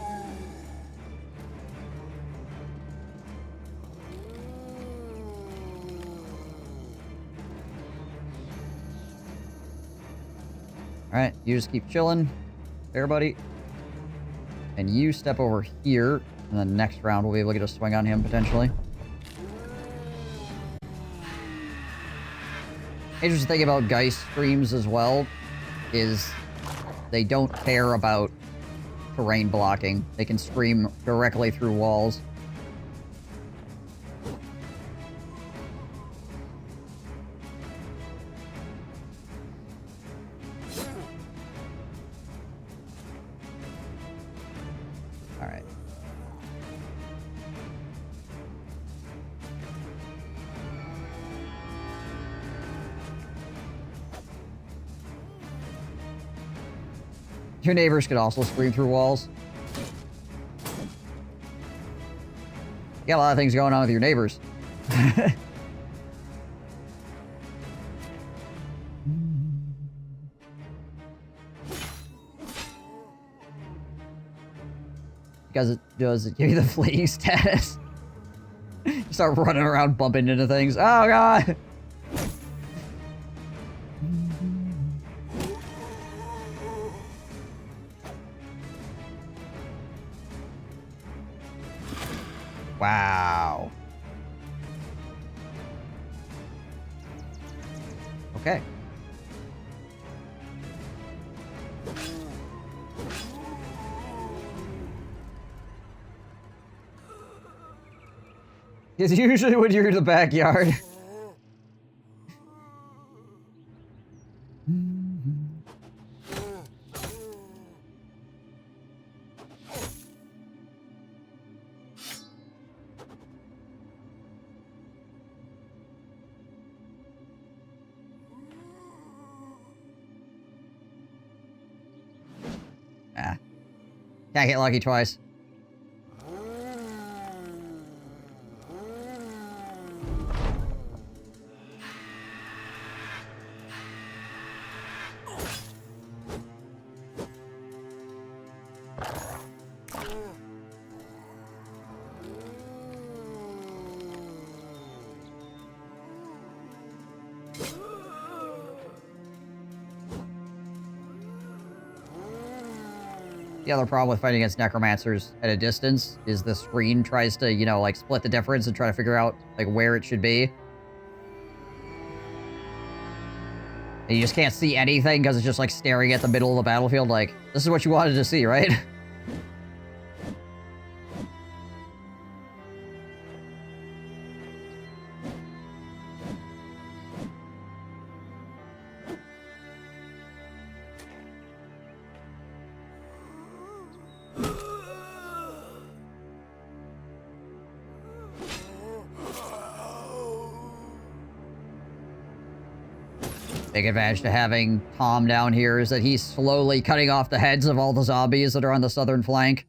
Alright, you just keep chilling. There, buddy. And you step over here. And then next round we'll be able to get a swing on him, potentially. Interesting thing about Geist streams as well is they don't care about terrain blocking. They can stream directly through walls. Alright. Your neighbors could also scream through walls. You got a lot of things going on with your neighbors. Because it does give you the fleeing status. You start running around bumping into things. Oh god! Wow. Okay. It's usually when you're in the backyard. Ah. Can't get lucky twice. The other problem with fighting against necromancers at a distance is the screen tries to, you know, like split the difference and try to figure out like where it should be. And you just can't see anything because it's just like staring at the middle of the battlefield like, this is what you wanted to see, right? Big advantage to having Tom down here is that he's slowly cutting off the heads of all the zombies that are on the southern flank.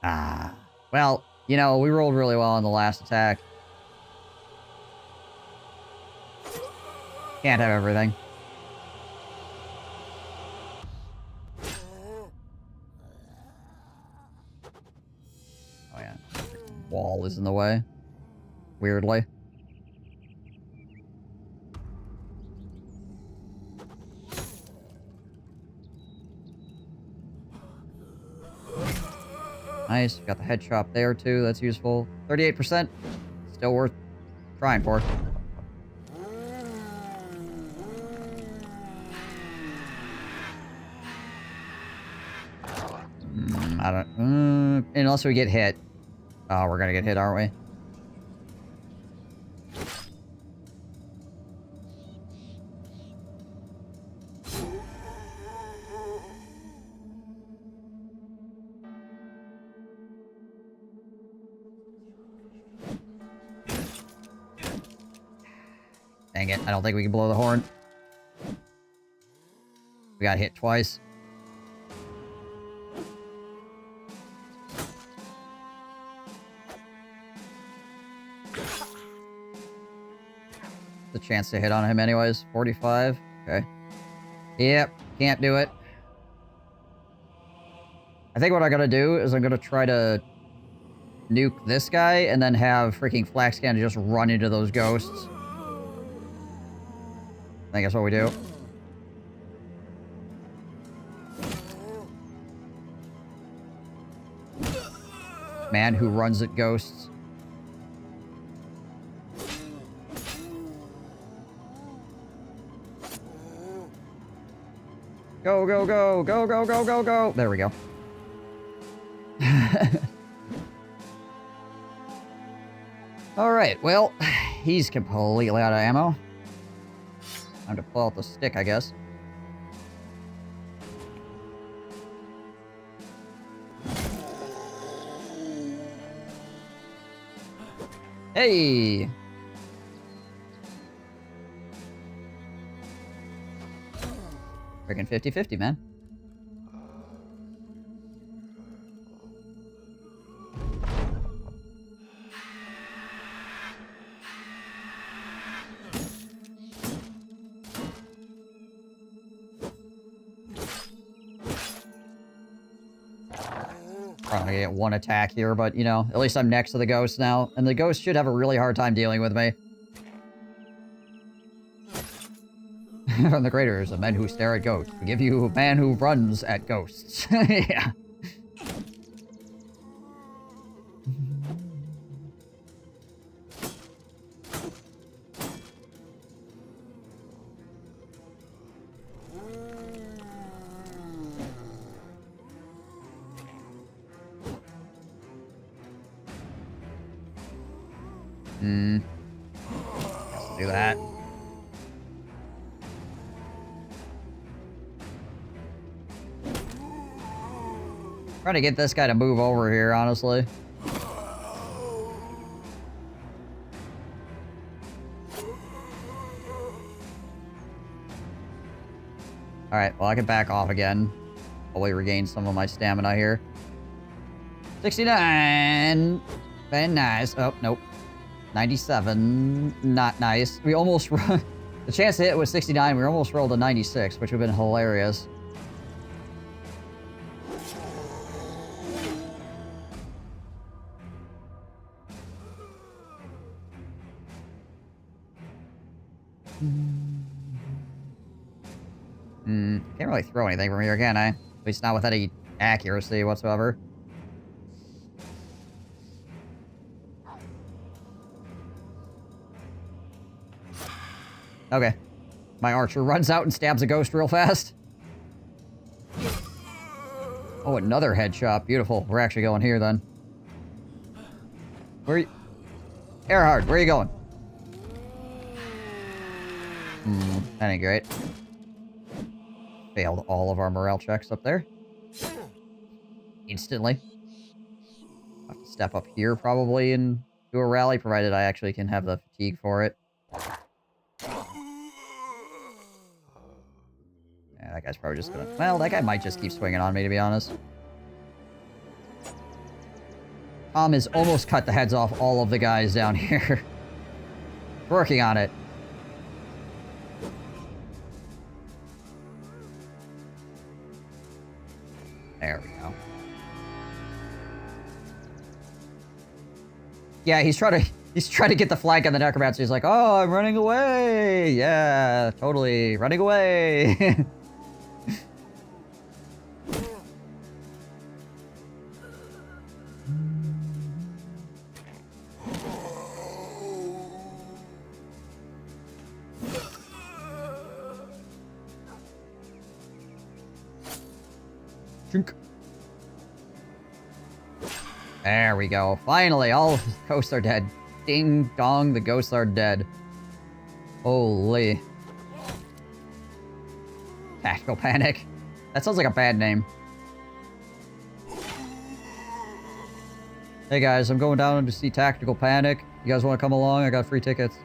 Ah. Well, you know, we rolled really well on the last attack. Can't have everything. Wall is in the way. Weirdly. Nice. Got the head chop there too. That's useful. 38%. Still worth trying for. I don't... unless we get hit. Oh, we're gonna get hit, aren't we? Dang it, I don't think we can blow the horn. We got hit twice. The chance to hit on him anyways. 45. Okay. Yep, can't do it. I think what I'm gonna do is I'm gonna try to nuke this guy and then have freaking Flaxcan just run into those ghosts. I think that's what we do. Man who runs at ghosts. Go, go, go, go, go, go, go, go. There we go. Alright, well, he's completely out of ammo. Time to pull out the stick, I guess. Hey! Freaking 50-50, man. Probably get one attack here, but, you know, at least I'm next to the ghost now. And the ghost should have a really hard time dealing with me. From the creators of Men Who Stare at Ghosts. We give you a man who runs at ghosts. Yeah. Let's do that. Trying to get this guy to move over here, honestly. Alright, well I can back off again. Hopefully regain some of my stamina here. 69! Very nice. Oh, nope. 97. Not nice. We almost... The chance to hit was 69. We almost rolled a 96, which would have been hilarious. Can't really throw anything from here, can I? At least not with any accuracy whatsoever. Okay. My archer runs out and stabs a ghost real fast. Oh, another headshot. Beautiful. We're actually going here, then. Where are you? Earhart, where are you going? That ain't great. Failed all of our morale checks up there. Instantly. Have to step up here, probably, and do a rally, provided I actually can have the fatigue for it. Yeah, that guy's probably just gonna... Well, that guy might just keep swinging on me, to be honest. Tom has almost cut the heads off all of the guys down here. Working on it. There we go. Yeah, he's trying to get the flank on the necromancer. He's like, oh, I'm running away. Yeah, totally running away. There we go. Finally, all of the ghosts are dead. Ding dong, the ghosts are dead. Holy. Tactical Panic. That sounds like a bad name. Hey guys, I'm going down to see Tactical Panic. You guys want to come along? I got free tickets.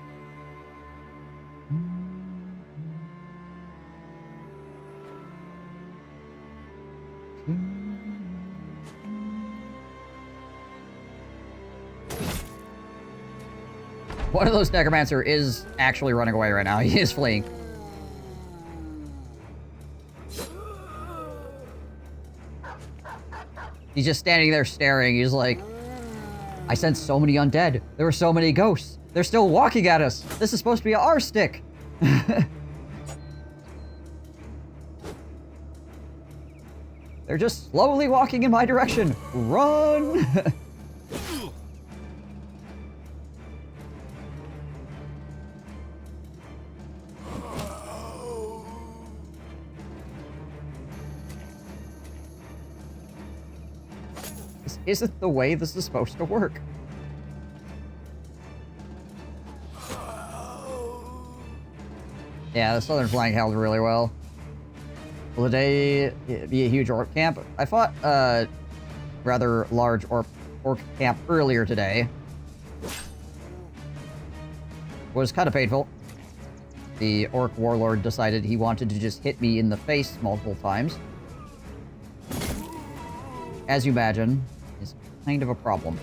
One of those necromancer is actually running away right now. He is fleeing. He's just standing there staring. He's like, I sent so many undead. There were so many ghosts. They're still walking at us. This is supposed to be our stick. They're just slowly walking in my direction. Run! This isn't the way this is supposed to work. Yeah, the southern flank held really well. Will today be a huge orc camp? I fought a rather large orc camp earlier today. Was kind of painful. The orc warlord decided he wanted to just hit me in the face multiple times. As you imagine, is kind of a problem.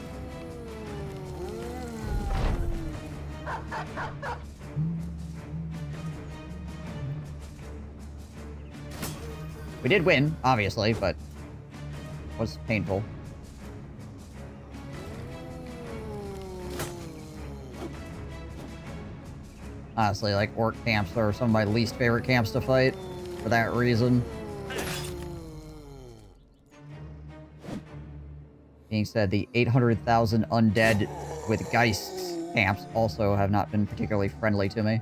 We did win, obviously, but it was painful. Honestly, like, orc camps are some of my least favorite camps to fight for that reason. Being said, the 800,000 undead with Geists camps also have not been particularly friendly to me.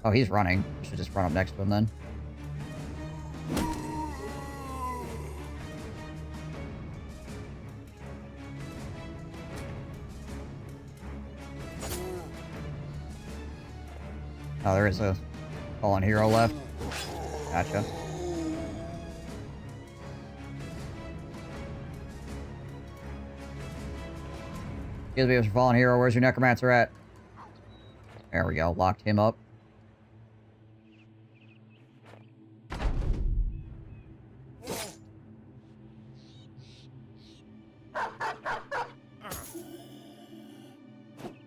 Oh, he's running. I should just run up next to him then. Oh, there is a fallen hero left. Gotcha. Excuse me, Mr. Fallen Hero, where's your necromancer at? There we go, locked him up.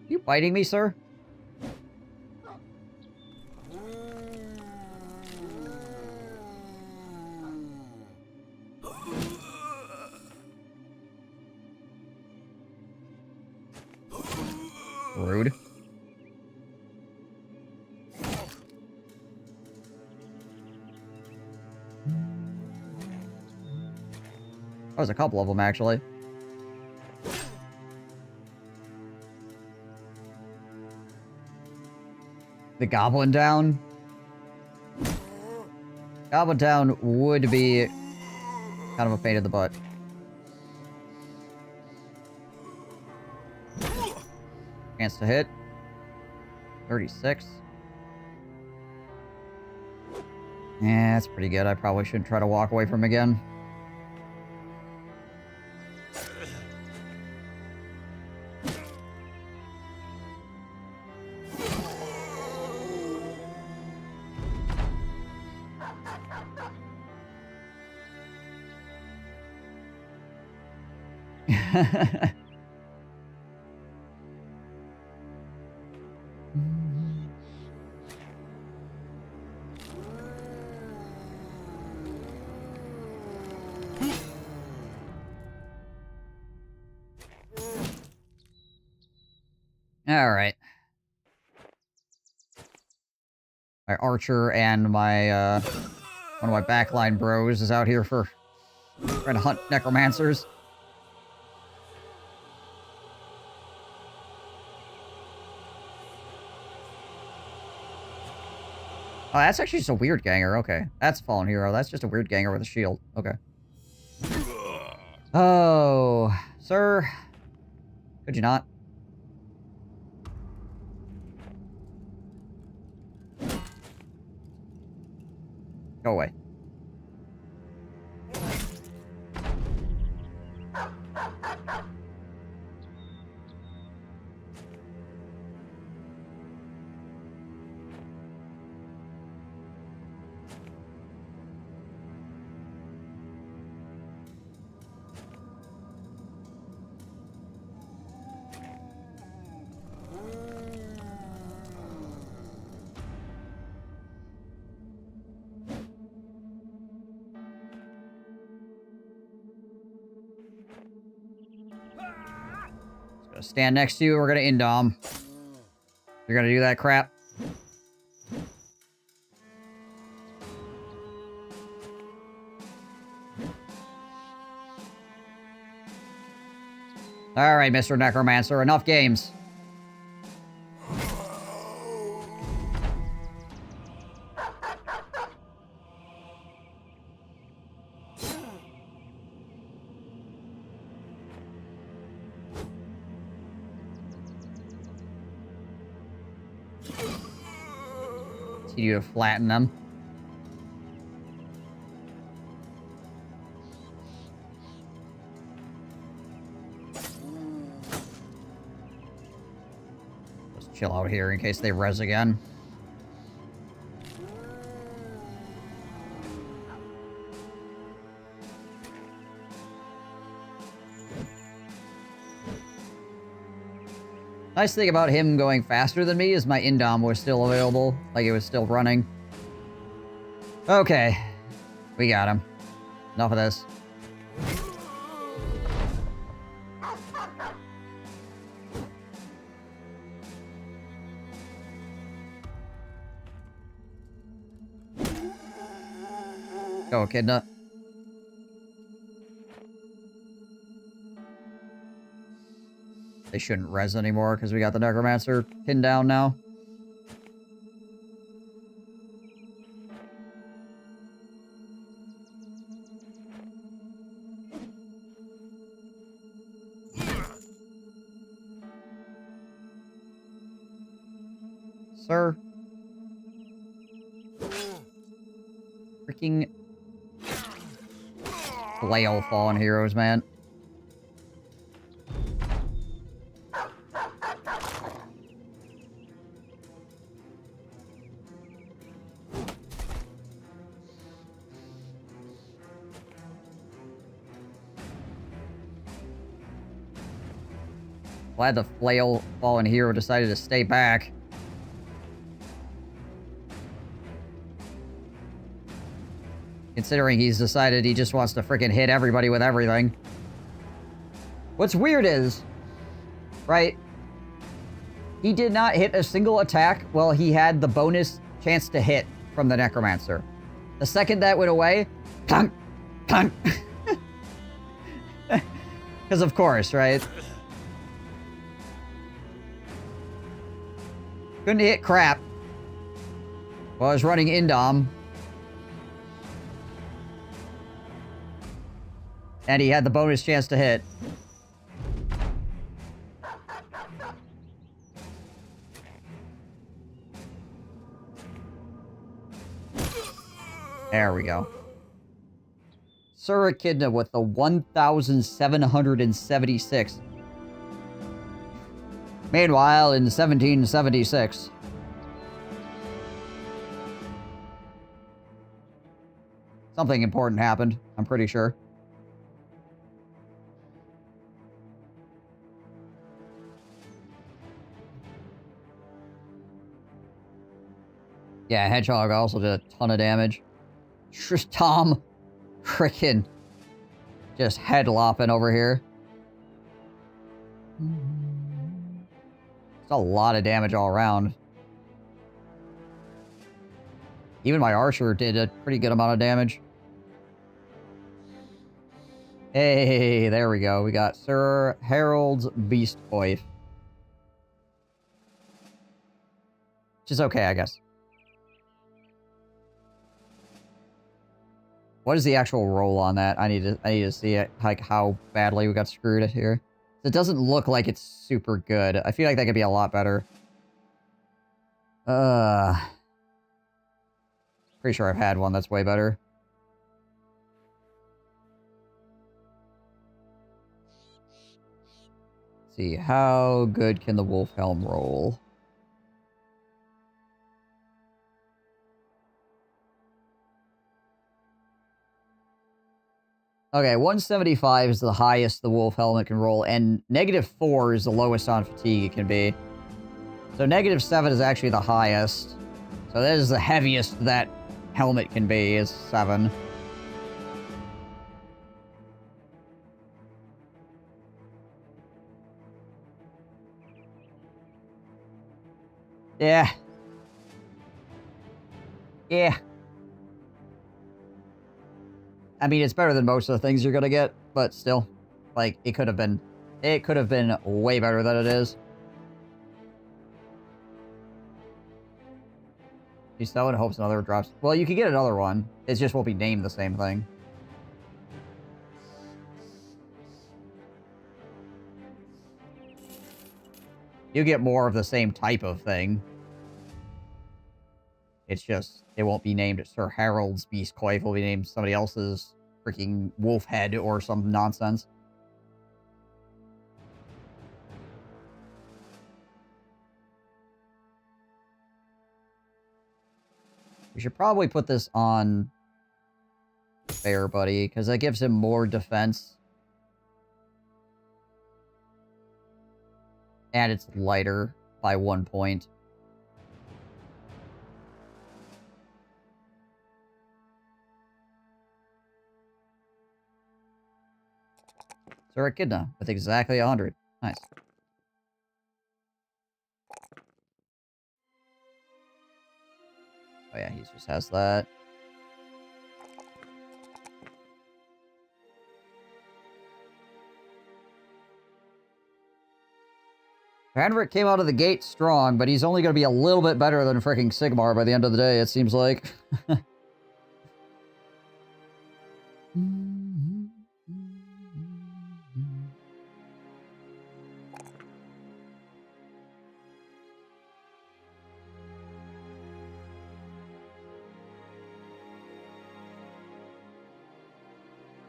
You biting me, sir? Rude. There's a couple of them, actually. The Goblin Town? Goblin Town would be kind of a pain in the butt. Chance to hit. 36. Yeah, that's pretty good. I probably shouldn't try to walk away from him again. Alright. My archer and my, one of my backline bros is out here for trying to hunt necromancers. Oh, that's actually just a weird ganger. Okay. That's Fallen Hero. That's just a weird ganger with a shield. Okay. Oh, sir. Could you not? Go away. gonna stand next to you, we're gonna indom. You're gonna do that crap? Alright, Mr. Necromancer, enough games. Continue to flatten them. Just chill out here in case they res again. Nice thing about him going faster than me is my indom was still available. Like, it was still running. Okay. We got him. Enough of this. Go, Echidna. They shouldn't res anymore because we got the Necromancer pinned down now. Sir. Freaking flail fallen heroes, man. Glad the flail fallen hero decided to stay back. Considering he's decided he just wants to freaking hit everybody with everything. What's weird is, right? He did not hit a single attack while he had the bonus chance to hit from the Necromancer. The second that went away, clunk, clunk. Because of course, right? Couldn't hit crap while I was running indom. And he had the bonus chance to hit. There we go. Sir Echidna with the 1,776. Meanwhile, in 1776... something important happened, I'm pretty sure. Yeah, Hedgehog also did a ton of damage. Tom frickin' just head lopping over here. It's a lot of damage all around. Even my archer did a pretty good amount of damage. Hey, there we go. We got Sir Harold's Beast Boy. Which is okay, I guess. What is the actual roll on that? I need to see it, like how badly we got screwed here. It doesn't look like it's super good. I feel like that could be a lot better. Pretty sure I've had one that's way better. Let's see, how good can the Wolf Helm roll? Okay, 175 is the highest the Wolf Helmet can roll, and -4 is the lowest on fatigue it can be. So -7 is actually the highest. So that is the heaviest that helmet can be, is 7. Yeah. Yeah. I mean, it's better than most of the things you're gonna get, but still. Like, it could have been way better than it is. You sell it in hopes another drops. Well, you could get another one. It just won't be named the same thing. You get more of the same type of thing. It's just, it won't be named Sir Harold's Beast Coif. It will be named somebody else's freaking wolf head or some nonsense. We should probably put this on Bear Buddy, because that gives him more defense. And it's lighter by 1 point. Sir Echidna with exactly 100. Nice. Oh yeah, he just has that. Henrik came out of the gate strong, but he's only going to be a little bit better than freaking Sigmar by the end of the day, it seems like.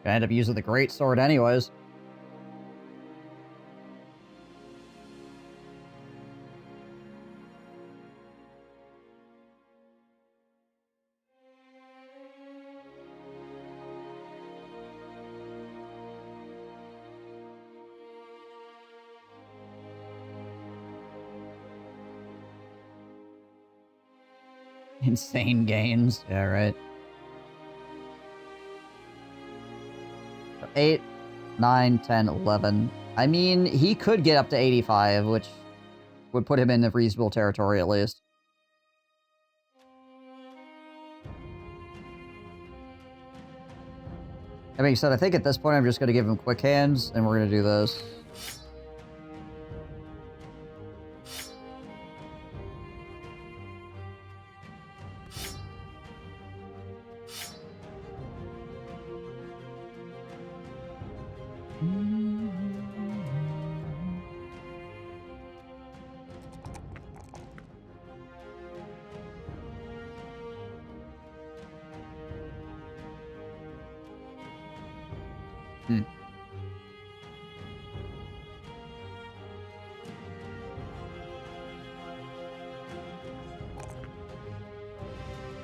I end up using the great sword anyways. Insane gains. Yeah, right. 8, 9, 10, 11. I mean, he could get up to 85, which would put him in the reasonable territory at least. That being said, I think at this point I'm just going to give him quick hands, and we're going to do this.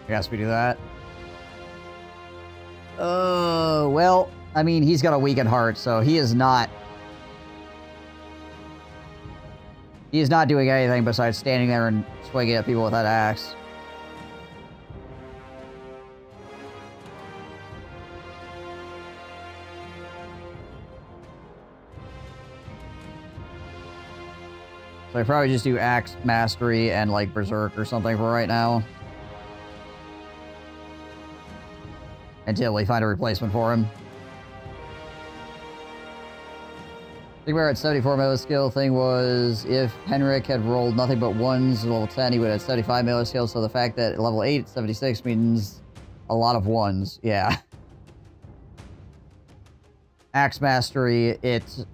I guess we do that. Well, I mean, he's got a weakened heart, so he is not... He is not doing anything besides standing there and swinging at people with that axe. So I probably just do Axe Mastery and, like, Berserk or something for right now. Until we find a replacement for him. Sigmar had 74 melee skill. Thing was, if Henrik had rolled nothing but ones at level 10, he would have 75 melee skill. So the fact that at level 8, 76 means a lot of ones. Yeah. Axe Mastery, it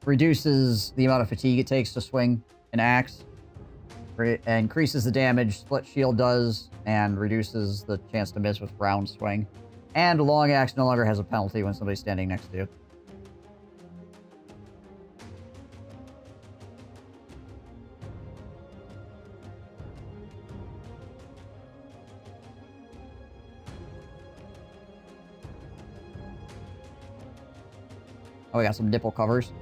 reduces the amount of fatigue it takes to swing an axe. Increases the damage Split Shield does, and reduces the chance to miss with round swing. And Long Axe no longer has a penalty when somebody's standing next to you. Oh, we got some nipple covers.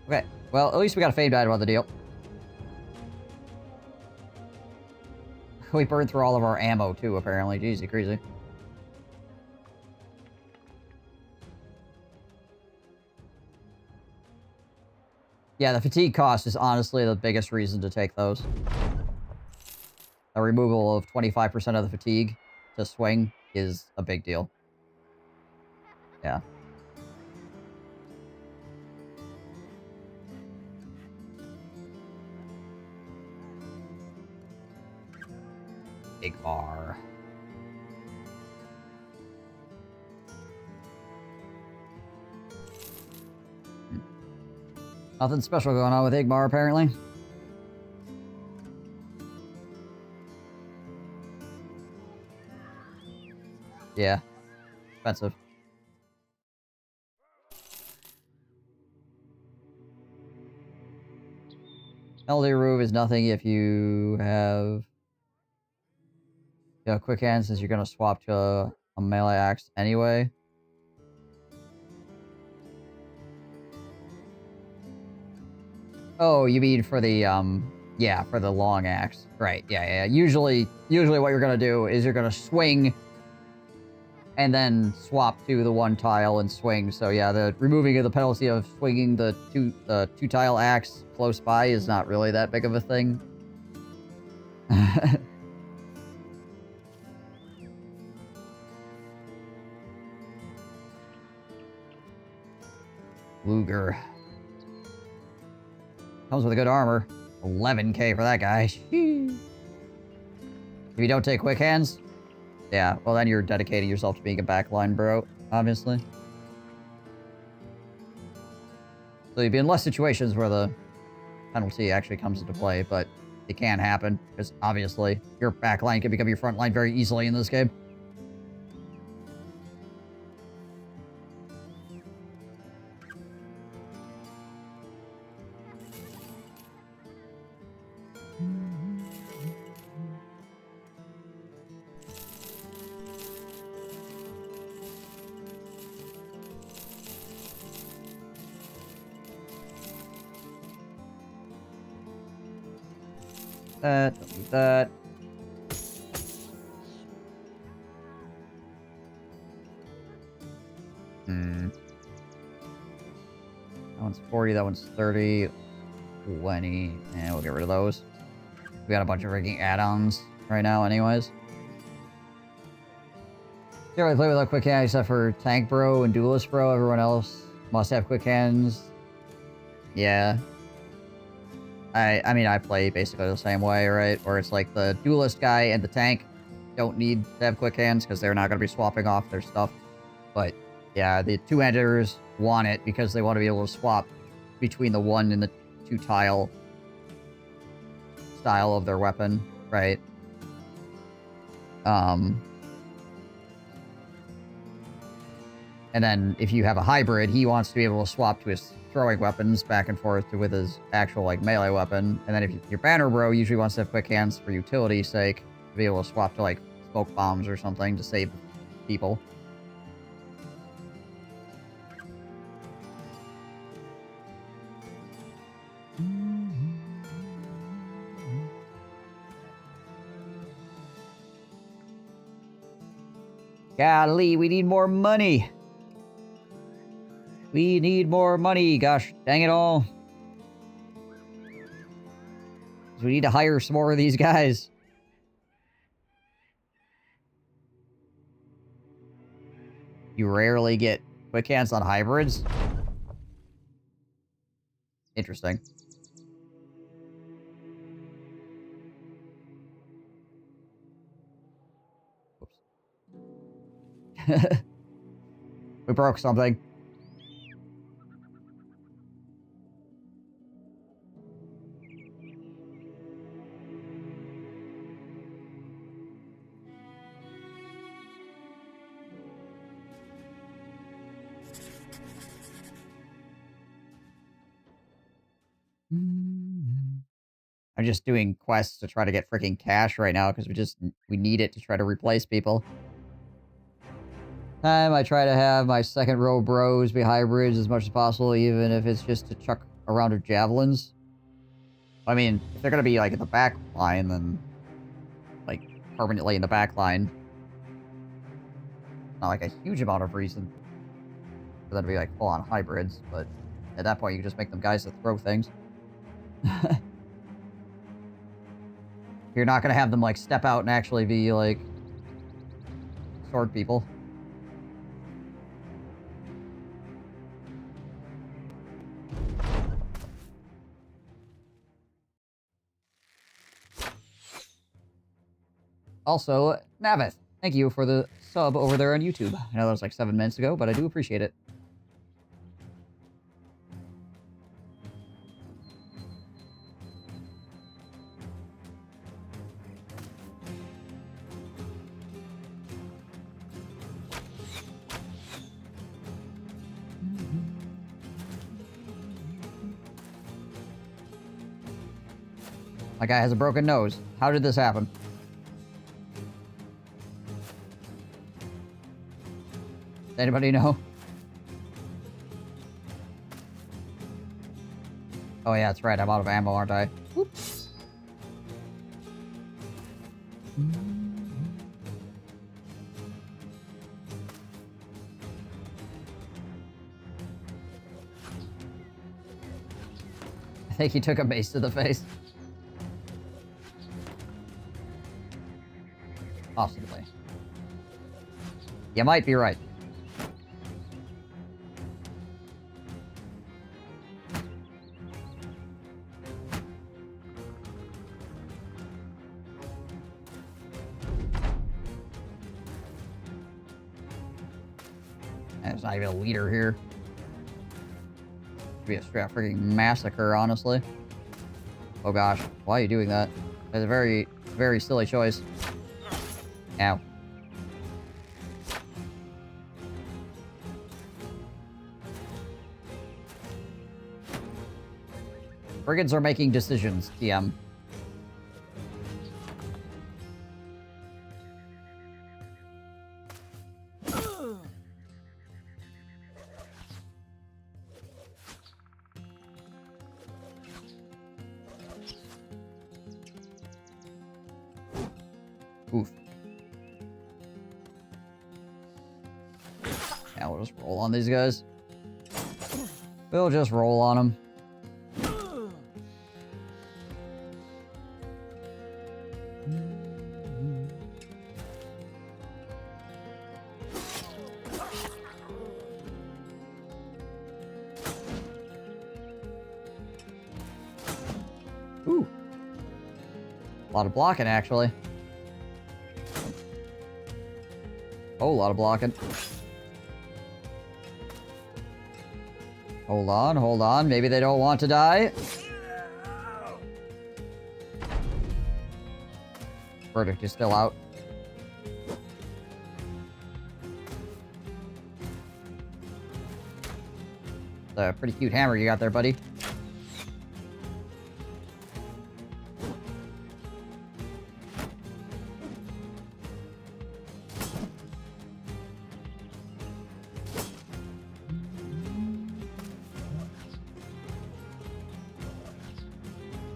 Okay, well, at least we got a famed item on the deal. We burned through all of our ammo, too, apparently. Jeez, crazy. Yeah, the fatigue cost is honestly the biggest reason to take those. A removal of 25% of the fatigue to swing is a big deal. Yeah. Big bar. Nothing special going on with Igmar, apparently. Yeah. Expensive. Melody Roof is nothing if you have quick hand, since you're going to swap to a melee axe anyway. Oh, you mean for the, yeah, for the long axe. Right, yeah. Usually what you're gonna do is you're gonna swing and then swap to the one tile and swing. So yeah, the removing of the penalty of swinging the two tile axe close by is not really that big of a thing. Luger. Comes with a good armor. 11k for that guy. If you don't take quick hands, yeah, well then you're dedicating yourself to being a backline bro, obviously. So you'd be in less situations where the penalty actually comes into play, but it can happen, because obviously your backline can become your front line very easily in this game. Don't do that. That one's 40, that one's 30, 20, and we'll get rid of those. We got a bunch of rigging add-ons right now anyways. Can't really play without quick hands except for Tank Bro and Duelist Bro. Everyone else must have quick hands. Yeah. I mean, I play basically the same way, right? Where it's like the Duelist guy and the Tank don't need to have quick hands because they're not going to be swapping off their stuff. But yeah, the two-handers want it because they want to be able to swap between the one and the two tile style of their weapon, right? And then if you have a hybrid, he wants to be able to swap to his throwing weapons back and forth with his actual like melee weapon. And then if your banner bro usually wants to have quick hands for utility's sake, to be able to swap to like smoke bombs or something to save people. Golly, we need more money. We need more money, gosh dang it all. We need to hire some more of these guys. You rarely get quick hands on hybrids. Interesting. Whoops. We broke something. I'm just doing quests to try to get freaking cash right now because we need it to try to replace people. I try to have my second row bros be hybrids as much as possible, even if it's just to chuck a round of javelins. I mean, if they're gonna be like in the back line, then like permanently in the back line. Not like a huge amount of reason for them to be like full on hybrids, but At that point, you can just make them guys that throw things. You're not gonna have them, like, step out and actually be, like, sword people. Also, Navith, thank you for the sub over there on YouTube. I know that was like 7 minutes ago, but I do appreciate it. My guy has a broken nose. How did this happen? Does anybody know? Oh yeah, that's right. I'm out of ammo, aren't I? Whoops. I think he took a mace to the face. Possibly. You might be right. There's not even a leader here. Should be a straight freaking massacre, honestly. Oh gosh, why are you doing that? That's a very, very silly choice. Ow. Brigands are making decisions, TM. Oof. Now we'll just roll on these guys. We'll just roll on them. Ooh. A lot of blocking, actually. Oh, a lot of blocking. Hold on, hold on. Maybe they don't want to die. Verdict is still out. It's a pretty cute hammer you got there, buddy.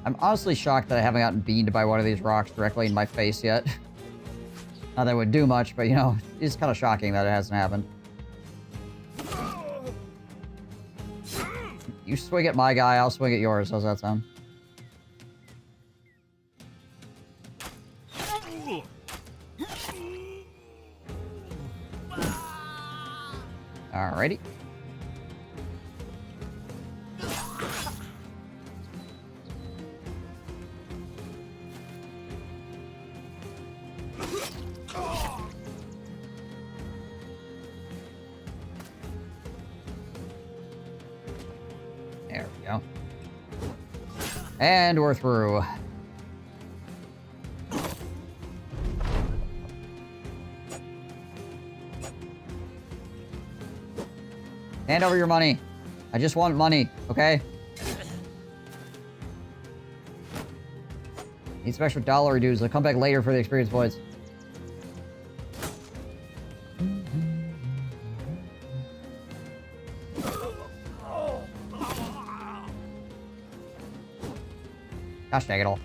I'm honestly shocked that I haven't gotten beamed by one of these rocks directly in my face yet. Not that it would do much, but you know, it's kind of shocking that it hasn't happened. You swing at my guy, I'll swing at yours. How's that sound? Alrighty. There we go. And we're through. Hand over your money. I just want money, okay? Need some extra dollar dues. I'll come back later for the experience points. Gosh dang it all.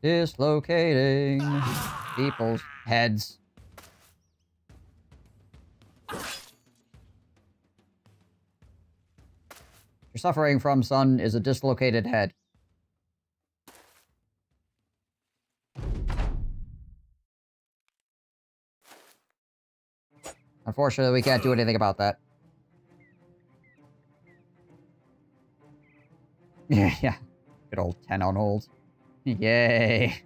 Dislocating people's heads. You're suffering from, son, is a dislocated head. Unfortunately, we can't do anything about that. Yeah. Good old 10 on hold. Yay.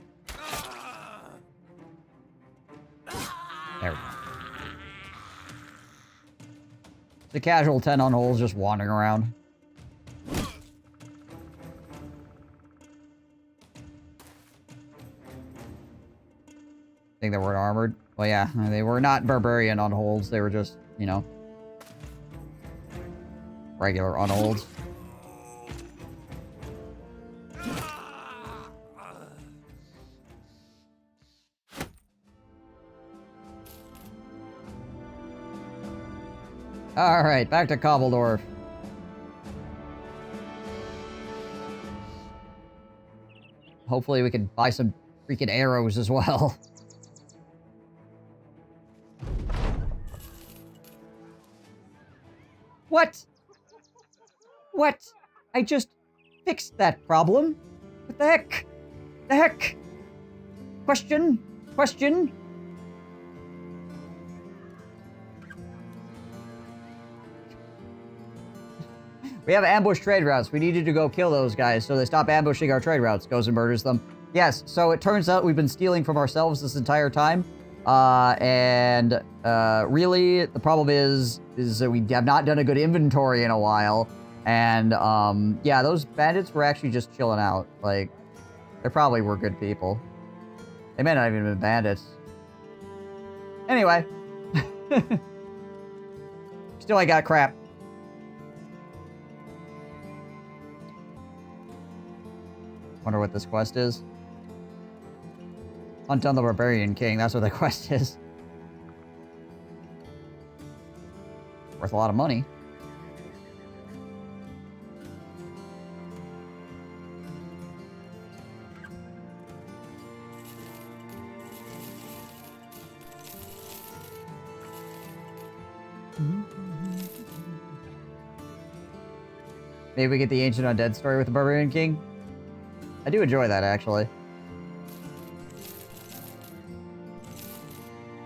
There we go. It's a casual 10 on hold just wandering around. Think they weren't armored? Well, yeah, they were not barbarian on holds. They were just, you know, regular on holds. Alright, back to Kobeldorf. Hopefully we can buy some freaking arrows as well. What? What? I just fixed that problem. What the heck? The heck? Question? Question? We have ambush trade routes. We needed to go kill those guys so they stop ambushing our trade routes. Goes and murders them. Yes, so it turns out we've been stealing from ourselves this entire time. Really, the problem is that we have not done a good inventory in a while. And, yeah, those bandits were actually just chilling out. Like, they probably were good people. They may not even have been bandits. Anyway. Still, I got crap. Wonder what this quest is. Hunt down the Barbarian King. That's what the quest is. Worth a lot of money. Maybe we get the Ancient Undead story with the Barbarian King. I do enjoy that, actually.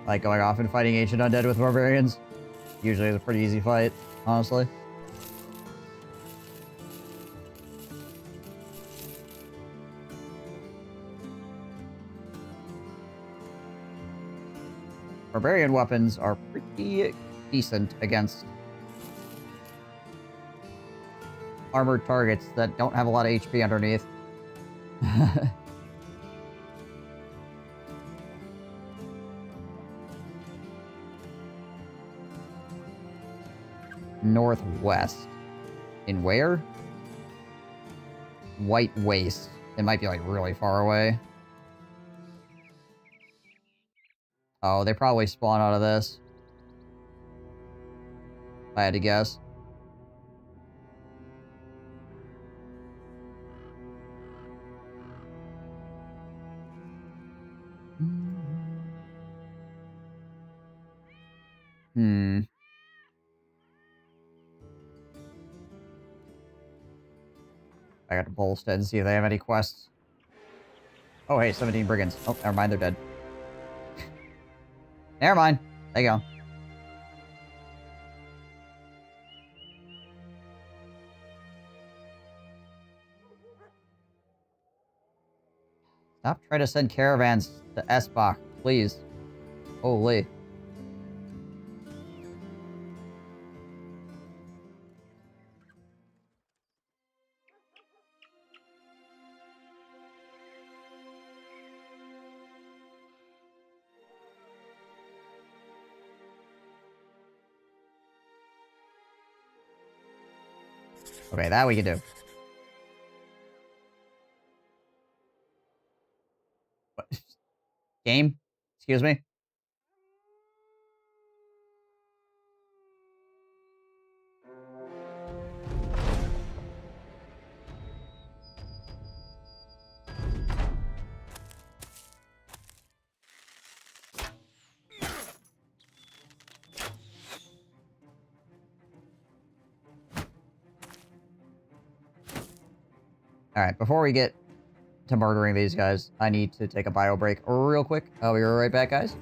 Like going off and fighting Ancient Undead with Barbarians. Usually it's a pretty easy fight, honestly. Barbarian weapons are pretty decent against armored targets that don't have a lot of HP underneath. Northwest. In where? White Waste. It might be like really far away. Oh, they probably spawn out of this. If I had to guess. I got to Bolstead and see if they have any quests. Oh, hey, 17 brigands. Oh, never mind, they're dead. Never mind. There you go. Stop trying to send caravans to Esbach, please. Holy. Okay, that we can do. What? Game? Excuse me? Alright, before we get to murdering these guys, I need to take a bio break real quick. I'll be right back, guys.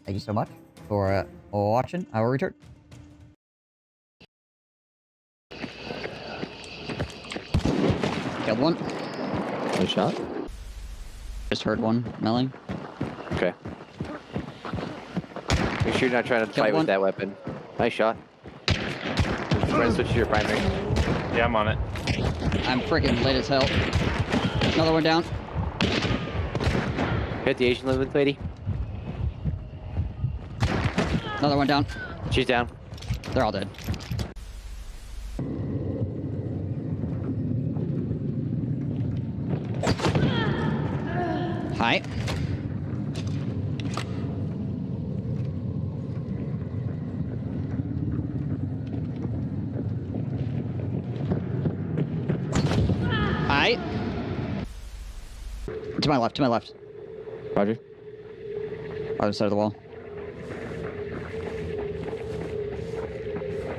Thank you so much for watching. I will return. Killed one. Nice shot. Just heard one melling. Okay. Make sure you're not trying to Kill fight one. with that weapon. Nice shot. Try to switch to your primary. Yeah, I'm on it. I'm freaking lit as hell. Another one down. Hit the Asian lady. Another one down. She's down. They're all dead. Hi. Hi. To my left, to my left. Roger. Other side of the wall.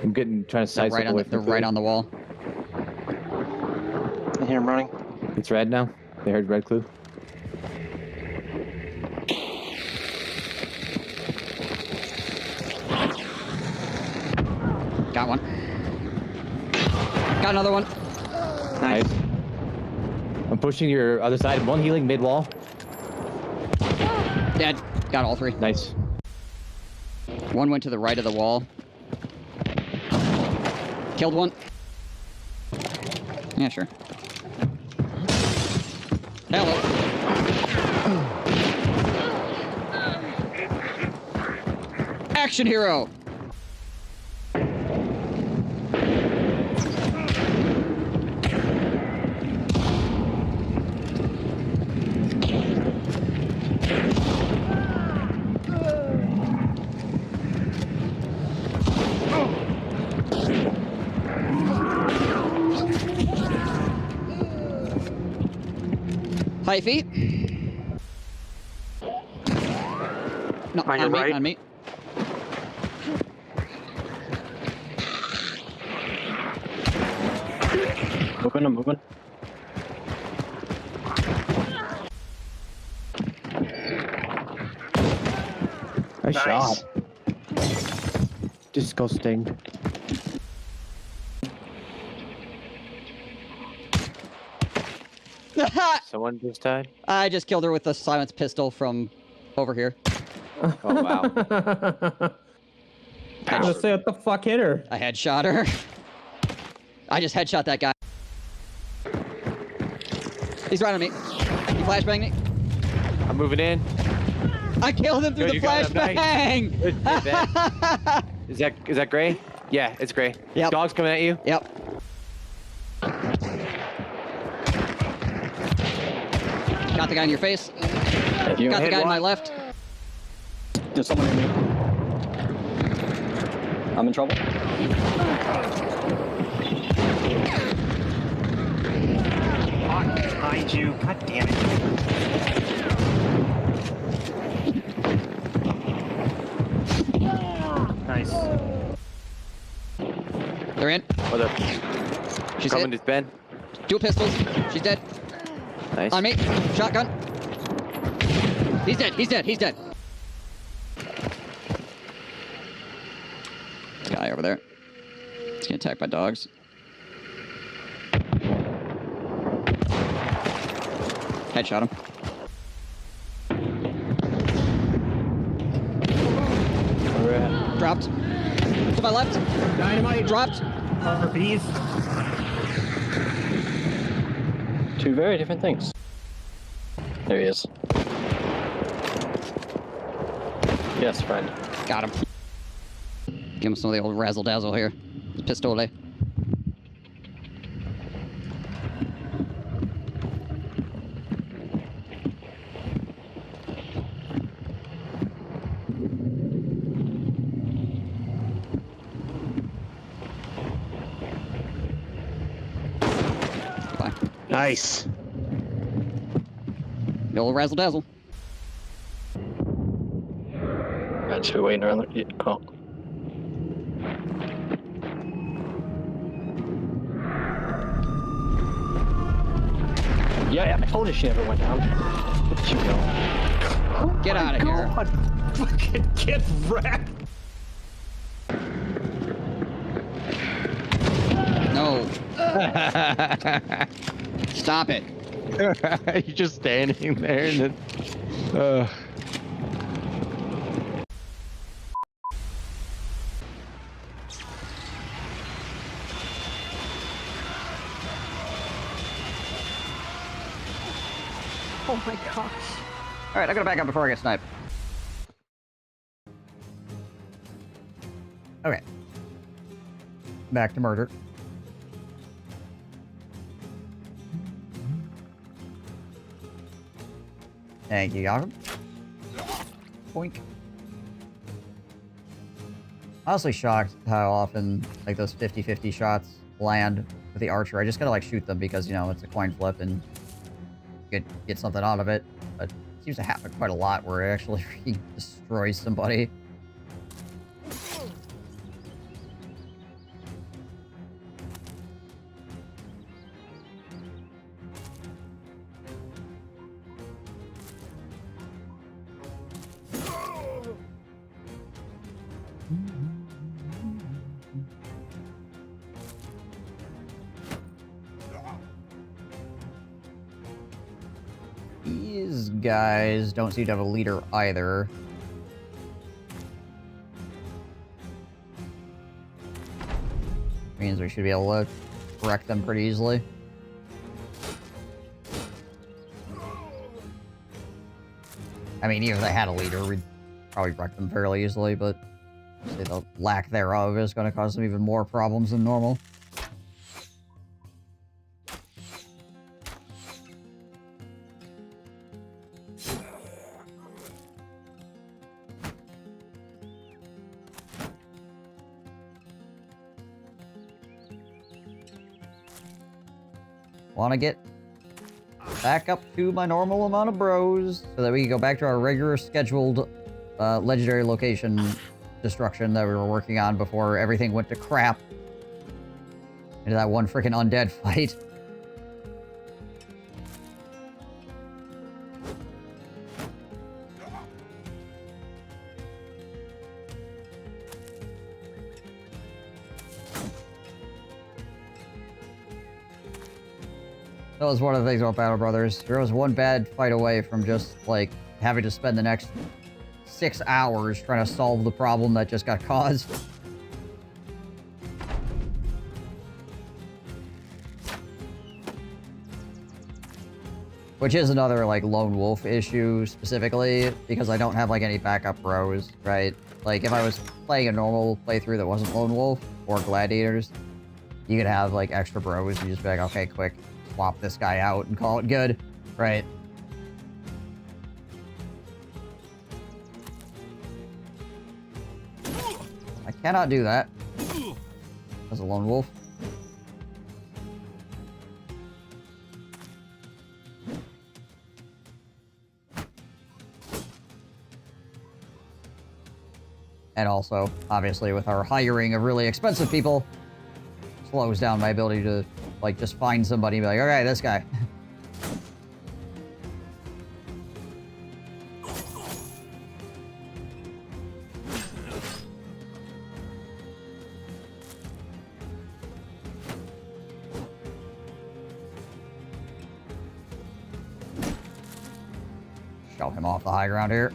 I'm getting trying to They're size right on the, they're right on the wall. I hear him running. It's red now. They heard red clue. Got one. Got another one. Nice. I'm pushing your other side. One healing mid wall. Dead. Got all three. Nice. One went to the right of the wall. Killed one. Yeah, sure. Hello. Action hero. High feet. No, On your on me, right. on me. Moving, I'm moving. Nice shot. Disgusting. Someone just died? I just killed her with a silenced pistol from over here. Oh, wow. I was gonna say, what the fuck hit her? I headshot her. I just headshot that guy. He's right on me. He flashbanged me. I'm moving in. I killed him through Yo, the you got him, nice. flashbang! Is that gray? Yeah, it's gray. Yep. Dog's coming at you. Yep. Got the guy in your face. If you Got the hit guy in my one, left. there's someone in me. I'm in trouble. Behind you. God damn it. Nice. They're in. Oh, they're She's coming hit. to Ben. Dual pistols. She's dead. Nice. On me. Shotgun. He's dead. He's dead. He's dead. Guy over there. He's getting attacked by dogs. Headshot him. Dropped. To my left. Dynamite. Dropped. Herpes. Two very different things. There he is. Yes, friend. Got him. Give him some of the old razzle dazzle here. Pistole. Bye. Nice. The old razzle dazzle. Got two waiting around the oh. Yeah, I told you she never went down. Look at you go. Get out of here. Fucking get wrecked. No. Stop it. You're just standing there and then. Oh my gosh. Alright, I gotta back up before I get sniped. Okay. Back to murder. Thank you, Yakum. Boink. Honestly shocked how often, like, those 50-50 shots land with the archer. I just gotta, like, shoot them because, you know, it's a coin flip and get something out of it. But it seems to happen quite a lot where it actually destroys somebody. These guys don't seem to have a leader either. Means we should be able to wreck them pretty easily. I mean, even if they had a leader, we'd probably wreck them fairly easily, but the lack thereof is going to cause them even more problems than normal. Want to get back up to my normal amount of bros so that we can go back to our regular scheduled legendary location destruction that we were working on before everything went to crap into that one freaking undead fight. That was one of the things about Battle Brothers. There was one bad fight away from just, like, having to spend the next 6 hours trying to solve the problem that just got caused. Which is another, like, lone wolf issue, specifically, because I don't have, like, any backup bros, right? Like, if I was playing a normal playthrough that wasn't lone wolf, or gladiators, you could have, like, extra bros, and just be like, okay, quick. Swap this guy out and call it good, right? I cannot do that as a lone wolf. And also, obviously, with our hiring of really expensive people, slows down my ability to, like, just find somebody and be like, okay, this guy. Shove him off the high ground here.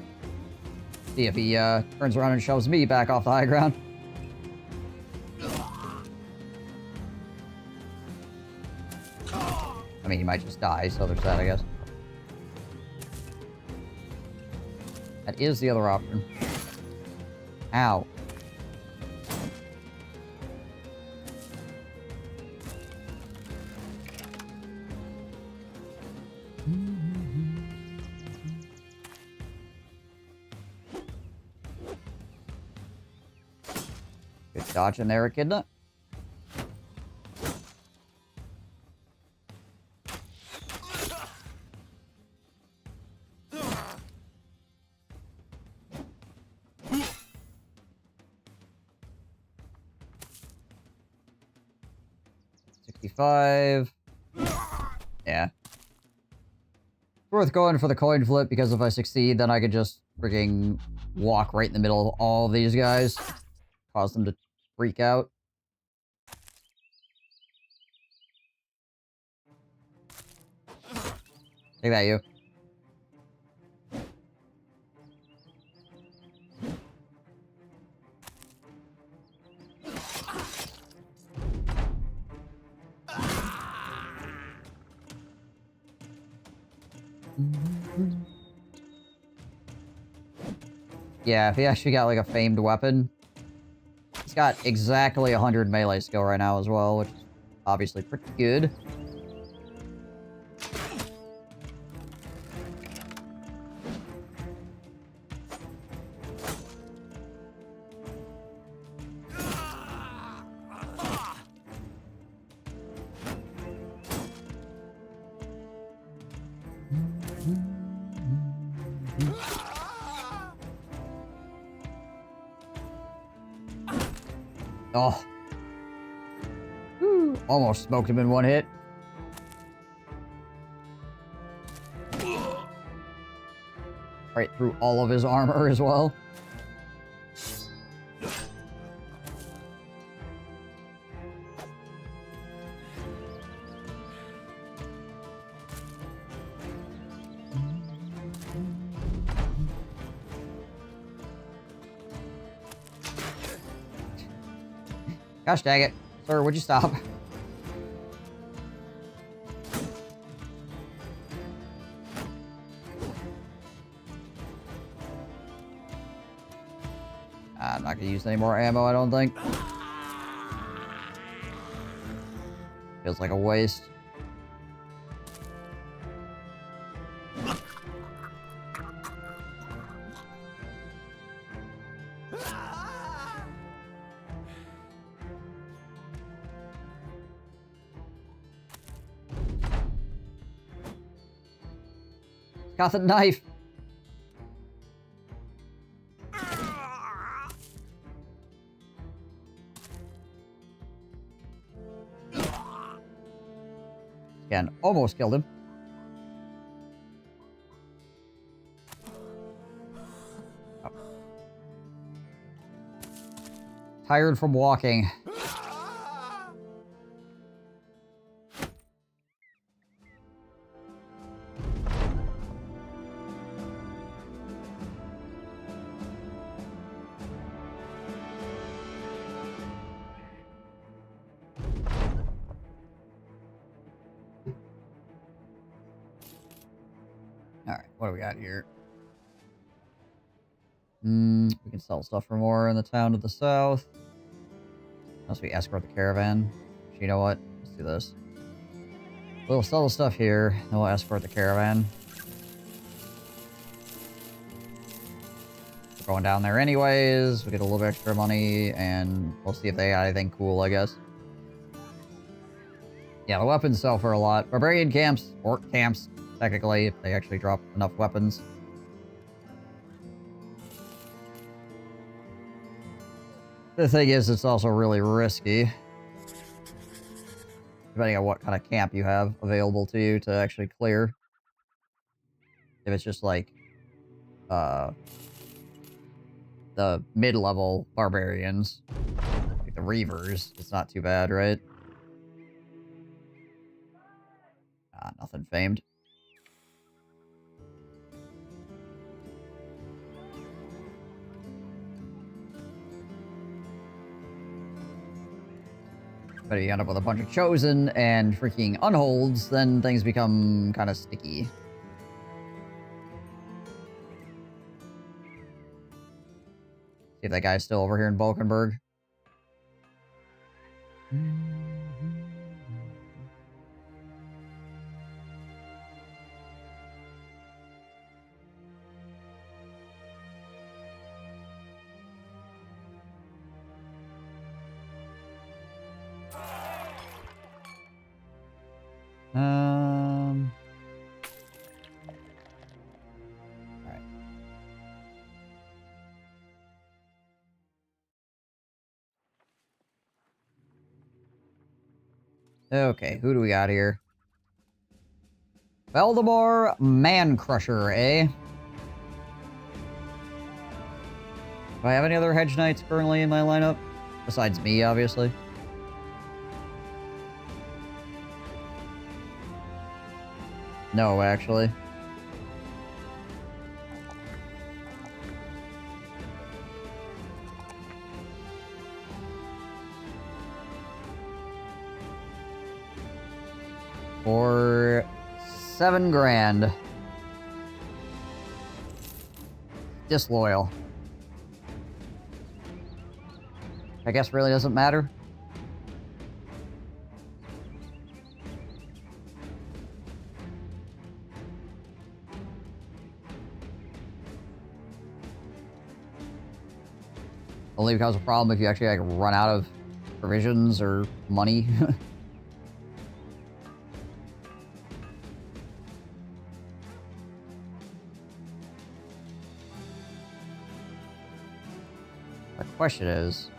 See if he turns around and shoves me back off the high ground. I mean, he might just die, so there's that, I guess. That is the other option. Ow. Good dodge in there, Echidna. Yeah. worth going for the coin flip because if I succeed, then I could just freaking walk right in the middle of all of these guys. Cause them to freak out. Take that, you. Yeah, if he actually got like a famed weapon. He's got exactly 100 melee skill right now as well, which is obviously pretty good. Oh. Whew. Almost smoked him in one hit. Right through all of his armor as well. Gosh dang it. Sir, would you stop? I'm not gonna use any more ammo, I don't think. Feels like a waste. Got the knife. Again, almost killed him. Oh. Tired from walking. Alright, what do we got here? We can sell stuff for more in the town to the south. Unless we escort the caravan. Actually, you know what? Let's do this. We'll sell the stuff here, then we'll escort the caravan. We're going down there anyways, we get a little bit extra money, and we'll see if they got anything cool, I guess. Yeah, the weapons sell for a lot. Barbarian camps, or camps, technically, if they actually drop enough weapons. The thing is, it's also really risky. Depending on what kind of camp you have available to you to actually clear. If it's just like, the mid-level barbarians, like the Reavers, it's not too bad, right? Ah, nothing famed. But if you end up with a bunch of chosen and freaking unholds, then things become kind of sticky. See if that guy's still over here in Bulkenberg. Alright. Okay, who do we got here? Valdemar Man Crusher, eh? Do I have any other Hedge Knights currently in my lineup? Besides me, obviously. No, actually. For 7 grand. Disloyal. I guess really doesn't matter. Only becomes a problem if you actually like run out of provisions or money. The question is,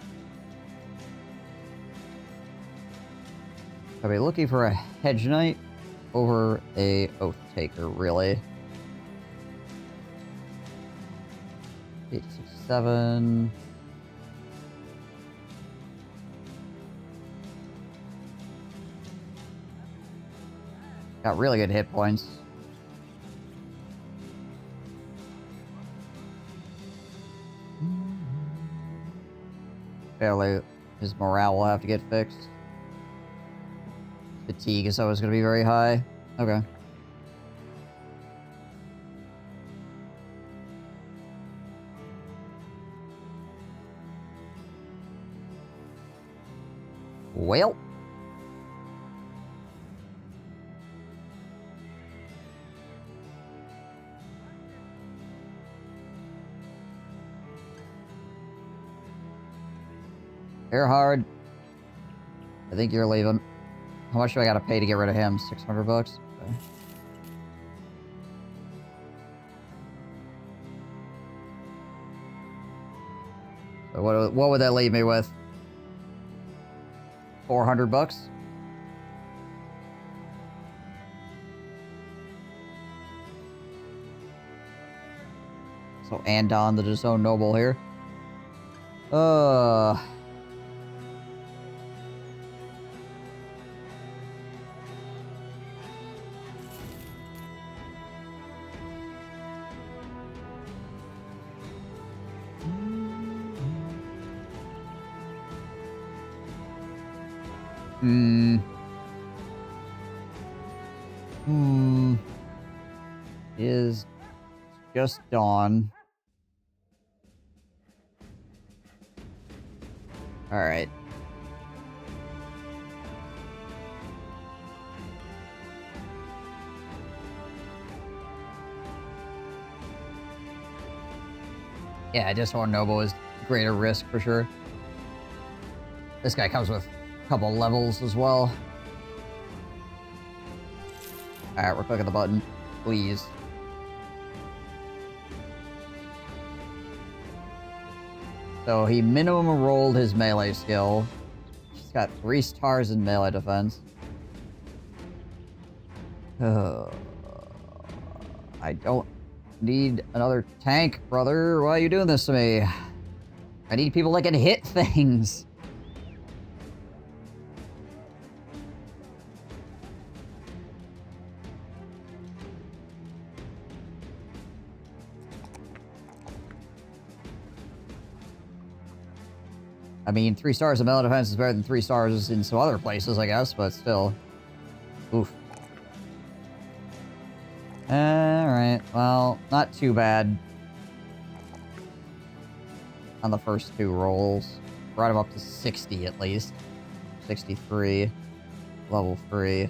are we looking for a Hedge Knight over a Oath Taker, really? 867. Got really good hit points. Fairly, his morale will have to get fixed. Fatigue is always going to be very high. Okay. Well. Erhard, I think you're leaving. How much do I gotta pay to get rid of him? 600 bucks? Okay. So what would that leave me with? 400 bucks? So Andon, the disowned noble here. Is just dawn. Alright. Yeah, Dishonored Noble is greater risk for sure. This guy comes with a couple levels as well. Alright, we're clicking the button. Please. So he minimum rolled his melee skill. He's got 3 stars in melee defense. I don't need another tank, brother. Why are you doing this to me? I need people that can hit things. I mean, 3 stars in melee defense is better than 3 stars in some other places, I guess, but still. Oof. Alright, well, not too bad on the first 2 rolls. Brought him up to 60 at least. 63. Level 3.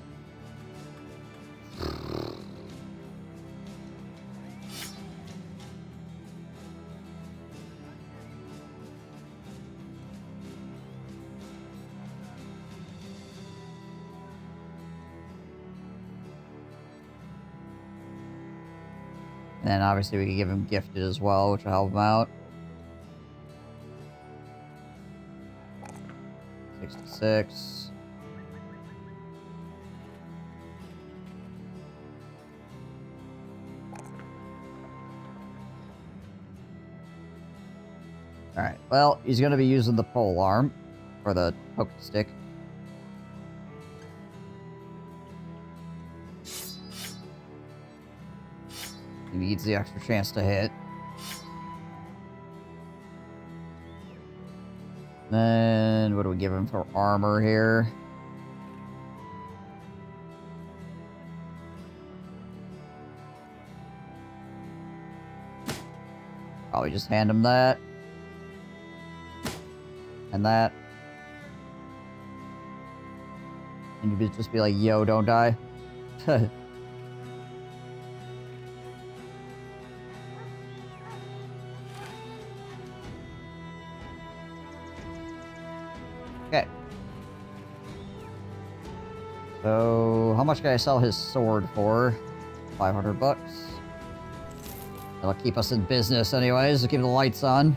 And then obviously we can give him gifted as well, which will help him out. 66. Alright, well, he's gonna be using the pole arm. Or the poke stick. He needs the extra chance to hit. Then, what do we give him for armor here? Probably just hand him that. And that. And you'd just be like, yo, don't die. Okay. So, how much can I sell his sword for? 500 bucks. That'll keep us in business anyways, to keep the lights on.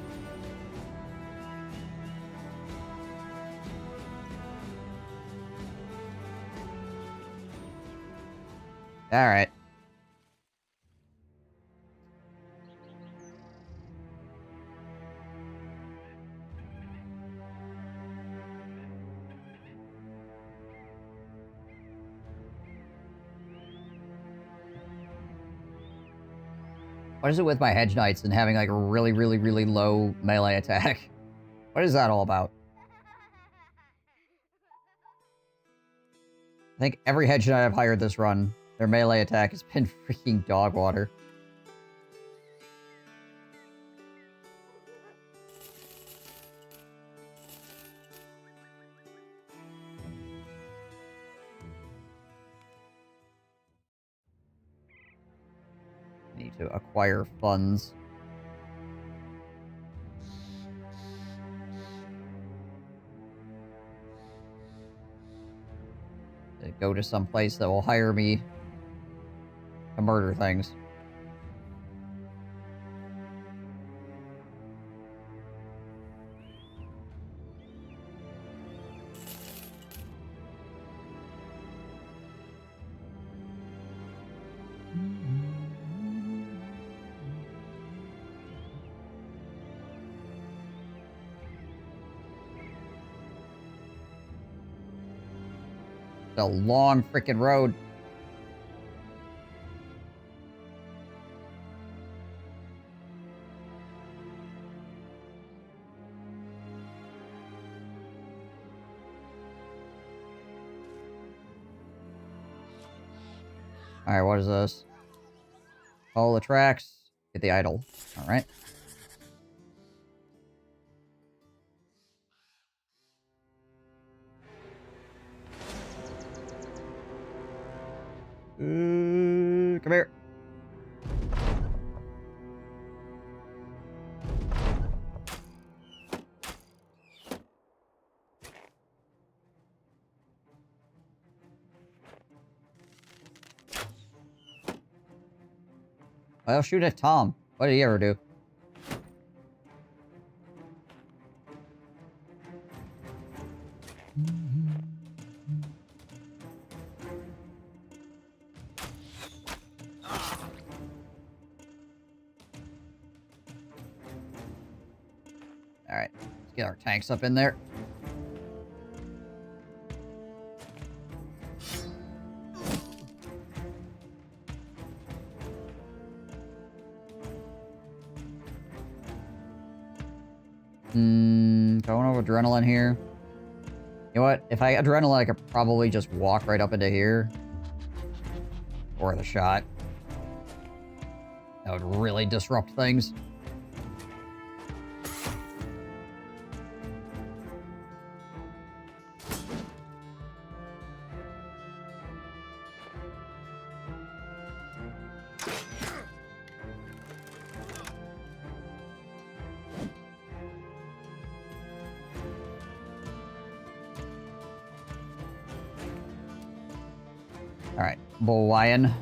Alright. What is it with my hedge knights and having like a really, really, really low melee attack? What is that all about? I think every hedge knight I've hired this run, their melee attack has been freaking dog water. Need to acquire funds. To go to some place that will hire me to murder things. It's a long freaking road. Alright, what is this? Follow the tracks. Get the idol. Alright. Come here. I'll shoot at Tom. What did he ever do? Alright, let's get our tanks up in there. Going over adrenaline here. You know what? If I adrenaline, I could probably just walk right up into here. Or the shot. That would really disrupt things. Alright, Bull Lion.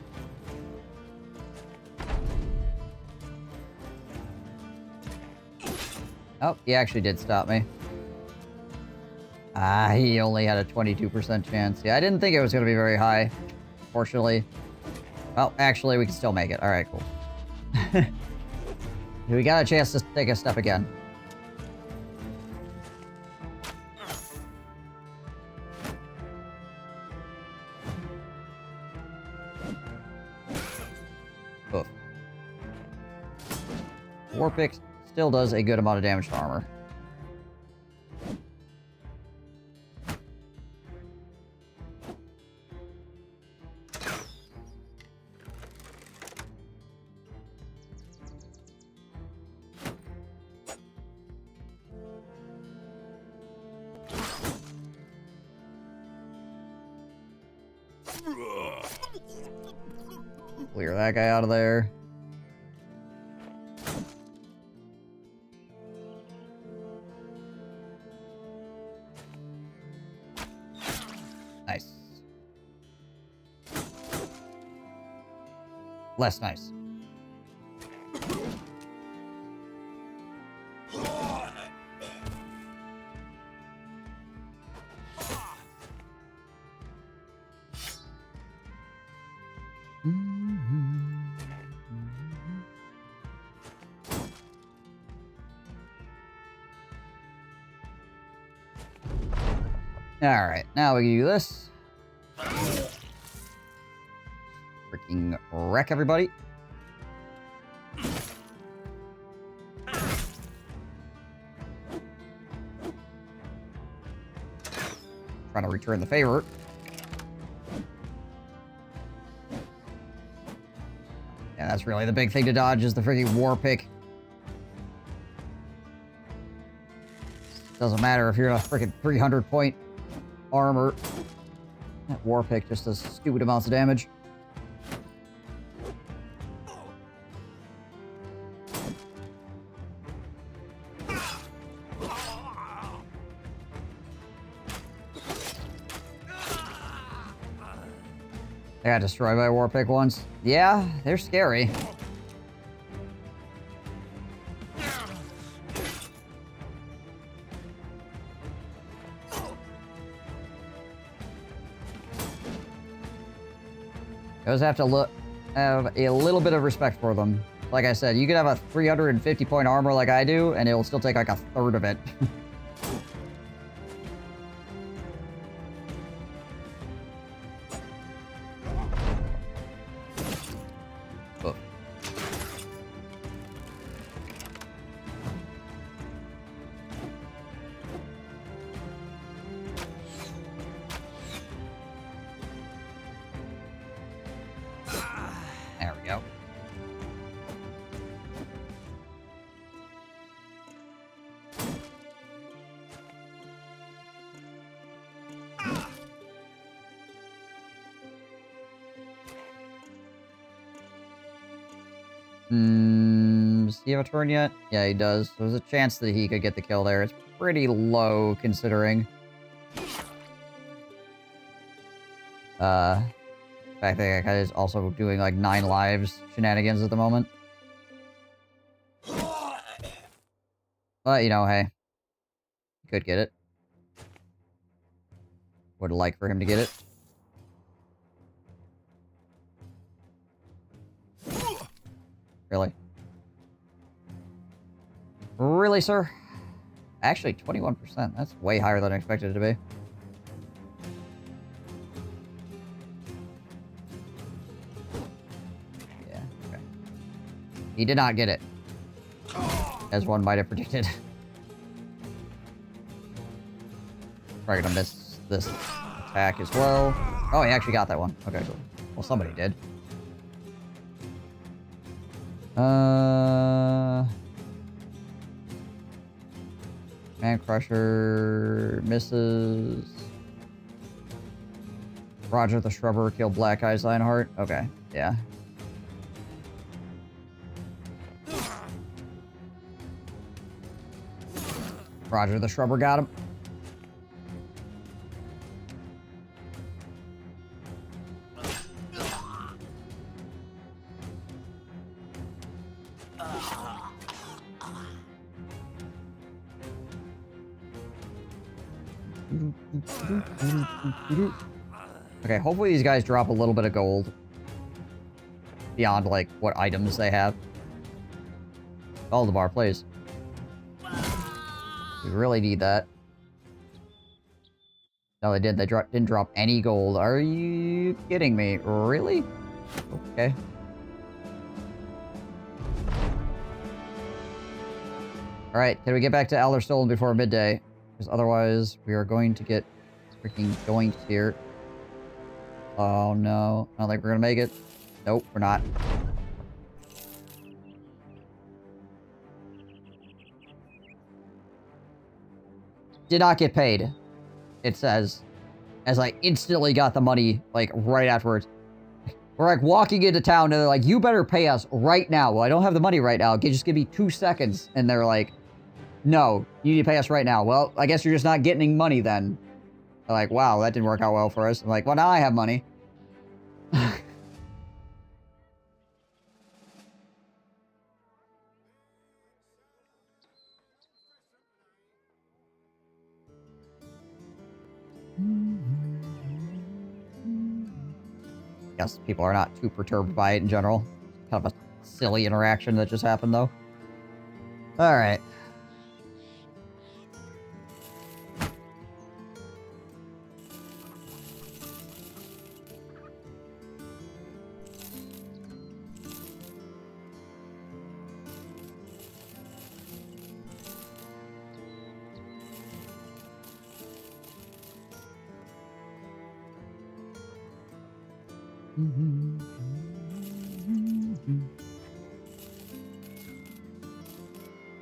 Oh, he actually did stop me. Ah, he only had a 22% chance. Yeah, I didn't think it was going to be very high, fortunately. Well, actually, we can still make it. Alright, cool. We got a chance to take a step again. Warpick still does a good amount of damage to armor. Clear that guy out of there. Nice. Less nice. Alright, now we can do this. Freaking wreck everybody. Trying to return the favor. Yeah, that's really the big thing to dodge is the freaking Warpick. Doesn't matter if you're a freaking 300-point armor. That Warpick just does stupid amounts of damage. I got destroyed by a Warpick once. Yeah, they're scary. You always have to have a little bit of respect for them. Like I said, you could have a 350-point armor like I do, and it will still take like a third of it. Oh. There we go. Does he have a turn yet? Yeah, he does. There's a chance that he could get the kill there. It's pretty low, considering. The fact that guy is also doing, like, 9 lives shenanigans at the moment. But, you know, hey. He could get it. Would like for him to get it. Really? Really, sir? Actually, 21%. That's way higher than I expected it to be. Yeah, okay. He did not get it. As one might have predicted. Probably gonna miss this attack as well. Oh, he actually got that one. Okay, cool. Well, somebody did. Man Crusher misses. Roger the Shrubber killed Black Eyes Lionheart. Okay, yeah. Roger the Shrubber got him. Okay, hopefully these guys drop a little bit of gold. Beyond, like, what items they have. All the bar, please. We really need that. No, they did. They didn't drop any gold. Are you kidding me? Really? Okay. Alright, can we get back to Elderstone before midday? Because otherwise, we are going to get freaking doinked here. Oh no. I don't think we're gonna make it. Nope, we're not. Did not get paid, it says. As I instantly got the money, like, right afterwards. We're, like, walking into town, and they're like, you better pay us right now. Well, I don't have the money right now. Just give me 2 seconds. And they're like, no, you need to pay us right now. Well, I guess you're just not getting money then. They're like, wow, that didn't work out well for us. I'm like, well, now I have money. Guess people are not too perturbed by it in general. Kind of a silly interaction that just happened, though. Alright.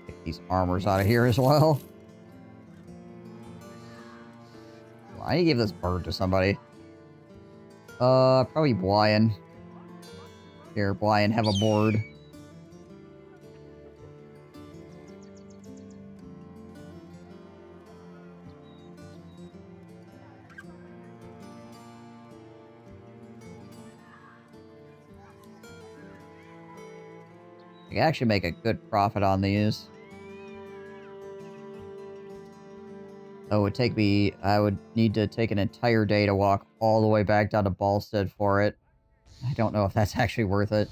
Get these armors out of here as well. I need to give this bird to somebody. Probably Blian. Here, Blian, have a board. I can actually make a good profit on these. It would take me... I would need to take an entire day to walk all the way back down to Balstead for it. I don't know if that's actually worth it.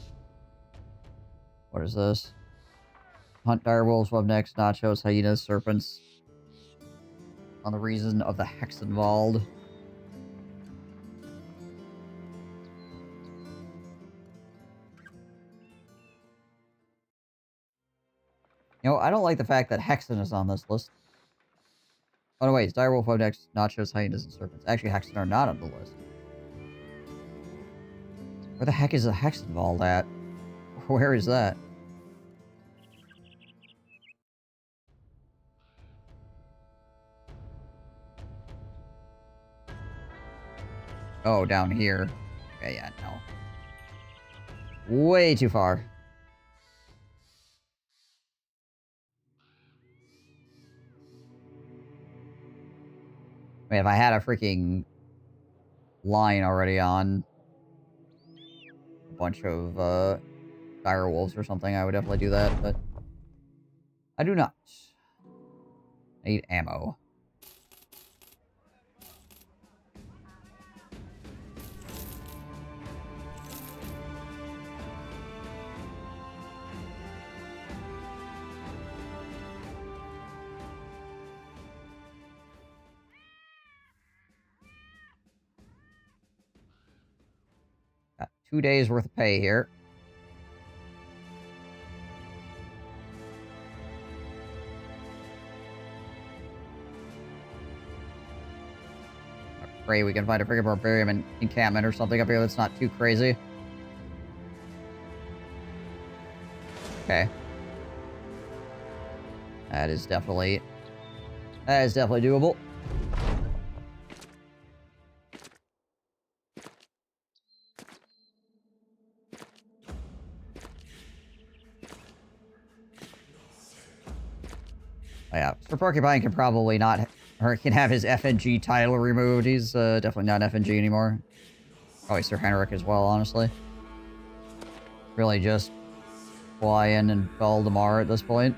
What is this? Hunt direwolves, webnecks, nachos, hyenas, serpents. On the reason of the Hexenwald. You know, I don't like the fact that Hexen is on this list. Oh no, wait, it's direwolf, webnecks, nachos, hyenas, and serpents. Actually, Hexen are not on the list. Where the heck is the Hexenwald at? Where is that? Oh, down here. Okay, yeah, no. Way too far. I mean, if I had a freaking line already on a bunch of direwolves or something, I would definitely do that, but I do not. I need ammo. Got 2 days worth of pay here. I pray we can find a freaking barbarian encampment or something up here that's not too crazy. Okay. That is definitely doable. Oh, yeah, Mr. Porcupine can probably not, or can have his FNG title removed. He's definitely not FNG anymore. Probably Sir Henrik as well, honestly. Really just Blian and Valdemar at this point.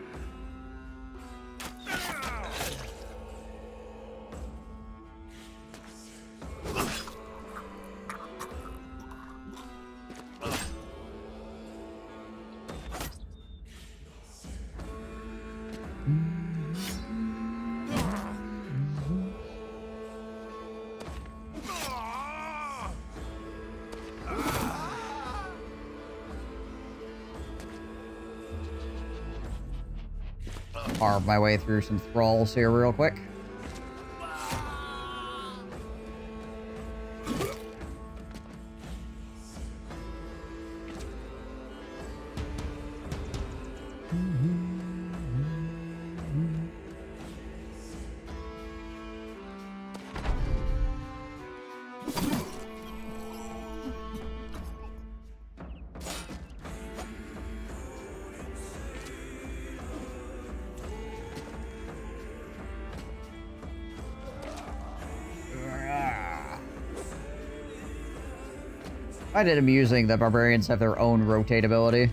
Carve my way through some thralls here real quick. I find it amusing that barbarians have their own rotate ability.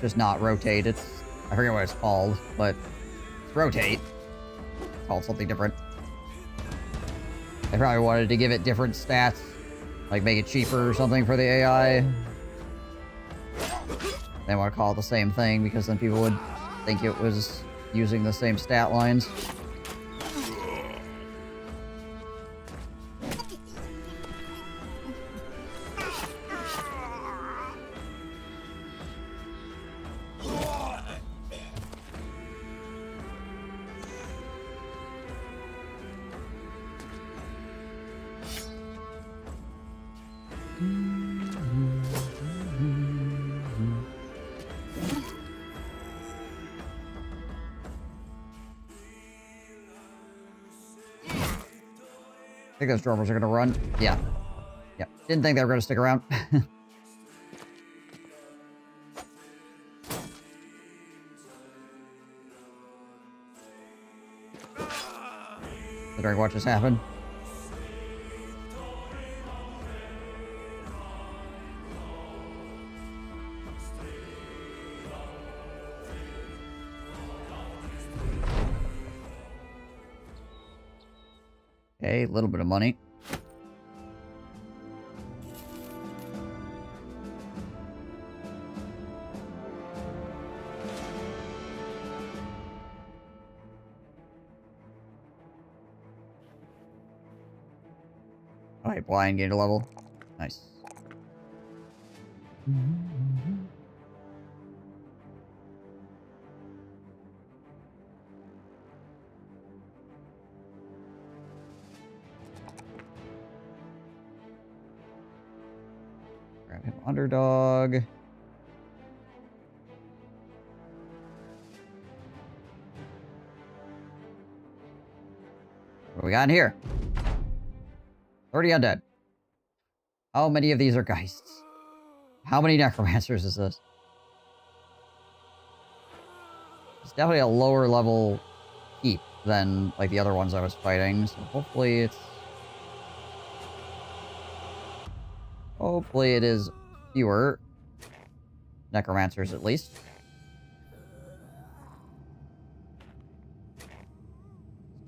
Just not rotate, it's... I forget what it's called, but... It's rotate. It's called something different. They probably wanted to give it different stats. Like make it cheaper or something for the AI. They want to call it the same thing because then people would think it was using the same stat lines. I think those drummers are gonna run. Yeah. Yep. Didn't think they were gonna stick around. Considering what just happened. Okay, a little bit of money. Alright, blind gained a level. Nice. Grab him underdog. What do we got in here? 30 undead. How many of these are geists? How many necromancers is this? It's definitely a lower level heap than like the other ones I was fighting, so hopefully it's... Hopefully it is fewer necromancers at least.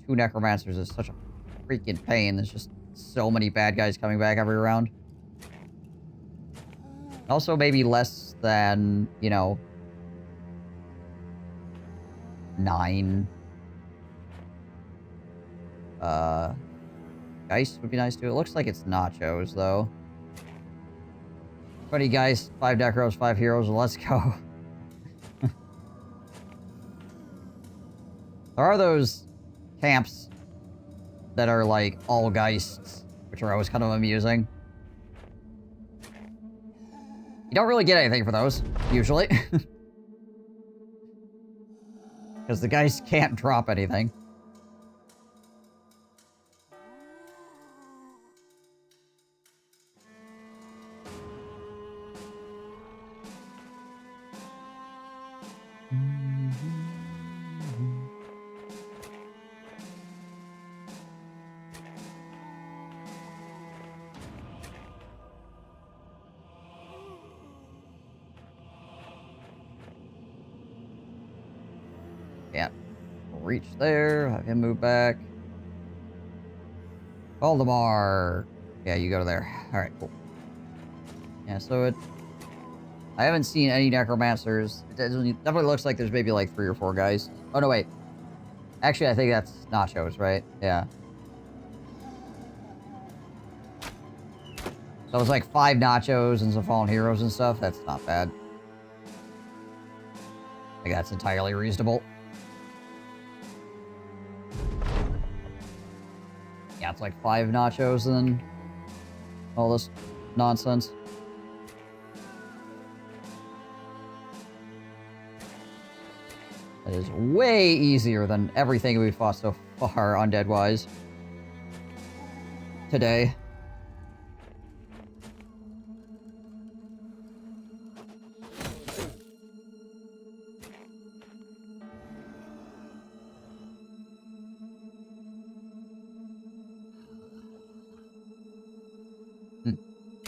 Two necromancers is such a freaking pain. There's just so many bad guys coming back every round. Also maybe less than, you know, 9. Geist would be nice too. It looks like it's nachos though. 20 Geist, 5 Necros, 5 Heroes, let's go. There are those camps that are like all Geists, which are always kind of amusing. You don't really get anything for those, usually. Because the Geist can't drop anything. Can't reach there. Have him move back. Valdemar. Yeah, you go there. Alright, cool. Yeah, so it... I haven't seen any necromancers. It definitely looks like there's maybe like 3 or 4 guys. Oh, no, wait. Actually, I think that's nachos, right? Yeah. So it's like 5 nachos and some fallen heroes and stuff. That's not bad. think that's entirely reasonable. Yeah, it's like 5 nachos and then all this nonsense. That is way easier than everything we've fought so far, undead-wise. Today.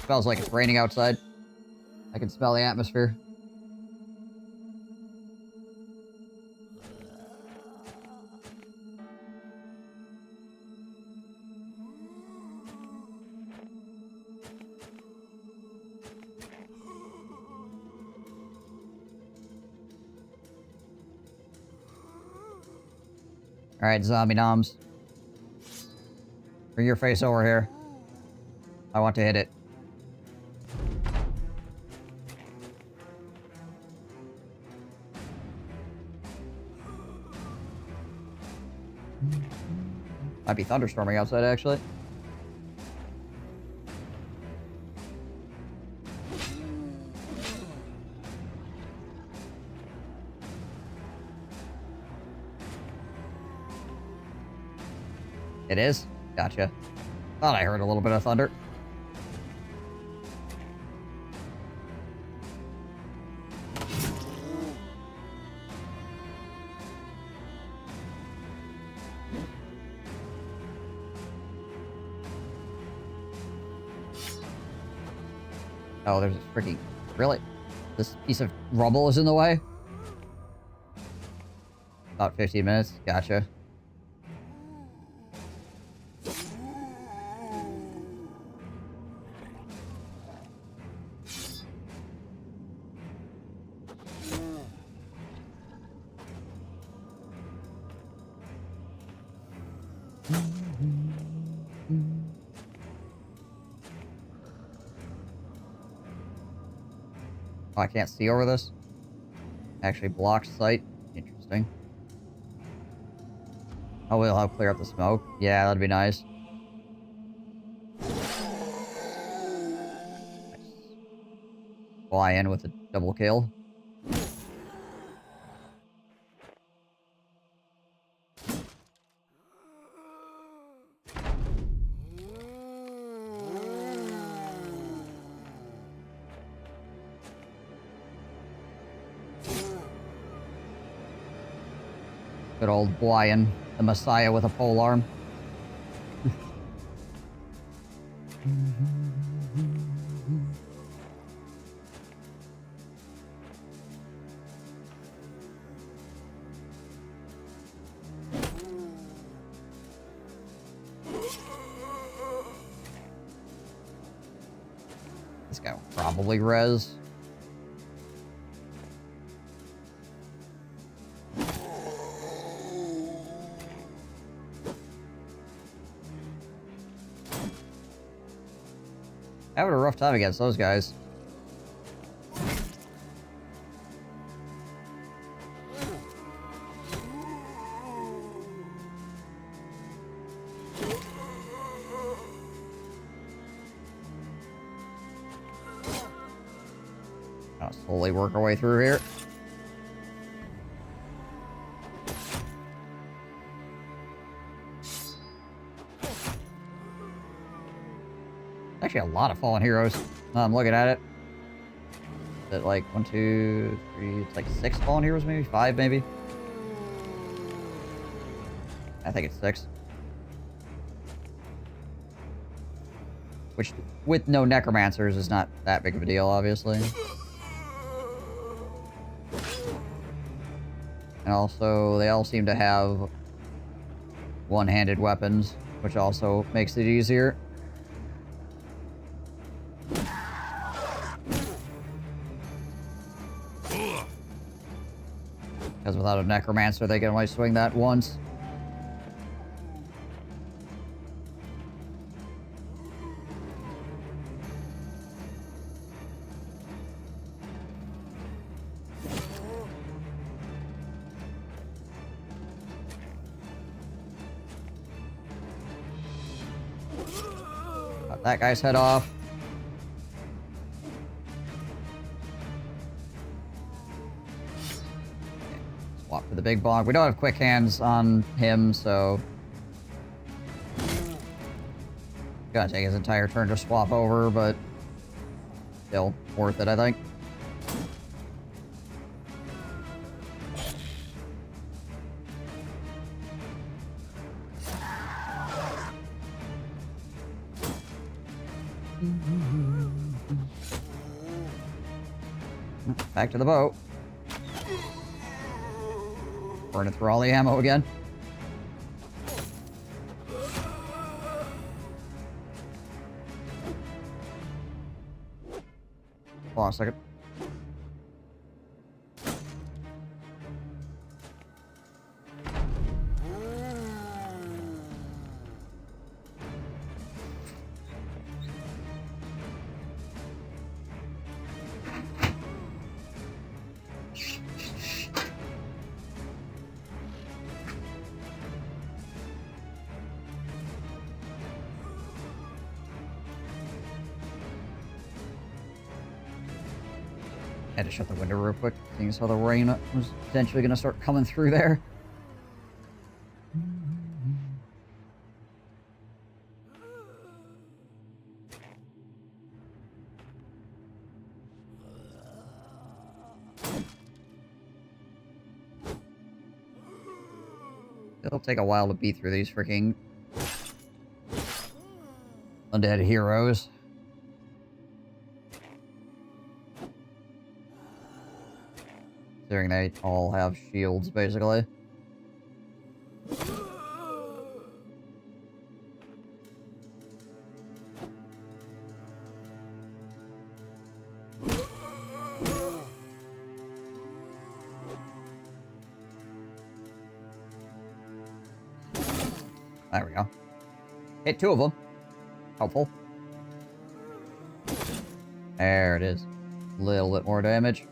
Smells like it's raining outside. I can smell the atmosphere. Alright, zombie noms. Bring your face over here. I want to hit it. Might be thunderstorming outside, actually. It is? Gotcha. Thought I heard a little bit of thunder. Oh, there's a freaking... Really? This piece of rubble is in the way? About 15 minutes. Gotcha. Oh, I can't see over this? Actually blocks sight. Interesting. Oh, we'll help clear up the smoke. Yeah, that'd be nice. Fly in with a double kill. Good old Brian, the Messiah with a pole arm. This guy will probably res. Having a rough time against those guys. I'll slowly work our way through here. Actually, a lot of fallen heroes. I'm looking at it. Is it like 1, 2, 3? It's like 6 fallen heroes, maybe 5, maybe. I think it's 6. Which, with no necromancers, is not that big of a deal, obviously. And also, they all seem to have one-handed weapons, which also makes it easier. Because without a necromancer, they can only swing that once. Cut that guy's head off. Okay, swap for the big bog. We don't have quick hands on him, so gonna take his entire turn to swap over, but still worth it, I think. Back to the boat. Burning through all the ammo again. Hold on a second. Had to shut the window real quick, seeing as how the rain was potentially going to start coming through there. It'll take a while to beat through these freaking undead heroes. Considering they all have shields, basically. There we go. Hit 2 of them. Helpful. There it is. A little bit more damage.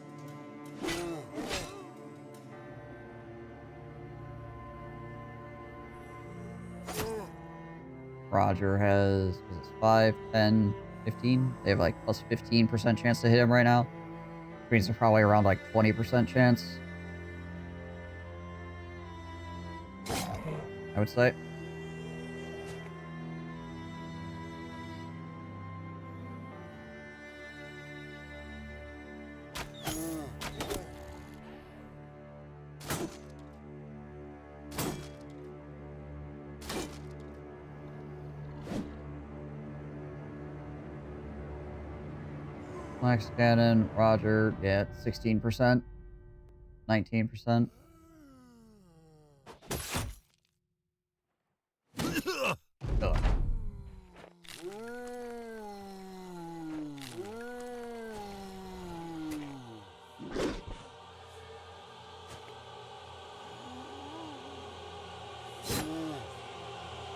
Roger has, is it 5, 10, 15? They have like plus 15% chance to hit him right now. Which means they're probably around like 20% chance. I would say. Max cannon, Roger, yeah, 16%, 19%. Ugh.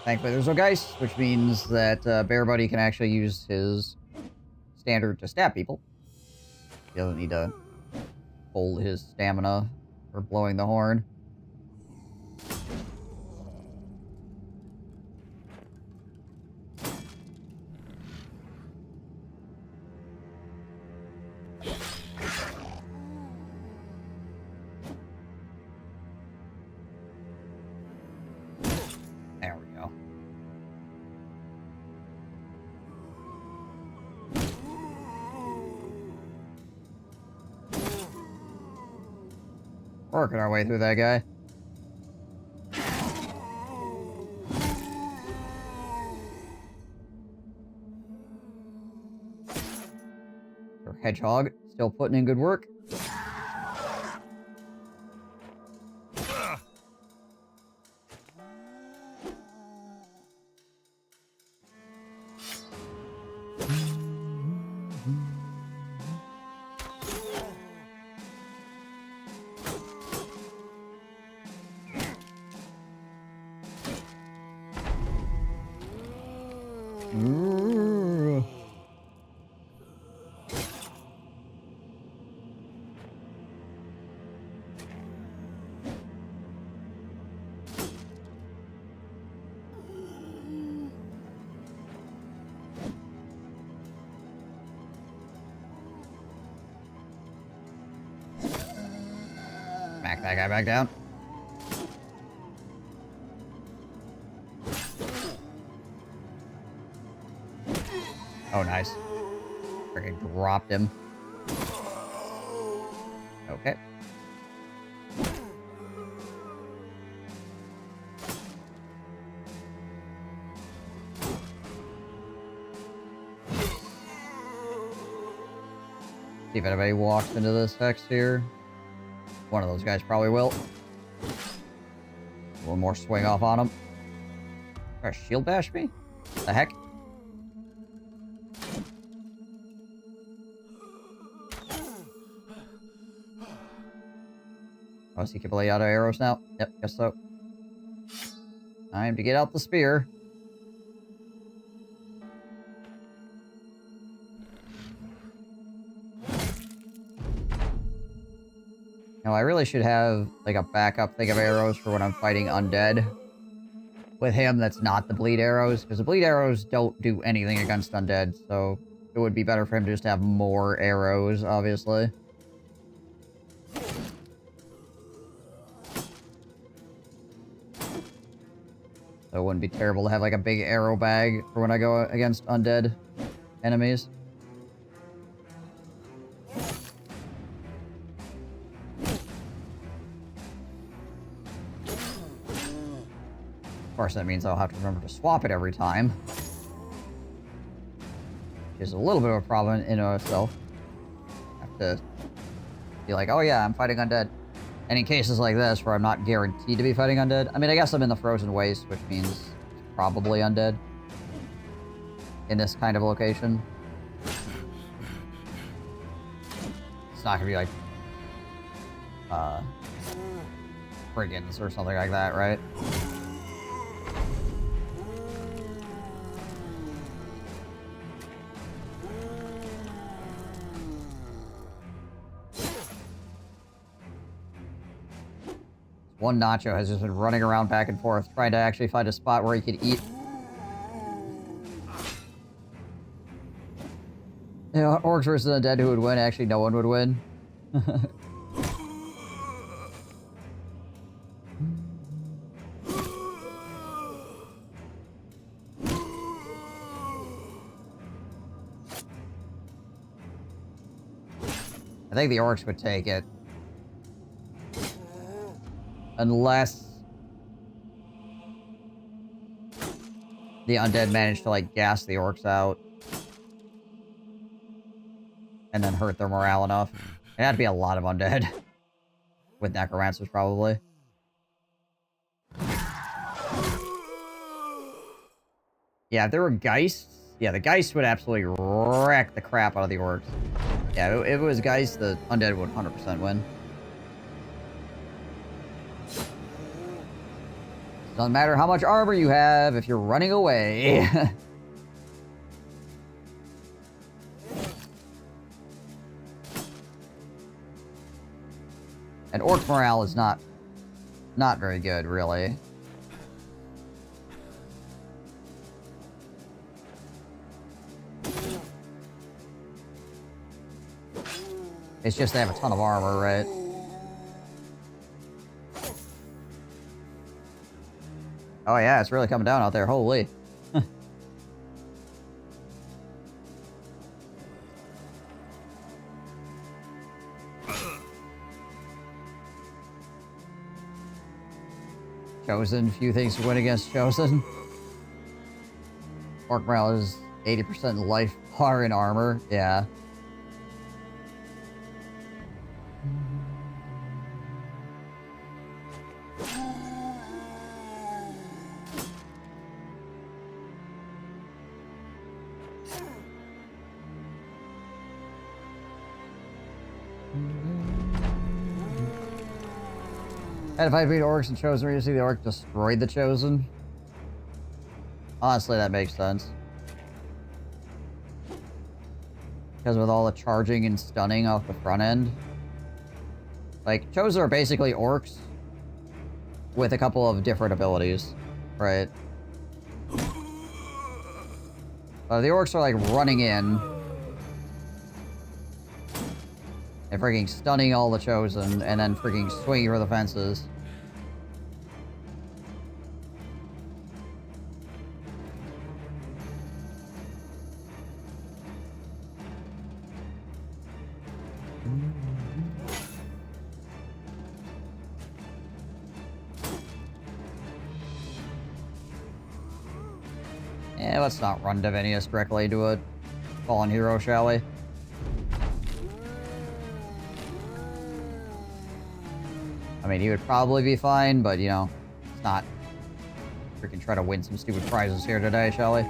Thankfully there's no geist, which means that Bear Buddy can actually use his standard to stab people. He doesn't need to hold his stamina for blowing the horn. There we go. Working our way through that guy. Our hedgehog still putting in good work. Knock that guy back down. Oh, nice. Freaking dropped him. Okay. See if anybody walks into this hex here. One of those guys probably will. One more swing off on him. Try to shield bash me? The heck? Oh, is he completely out of arrows now? Yep, guess so. Time to get out the spear. Now, I really should have, like, a backup thing of arrows for when I'm fighting undead. With him, that's not the bleed arrows, because the bleed arrows don't do anything against undead, so it would be better for him to just have more arrows, obviously. So it wouldn't be terrible to have, like, a big arrow bag for when I go against undead enemies. Of course, that means I'll have to remember to swap it every time. Which is a little bit of a problem in itself. Have to be like, oh yeah, I'm fighting undead. And in cases like this, where I'm not guaranteed to be fighting undead, I mean, I guess I'm in the frozen waste, which means it's probably undead. In this kind of location. It's not gonna be like, brigands or something like that, right? One Nacho has just been running around back and forth, trying to actually find a spot where he could eat. You know, orcs versus undead, who would win? Actually, no one would win. I think the orcs would take it. Unless the undead managed to, like, gas the orcs out. And then hurt their morale enough. It had to be a lot of undead. With necromancers, probably. Yeah, if there were Geists, yeah, the Geist would absolutely wreck the crap out of the orcs. Yeah, if it was Geist, the undead would 100% win. Doesn't matter how much armor you have if you're running away. And orc morale is not very good, really. It's just they have a ton of armor, right? Oh yeah, it's really coming down out there, holy. Chosen, few things to win against Chosen. Orc morale is 80% life bar in armor, yeah. And if I beat orcs and Chosen, where you see the orc destroyed the Chosen. Honestly, that makes sense. Because with all the charging and stunning off the front end. Like, Chosen are basically orcs with a couple of different abilities, right? The orcs are like running in. And freaking stunning all the Chosen, and then freaking swinging for the fences. Yeah, let's not run Divinius directly into a fallen hero, shall we? I mean, he would probably be fine, but, you know, it's not... Freaking try to win some stupid prizes here today, shall we?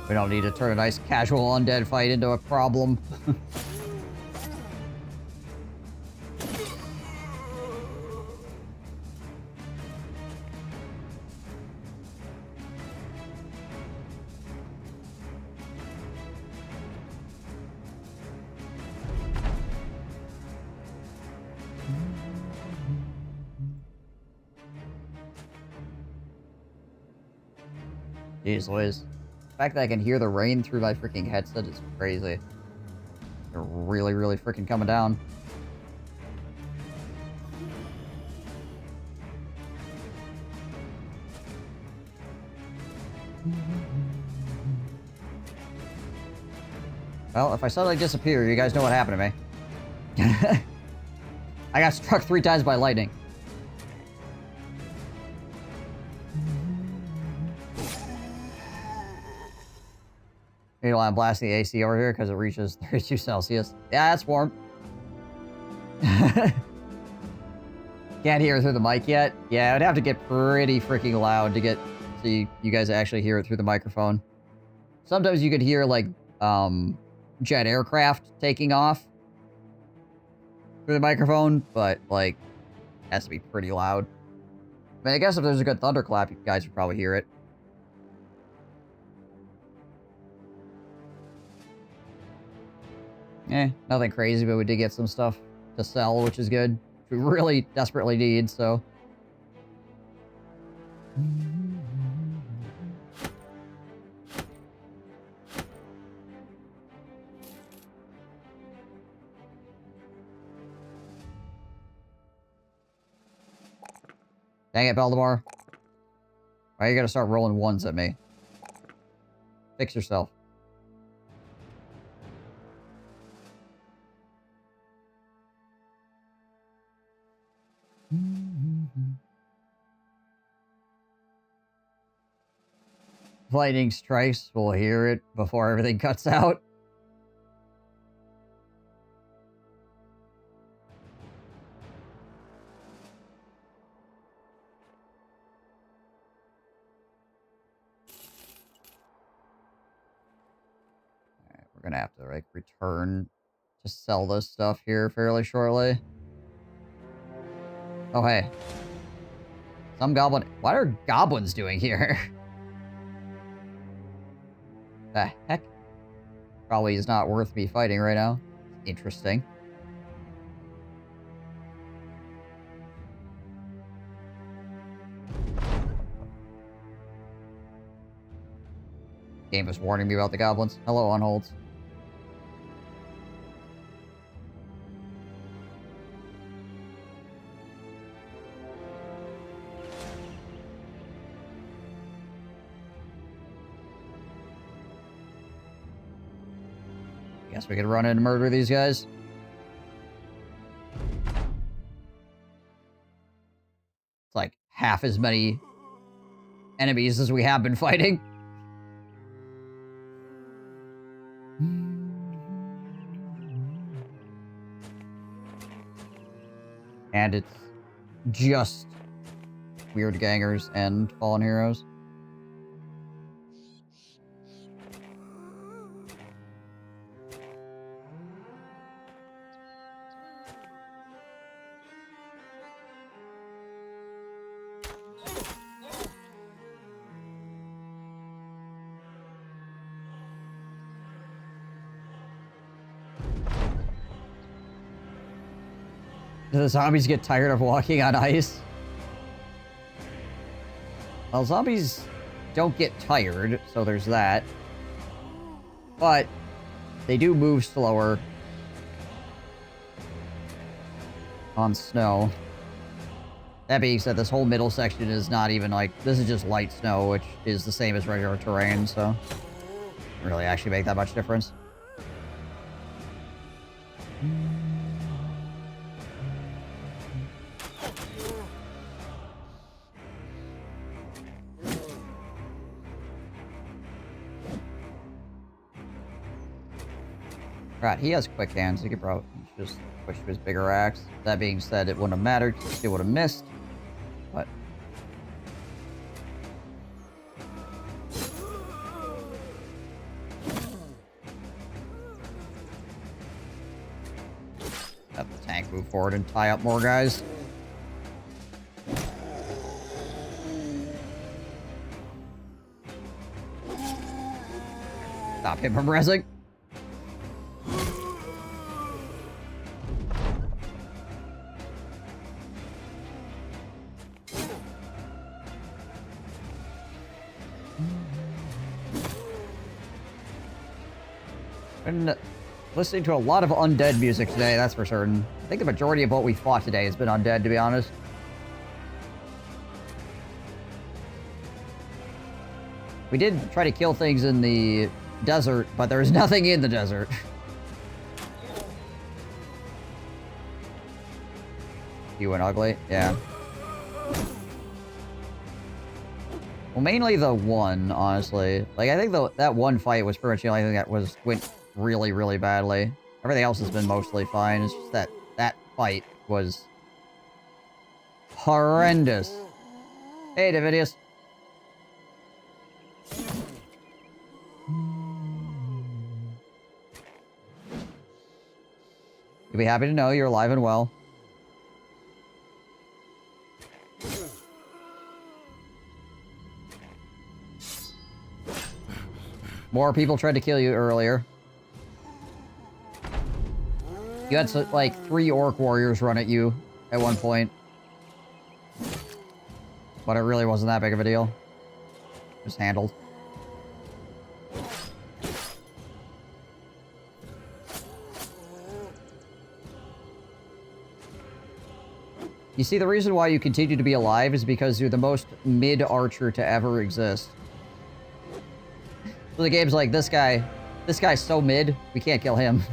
We don't need to turn a nice casual undead fight into a problem. Jeez Louise. The fact that I can hear the rain through my freaking headset is crazy. They're really, really freaking coming down. Well, if I suddenly disappear, you guys know what happened to me. I got struck 3 times by lightning. Meanwhile, I'm blasting the AC over here because it reaches 32 Celsius. Yeah, that's warm. Can't hear it through the mic yet. Yeah, it would have to get pretty freaking loud to get so you guys actually hear it through the microphone. Sometimes you could hear like jet aircraft taking off through the microphone, but like it has to be pretty loud. I mean, I guess if there's a good thunderclap, you guys would probably hear it. Nothing crazy, but we did get some stuff to sell, which is good. We really desperately need, so. Dang it, Baltimore. Why are you gonna start rolling ones at me? Fix yourself. Lightning strikes, we'll hear it before everything cuts out. Alright, we're gonna have to, like, return to sell this stuff here fairly shortly. Oh, hey. Some goblin... What are goblins doing here? The heck? Probably is not worth me fighting right now. Interesting. Game was warning me about the goblins. Hello, on holds. Guess we could run in and murder these guys. It's like half as many enemies as we have been fighting. And it's just weird gangers and fallen heroes. Do the zombies get tired of walking on ice? Well, zombies don't get tired, so there's that. But they do move slower on snow. That being said, this whole middle section is not even like... This is just light snow, which is the same as regular terrain, so... Doesn't really actually make that much difference. Right, he has quick hands. He could probably just push to his bigger axe. That being said, it wouldn't have mattered. He still would have missed. But... Have the tank move forward and tie up more guys. Stop him from resing. Been listening to a lot of undead music today, that's for certain. I think the majority of what we fought today has been undead, to be honest. We did try to kill things in the desert, but there was nothing in the desert. You went ugly? Yeah. Well, mainly the one, honestly. Like, I think that one fight was pretty much the only thing that went really, really badly. Everything else has been mostly fine. It's just that fight was horrendous. Hey, Davidius. You'll be happy to know you're alive and well. More people tried to kill you earlier. You had, like, 3 orc warriors run at you at one point. But it really wasn't that big of a deal. Just handled. You see, the reason why you continue to be alive is because you're the most mid-archer to ever exist. So the game's like, this guy's so mid, we can't kill him.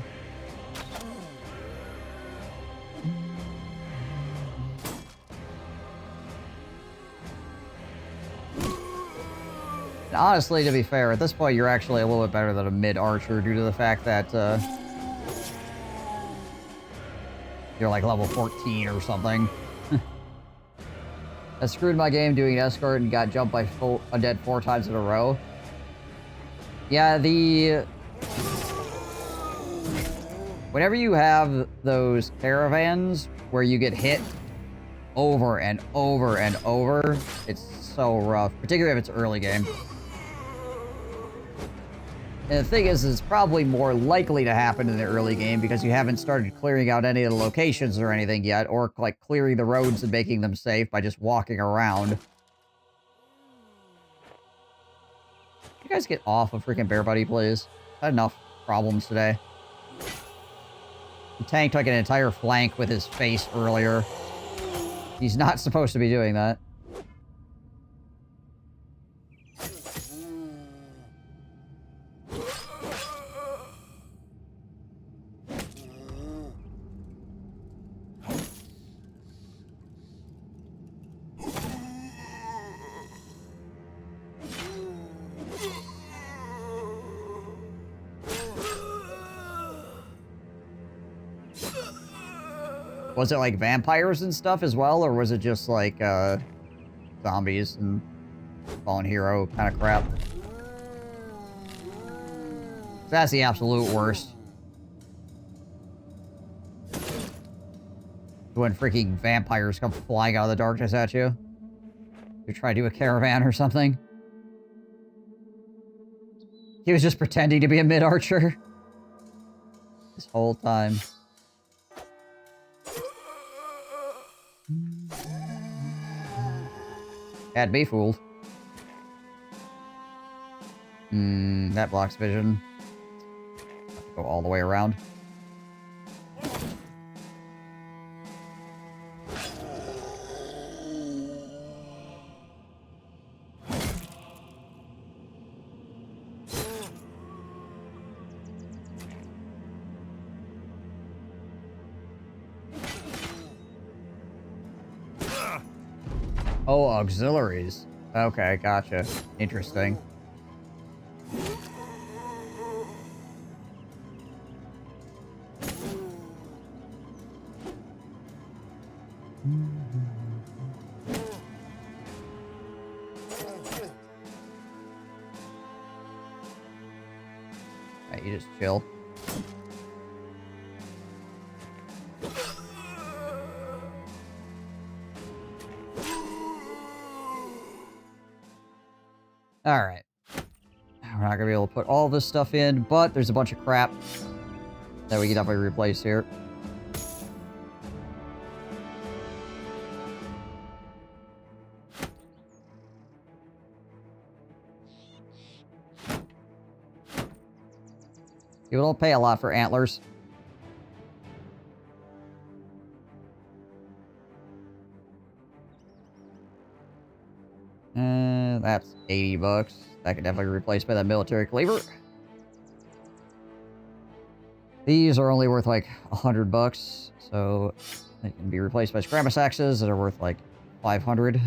And honestly, to be fair, at this point, you're actually a little bit better than a mid-archer due to the fact that, you're like level 14 or something. I screwed my game doing an escort and got jumped by undead 4 times in a row. Yeah, whenever you have those caravans where you get hit over and over and over, it's so rough, particularly if it's early game. And the thing is, it's probably more likely to happen in the early game because you haven't started clearing out any of the locations or anything yet, or like clearing the roads and making them safe by just walking around. You guys get off of freaking Bear Buddy, please. I've had enough problems today. The tank took an entire flank with his face earlier. He's not supposed to be doing that. Was it like vampires and stuff as well, or was it just like zombies and fallen hero kind of crap? That's the absolute worst. When freaking vampires come flying out of the darkness at you. You're trying to do a caravan or something. He was just pretending to be a mid-archer. This whole time. Had me fooled. That blocks vision. Have to go all the way around. Oh, auxiliaries. Okay, gotcha. Interesting. Alright, you just chill. Alright. We're not gonna be able to put all this stuff in, but there's a bunch of crap that we can definitely replace here. People don't pay a lot for antlers. That's 80 bucks. That could definitely be replaced by that military cleaver. These are only worth like 100 bucks, so they can be replaced by Scramus axes that are worth like 500.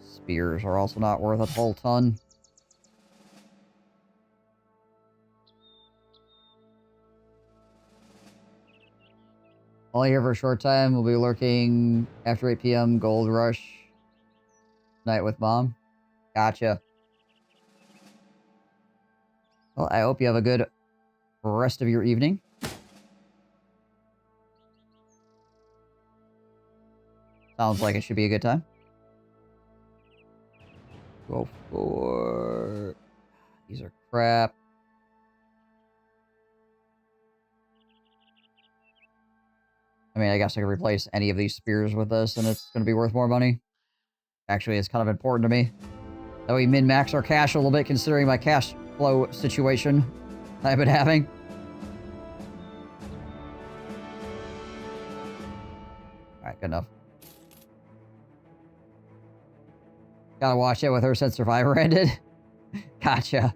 Spears are also not worth a whole ton. Only here for a short time. We'll be lurking after 8 p.m. Gold Rush. Night with Mom. Gotcha. Well, I hope you have a good rest of your evening. Sounds like it should be a good time. Go for... These are crap. I mean, I guess I could replace any of these spears with this, and it's going to be worth more money. Actually, it's kind of important to me. That we min-max our cash a little bit, considering my cash flow situation I've been having. Alright, good enough. Gotta watch it with her since Survivor ended. Gotcha.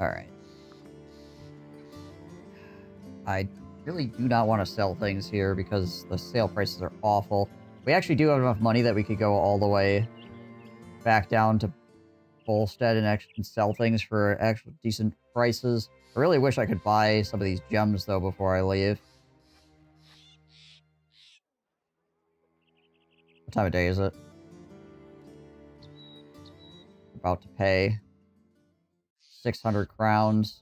Alright. I really do not want to sell things here because the sale prices are awful. We actually do have enough money that we could go all the way back down to Bolstead and actually sell things for actual decent prices. I really wish I could buy some of these gems, though, before I leave. What time of day is it? About to pay 600 crowns.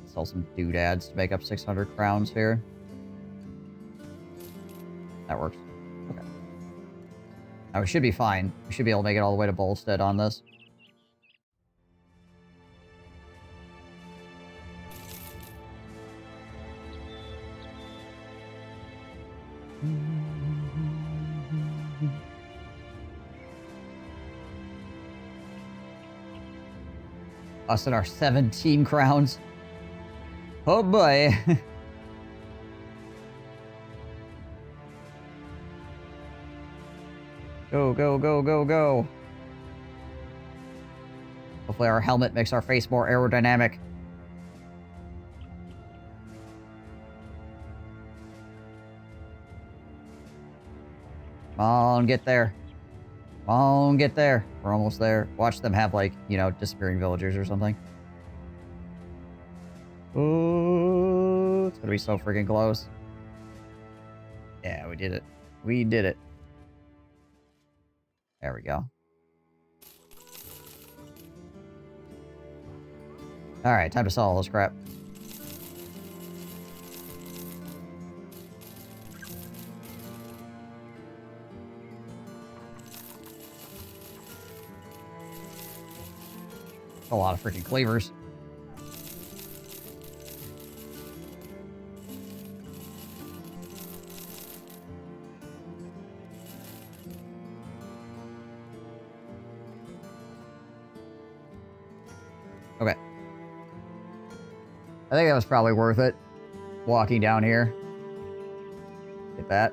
Sell some doodads to make up 600 crowns here. That works. Okay. Now we should be fine. We should be able to make it all the way to Bolstead on this. Us and our 17 crowns. Oh boy. Go, go, go, go, go. Hopefully our helmet makes our face more aerodynamic. Come on, get there. Come on, get there. We're almost there. Watch them have, like, you know, disappearing villagers or something. Oh, it's gonna be so freaking close. Yeah, we did it. We did it. There we go. Alright, time to sell all this crap. A lot of freaking cleavers. Okay. I think that was probably worth it. Walking down here. Get that.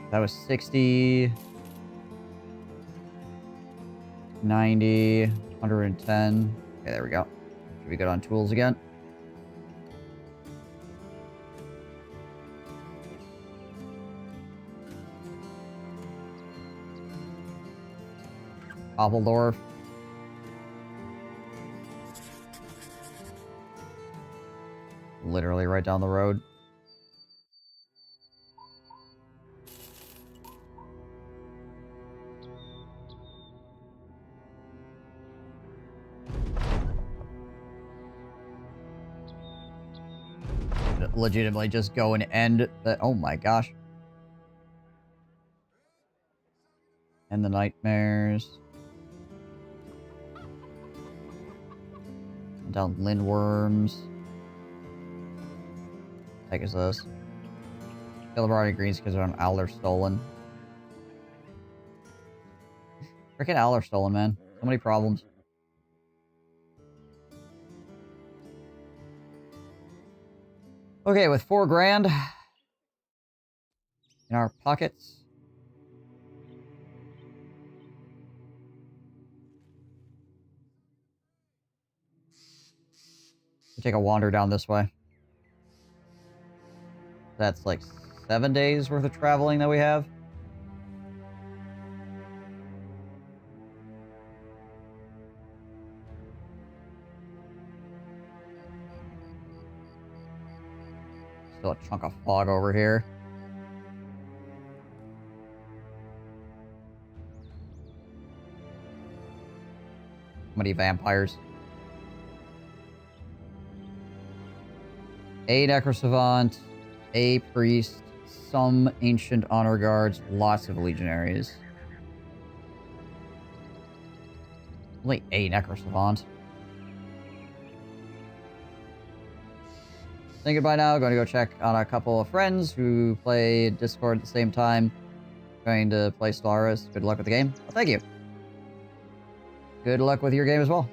That was 60... 90, 110. Okay, there we go. Should be good on tools again. Appeldorf. Literally right down the road. Legitimately just go and end the... Oh my gosh. And the nightmares. Down Lindworms. Heck is this? Kill the Brownie Greens because they're on Owler Stolen. Freaking Owler Stolen, man. So many problems. Okay, with 4 grand in our pockets. We'll take a wander down this way. That's like 7 days worth of traveling that we have. Still a chunk of fog over here. How many vampires? A Necrosavant, a Priest, some Ancient Honor Guards, lots of Legionaries. Only a Necrosavant. Saying goodbye now. Going to go check on a couple of friends who play Discord at the same time. Going to play Stellaris. Good luck with the game. Well, thank you. Good luck with your game as well.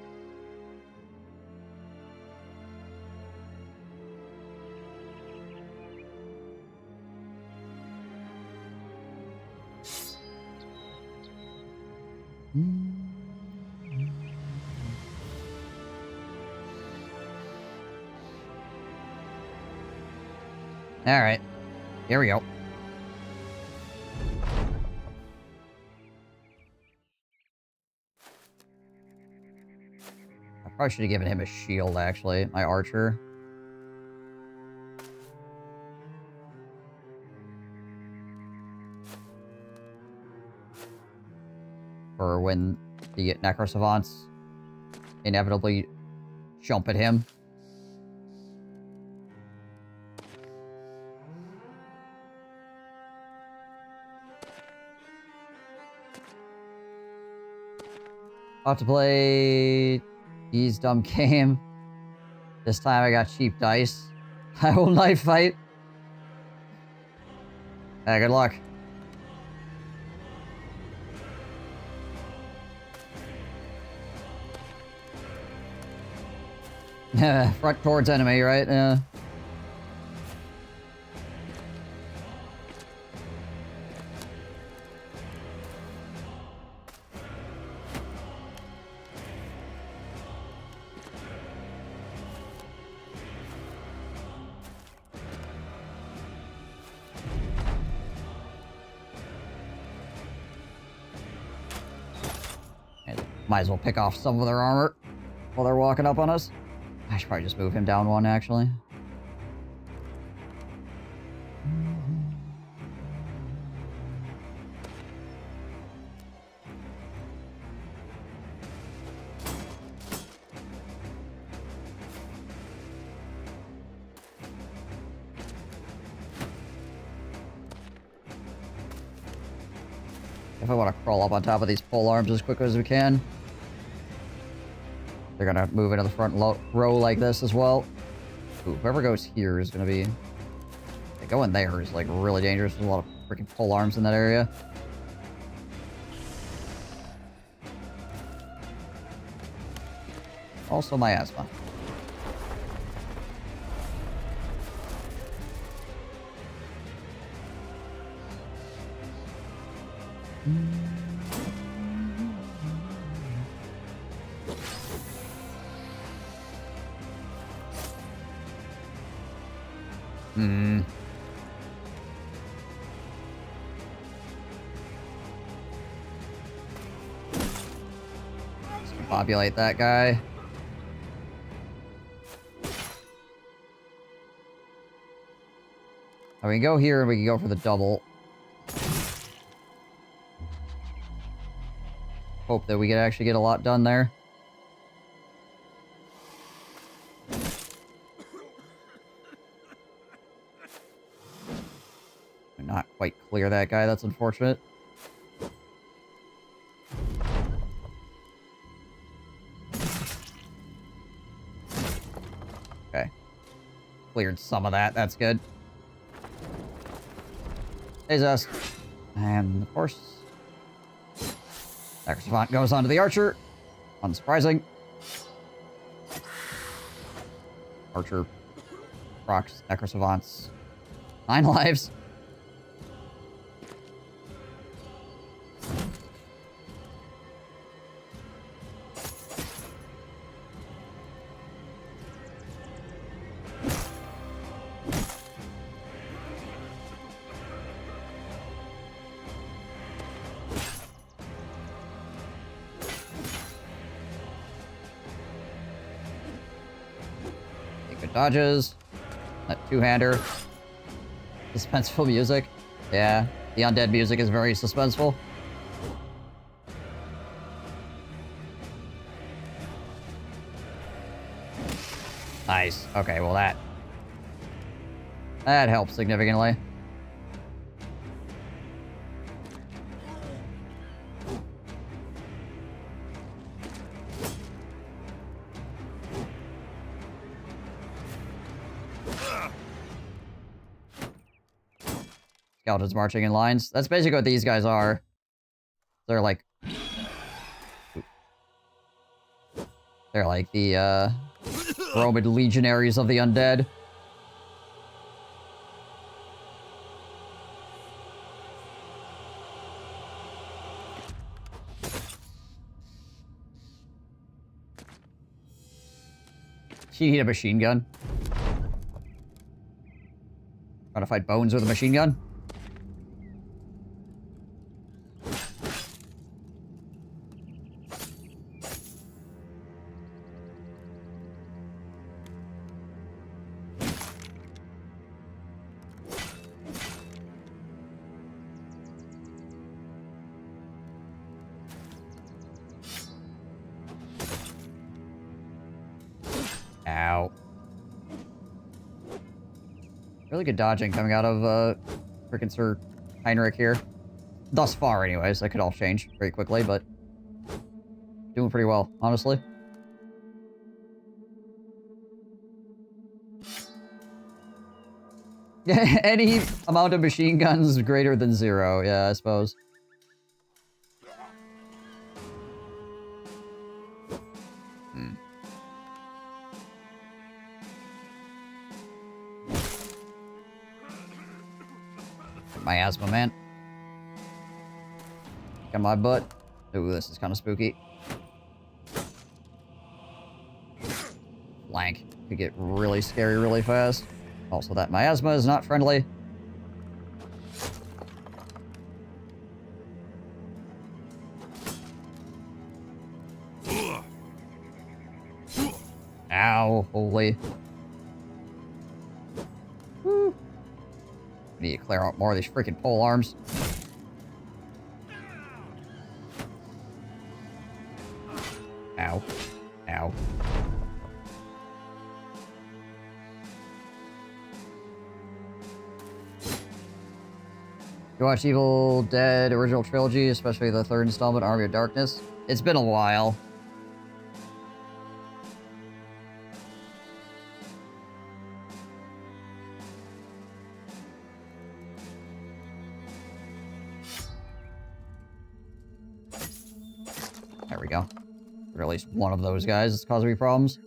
Alright. Here we go. I probably should have given him a shield, actually. My archer. For when the Necrosavants inevitably jump at him. About to play He's Dumb Game. This time I got cheap dice. I will knife fight. Good luck. Front towards enemy, right? Yeah. Might as well pick off some of their armor while they're walking up on us. I should probably just move him down one, actually. If I want to crawl up on top of these pole arms as quick as we can. They're gonna move into the front row like this as well. Ooh, whoever goes here is gonna be... Yeah, going there is like really dangerous. There's a lot of freaking pole arms in that area. Also my asthma. Hmm. Let's populate that guy. We can go here and we can go for the double. Hope that we can actually get a lot done there. Not quite clear that guy, that's unfortunate. Okay. Cleared some of that, that's good. Hey, Zest. And of course, Necrosavant goes onto the Archer. Unsurprising. Archer procs Necrosavant's 9 lives. Good dodges. That two-hander. Suspenseful music. Yeah, the undead music is very suspenseful. Nice. Okay, well that helps significantly. Skeletons marching in lines. That's basically what these guys are. They're like... They're like the, Roman legionaries of the undead. You need a machine gun. Trying to fight bones with a machine gun? Ow. Really good dodging coming out of, frickin' Sir Heinrich here. Thus far, anyways. That could all change very quickly, but... doing pretty well, honestly. Any amount of machine guns greater than 0, yeah, I suppose. My asthma, man. Got my butt. Ooh, this is kind of spooky. Flank could get really scary really fast. Also, that miasma is not friendly. Ow, holy. Woo. Need to clear out more of these freaking pole arms. Ow. Ow. You watch Evil Dead original trilogy, especially the third installment, Army of Darkness? It's been a while. There we go. Or at least one of those guys is causing me problems.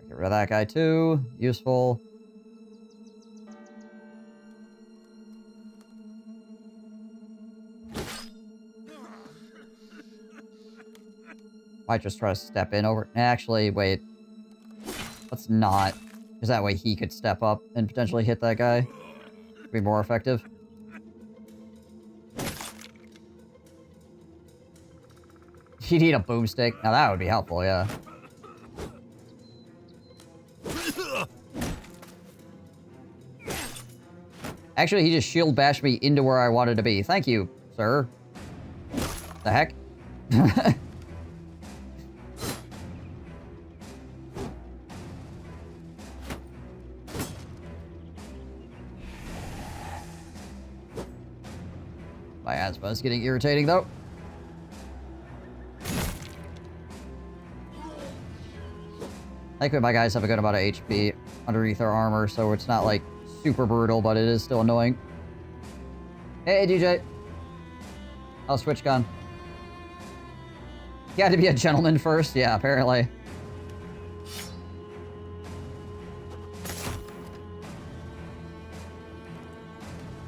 Get rid of that guy too. Useful. Might just try to step in over... Actually, wait. Let's not. Because that way he could step up and potentially hit that guy. Be more effective. You need a boomstick. Now that would be helpful, yeah. Actually, he just shield bashed me into where I wanted to be. Thank you, sir. The heck? My asthma is getting irritating, though. Thankfully, my guys have a good amount of HP underneath their armor, so it's not, like, super brutal, but it is still annoying. Hey, DJ. Oh, switch gun. You had to be a gentleman first? Yeah, apparently.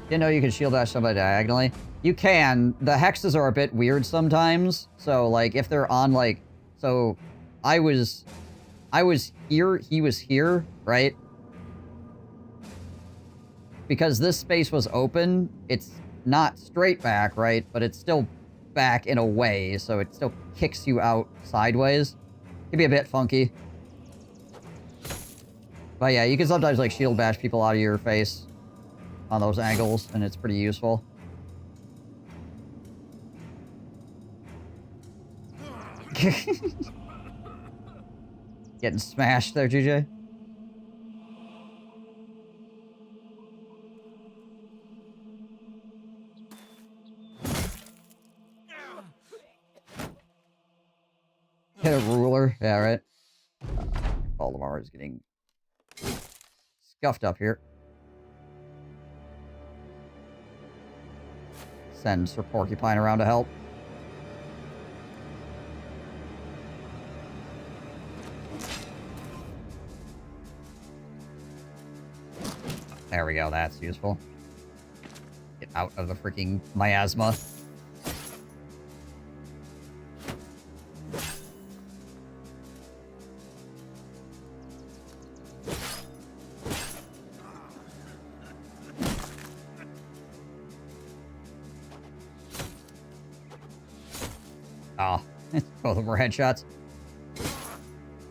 Didn't know you could shield bash somebody diagonally. You can. The hexes are a bit weird sometimes. So, like, if they're on, like... So, I was here, he was here, right? Because this space was open, it's not straight back, right? But it's still back in a way, so it still kicks you out sideways. Can be a bit funky. But yeah, you can sometimes, like, shield bash people out of your face on those angles, and it's pretty useful. Getting smashed there, GJ. Hit a ruler. Yeah, right. Baltimore is getting scuffed up here. Send Sir Porcupine around to help. There we go, that's useful. Get out of the freaking miasma. Oh, both of them were headshots.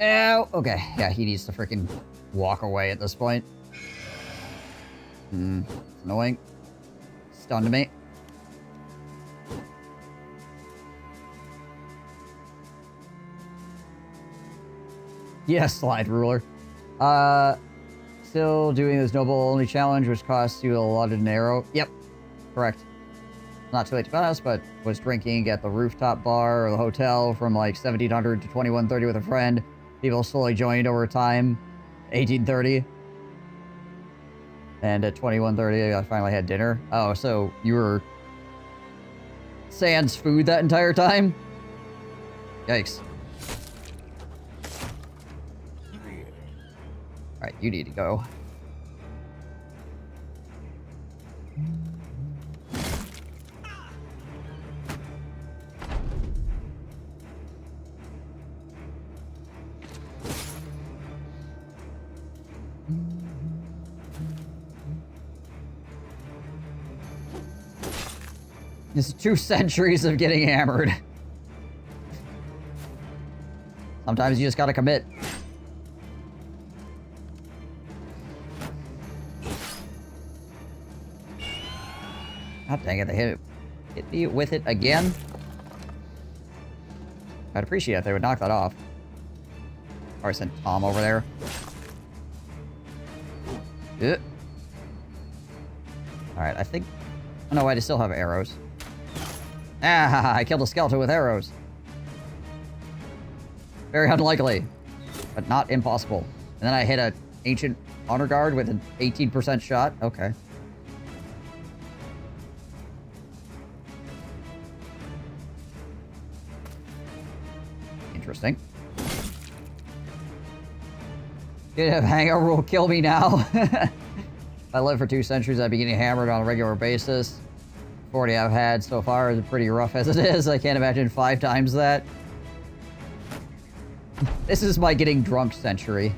Ow! Okay, yeah, he needs to freaking walk away at this point. It's annoying. Stunned me. Yes, slide ruler. Still doing this noble only challenge, which costs you a lot of narrow. Yep, correct. Not too late to pass, but was drinking at the rooftop bar or the hotel from like 1700 to 2130 with a friend. People slowly joined over time. 1830. And at 21:30, I finally had dinner. Oh, so you were sans food that entire time? Yikes. Alright, you need to go. It's 2 centuries of getting hammered. Sometimes you just gotta commit. God dang it, they hit me with it again. I'd appreciate it if they would knock that off. I sent Tom over there. Alright, I think... Oh no, I still have arrows. Ah, I killed a skeleton with arrows. Very unlikely, but not impossible. And then I hit an ancient honor guard with an 18% shot. Okay. Interesting. Did have hangover will kill me now. If I live for 2 centuries, I'd be getting hammered on a regular basis. 40 I've had so far is pretty rough as it is. I can't imagine 5 times that. This is my getting drunk century.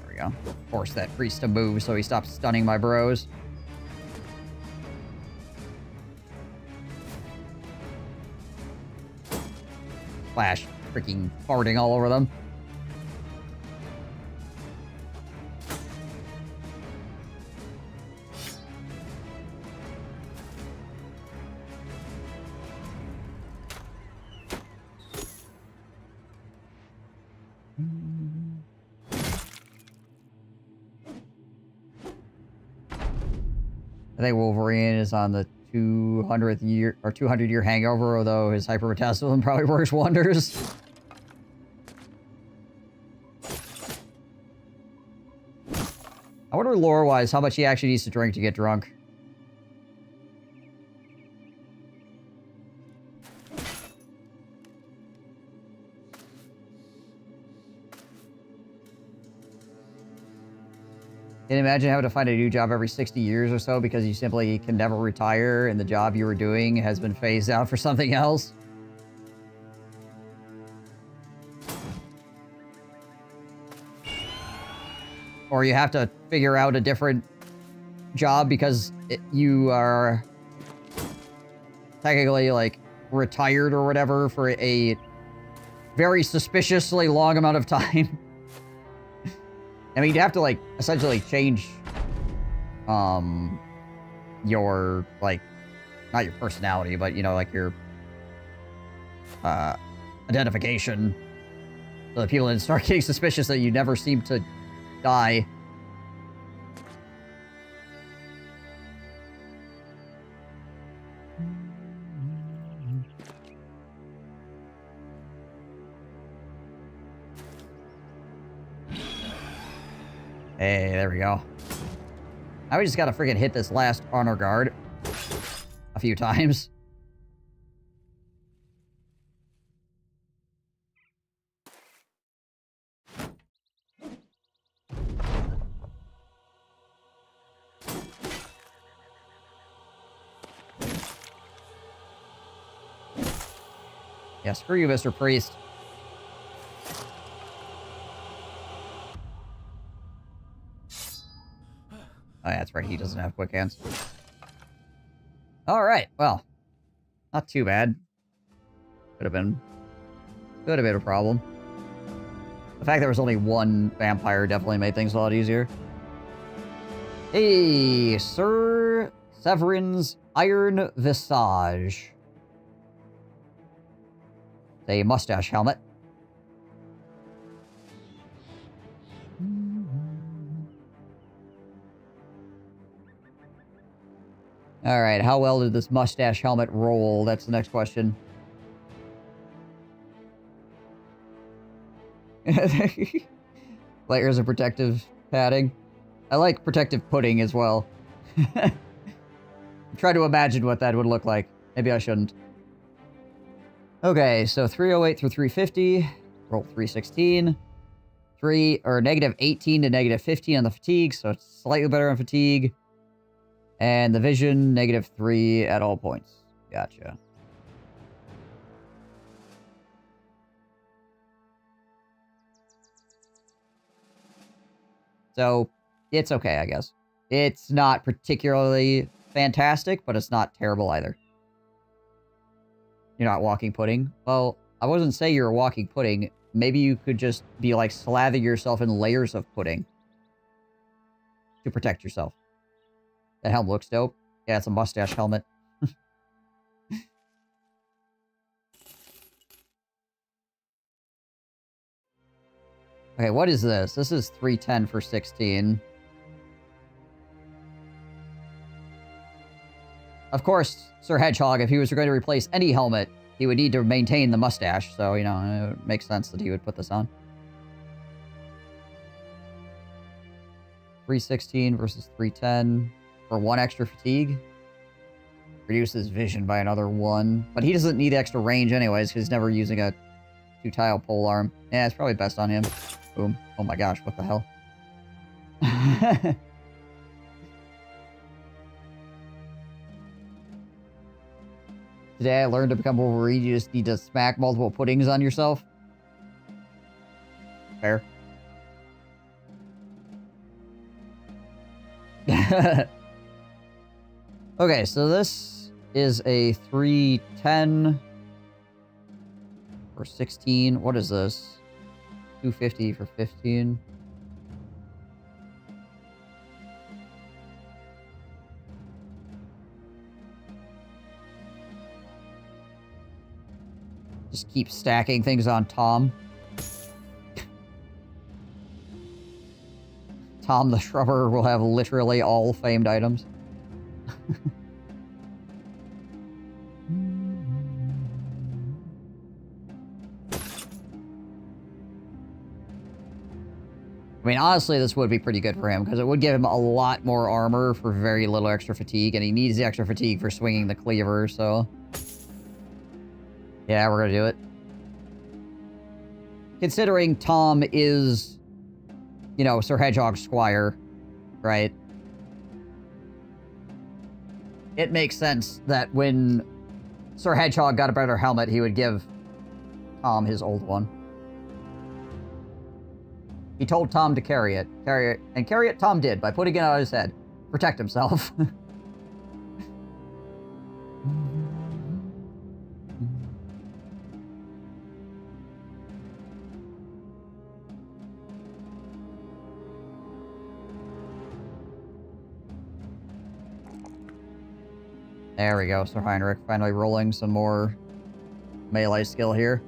There we go. Force that priest to move so he stops stunning my bros. Flash freaking farting all over them. I think Wolverine is on the 200th year or 200-year hangover, although his hypermetabolism probably works wonders. I wonder lore-wise how much he actually needs to drink to get drunk. Can you imagine having to find a new job every 60 years or so because you simply can never retire and the job you were doing has been phased out for something else? Or you have to figure out a different job because you are technically, like, retired or whatever for a very suspiciously long amount of time. I mean, you have to, like, essentially change, your, like, not your personality, but, you know, like, your, identification. So that people didn't start getting suspicious that you never seem to die. Hey, there we go. Now we just gotta freaking hit this last honor guard a few times. Yeah, screw you, Mr. Priest. Oh, yeah, that's right. He doesn't have quick hands. Alright, well. Not too bad. Could have been a problem. The fact there was only one vampire definitely made things a lot easier. Hey, Sir Severin's Iron Visage. A mustache helmet. Alright, how well did this mustache helmet roll? That's the next question. Layers of protective padding. I like protective pudding as well. Try to imagine what that would look like. Maybe I shouldn't. Okay, so 308 through 350. Roll 316. Negative 18 to negative 15 on the fatigue, so it's slightly better on fatigue. And the vision, negative 3 at all points. Gotcha. So, it's okay, I guess. It's not particularly fantastic, but it's not terrible either. You're not walking pudding? Well, I wasn't saying you're a walking pudding. maybe you could just be like slathering yourself in layers of pudding to protect yourself. That helmet looks dope. Yeah, it's a mustache helmet. Okay, what is this? This is 310 for 16. Of course, Sir Hedgehog, if he was going to replace any helmet, he would need to maintain the mustache, so, you know, it makes sense that he would put this on. 316 versus 310 for 1 extra fatigue. Reduces vision by another 1. But he doesn't need extra range anyways, because he's never using a 2-tile pole arm. Yeah, it's probably best on him. Boom. Oh my gosh, what the hell? Today I learned to become Wolverine, you just need to smack multiple puddings on yourself. Fair. Okay, so this is a 310 for 16. What is this? 250 for 15. Just keep stacking things on Tom. Tom the Shrubber will have literally all famed items. I mean, honestly, this would be pretty good for him, because it would give him a lot more armor for very little extra fatigue, and he needs the extra fatigue for swinging the cleaver, so... yeah, we're gonna do it. Considering Tom is, you know, Sir Hedgehog's squire, right? It makes sense that when Sir Hedgehog got a better helmet, he would give Tom his old one. He told Tom to carry it. And carry it Tom did by putting it on his head. Protect himself. There we go, Sir Heinrich. Finally rolling some more melee skill here.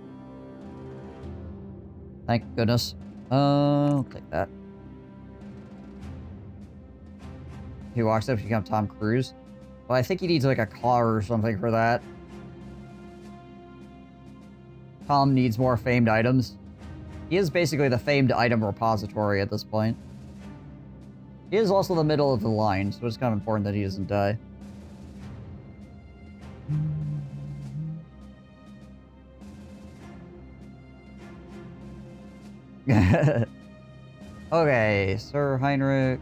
Thank goodness. I'll take that. He walks up to become Tom Cruise. Well, I think he needs like a car or something for that. Tom needs more famed items. He is basically the famed item repository at this point. He is also the middle of the line, so it's kind of important that he doesn't die. Okay, Sir Heinrich.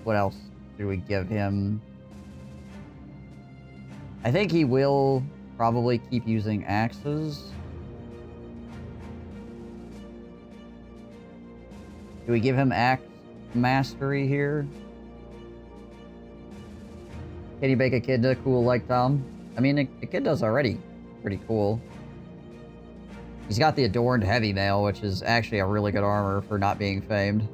What else do we give him? I think he will probably keep using axes. Do we give him axe mastery here? Can you make a kid look cool like Tom? I mean, the kid does already. Pretty cool. He's got the adorned heavy mail, which is actually a really good armor for not being famed.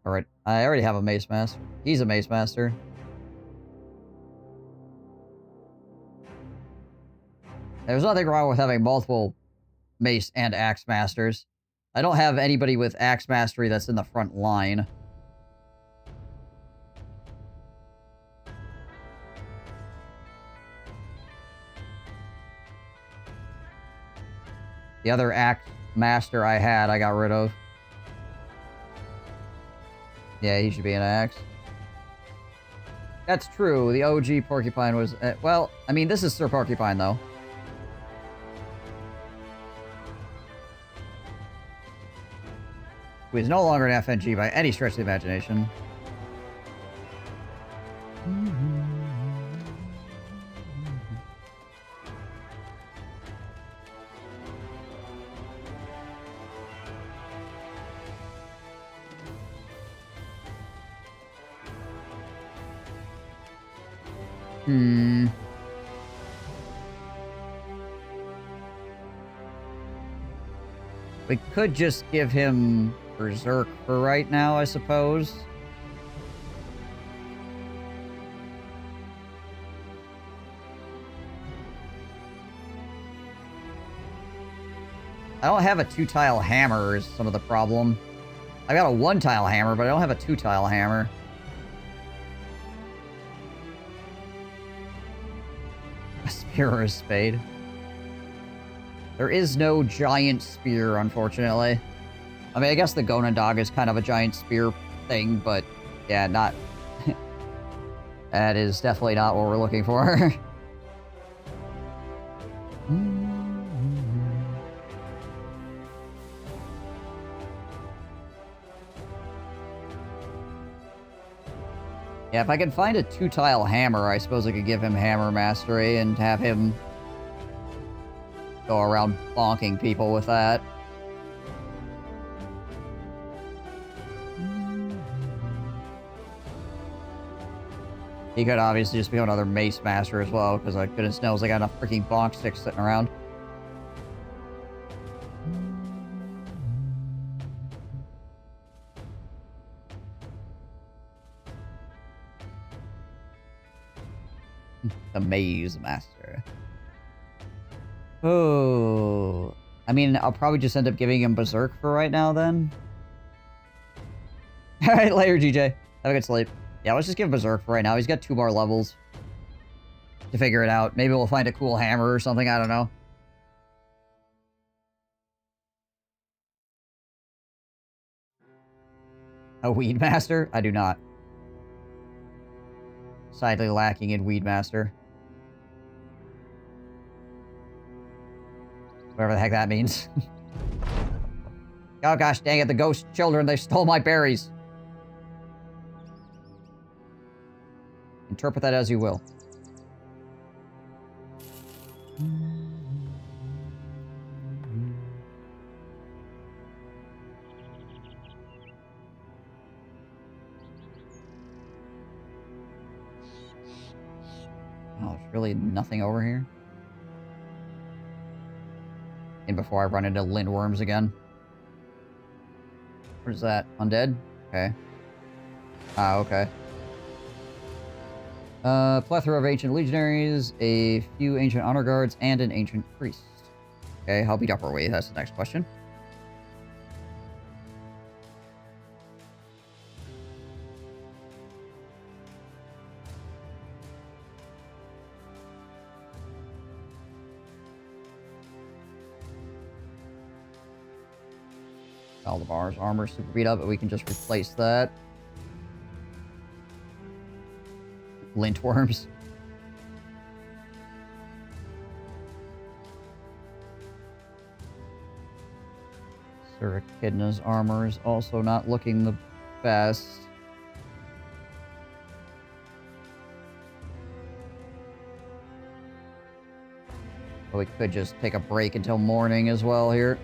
Alright, I already have a mace master. He's a mace master. There's nothing wrong with having multiple mace and axe masters. I don't have anybody with axe mastery that's in the front line. The other axe master I had, I got rid of. Yeah, he should be an axe. That's true. The OG Porcupine was... well, I mean, this is Sir Porcupine, though. Who is no longer an FNG by any stretch of the imagination. Hmm. We could just give him Berserk for right now, I suppose. I don't have a 2-tile hammer is some of the problem. I got a 1-tile hammer, but I don't have a 2-tile hammer. A spear or a spade. There is no giant spear, unfortunately. I mean, I guess the Gonan dog is kind of a giant spear thing, but yeah, not... That is definitely not what we're looking for. Yeah, if I could find a 2-tile hammer, I suppose I could give him Hammer Mastery and have him go around bonking people with that. He could obviously just become another Mace Master as well, because goodness knows I got enough freaking bonk sticks sitting around. The Maze Master. Oh. I mean, I'll probably just end up giving him Berserk for right now, then. Alright, later, GJ. Have a good sleep. Yeah, let's just give him Berserk for right now. He's got 2 more levels to figure it out. Maybe we'll find a cool hammer or something. I don't know. A Weed Master? I do not. Sadly lacking in Weed Master. Whatever the heck that means. Oh gosh, dang it, the ghost children, they stole my berries. Interpret that as you will. Oh, there's really nothing over here. And before I run into lindworms again. What is that? Undead? Okay. Ah, okay. Plethora of ancient legionaries, a few ancient honor guards, and an ancient priest. Okay, how beat up are we? That's the next question. Valdebar's armor super beat up, but we can just replace that. Lintworms. Sir Echidna's armor is also not looking the best. But we could just take a break until morning as well here.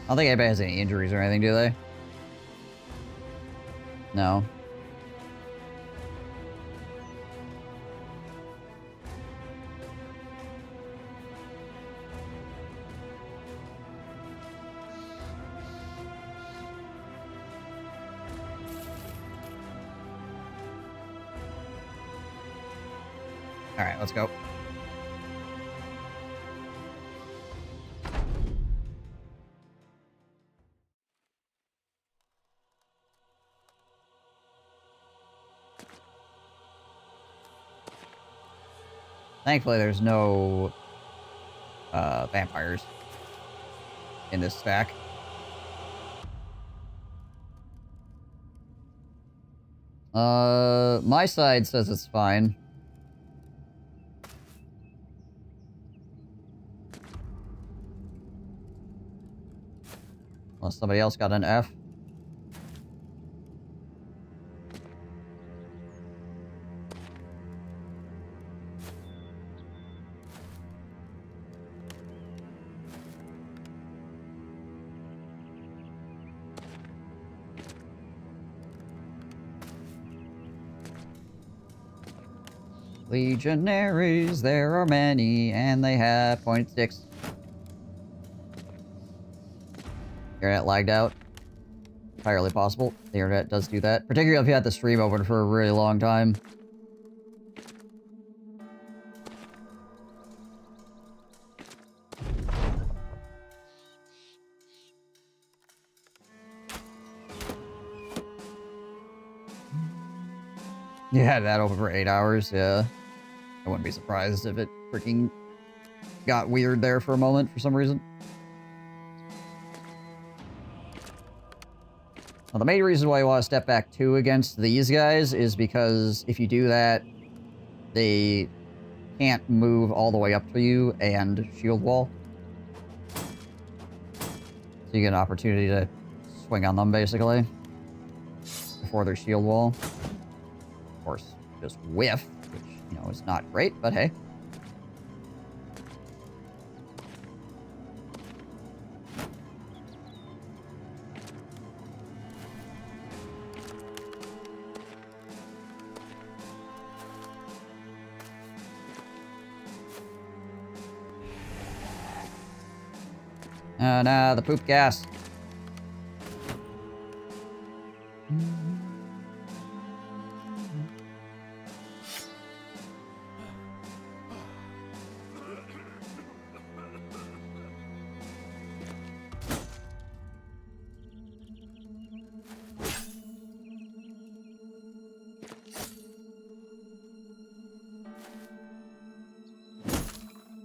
I don't think anybody has any injuries or anything, do they? No. Alright, let's go. Thankfully, there's no vampires in this stack. My side says it's fine. Unless somebody else got an F. Legionaries, there are many, and they have pointed sticks. Internet lagged out. Entirely possible. The internet does do that. Particularly if you had the stream open for a really long time. You had that open for 8 hours, yeah. I wouldn't be surprised if it freaking got weird there for a moment for some reason. Well, the main reason why you want to step back 2 against these guys is because if you do that, they can't move all the way up to you and shield wall. So you get an opportunity to swing on them, basically, before their shield wall. Of course, just whiff, which, you know, is not great, but hey. Oh, no, the poop gas.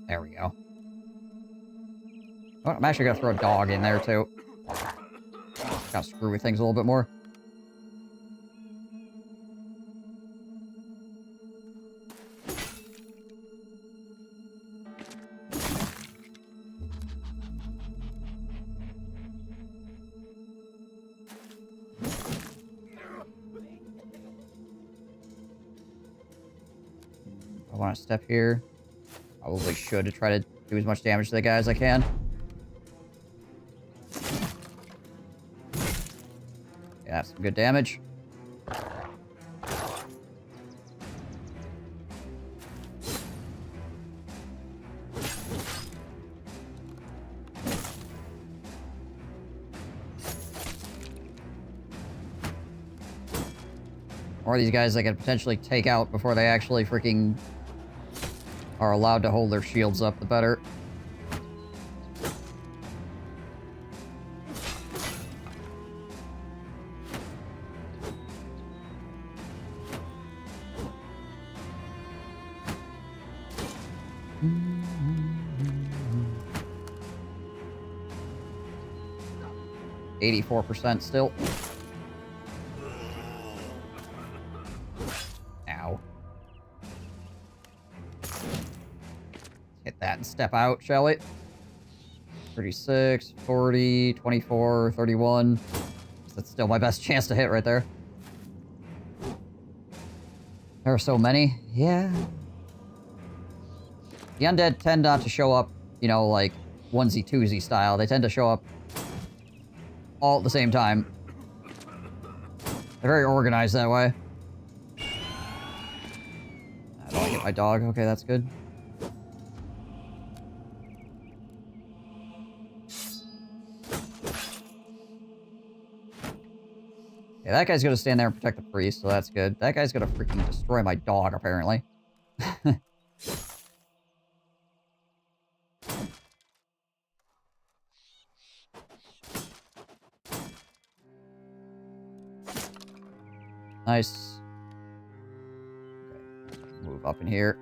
There we go. Oh, I'm actually gonna throw a dog in there, too. Gotta screw with things a little bit more. I want to step here. Probably should try to do as much damage to the guy as I can. Yeah, some good damage. Or these guys I could potentially take out before they actually freaking are allowed to hold their shields up, the better. %84 still. Ow. Hit that and step out, shall we? 36, 40, 24, 31. That's still my best chance to hit right there. There are so many. Yeah. The undead tend not to show up, you know, like onesie-twosie style. They tend to show up all at the same time. They're very organized that way. I don't get my dog. Okay, that's good. Yeah, that guy's gonna stand there and protect the priest, so that's good. That guy's gonna freaking destroy my dog, apparently. Nice. Okay. Move up in here.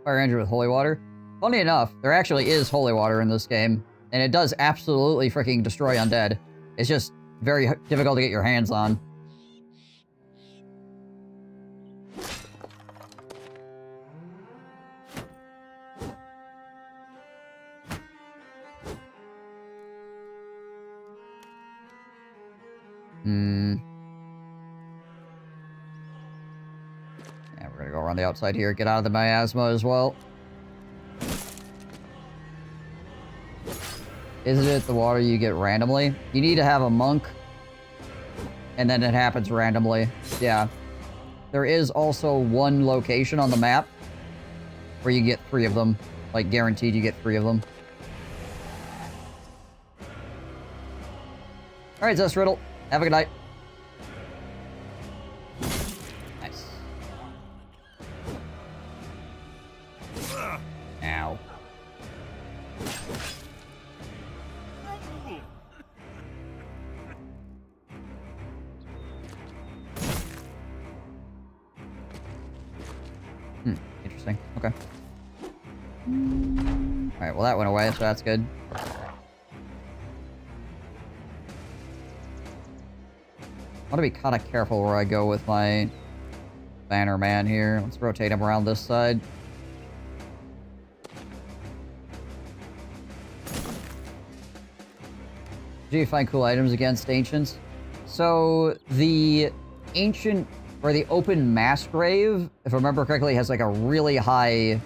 Fire engine with holy water. Funny enough, there actually is holy water in this game, and it does absolutely freaking destroy undead. It's just very difficult to get your hands on. Yeah, we're gonna go around the outside here, get out of the miasma as well. Isn't it the water you get randomly? You need to have a monk, and then it happens randomly. Yeah. there is also one location on the map where you get 3 of them. Like, guaranteed you get 3 of them. Alright, Zest Riddle. Have a good night. Nice. Ow. Interesting. Okay. Alright, well that went away, so that's good. I want to be kind of careful where I go with my banner man here. Let's rotate him around this side. Do you find cool items against ancients? So the ancient, or the open mass grave, if I remember correctly, has like a really high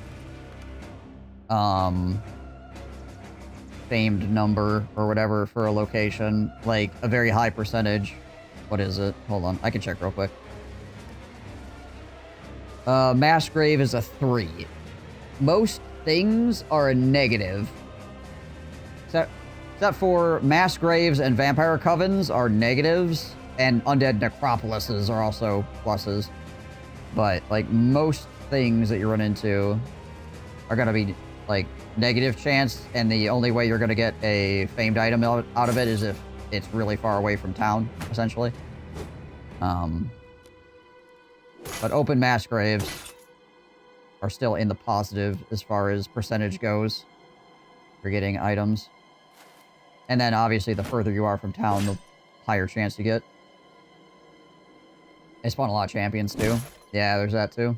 famed number or whatever for a location, like a very high percentage. What is it? Hold on, I can check real quick. Mass grave is a 3. Most things are a negative. Except for mass graves and vampire covens are negatives, and undead necropolises are also pluses. But, like, most things that you run into are gonna be, like, negative chance, and the only way you're gonna get a famed item out of it is if it's really far away from town, essentially. But open mass graves are still in the positive as far as percentage goes for getting items. And then, obviously, the further you are from town, the higher chance you get. They spawn a lot of champions, too. Yeah, there's that, too.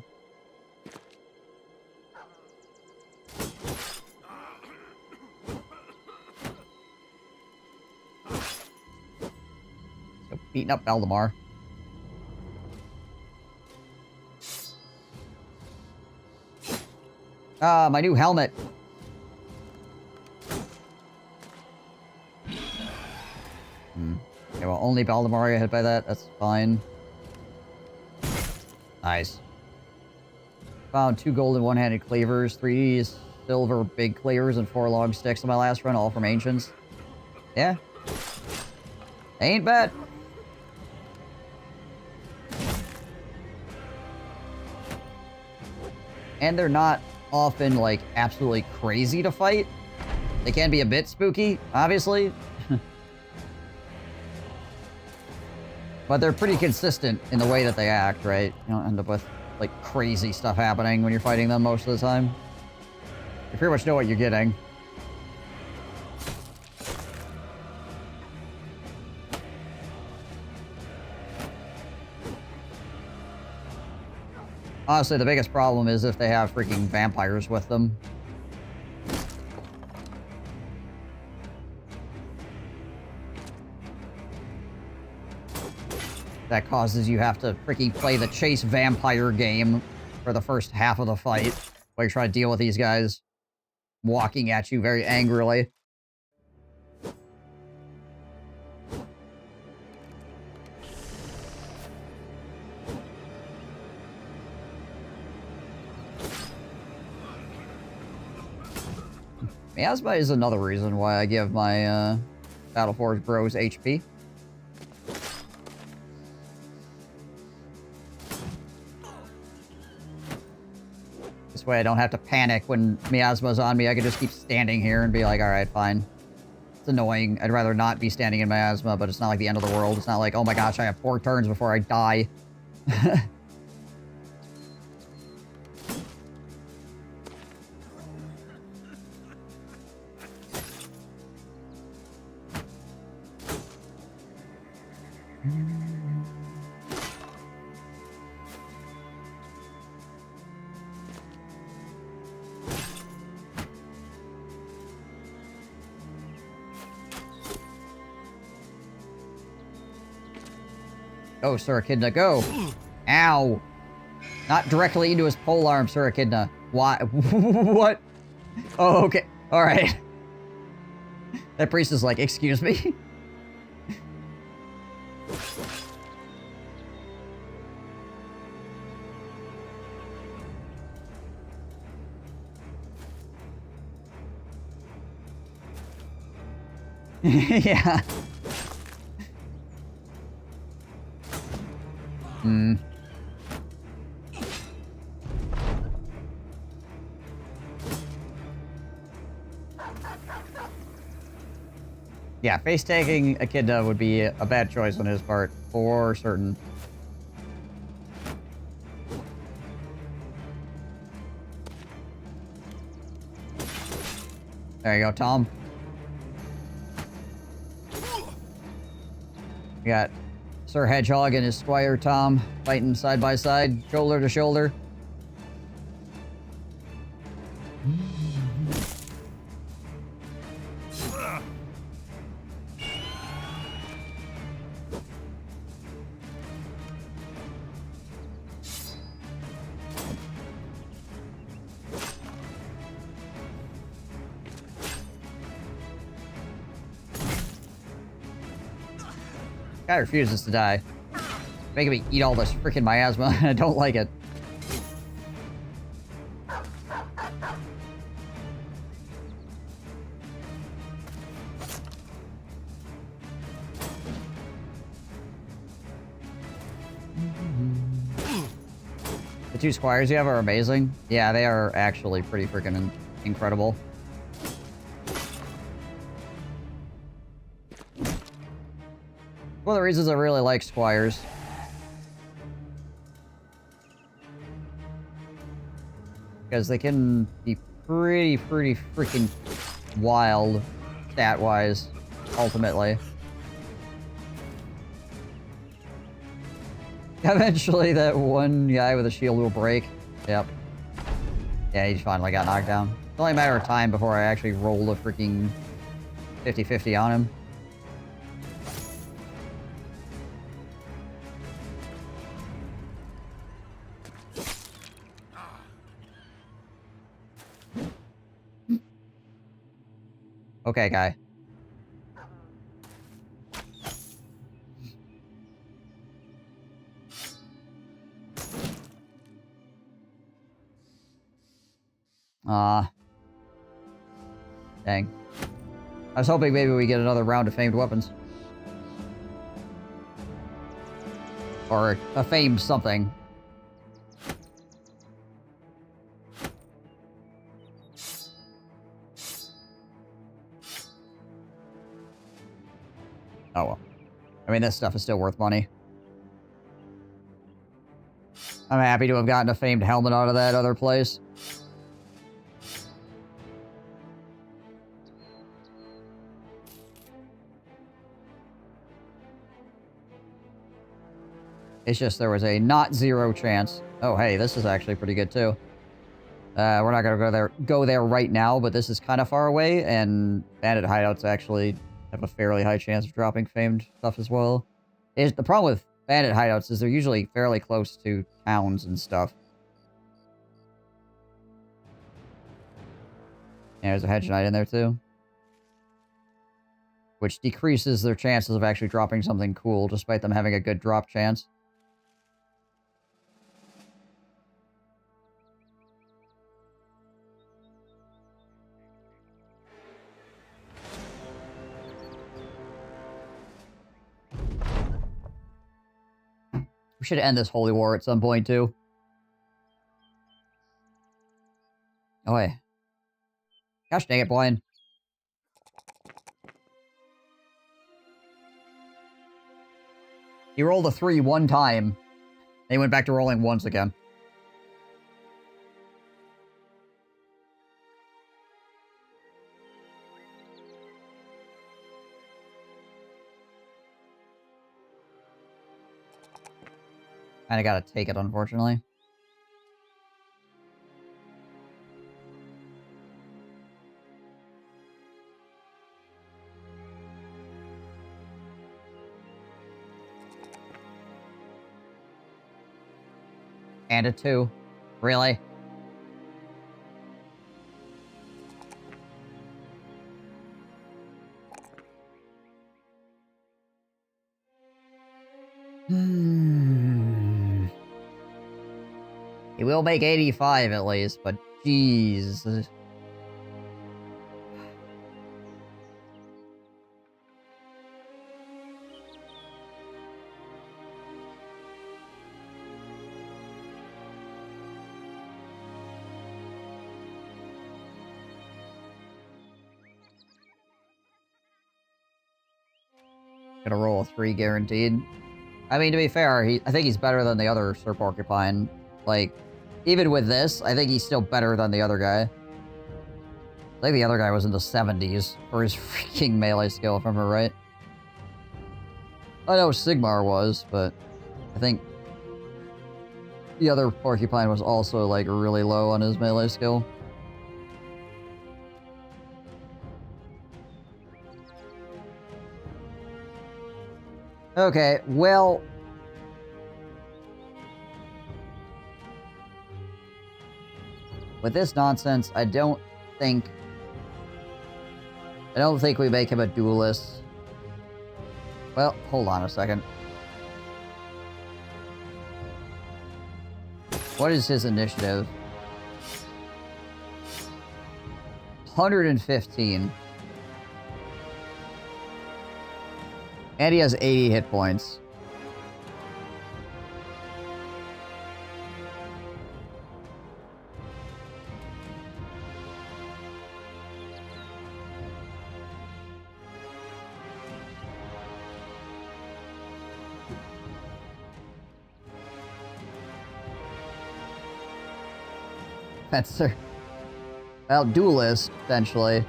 So, beating up Valdemar. Ah, my new helmet. Okay, well, only Valdemar got hit by that. That's fine. Nice. Found 2 golden one-handed cleavers, 3 silver big cleavers, and 4 long sticks on my last run, all from ancients. Yeah. Ain't bad. And they're not often, like, absolutely crazy to fight. They can be a bit spooky, obviously. But they're pretty consistent in the way that they act, right? You don't end up with, like, crazy stuff happening when you're fighting them most of the time. You pretty much know what you're getting. Honestly, the biggest problem is if they have freaking vampires with them. That causes you have to freaking play the chase vampire game for the first half of the fight, while you're trying to deal with these guys walking at you very angrily. Miasma is another reason why I give my Battleforge bros HP. This way I don't have to panic when Miasma's on me. I can just keep standing here and be like, alright, fine. It's annoying. I'd rather not be standing in Miasma, but it's not like the end of the world. It's not like, oh my gosh, I have 4 turns before I die. Go, Sir Echidna, go! Ow! Not directly into his polearm, Sir Echidna. Why? What? Oh, okay. Alright. That priest is like, excuse me? Yeah. Hmm. Yeah, face tagging Echidna would be a bad choice on his part, for certain. There you go, Tom. We got Sir Hedgehog and his Squire Tom fighting side by side, shoulder to shoulder. Guy refuses to die. Making me eat all this freaking miasma. I don't like it. The two squires you have are amazing. Yeah, they are actually pretty freaking incredible. One of the reasons I really like squires. Because they can be pretty freaking wild, stat-wise, ultimately. Eventually, that one guy with a shield will break. Yep. Yeah, he finally got knocked down. It's only a matter of time before I actually roll a freaking 50-50 on him. Okay, guy. Dang. I was hoping maybe we get another round of famed weapons. Or a famed something. Oh well. I mean, this stuff is still worth money. I'm happy to have gotten a famed helmet out of that other place. It's just there was a not zero chance. Oh, hey, this is actually pretty good too. We're not gonna go there right now, but this is kind of far away, and bandit hideouts actually have a fairly high chance of dropping famed stuff as well. The problem with bandit hideouts is they're usually fairly close to towns and stuff. Yeah, there's a hedge knight in there too. Which decreases their chances of actually dropping something cool, despite them having a good drop chance. We should end this holy war at some point, too. Oh, wait. Gosh dang it, Brian. He rolled a 3 one time. And he went back to rolling once again. Kinda gotta take it, unfortunately. And a 2. Really? He will make 85 at least, but jeez. Gonna roll a 3 guaranteed. I mean, to be fair, I think he's better than the other Sir Porcupine. Like, even with this, I think he's still better than the other guy. I think the other guy was in the 70s for his freaking melee skill, if I'm right. I know Sigmar was, but I think the other Porcupine was also, like, really low on his melee skill. Okay, well... with this nonsense, I don't think we make him a duelist. Well, hold on a second. What is his initiative? 115. And he has 80 hit points. Fencer. Well, duelist, essentially.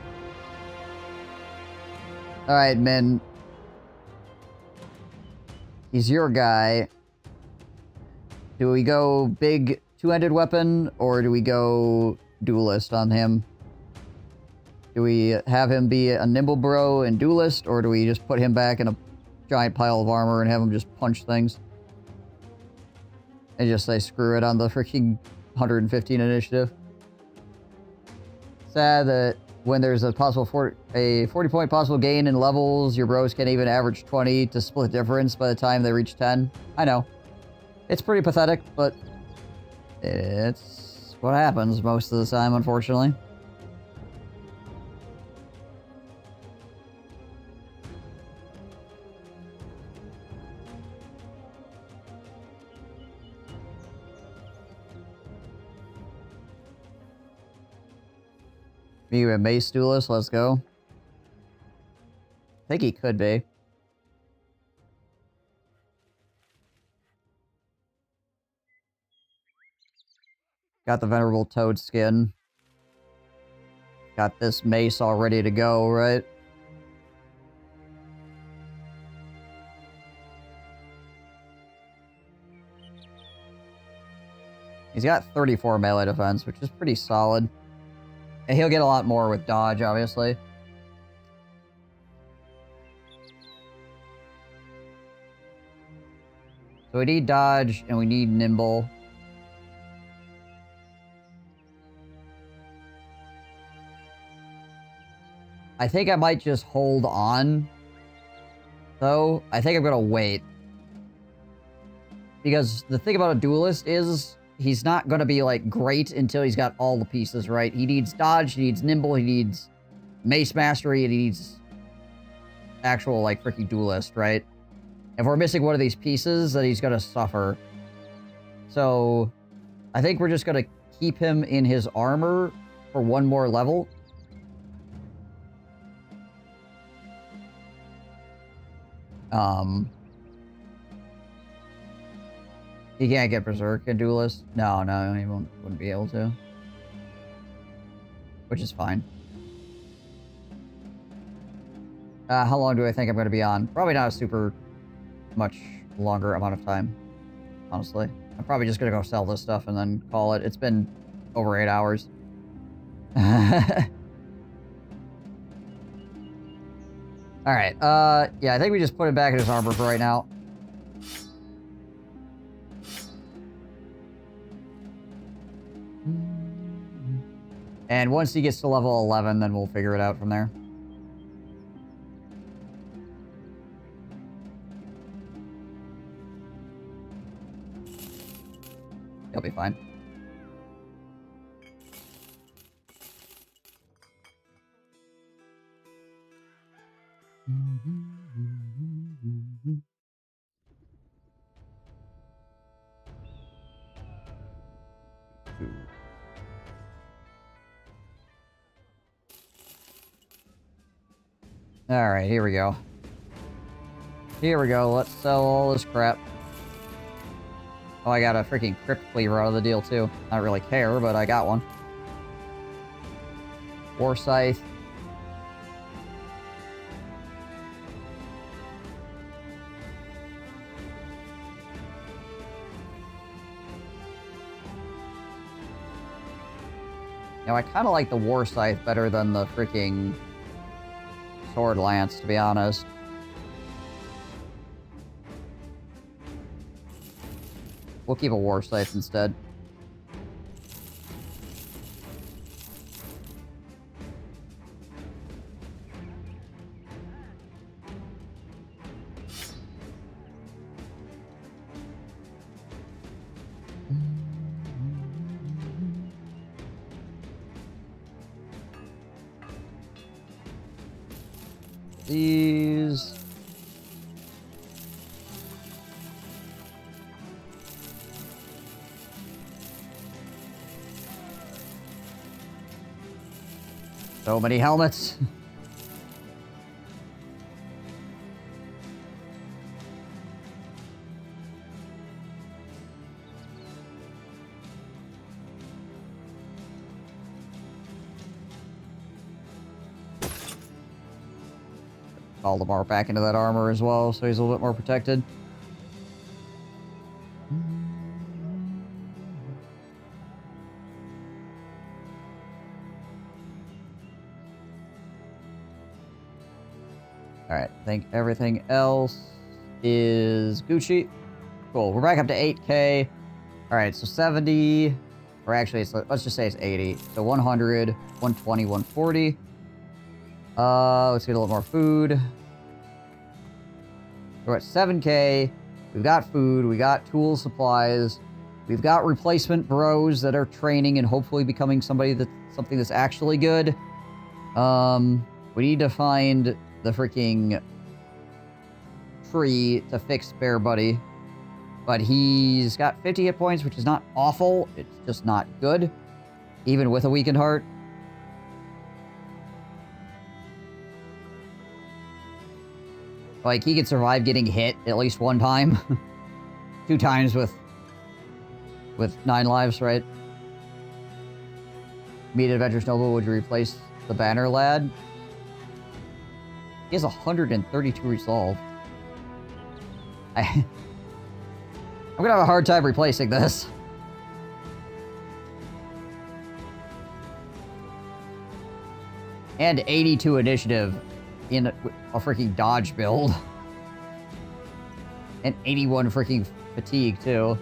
Alright, Min. He's your guy. Do we go big two-handed weapon, or do we go duelist on him? Do we have him be a nimble bro and duelist, or do we just put him back in a giant pile of armor and have him just punch things? And just say screw it on the freaking 115 initiative. Sad that when there's a possible 40-point possible gain in levels, your bros can't even average 20 to split the difference by the time they reach 10. I know. It's pretty pathetic, but it's what happens most of the time, unfortunately. Maybe a mace duelist, let's go. I think he could be. Got the Venerable Toad skin. Got this mace all ready to go, right? He's got 34 melee defense, which is pretty solid. And he'll get a lot more with dodge, obviously. So we need dodge, and we need nimble. I think I might just hold on. Though, I think I'm gonna wait. Because the thing about a duelist is... he's not going to be, like, great until he's got all the pieces, right? He needs dodge, he needs nimble, he needs mace mastery, and he needs actual, like, freaking duelist, right? If we're missing one of these pieces, then he's going to suffer. So, I think we're just going to keep him in his armor for one more level. He can't get Berserk and Duelist? No, he wouldn't be able to. Which is fine. How long do I think I'm going to be on? Probably not a super much longer amount of time, honestly. I'm probably just going to go sell this stuff and then call it. It's been over 8 hours. Alright, yeah, I think we just put it back in his armor for right now. And once he gets to level 11, then we'll figure it out from there. He'll be fine. Alright, here we go. Here we go. Let's sell all this crap. Oh, I got a freaking crypt cleaver out of the deal, too. I don't really care, but I got one. War scythe. You know, I kind of like the war scythe better than the freaking sword lance, to be honest. We'll keep a war scythe instead. These... So many helmets. Valdemar back into that armor as well, so he's a little bit more protected. Alright, I think everything else is Gucci. Cool, we're back up to 8K. Alright, so 70, or actually, let's just say it's 80. So 100, 120, 140. Let's get a little more food. We're at 7K. We've got food. We got tools, supplies. We've got replacement bros that are training and hopefully becoming something that's actually good. We need to find the freaking tree to fix Bear Buddy. But he's got 50 hit points, which is not awful. It's just not good. Even with a weakened heart. Like, he could survive getting hit at least one time. 2 times with 9 lives, right? Meet Adventures Noble, would you replace the Banner Lad? He has 132 resolve. I'm gonna have a hard time replacing this. And 82 initiative in a freaking dodge build. And 81 freaking fatigue, too.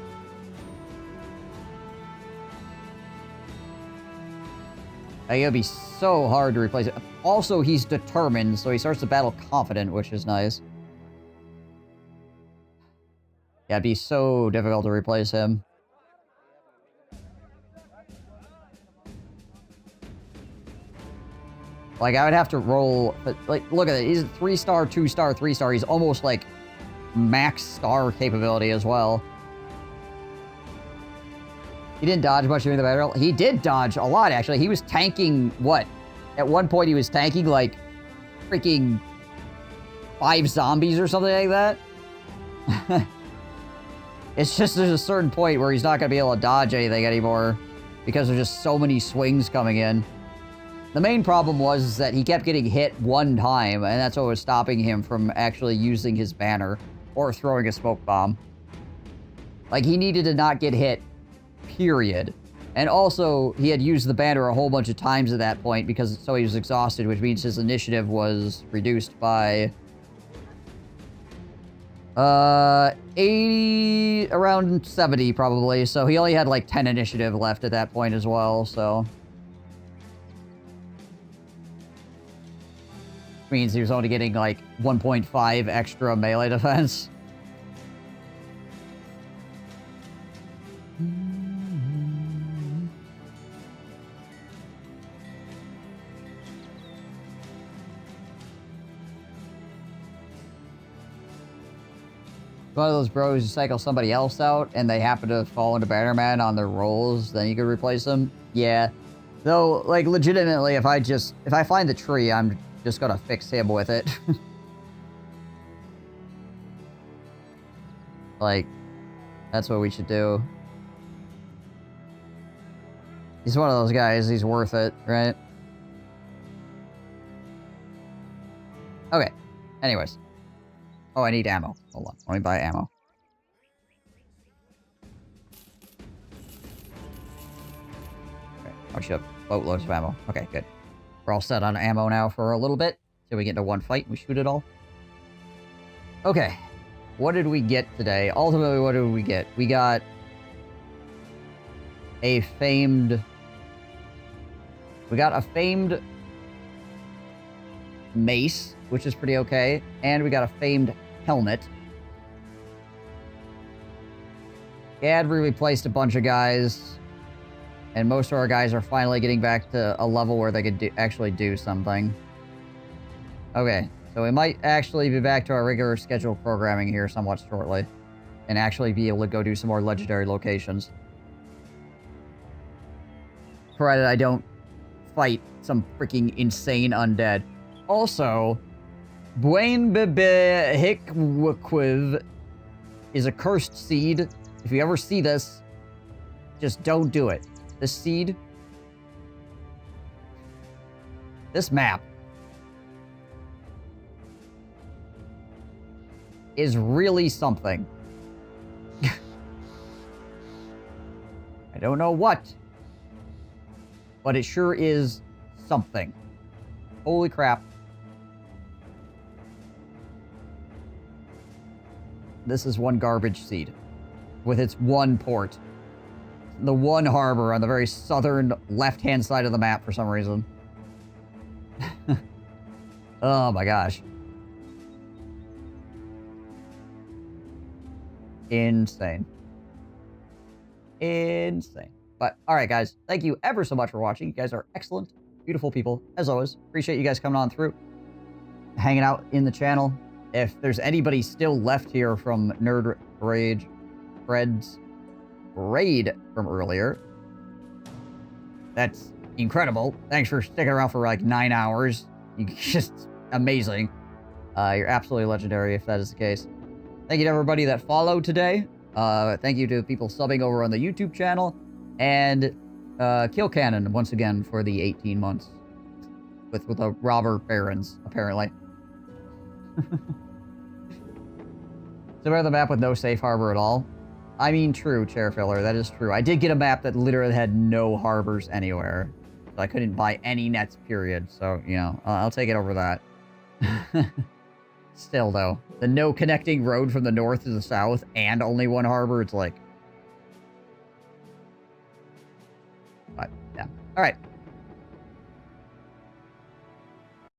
Like, it'll be so hard to replace it. Also, he's determined, so he starts the battle confident, which is nice. Yeah, it'd be so difficult to replace him. Like, I would have to roll... Like, look at it. He's 3-star, 2-star, 3-star. He's almost, like, max star capability as well. He didn't dodge much during the battle. He did dodge a lot, actually. He was tanking, what? At one point, he was tanking, like, freaking 5 zombies or something like that. It's just there's a certain point where he's not going to be able to dodge anything anymore because there's just so many swings coming in. The main problem was that he kept getting hit one time, and that's what was stopping him from actually using his banner or throwing a smoke bomb. Like, he needed to not get hit, period. And also, he had used the banner a whole bunch of times at that point because so he was exhausted, which means his initiative was reduced by 80, around 70 probably. So he only had like 10 initiative left at that point as well, so... means he was only getting like 1.5 extra melee defense. One of those bros, you cycle somebody else out and they happen to fall into Bannerman on their rolls, then you could replace them. Yeah. Though, like, legitimately, if I find the tree, I'm just gonna fix him with it. Like, that's what we should do. He's one of those guys, he's worth it, right? Okay. Anyways. Oh, I need ammo. Hold on. Let me buy ammo. Okay. Oh, shit. Boatloads of ammo. Okay, good. We're all set on ammo now for a little bit. So we get into one fight and we shoot it all. Okay. What did we get today? Ultimately, what did we get? We got a famed... We got a famed mace, which is pretty okay. And we got a famed helmet. And we replaced a bunch of guys. And most of our guys are finally getting back to a level where they could actually do something. Okay, so we might actually be back to our regular scheduled programming here somewhat shortly. And actually be able to go do some more legendary locations. Provided I don't fight some freaking insane undead. Also, Bwain Bebe Hickwiv is a cursed seed. If you ever see this, just don't do it. This seed, this map, is really something. I don't know what, but it sure is something. Holy crap. This is one garbage seed with its one port. The one harbor on the very southern left-hand side of the map for some reason. Oh my gosh. Insane. Insane. But, alright guys, thank you ever so much for watching. You guys are excellent, beautiful people, as always. Appreciate you guys coming on through, hanging out in the channel. If there's anybody still left here from Nerd Rage, Fred's raid from earlier, that's incredible. Thanks for sticking around for like 9 hours. You just amazing. You're absolutely legendary if that is the case. Thank you to everybody that followed today. Thank you to people subbing over on the YouTube channel. And Kill Cannon, once again, for the 18 months. With the robber barons, apparently. So we're on the map with no safe harbor at all. I mean, true, Chair Filler, that is true. I did get a map that literally had no harbors anywhere. So I couldn't buy any nets, period. So, you know, I'll take it over that. Still, though, the no connecting road from the north to the south and only one harbor, it's like... But, yeah. Alright.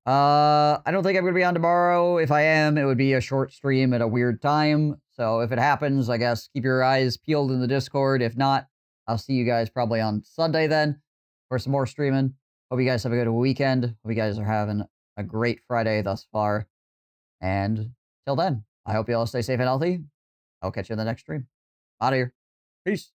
I don't think I'm going to be on tomorrow. If I am, it would be a short stream at a weird time. So if it happens, I guess keep your eyes peeled in the Discord. If not, I'll see you guys probably on Sunday then for some more streaming. Hope you guys have a good weekend. Hope you guys are having a great Friday thus far. And till then, I hope you all stay safe and healthy. I'll catch you in the next stream. Out of here. Peace.